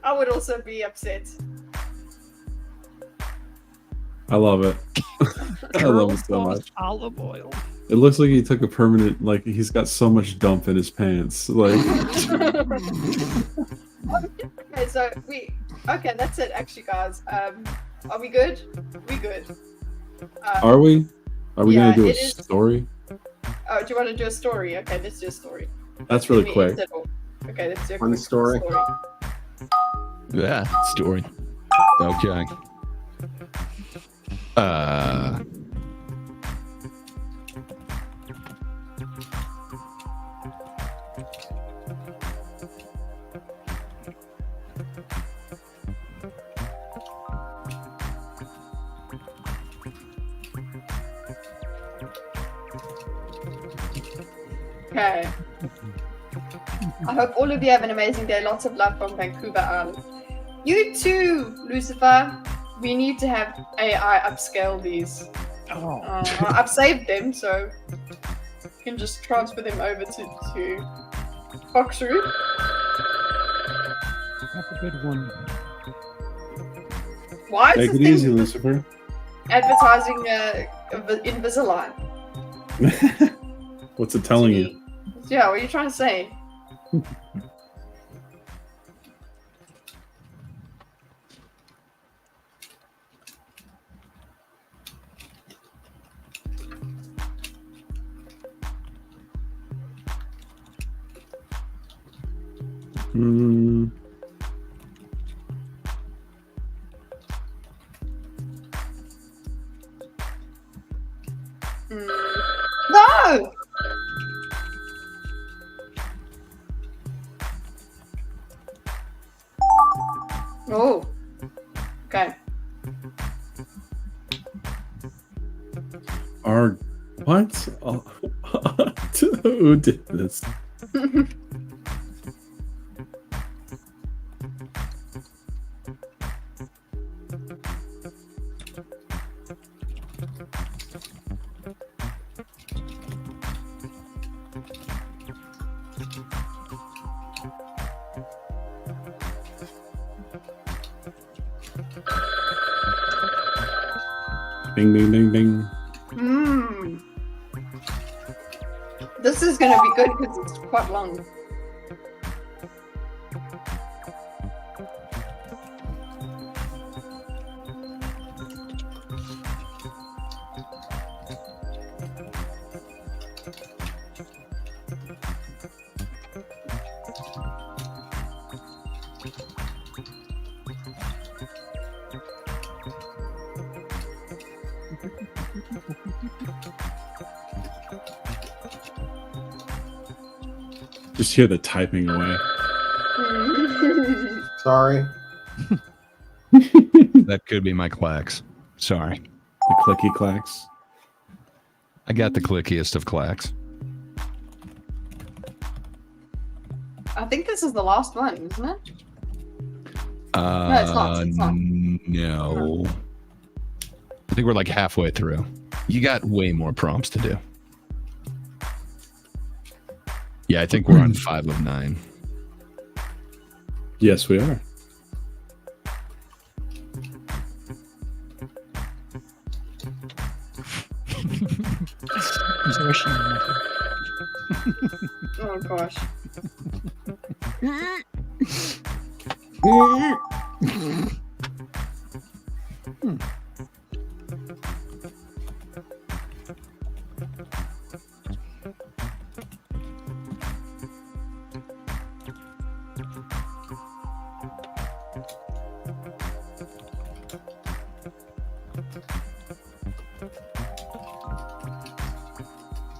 I would also be upset. I love it. I love it so much. Olive oil. It looks like he took a permanent, like he's got so much dump in his pants. Like, Okay, so okay, that's it actually, guys. Are we good? We good. are we? Are we Yeah, gonna do a it is- story? Oh, do you want to do a story? Okay, let's do a story. That's really Let me quick. end it all. Okay, let's do a One quick story. Yeah, story. Okay. Okay. I hope all of you have an amazing day. Lots of love from Vancouver Island. You too, Lucifer. We need to have AI upscale these. I've saved them, so you can just transfer them over to Foxrew. That's a good one. Why is Take this it thing easy, Lucifer. advertising Invisalign? What's it telling you? Yeah, what are you trying to say? Hmm. No! Oh. Okay. Our what? Oh, who did this? Bing, bing, bing, bing. This is gonna be good because it's quite long. Just hear the typing away. Sorry. That could be my clacks. Sorry. The clicky clacks. I got the clickiest of clacks. I think this is the last one, isn't it? No, it's not. It's not. No. I think we're like halfway through. You got way more prompts to do. Yeah, I think we're on 5 of 9. Yes, we are. He's wishing. Oh gosh.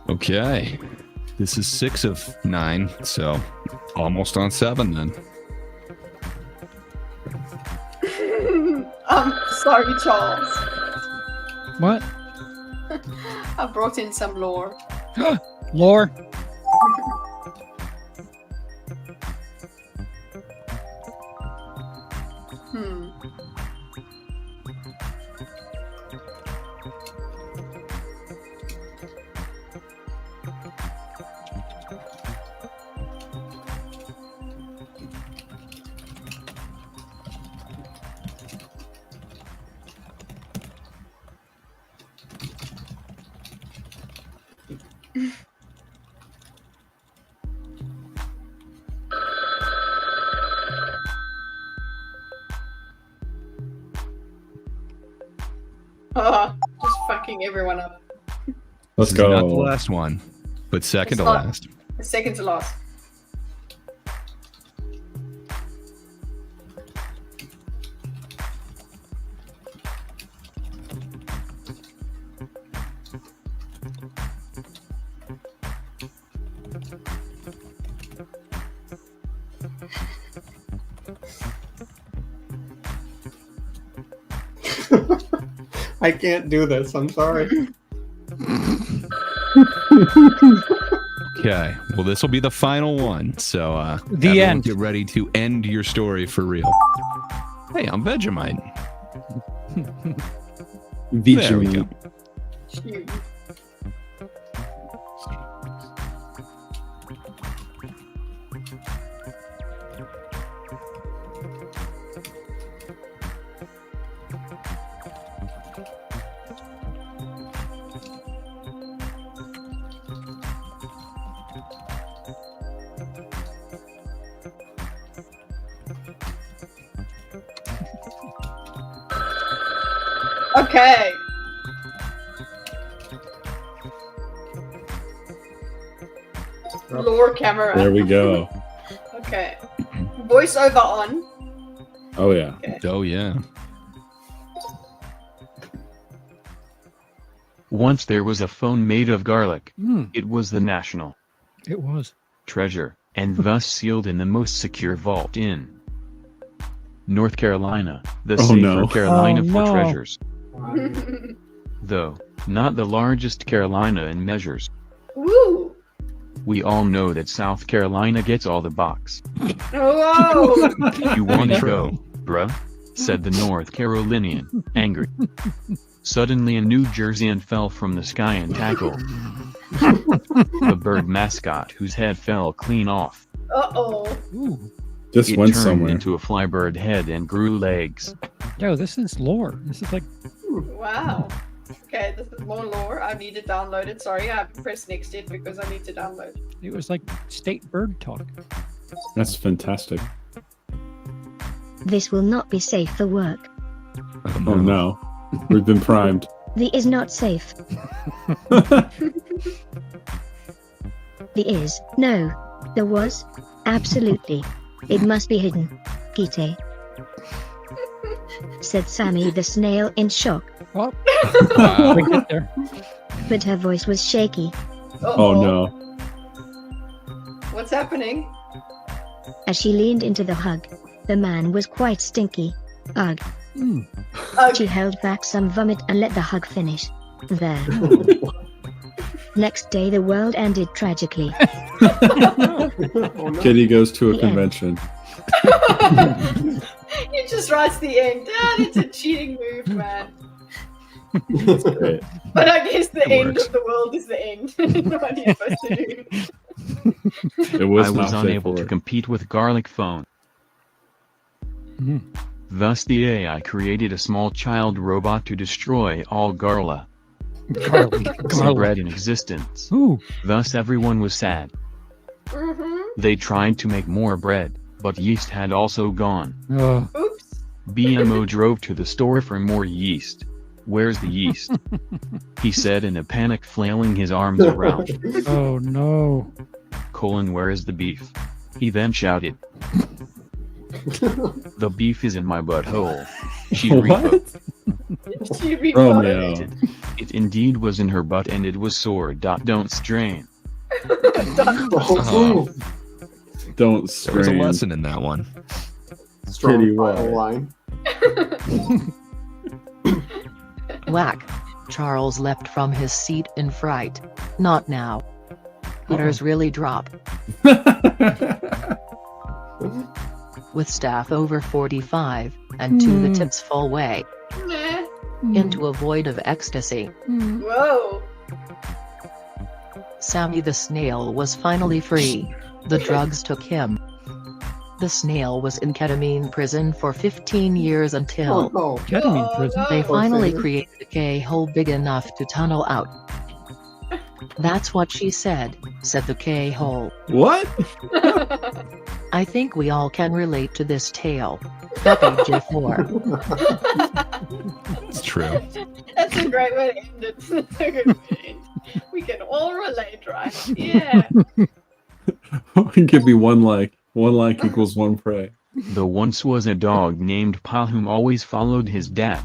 Okay. This is 6 of 9, so almost on 7 then. Sorry, Charles. What? I brought in some lore. Lore? Just fucking everyone up. Let's This is go. not the last one, but second to last. Second to last. I can't do this. I'm sorry. Okay, well, this will be the final one. So, The everyone end. Get ready to end your story for real. Hey, I'm Vegemite. There we go. Shoot. Okay. Lore camera. There we go. Okay. Voiceover on. Oh, yeah. Okay. Oh, yeah. Once there was a phone made of garlic. Hmm. It was the national It was. treasure, and thus sealed in the most secure vault in North Carolina, the Oh, safe no. for Carolina Oh, for no. treasures. Though, not the largest Carolina in measures. Woo! We all know that South Carolina gets all the box. Whoa! You wanna go, bruh? Said the North Carolinian, angry. Suddenly a New Jerseyan fell from the sky and tackled the bird mascot, whose head fell clean off. Uh-oh. Ooh. Just It went turned somewhere. into a flybird head and grew legs. Yo, this is lore. This is like Wow. Okay, this is more lore. I need to download it. Sorry, I haven't pressed next yet because I need to download. It was like state bird talk. That's fantastic. This will not be safe for work. Oh no. We've been primed. The is not safe. The is, no. The was, absolutely. It must be hidden. Gite. Said Sammy the snail in shock. Well, Wow. we get there. But her voice was shaky. Oh no. What's happening? As she leaned into the hug, the man was quite stinky. Ugh. She held back some vomit and let the hug finish. There. Next day the world ended tragically. Kitty goes to a The end. convention. He just writes the end. It's a cheating move, man. That's great. But I guess the It end works. of the world is the end. What are you supposed to do? It was I was not safe unable for to work. compete with Garlic Phone. Mhm. Thus the AI created a small child robot to destroy all Garla. Garlic. Bread in existence. Ooh. Thus everyone was sad. They tried to make more bread, but yeast had also gone. Oops. BMO drove to the store for more yeast. Where's the yeast? He said in a panic, flailing his arms around. Oh no. Where is the beef? He then shouted. The beef is in my butthole. She What? She Romeo. It indeed was in her butt and it was sore. Don't strain. Oh. Don't strain. There was a lesson in that one. Strong Kitty, final why? line. Whack. Charles leapt from his seat in fright. Not now. Butters really drop. With staff over 45, and to the tips full way. Meh. Into a void of ecstasy. Whoa. Sammy the snail was finally free. The drugs took him. The snail was in ketamine prison for 15 years until Oh, Ketamine prison. they Poor finally thing. created a K-hole big enough to tunnel out. That's what she said the K-hole. What? I think we all can relate to this tale. Happy J4. It's true. That's a great way to end it. That's a good way to end. We can all relate, right? Yeah. Give me one like. One like equals one prey. There once was a dog named Pal whom always followed his dad.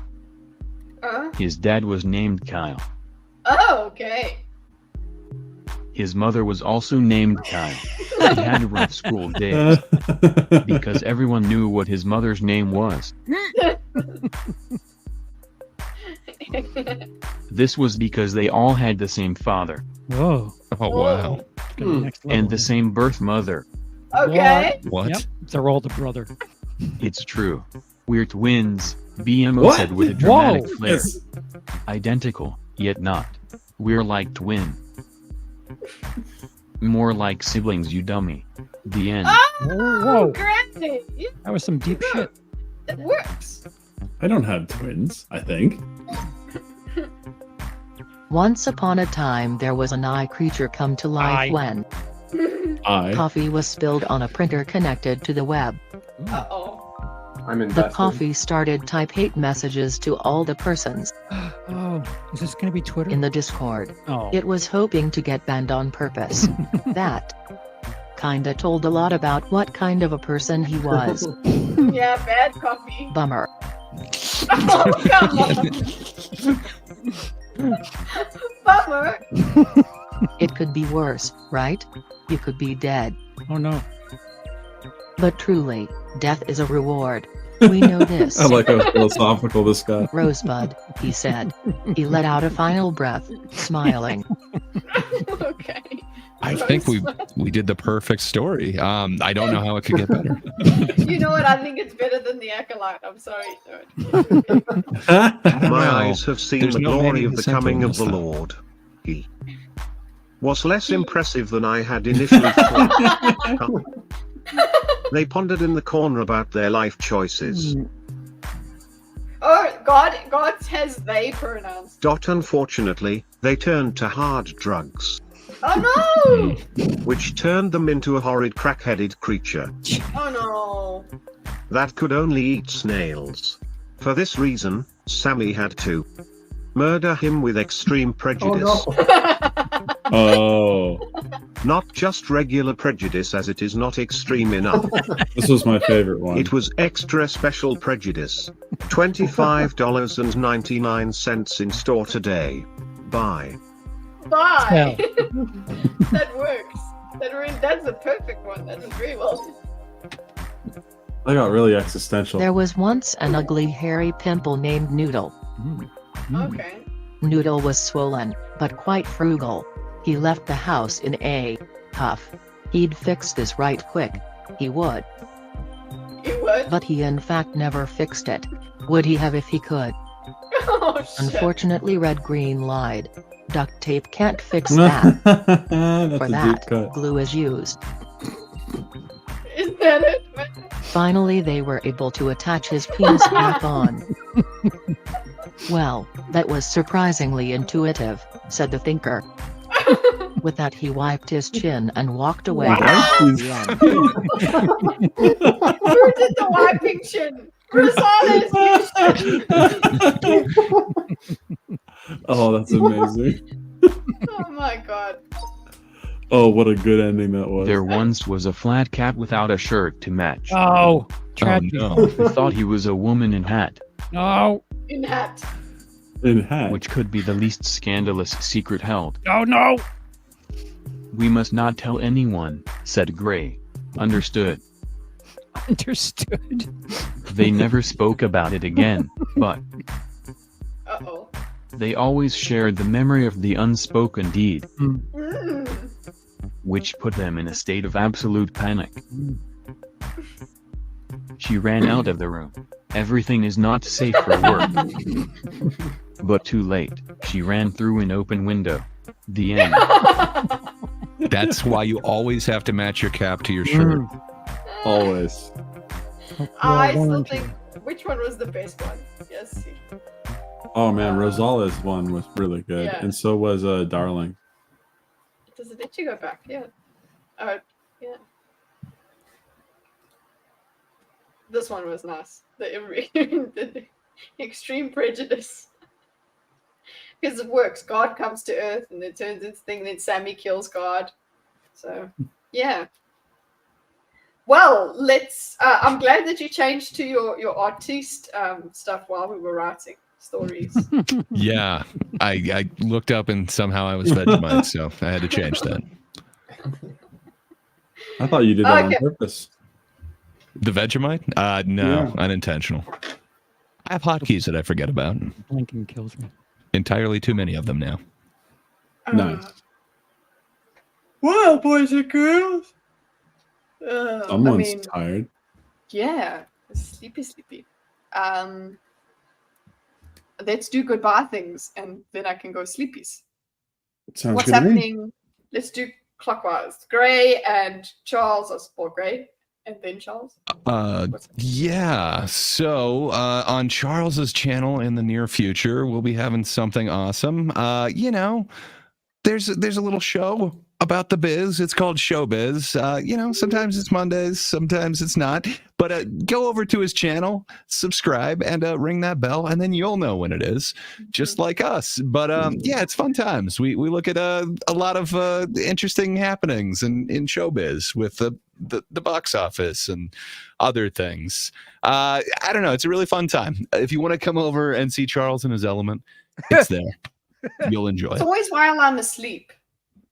His dad was named Kyle. Oh, okay. His mother was also named Kyle. He had rough school days because everyone knew what his mother's name was. This was because they all had the same father. Whoa. Oh wow. Next level. And the same birth mother. Okay. What? Yep. They're all the brother. It's true. We're twins, BMO What? said with a dramatic Whoa. flair. Yes. Identical, yet not. We're like twin. More like siblings, you dummy. The end. Whoa. Granny. Yeah, That was some deep shit. that works. I don't have twins, I think. Once upon a time there was an eye creature come to life Eye. when I. coffee was spilled on a printer connected to the web. Uh-oh. I'm The invested. coffee started type hate messages to all the persons Oh, is this gonna be Twitter? in the Discord. Oh. It was hoping to get banned on purpose. That kinda told a lot about what kind of a person he was. Yeah, bad coffee. Bummer. Oh, come on. Bummer. It could be worse, right? You could be dead. Oh no. But truly, death is a reward. We know this. I like how philosophical this got. Rosebud, he said. He let out a final breath, smiling. Okay. I think we did the perfect story. I don't know how it could get better. You know what? I think it's better than the Acolyte. I'm sorry. My eyes have seen There's the no glory Manny of the Jacinto coming in of this, the though. Lord. He was less impressive than I had initially thought. They pondered in the corner about their life choices. Or God has they pronouns. Unfortunately, they turned to hard drugs, Oh which turned them into a horrid crack-headed creature no! Oh no! that could only eat snails. For this reason, Sammy had to murder him with extreme prejudice. Oh, Not just regular prejudice, as it is not extreme enough. this was my favorite one. It was extra special prejudice. $25.99 in store today. Bye. Bye. That works. That's a perfect one. That was very well. I got really existential. There was once an ugly hairy pimple named Noodle. Okay. Noodle was swollen, but quite frugal. He left the house in a huff. He'd fix this right quick. He would. He would? But he in fact never fixed it. Would he have if he could? Oh, shit. Unfortunately, Red Green lied. Duct tape can't fix that. For that, glue is used. Is that it? Finally, they were able to attach his penis back on. Well, that was surprisingly intuitive, said the thinker. With that, he wiped his chin and walked away. Who did the wiping chin? Rosales! Oh, that's amazing. Oh my god. Oh, what a good ending that was. There once was a flat cap without a shirt to match. Oh, Oh tragedy. no. Thought he was a woman in hat. No. In hat. In hat. Which could be the least scandalous secret held. Oh no. We must not tell anyone, said Gray. Understood. Understood. They never spoke about it again, but Uh-oh. they always shared the memory of the unspoken deed, which put them in a state of absolute panic. She ran out of the room. Everything is not safe for work. But too late. She ran through an open window. The end. That's why you always have to match your cap to your shirt. Always. I still think, which one was the best one? Yes. Oh man, Rosales one was really good, Yeah. and so was Darling. Does it let you go back? Yeah. Yeah. This one was nice. The extreme prejudice. Because it works. God comes to Earth and it turns into thing, then Sammy kills God. So, yeah. Well, let's. I'm glad that you changed to your artiste stuff while we were writing stories. Yeah, I looked up and somehow I was Vegemite, so I had to change that. I thought you did that on purpose. The Vegemite? No, unintentional. I have hotkeys that I forget about. Blinking kills me. Entirely too many of them now. Nice. Well, boys and girls. Someone's tired. Yeah, sleepy. Let's do goodbye things, and then I can go sleepies. Sounds What's good to me. happening? Let's do clockwise. Gray and Charles are sport Gray, and then Charles. Yeah. So on Charles's channel in the near future, we'll be having something awesome. There's a little show about the biz. It's called Showbiz. Sometimes it's Mondays, sometimes it's not. But go over to his channel, subscribe, and ring that bell, and then you'll know when it is, just like us. But yeah, it's fun times. We look at a lot of interesting happenings in showbiz with the box office and other things. I don't know. It's a really fun time. If you want to come over and see Charles in his element, it's there. You'll enjoy It's it. always while I'm asleep.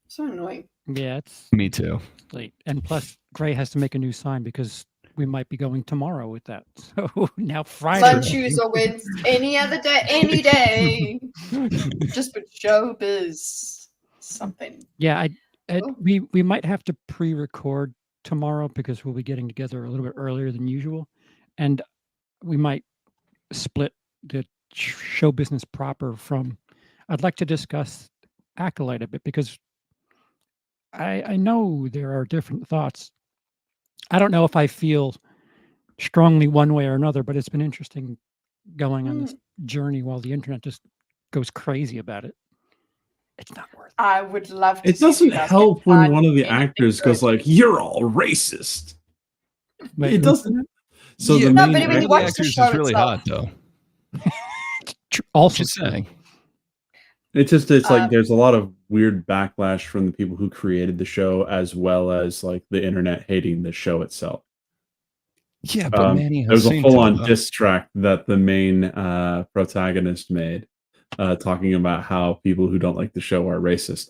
So annoying. Yeah, it's Me too. late. And plus, Gray has to make a new sign because we might be going tomorrow with that. So now Friday. Sun, shoes, or winds. Any other day, any day. Just put showbiz. Something. Yeah, we might have to pre-record tomorrow because we'll be getting together a little bit earlier than usual, and we might split the show business proper from. I'd like to discuss Acolyte a bit because I know there are different thoughts. I don't know if I feel strongly one way or another, but it's been interesting going on this journey while the internet just goes crazy about it. It's not worth it. I would love to It see if you doesn't guys help can when find one of the anything actors goes good. like, "You're all racist." Wait, It who doesn't. So Yeah, the No, main but when you one of the watch the actors show is really itself, hot, though. Also Just true. saying. it's like there's a lot of weird backlash from the people who created the show, as well as like the internet hating the show itself. Yeah, but Manny There has was a seen full-on to diss track that the main protagonist made, talking about how people who don't like the show are racist.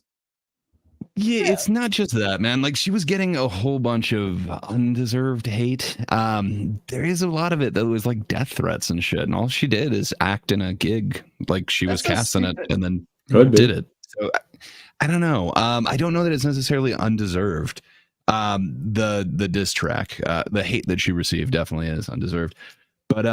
Yeah, it's not just that, man. Like, she was getting a whole bunch of undeserved hate. There is a lot of it that was like death threats and shit, and all she did is act in a gig like she was That's so casting it stupid. and then Could be. did it. So I don't know. I don't know that it's necessarily undeserved. The diss track, the hate that she received definitely is undeserved. But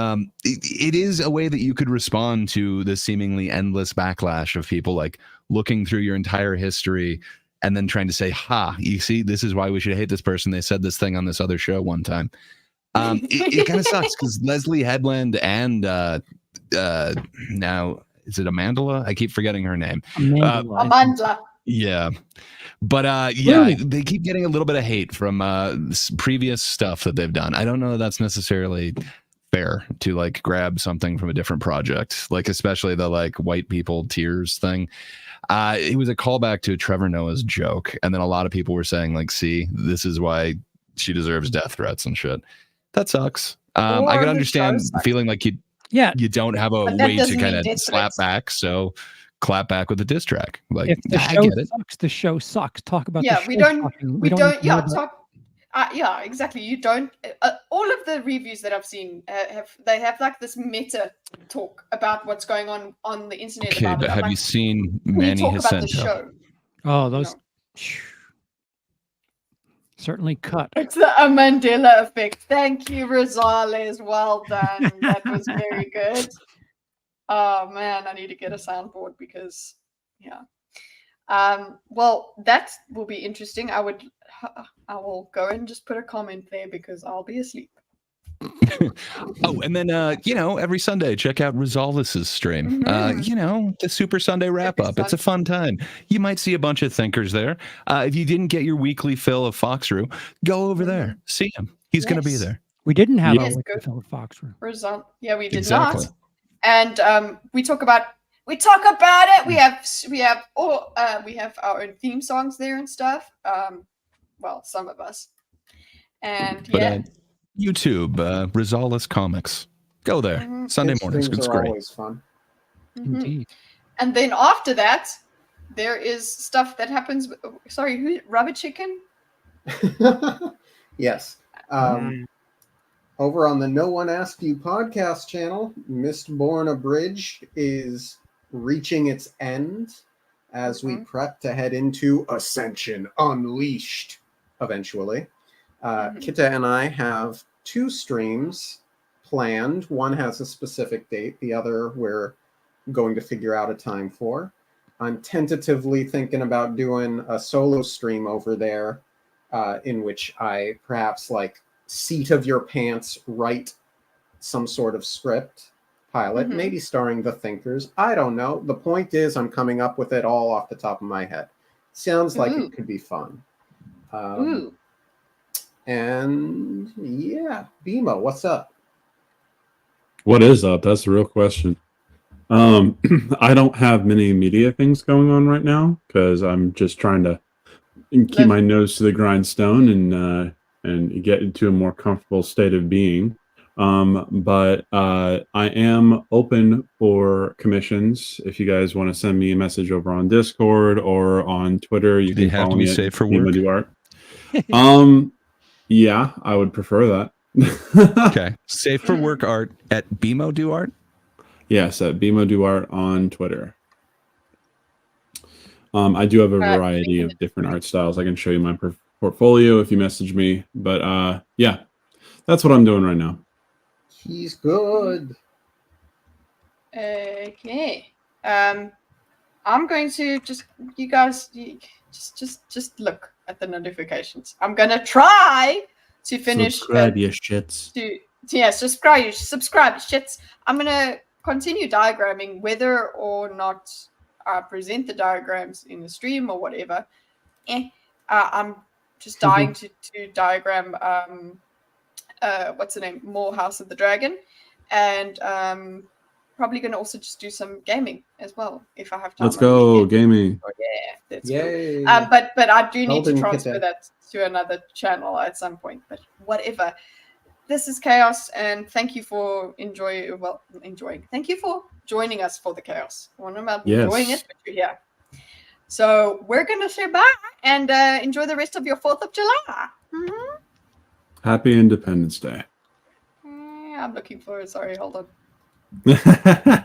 it is a way that you could respond to the seemingly endless backlash of people like looking through your entire history and then trying to say, "Ha, you see, this is why we should hate this person. They said this thing on this other show one time." It kind of sucks because Leslie Headland and now is it Amandla? I keep forgetting her name. Amandla. Yeah. But yeah, they keep getting a little bit of hate from previous stuff that they've done. I don't know that that's necessarily fair to like grab something from a different project, like especially the like white people tears thing. It was a callback to Trevor Noah's joke, and then a lot of people were saying like, "See, this is why she deserves death threats and shit." That sucks. I Or can the understand show sucks. feeling like you don't have a But that way to doesn't kind mean of death slap threats. back, so clap back with a diss track. Like, If the I show get it. sucks, the show sucks. Talk about the Yeah, show we don't. sucking. We need don't. to know Yeah, about- talk. Yeah, exactly. You don't. All of the reviews that I've seen have like this meta talk about what's going on the internet. Okay, about but it. I'm have like, you seen we Manny talk about the Jacinto? show. Oh, those certainly cut. It's the Mandela effect. Thank you, Rosales. Well done. That was very good. Oh man, I need to get a soundboard because, yeah. Well, that will be interesting. I will go and just put a comment there because I'll be asleep. Oh, and then every Sunday check out Rosales' stream. The Super Sunday wrap up. It's a fun time. You might see a bunch of thinkers there. If you didn't get your weekly fill of Foxrew, go over there, see him. He's going to be there. We didn't have Yes, a go- Wicked Philip Foxrew. Yeah, we did Exactly. not. And we talk about it. We have our own theme songs there and stuff. Well, some of us. And But yeah. YouTube, Rosales Comics. Go there. Mhm. Sunday His mornings. streams It's are great. always fun. Mhm. Indeed. And then after that, there is stuff that happens. Sorry, who? Rubber Chicken? Yes. Over on the No One Asked You podcast channel, Mistborn Abridged is reaching its end as we prep to head into Ascension Unleashed eventually. Kita and I have 2 streams planned. One has a specific date, the other we're going to figure out a time for. I'm tentatively thinking about doing a solo stream over there in which I perhaps like seat of your pants write some sort of script pilot, maybe starring the thinkers. I don't know. The point is I'm coming up with it all off the top of my head. Sounds like it could be fun. And yeah, Bimo, what's up? What is up? That's the real question. I don't have many media things going on right now because I'm just trying to keep my nose to the grindstone and get into a more comfortable state of being. But I am open for commissions. If you guys want to send me a message over on Discord or on Twitter, you can have follow to be me at safe for work? Art. Yeah, I would prefer that. Okay. Safe for work art at Bimo Do Art? Yes, at Bimo Do Art on Twitter. I do have a variety of different art styles. I can show you my portfolio if you message me. But yeah, that's what I'm doing right now. He's good. Okay. I'm going to you guys just look at the notifications. I'm gonna try to finish. Subscribe, you shits. Subscribe, you shits. I'm gonna continue diagramming, whether or not I present the diagrams in the stream or whatever. I'm just dying to diagram what's the name? More House of the Dragon, and probably going to also just do some gaming as well if I have time. Let's go gaming. Oh, yeah, that's Yay. cool. But I do need to Golden transfer kitten. that to another channel at some point. But whatever. This is Chaos, and thank you for enjoying. Thank you for joining us for the Chaos. I don't know about enjoying it, but you're here. So we're gonna say bye and enjoy the rest of your 4th of July. Happy Independence Day. I'm looking forward. Sorry, hold on.